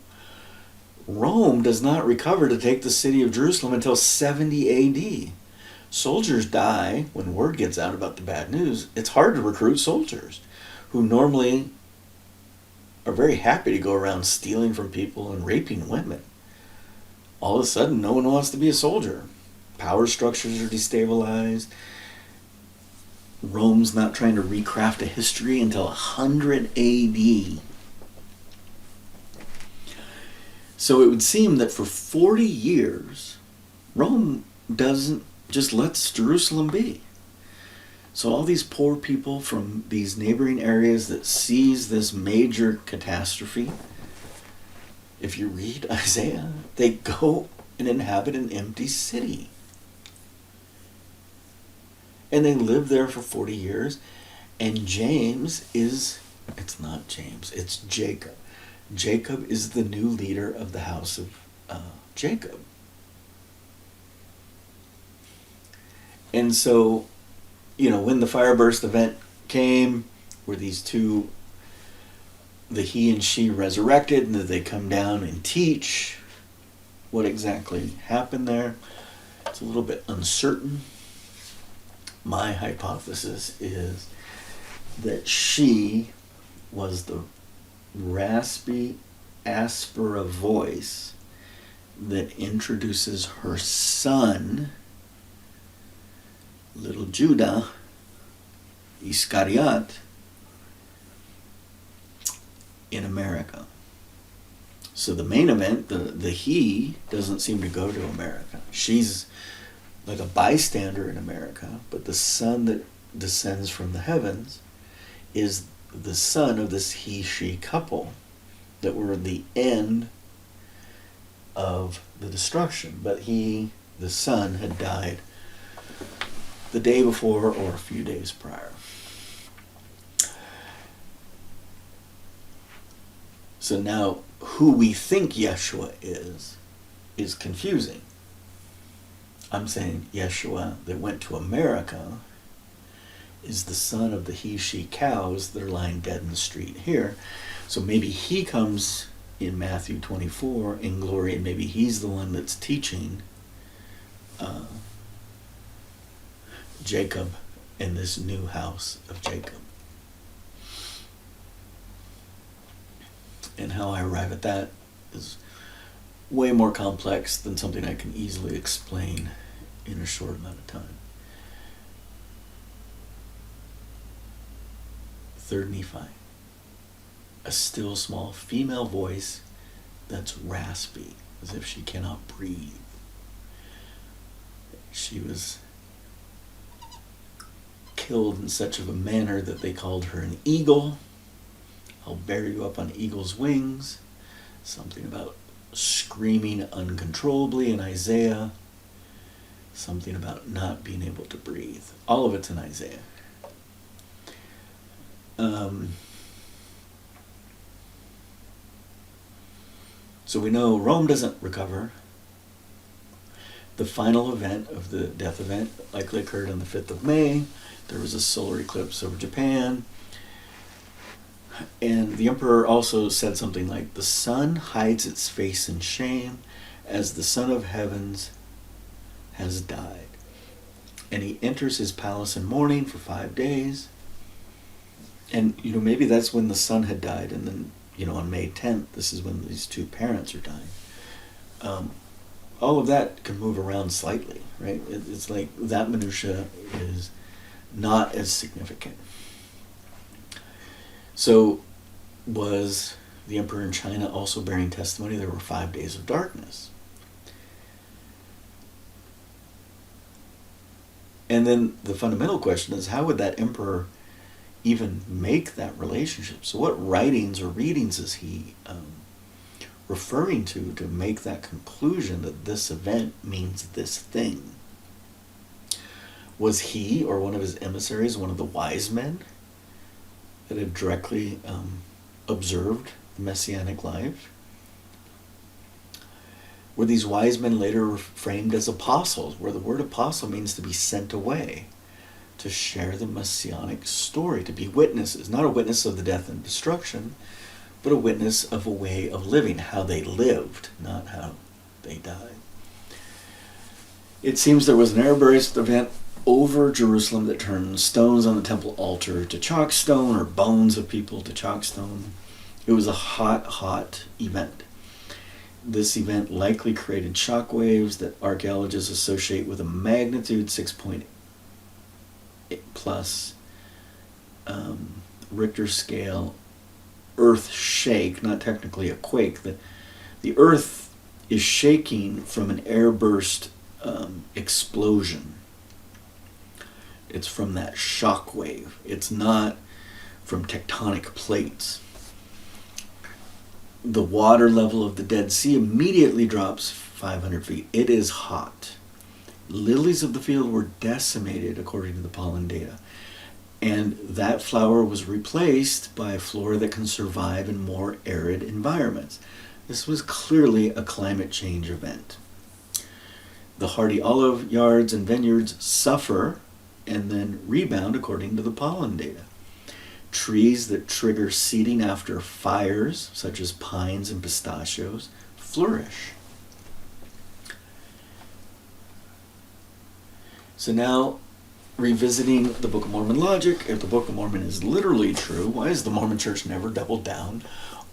Rome does not recover to take the city of Jerusalem until 70 AD. Soldiers die when word gets out about the bad news. It's hard to recruit soldiers who normally are very happy to go around stealing from people and raping women. All of a sudden, no one wants to be a soldier. Power structures are destabilized. Rome's not trying to recraft a history until 100 AD. So it would seem that for 40 years, Rome doesn't just let Jerusalem be. So all these poor people from these neighboring areas that sees this major catastrophe, if you read Isaiah, they go and inhabit an empty city. And they live there for 40 years. And it's not James, it's Jacob. Jacob is the new leader of the house of Jacob. And so, when the fireburst event came, where these two, the he and she resurrected, and they come down and teach what exactly happened there, it's a little bit uncertain. My hypothesis is that she was the raspy aspera voice that introduces her son, little Judah Iscariot, in America. So the main event, the he doesn't seem to go to America. She's like a bystander in America, but the son that descends from the heavens is the son of this he-she couple that were the end of the destruction. But the son, had died the day before or a few days prior. So now who we think Yeshua is confusing. I'm saying Yeshua that went to America is the son of the he-she cows that are lying dead in the street here. So maybe he comes in Matthew 24 in glory, and maybe he's the one that's teaching Jacob in this new house of Jacob. And how I arrive at that is way more complex than something I can easily explain in a short amount of time. 3rd Nephi. A still small female voice that's raspy, as if she cannot breathe. She was killed in such of a manner that they called her an eagle. I'll bear you up on eagle's wings. Something about screaming uncontrollably in Isaiah. Something about not being able to breathe. All of it's in Isaiah. So we know Rome doesn't recover. The final event of the death event likely occurred on the 5th of May. There was a solar eclipse over Japan. And the emperor also said something like, "The sun hides its face in shame as the Son of Heavens has died. And he enters his palace in mourning for 5 days." And, maybe that's when the son had died. And then, on May 10th, this is when these two parents are dying. All of that can move around slightly, right? It's like that minutia is not as significant. So was the emperor in China also bearing testimony? There were 5 days of darkness. And then the fundamental question is, how would that emperor even make that relationship? So what writings or readings is he referring to make that conclusion that this event means this thing? Was he or one of his emissaries one of the wise men that had directly observed the messianic life? Were these wise men later framed as apostles, where the word apostle means to be sent away, to share the messianic story, to be witnesses, not a witness of the death and destruction, but a witness of a way of living, how they lived, not how they died. It seems there was an air-based event over Jerusalem that turned stones on the temple altar to chalkstone, or bones of people to chalkstone. It was a hot event. This event likely created shock waves that archaeologists associate with a magnitude 6.8 plus Richter scale earth shake, not technically a quake. The earth is shaking from an airburst explosion. It's from that shock wave. It's not from tectonic plates. The water level of the Dead Sea immediately drops 500 feet. It is hot. Lilies of the field were decimated, according to the pollen data. And that flower was replaced by a flora that can survive in more arid environments. This was clearly a climate change event. The hardy olive yards and vineyards suffer and then rebound according to the pollen data. Trees that trigger seeding after fires, such as pines and pistachios, flourish. So now, revisiting the Book of Mormon logic, if the Book of Mormon is literally true, why has the Mormon Church never doubled down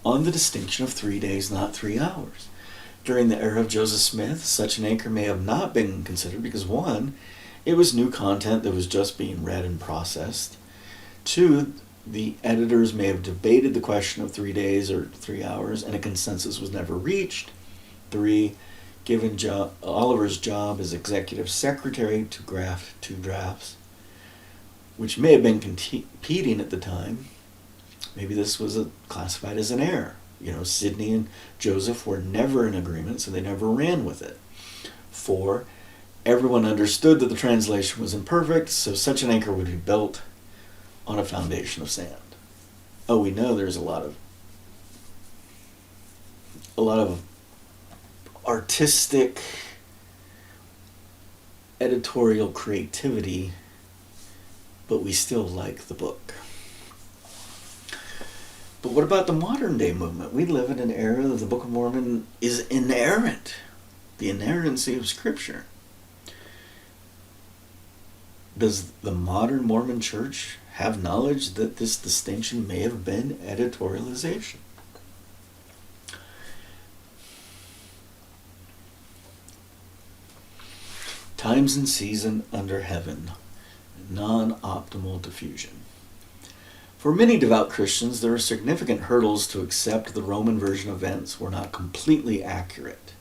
on the distinction of 3 days, not 3 hours? During the era of Joseph Smith, such an anchor may have not been considered because, 1, it was new content that was just being read and processed. 2, the editors may have debated the question of 3 days or 3 hours, and a consensus was never reached. 3, given Oliver's job as executive secretary to draft 2 drafts, which may have been competing at the time, maybe this was classified as an error. Sidney and Joseph were never in agreement, so they never ran with it. 4, everyone understood that the translation was imperfect, so such an anchor would be built on a foundation of sand. Oh, we know there's a lot of artistic, editorial creativity, but we still like the book. But what about the modern day movement? We live in an era that the Book of Mormon is inerrant, the inerrancy of Scripture. Does the modern Mormon Church have knowledge that this distinction may have been editorialization? Times and season under heaven, non-optimal diffusion. For many devout Christians, there are significant hurdles to accept the Roman version events were not completely accurate.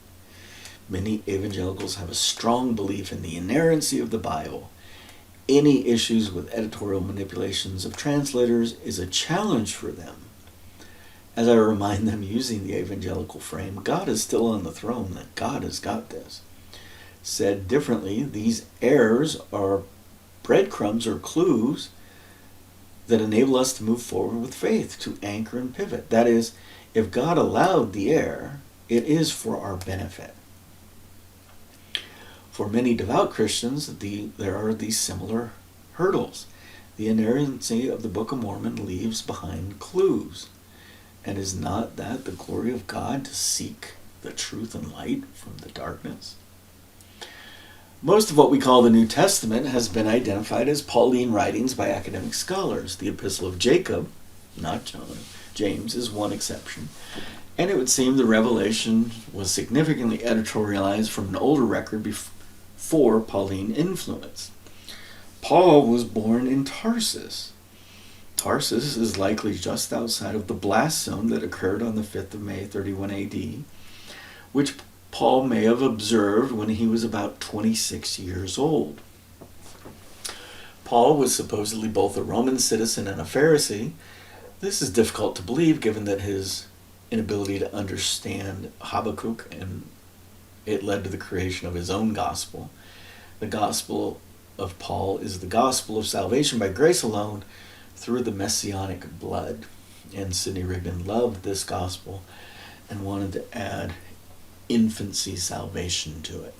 Many evangelicals have a strong belief in the inerrancy of the Bible. Any issues with editorial manipulations of translators is a challenge for them. As I remind them, using the evangelical frame, God is still on the throne, that God has got this. Said differently, these errors are breadcrumbs or clues that enable us to move forward with faith, to anchor and pivot. That is, if God allowed the error, it is for our benefit. For many devout Christians, there are these similar hurdles. The inerrancy of the Book of Mormon leaves behind clues. And is not that the glory of God to seek the truth and light from the darkness? Most of what we call the New Testament has been identified as Pauline writings by academic scholars. The Epistle of Jacob, not John, James, is one exception. And it would seem the revelation was significantly editorialized from an older record before Pauline influence. Paul was born in Tarsus. Tarsus is likely just outside of the blast zone that occurred on the 5th of May, 31 AD, which Paul may have observed when he was about 26 years old. Paul was supposedly both a Roman citizen and a Pharisee. This is difficult to believe given that his inability to understand Habakkuk, and it led to the creation of his own gospel. The gospel of Paul is the gospel of salvation by grace alone through the messianic blood. And Sidney Rigdon loved this gospel and wanted to add infancy salvation to it.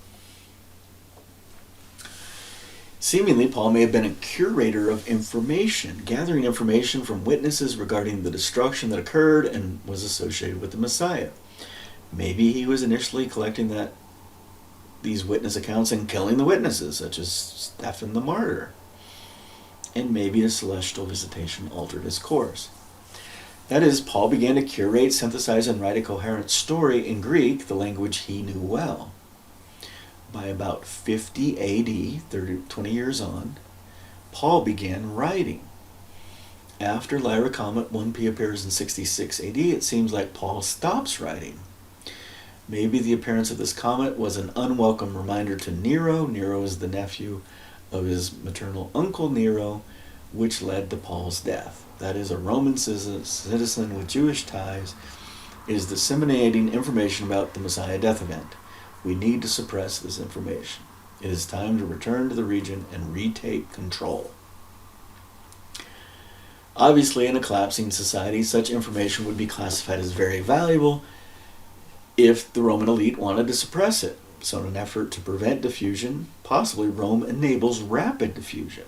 Seemingly, Paul may have been a curator of information, gathering information from witnesses regarding the destruction that occurred and was associated with the Messiah. Maybe he was initially collecting these witness accounts and killing the witnesses, such as Stephen the martyr. And maybe a celestial visitation altered his course. That is, Paul began to curate, synthesize, and write a coherent story in Greek, the language he knew well. By about 50 AD, 20 years on, Paul began writing. After Lyra Comet 1P appears in 66 AD, it seems like Paul stops writing. Maybe the appearance of this comet was an unwelcome reminder to Nero. Nero is the nephew of his maternal uncle Nero, which led to Paul's death. That is, a Roman citizen with Jewish ties is disseminating information about the Messiah death event. We need to suppress this information. It is time to return to the region and retake control. Obviously, in a collapsing society, such information would be classified as very valuable if the Roman elite wanted to suppress it. So in an effort to prevent diffusion, possibly Rome enables rapid diffusion.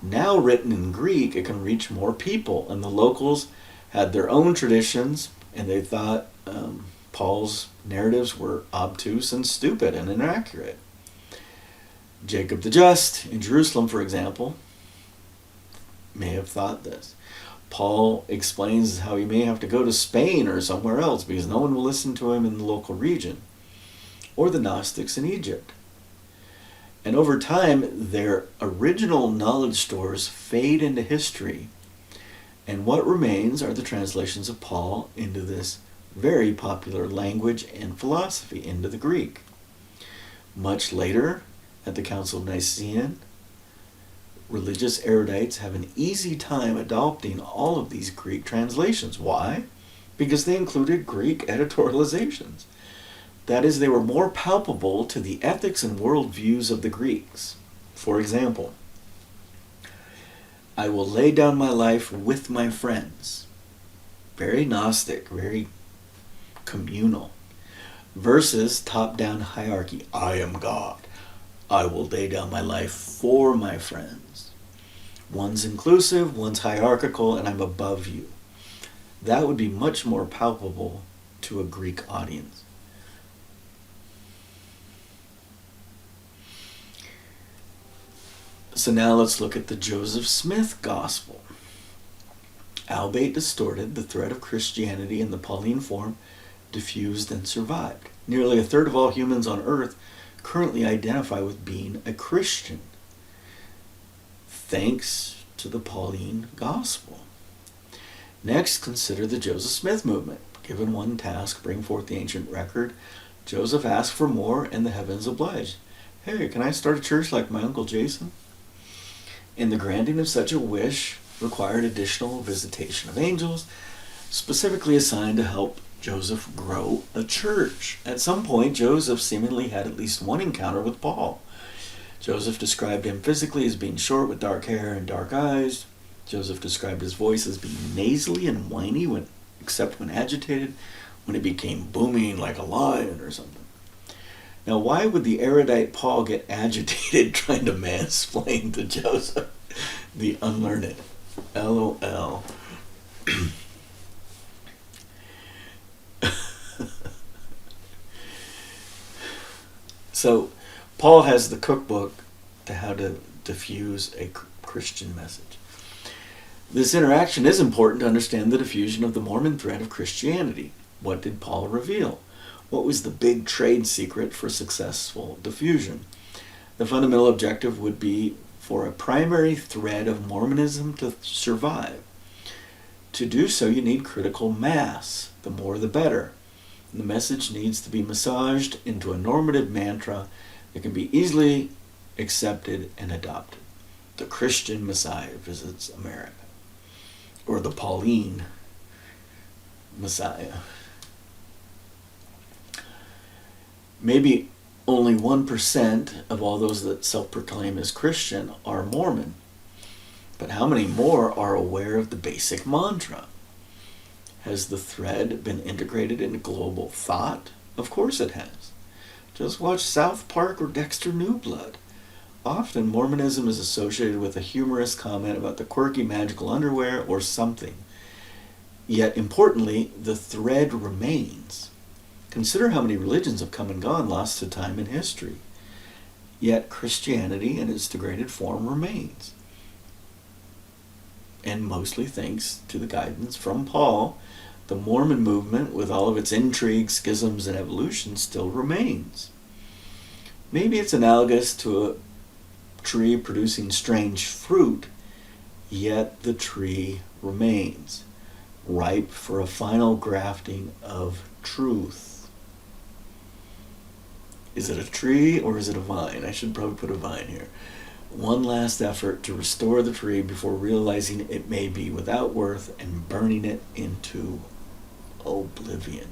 Now written in Greek, it can reach more people, and the locals had their own traditions, and they thought Paul's narratives were obtuse and stupid and inaccurate. Jacob the Just in Jerusalem, for example, may have thought this. Paul explains how he may have to go to Spain or somewhere else because no one will listen to him in the local region. Or the Gnostics in Egypt. And over time, their original knowledge stores fade into history, and what remains are the translations of Paul into this very popular language and philosophy, into the Greek. Much later, at the Council of Nicaea, religious erudites have an easy time adopting all of these Greek translations. Why? Because they included Greek editorializations. That is, they were more palpable to the ethics and worldviews of the Greeks. For example, I will lay down my life with my friends. Very Gnostic, very communal. Versus top-down hierarchy. I am God. I will lay down my life for my friends. One's inclusive, one's hierarchical, and I'm above you. That would be much more palpable to a Greek audience. So now let's look at the Joseph Smith Gospel. Albeit distorted, the thread of Christianity in the Pauline form diffused and survived. Nearly a third of all humans on earth currently identify with being a Christian, thanks to the Pauline Gospel. Next, consider the Joseph Smith movement. Given one task, bring forth the ancient record, Joseph asked for more and the heavens obliged. Hey, can I start a church like my Uncle Jason? And the granting of such a wish required additional visitation of angels, specifically assigned to help Joseph grow a church. At some point, Joseph seemingly had at least one encounter with Paul. Joseph described him physically as being short with dark hair and dark eyes. Joseph described his voice as being nasally and whiny, except when agitated, when it became booming like a lion or something. Now, why would the erudite Paul get agitated trying to mansplain to Joseph? The unlearned. LOL. So, Paul has the cookbook to how to diffuse a Christian message. This interaction is important to understand the diffusion of the Mormon thread of Christianity. What did Paul reveal? What was the big trade secret for successful diffusion? The fundamental objective would be for a primary thread of Mormonism to survive. To do so, you need critical mass. The more the better. The message needs to be massaged into a normative mantra that can be easily accepted and adopted. The Christian Messiah visits America. Or the Pauline Messiah. Maybe only 1% of all those that self-proclaim as Christian are Mormon. But how many more are aware of the basic mantra? Has the thread been integrated into global thought? Of course it has. Just watch South Park or Dexter New Blood. Often Mormonism is associated with a humorous comment about the quirky magical underwear or something. Yet importantly, the thread remains. Consider how many religions have come and gone, lost to time and history. Yet Christianity in its degraded form remains. And mostly thanks to the guidance from Paul, the Mormon movement, with all of its intrigues, schisms, and evolution, still remains. Maybe it's analogous to a tree producing strange fruit, yet the tree remains, ripe for a final grafting of truth. Is it a tree or is it a vine? I should probably put a vine here. One last effort to restore the tree before realizing it may be without worth and burning it into oblivion.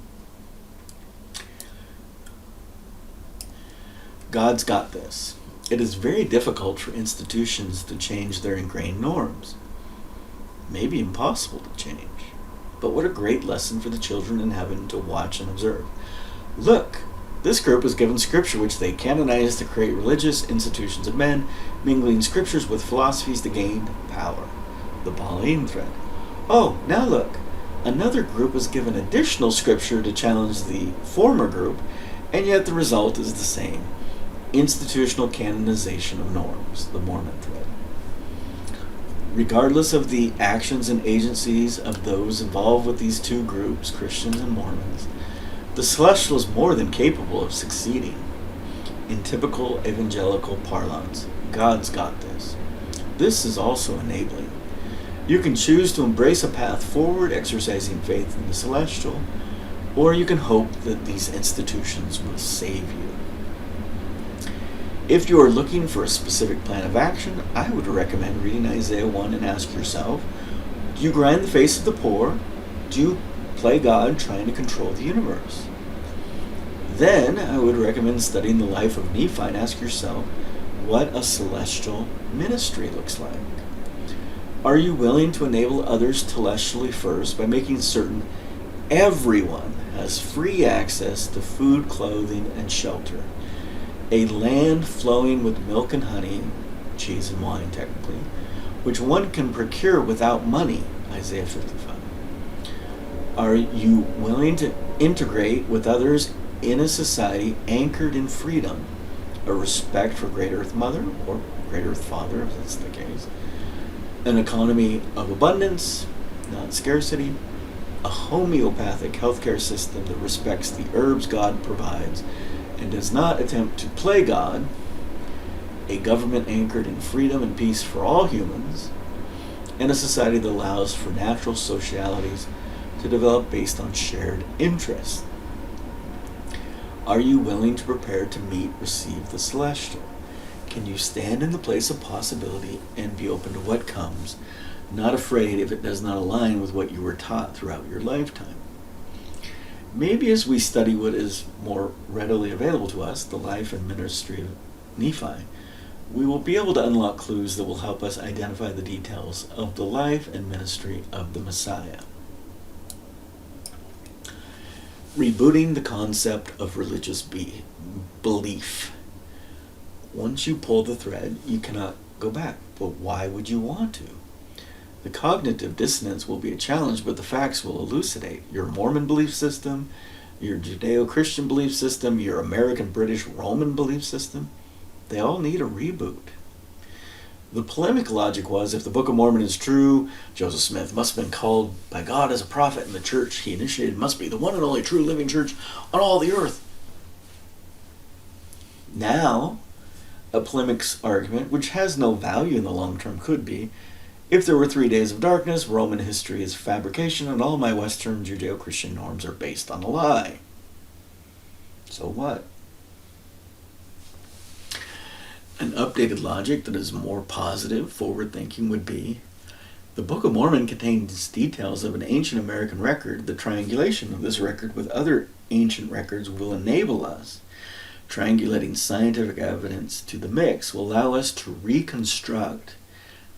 God's got this. It is very difficult for institutions to change their ingrained norms. Maybe impossible to change. But what a great lesson for the children in heaven to watch and observe. Look, this group was given scripture which they canonized to create religious institutions of men, mingling scriptures with philosophies to gain power. The Pauline thread. Oh, now look. Another group was given additional scripture to challenge the former group, and yet the result is the same. Institutional canonization of norms, the Mormon thread. Regardless of the actions and agencies of those involved with these two groups, Christians and Mormons, the celestial is more than capable of succeeding. In typical evangelical parlance, God's got this. This is also enabling. You can choose to embrace a path forward, exercising faith in the celestial, or you can hope that these institutions will save you. If you are looking for a specific plan of action, I would recommend reading Isaiah 1 and ask yourself, do you grind the face of the poor? Do you play God trying to control the universe? Then I would recommend studying the life of Nephi and ask yourself what a celestial ministry looks like. Are you willing to enable others telestially first by making certain everyone has free access to food, clothing, and shelter? A land flowing with milk and honey, cheese and wine technically, which one can procure without money, Isaiah 55. Are you willing to integrate with others in a society anchored in freedom, a respect for Great Earth Mother, or Great Earth Father, if that's the case, an economy of abundance, not scarcity, a homeopathic healthcare system that respects the herbs God provides and does not attempt to play God, a government anchored in freedom and peace for all humans, and a society that allows for natural socialities to develop based on shared interests. Are you willing to prepare to receive the celestial? Can you stand in the place of possibility and be open to what comes, not afraid if it does not align with what you were taught throughout your lifetime? Maybe as we study what is more readily available to us, the life and ministry of Nephi, we will be able to unlock clues that will help us identify the details of the life and ministry of the Messiah. Rebooting the concept of religious belief. Once you pull the thread, you cannot go back. But why would you want to? The cognitive dissonance will be a challenge, but the facts will elucidate. Your Mormon belief system, your Judeo-Christian belief system, your American, British, Roman belief system, they all need a reboot. The polemic logic was, if the Book of Mormon is true, Joseph Smith must have been called by God as a prophet, and the church he initiated must be the one and only true living church on all the earth. Now, a polemic's argument, which has no value in the long term, could be, if there were 3 days of darkness, Roman history is fabrication, and all my Western Judeo-Christian norms are based on a lie. So what? An updated logic that is more positive, forward-thinking would be, the Book of Mormon contains details of an ancient American record. The triangulation of this record with other ancient records will enable us. Triangulating scientific evidence to the mix will allow us to reconstruct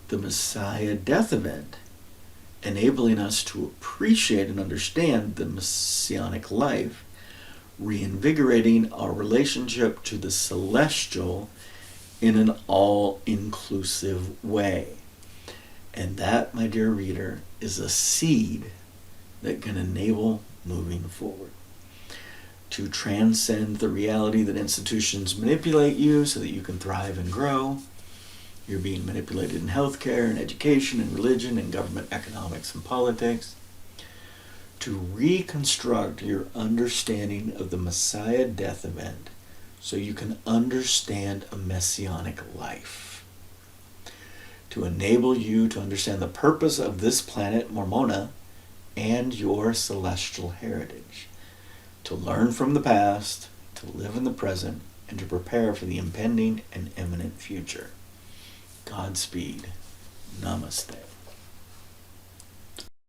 the Messiah death event, enabling us to appreciate and understand the Messianic life, reinvigorating our relationship to the celestial in an all-inclusive way. And that, my dear reader, is a seed that can enable moving forward. To transcend the reality that institutions manipulate you so that you can thrive and grow. You're being manipulated in healthcare and education and religion and government economics and politics. To reconstruct your understanding of the Messiah death event so you can understand a messianic life. To enable you to understand the purpose of this planet, Mormona, and your celestial heritage. To learn from the past, to live in the present, and to prepare for the impending and imminent future. Godspeed. Namaste.